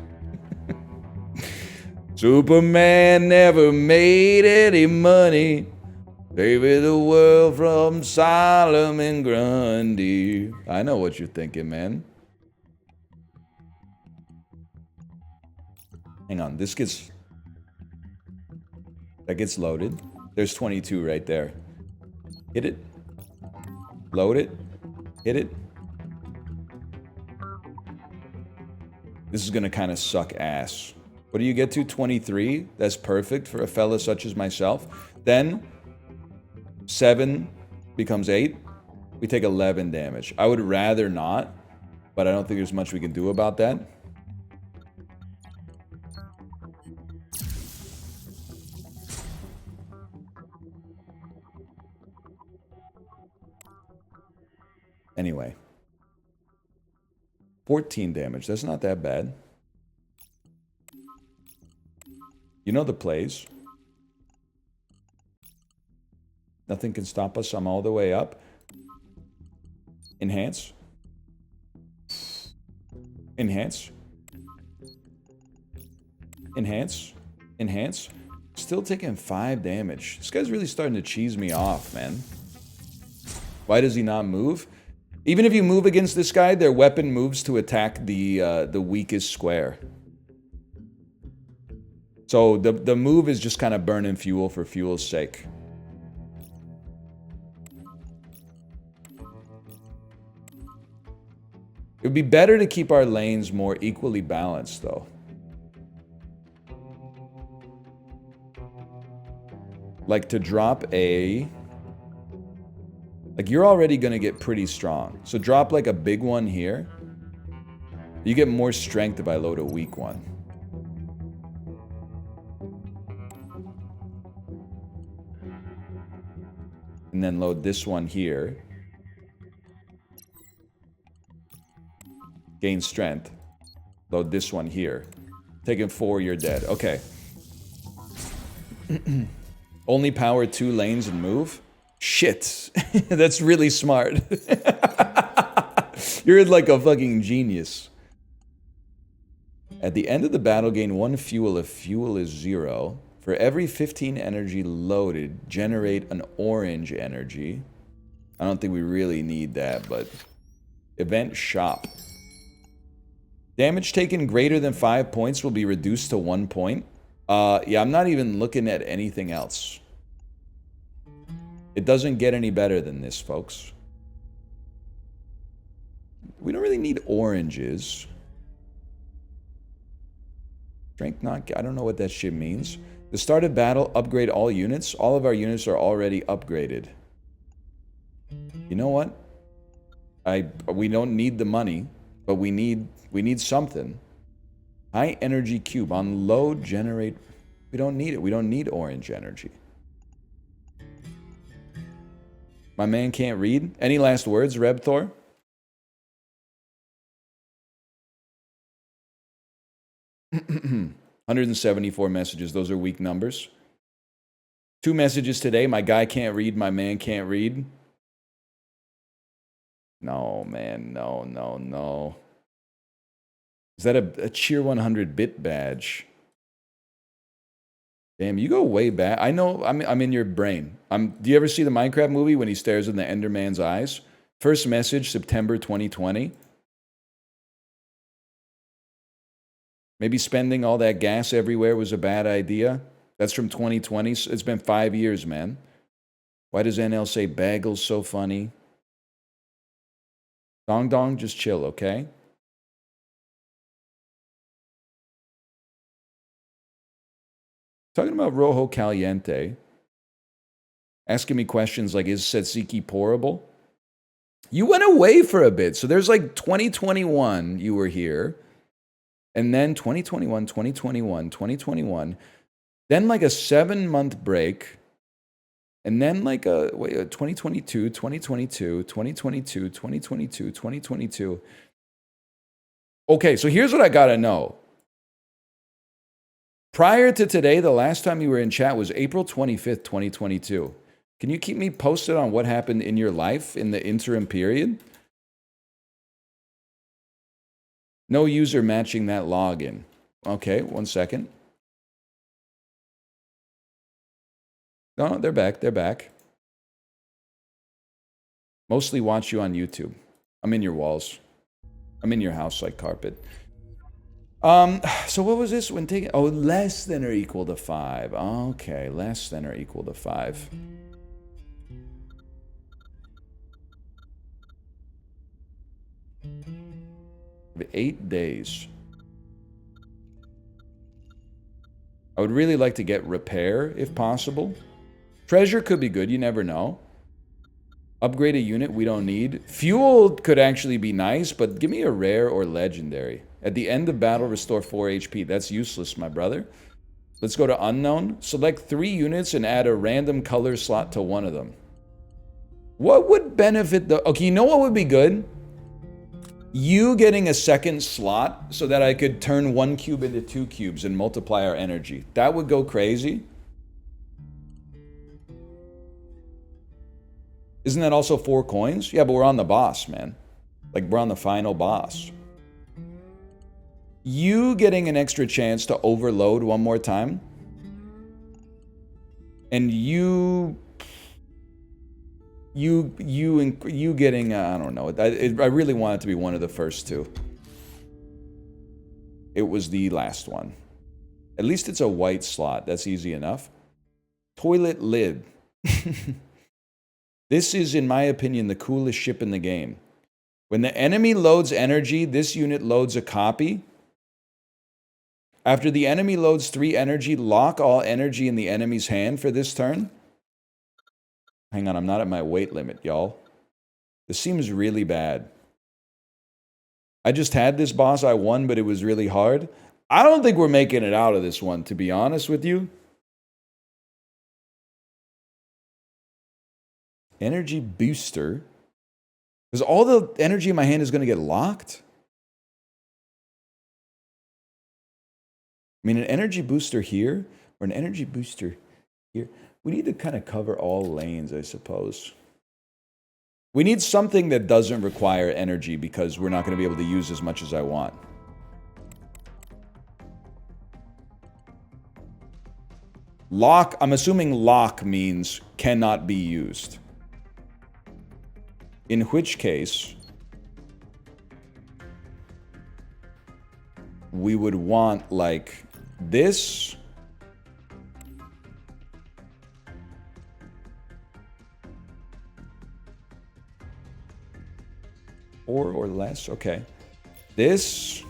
Superman never made any money. Saved the world from Solomon Grundy. I know what you're thinking, man. Hang on, this gets... That gets loaded. There's 22 right there. Hit it. Load it. Hit it. This is gonna kind of suck ass. What do you get to? 23? That's perfect for a fella such as myself. Then 7 becomes 8. We take 11 damage. I would rather not, but I don't think there's much we can do about that. Anyway. 14 damage. That's not that bad. You know the plays. Nothing can stop us. I'm all the way up. Enhance. Enhance. Enhance. Enhance. Still taking 5 damage. This guy's really starting to cheese me off, man. Why does he not move? Even if you move against this guy, their weapon moves to attack the weakest square. So the move is just kind of burning fuel for fuel's sake. It would be better to keep our lanes more equally balanced, though. Like to drop a... Like you're already going to get pretty strong. So drop like a big one here. You get more strength if I load a weak one. And then load this one here. Gain strength. Load this one here. Taking 4, you're dead. Okay. Only power 2 lanes and move? Shit. That's really smart. You're like a fucking genius. At the end of the battle, gain 1 fuel if fuel is 0. For every 15 energy loaded, generate an orange energy. I don't think we really need that, but... Event shop. Damage taken greater than 5 points will be reduced to 1 point. Yeah, I'm not even looking at anything else. It doesn't get any better than this, folks. We don't really need oranges. Strength not... I don't know what that shit means. The start of battle, upgrade all units. All of our units are already upgraded. You know what? We don't need the money, but we need something. High energy cube. On load, generate... We don't need it. We don't need orange energy. My man can't read. Any last words, Rebthor? $174 messages. Those are weak numbers. 2 messages today. My guy can't read. My man can't read. No, man. No, no, no. Is that a Cheer 100 bit badge? Damn, you go way back. I know I'm in your brain. Do you ever see the Minecraft movie when he stares in the Enderman's eyes? First message, September 2020. Maybe spending all that gas everywhere was a bad idea. That's from 2020. It's been 5 years, man. Why does NL say bagels so funny? Dong Dong, just chill, okay? Talking about Rojo Caliente. Asking me questions like, is Tzatziki pourable? You went away for a bit. So there's like 2021, you were here. And then 2021, 2021, 2021. Then like a 7-month break. And then like a 2022, 2022, 2022, 2022, 2022. Okay, so here's what I gotta know. Prior to today, the last time you were in chat was April 25th, 2022. Can you keep me posted on what happened in your life in the interim period? No user matching that login. Okay, 1 second. No, they're back. They're back. Mostly watch you on YouTube. I'm in your walls. I'm in your house like carpet. So what was this when taking... Oh, less than or equal to 5. Okay, less than or equal to 5. For 8 days. I would really like to get repair, if possible. Treasure could be good, you never know. Upgrade a unit we don't need. Fuel could actually be nice, but give me a rare or legendary. At the end of battle, restore 4 HP. That's useless, my brother. Let's go to unknown. Select 3 units and add a random color slot to one of them. What would benefit the... Okay, you know what would be good? You getting a second slot so that I could turn 1 cube into 2 cubes and multiply our energy. That would go crazy. Isn't that also 4 coins? Yeah, but we're on the boss, man. Like, we're on the final boss. You getting an extra chance to overload one more time. And you getting, I don't know. I really want it to be one of the first 2. It was the last one. At least it's a white slot. That's easy enough. Toilet lid. This is, in my opinion, the coolest ship in the game. When the enemy loads energy, this unit loads a copy. After the enemy loads 3 energy, lock all energy in the enemy's hand for this turn. Hang on, I'm not at my weight limit, y'all. This seems really bad. I just had this boss, I won, but it was really hard. I don't think we're making it out of this one, to be honest with you. Energy booster. Because all the energy in my hand is going to get locked? I mean, an energy booster here, or an energy booster here. We need to kind of cover all lanes, I suppose. We need something that doesn't require energy because we're not going to be able to use as much as I want. Lock, I'm assuming lock means cannot be used. In which case, we would want, like, this. Or less, okay. This.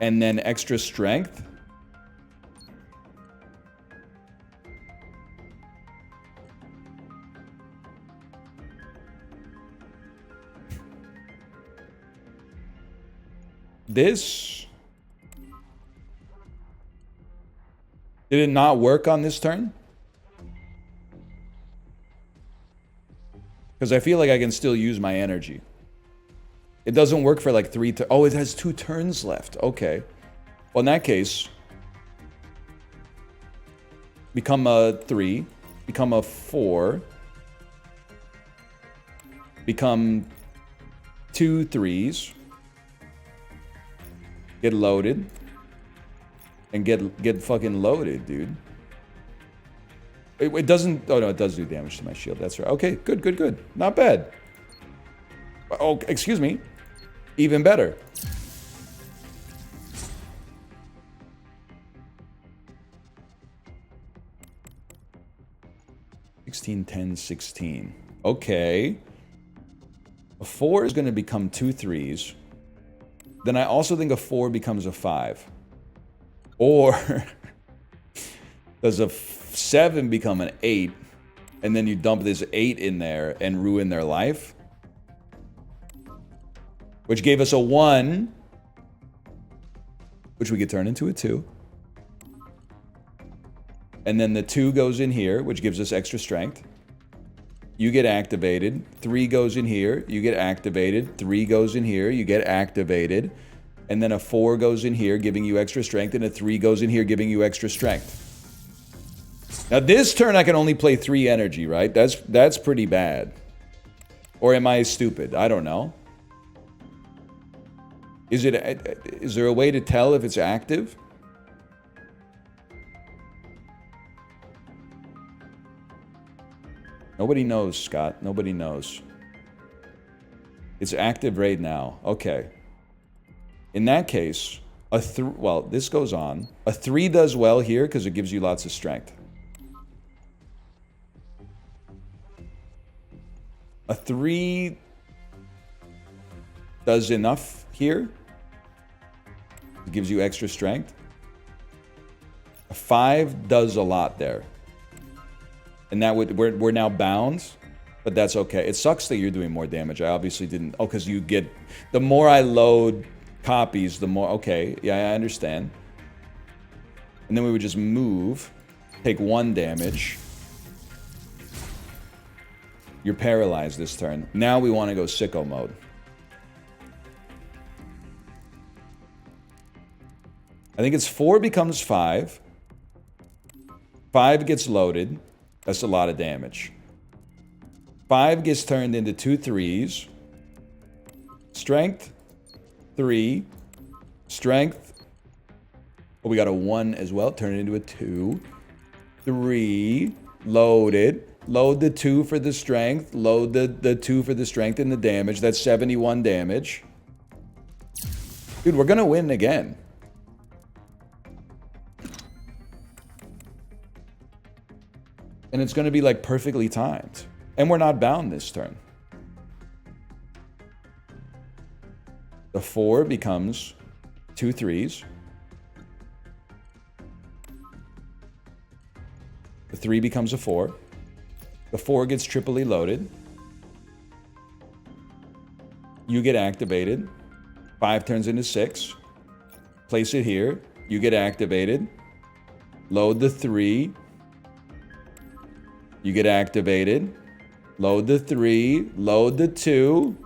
And then extra strength. This. Did it not work on this turn? Because I feel like I can still use my energy. It doesn't work for like 3 turns. Oh, it has 2 turns left. Okay. Well, in that case, become a 3, become a 4, become 2 3s, get loaded, and get fucking loaded, dude. It doesn't... Oh, no, it does do damage to my shield. That's right. Okay, good, good, good. Not bad. Oh, excuse me. Even better. $16, $10, $16. Okay. A 4 is going to become 2 3s. Then I also think a 4 becomes a 5. Or does a 7 become an 8, and then you dump this 8 in there and ruin their life? Which gave us a 1, which we could turn into a 2. And then the 2 goes in here, which gives us extra strength. You get activated. 3 goes in here, you get activated. 3 goes in here, you get activated. And then a 4 goes in here, giving you extra strength, and a 3 goes in here, giving you extra strength. Now this turn I can only play 3 energy, right? That's pretty bad. Or am I stupid? I don't know. Is there a way to tell if it's active? Nobody knows, Scott. Nobody knows. It's active right now. Okay. In that case, well, this goes on. A 3 does well here because it gives you lots of strength. A 3 does enough here. It gives you extra strength. A 5 does a lot there. And that would, we're now bound, but that's okay. It sucks that you're doing more damage. I obviously didn't, oh, because you get, the more I load copies, the more, okay, yeah, I understand. And then we would just move, take 1 damage. You're paralyzed this turn. Now we want to go sicko mode. I think it's 4 becomes 5. 5 gets loaded. That's a lot of damage. 5 gets turned into 2 3s. Strength, 3. Strength. Oh, we got a 1 as well. Turn it into a 2. 3. Loaded. Load the 2 for the strength. Load the 2 for the strength and the damage. That's 71 damage. Dude, we're gonna win again. And it's gonna be like perfectly timed. And we're not bound this turn. The 4 becomes 2 3s. The 3 becomes a 4. The 4 gets triply loaded. You get activated. 5 turns into 6. Place it here. You get activated. Load the 3. You get activated. Load the 3. Load the 2.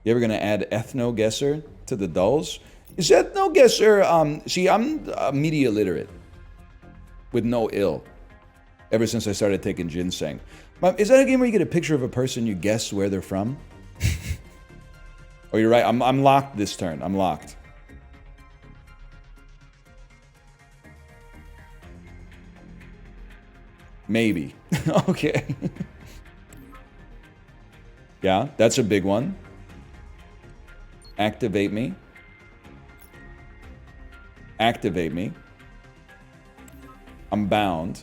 You ever gonna add ethno guesser to the dulls? Is ethno guesser? See, I'm media literate with no ill. Ever since I started taking ginseng. Is that a game where you get a picture of a person, you guess where they're from? Oh, you're right. I'm locked this turn. I'm locked. Maybe. Okay. Yeah, that's a big one. Activate me. Activate me. I'm bound.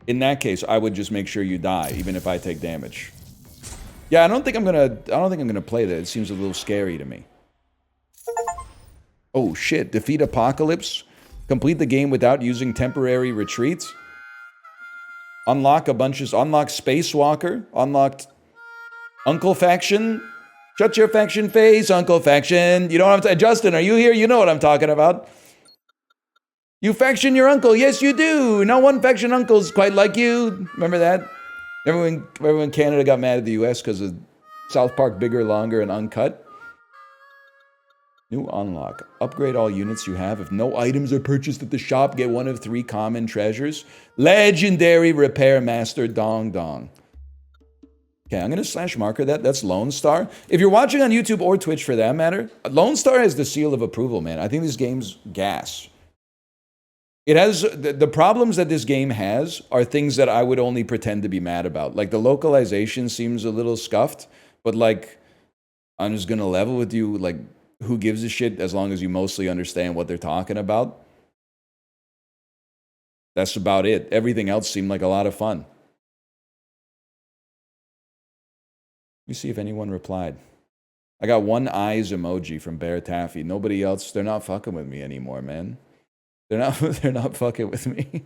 In that case, I would just make sure you die, even if I take damage. Yeah, I don't think I'm gonna play that. It seems a little scary to me. Oh shit, defeat Apocalypse. Complete the game without using temporary retreats. Unlock a bunch of... Unlock Spacewalker. Unlocked... Uncle Faction. Shut your faction face, Uncle Faction. You know what I'm... Justin, are you here? You know what I'm talking about. You faction your uncle. Yes, you do. No one faction uncle's quite like you. Remember that? Remember when Canada got mad at the US because of South Park Bigger, Longer, and Uncut? New unlock. Upgrade all units you have. If no items are purchased at the shop, get one of 3 common treasures. Legendary Repair Master Dong Dong. Okay, I'm going to / marker that. That's Lone Star. If you're watching on YouTube or Twitch for that matter, Lone Star has the seal of approval, man. I think this game's gas. It has... The problems that this game has are things that I would only pretend to be mad about. Like, the localization seems a little scuffed, but, like, I'm just going to level with you, like... Who gives a shit as long as you mostly understand what they're talking about? That's about it. Everything else seemed like a lot of fun. Let me see if anyone replied. I got 1 eyes emoji from Bear Taffy. Nobody else, they're not fucking with me anymore, man. They're not fucking with me.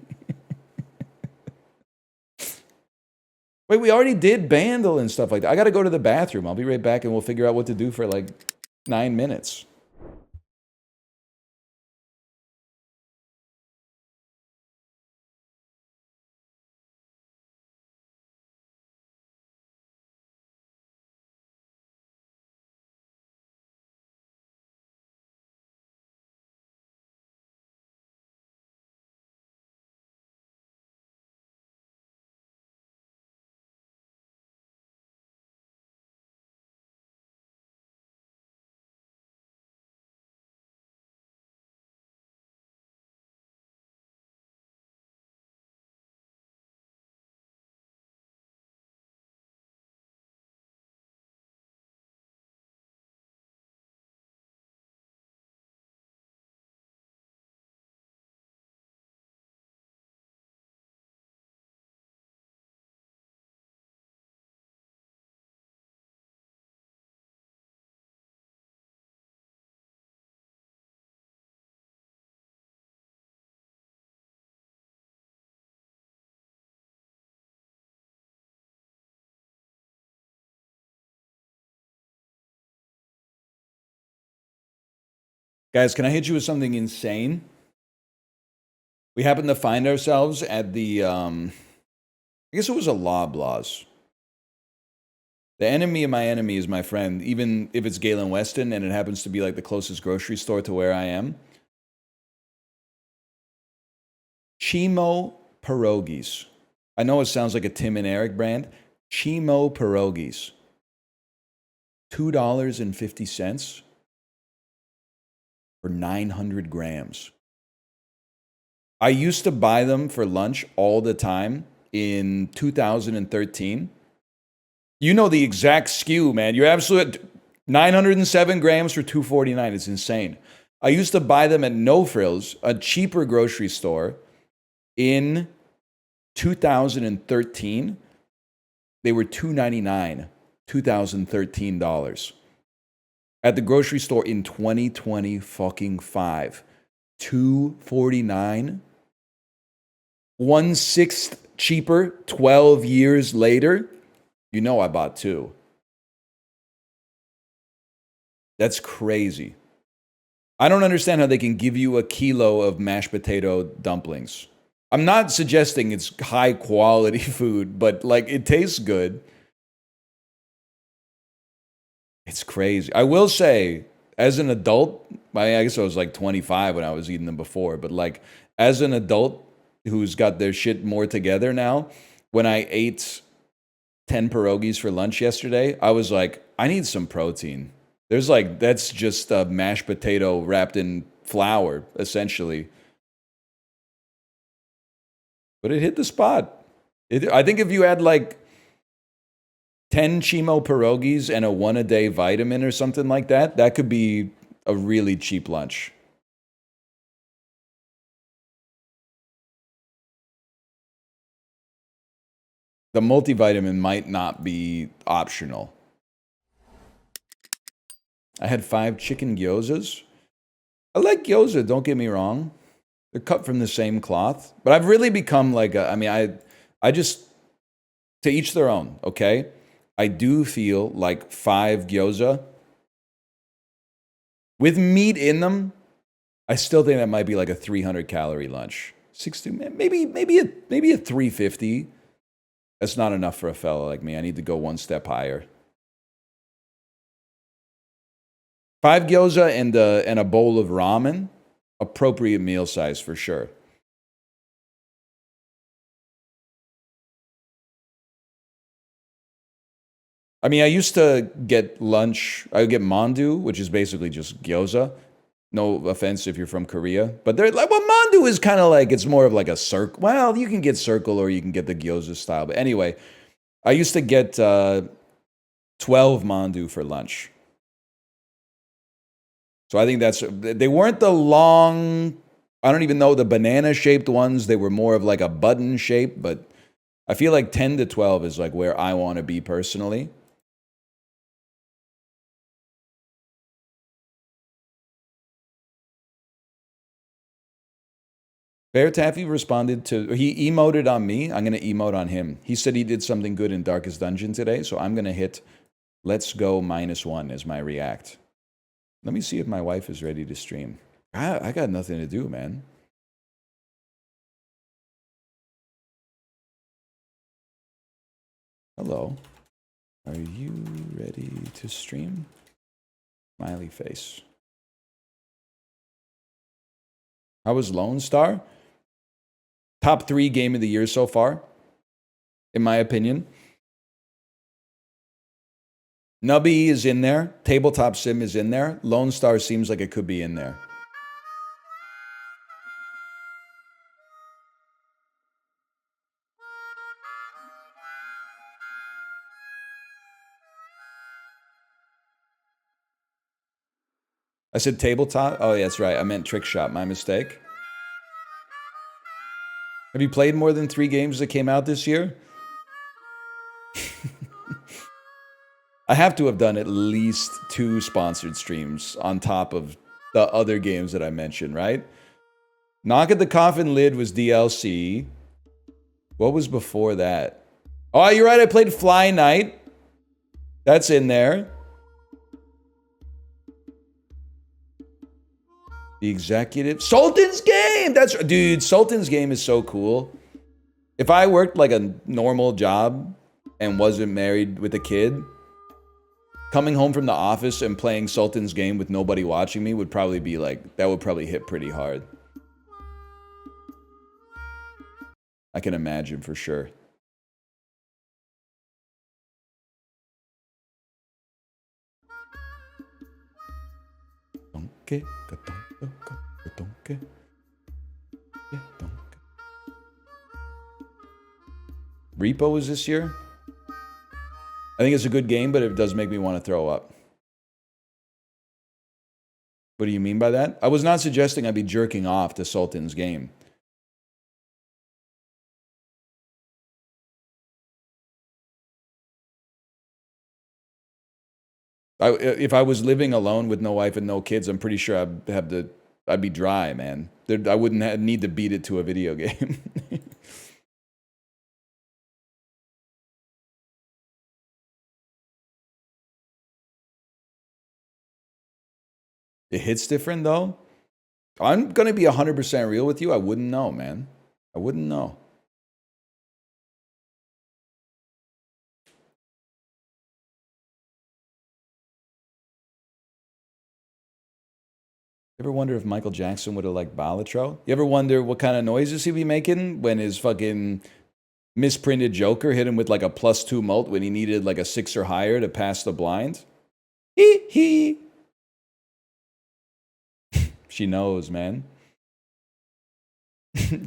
Wait, we already did Bandle and stuff like that. I gotta go to the bathroom. I'll be right back and we'll figure out what to do for like 9 minutes. Guys, can I hit you with something insane? We happened to find ourselves at the, I guess it was a Loblaws. The enemy of my enemy is my friend, even if it's Galen Weston and it happens to be like the closest grocery store to where I am. Chimo pierogies. I know it sounds like a Tim and Eric brand. Chimo pierogies. $2.50 for 900 grams. I used to buy them for lunch all the time in 2013. You know the exact SKU, man. You're absolute 907 grams for $2.49. It's insane. I used to buy them at No Frills, a cheaper grocery store, in 2013. They were $2.99, $2013. At the grocery store in 2020 fucking 5, $2.49. 1/6 cheaper 12 years later. You know I bought two. That's crazy. I don't understand how they can give you a kilo of mashed potato dumplings. I'm not suggesting it's high quality food, but like it tastes good. It's crazy. I will say, as an adult, I guess I was like 25 when I was eating them before, but like as an adult who's got their shit more together now, when I ate 10 pierogies for lunch yesterday, I was like, I need some protein. There's like, that's just a mashed potato wrapped in flour, essentially. But it hit the spot. I think if you had like 10 Chimo pierogies and a 1-a-day vitamin or something like that, that could be a really cheap lunch. The multivitamin might not be optional. I had 5 chicken gyozas. I like gyoza, don't get me wrong. They're cut from the same cloth. But I've really become like I just, to each their own, okay? I do feel like 5 gyoza with meat in them. I still think that might be like a 300 calorie lunch. 60, maybe a 350. That's not enough for a fella like me. I need to go one step higher. 5 gyoza and a bowl of ramen, appropriate meal size for sure. I mean, I used to get lunch. I would get mandu, which is basically just gyoza. No offense if you're from Korea, but they're like, well, mandu is kind of like, it's more of like a circle. Well, you can get circle or you can get the gyoza style. But anyway, I used to get 12 mandu for lunch. So I think they weren't the long, I don't even know, the banana shaped ones. They were more of like a button shape, but I feel like 10 to 12 is like where I want to be personally. Bear Taffy responded to, he emoted on me. I'm going to emote on him. He said he did something good in Darkest Dungeon today, so I'm going to hit let's go -1 as my react. Let me see if my wife is ready to stream. I got nothing to do, man. Hello. Are you ready to stream? Smiley face. How was Lone Star? Top 3 game of the year so far, in my opinion. Nubby is in there. Tabletop Sim is in there. Lone Star seems like it could be in there. I said tabletop? Oh, yeah, that's right. I meant trick shot. My mistake. Have you played more than 3 games that came out this year? I have to have done at least 2 sponsored streams on top of the other games that I mentioned, right? Knock at the Coffin Lid was DLC. What was before that? Oh, you're right. I played Fly Night. That's in there. The executive. Sultan's Game! That's, dude, Sultan's Game is so cool. If I worked like a normal job and wasn't married with a kid, coming home from the office and playing Sultan's Game with nobody watching me would probably be like, that would probably hit pretty hard. I can imagine for sure. Repo was this year? I think it's a good game, but it does make me want to throw up. What do you mean by that? I was not suggesting I'd be jerking off to Sultan's Game. If I was living alone with no wife and no kids, I'm pretty sure I'd be dry, man. I wouldn't need to beat it to a video game. It hits different though. I'm gonna be 100% real with you. I wouldn't know, man. I wouldn't know. You ever wonder if Michael Jackson would have liked Balatro? You ever wonder what kind of noises he'd be making when his fucking misprinted Joker hit him with like a +2 mult when he needed like a 6 or higher to pass the blind? Hee hee. She knows, man.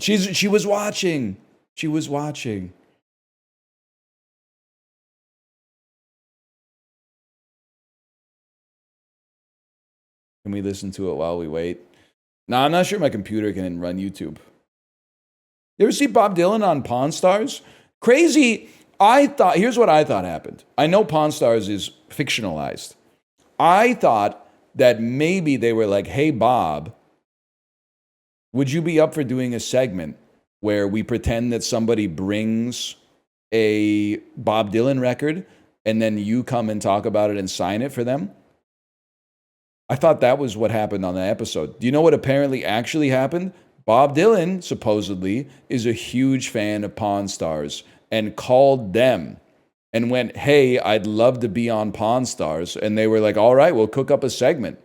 She was watching. She was watching. Can we listen to it while we wait? No, I'm not sure my computer can run YouTube. You ever see Bob Dylan on Pawn Stars? Crazy. Here's what I thought happened. I know Pawn Stars is fictionalized. I thought that maybe they were like, hey, Bob, would you be up for doing a segment where we pretend that somebody brings a Bob Dylan record and then you come and talk about it and sign it for them? I thought that was what happened on that episode. Do you know what apparently actually happened? Bob Dylan, supposedly, is a huge fan of Pawn Stars and called them and went, hey, I'd love to be on Pawn Stars. And they were like, all right, we'll cook up a segment.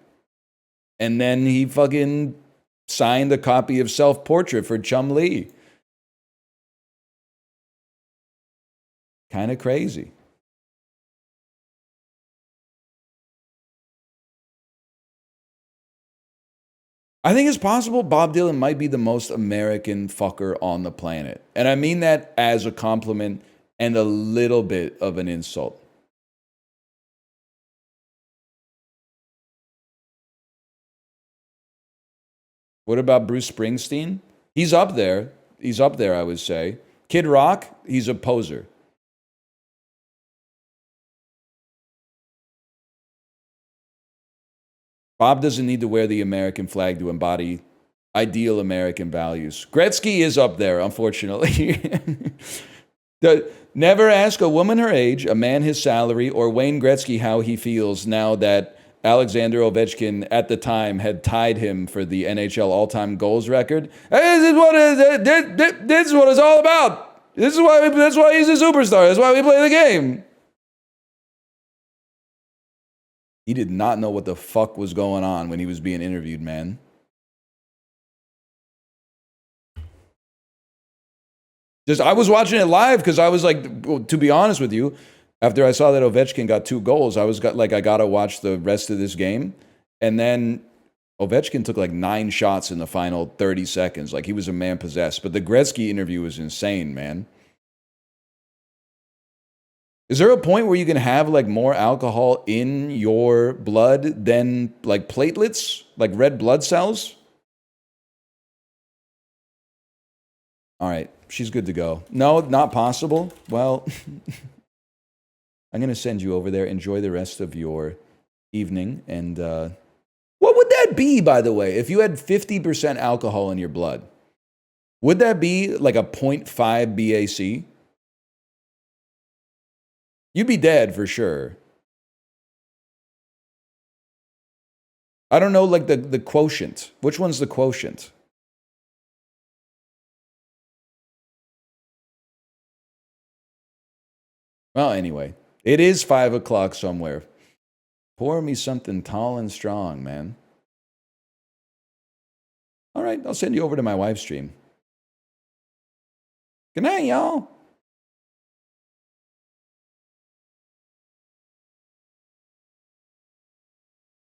And then he fucking signed a copy of Self-Portrait for Chum Lee. Kind of crazy. I think it's possible Bob Dylan might be the most American fucker on the planet. And I mean that as a compliment and a little bit of an insult. What about Bruce Springsteen? He's up there. He's up there, I would say. Kid Rock, he's a poser. Bob doesn't need to wear the American flag to embody ideal American values. Gretzky is up there, unfortunately. Never ask a woman her age, a man his salary, or Wayne Gretzky how he feels now that Alexander Ovechkin at the time had tied him for the NHL all-time goals record. This is what it's all about. That's why he's a superstar. That's why we play the game. He did not know what the fuck was going on when he was being interviewed, man. I was watching it live because I was like, well, to be honest with you, after I saw that Ovechkin got 2 goals, I gotta watch the rest of this game. And then Ovechkin took like 9 shots in the final 30 seconds. Like he was a man possessed. But the Gretzky interview was insane, man. Is there a point where you can have like more alcohol in your blood than like platelets, like red blood cells? All right, she's good to go. No, not possible. Well, I'm going to send you over there. Enjoy the rest of your evening. And what would that be, by the way, if you had 50% alcohol in your blood? Would that be like a 0.5 BAC? You'd be dead for sure. I don't know, like the quotient. Which one's the quotient? Well, anyway, it is 5 o'clock somewhere. Pour me something tall and strong, man. All right, I'll send you over to my wife's stream. Good night, y'all.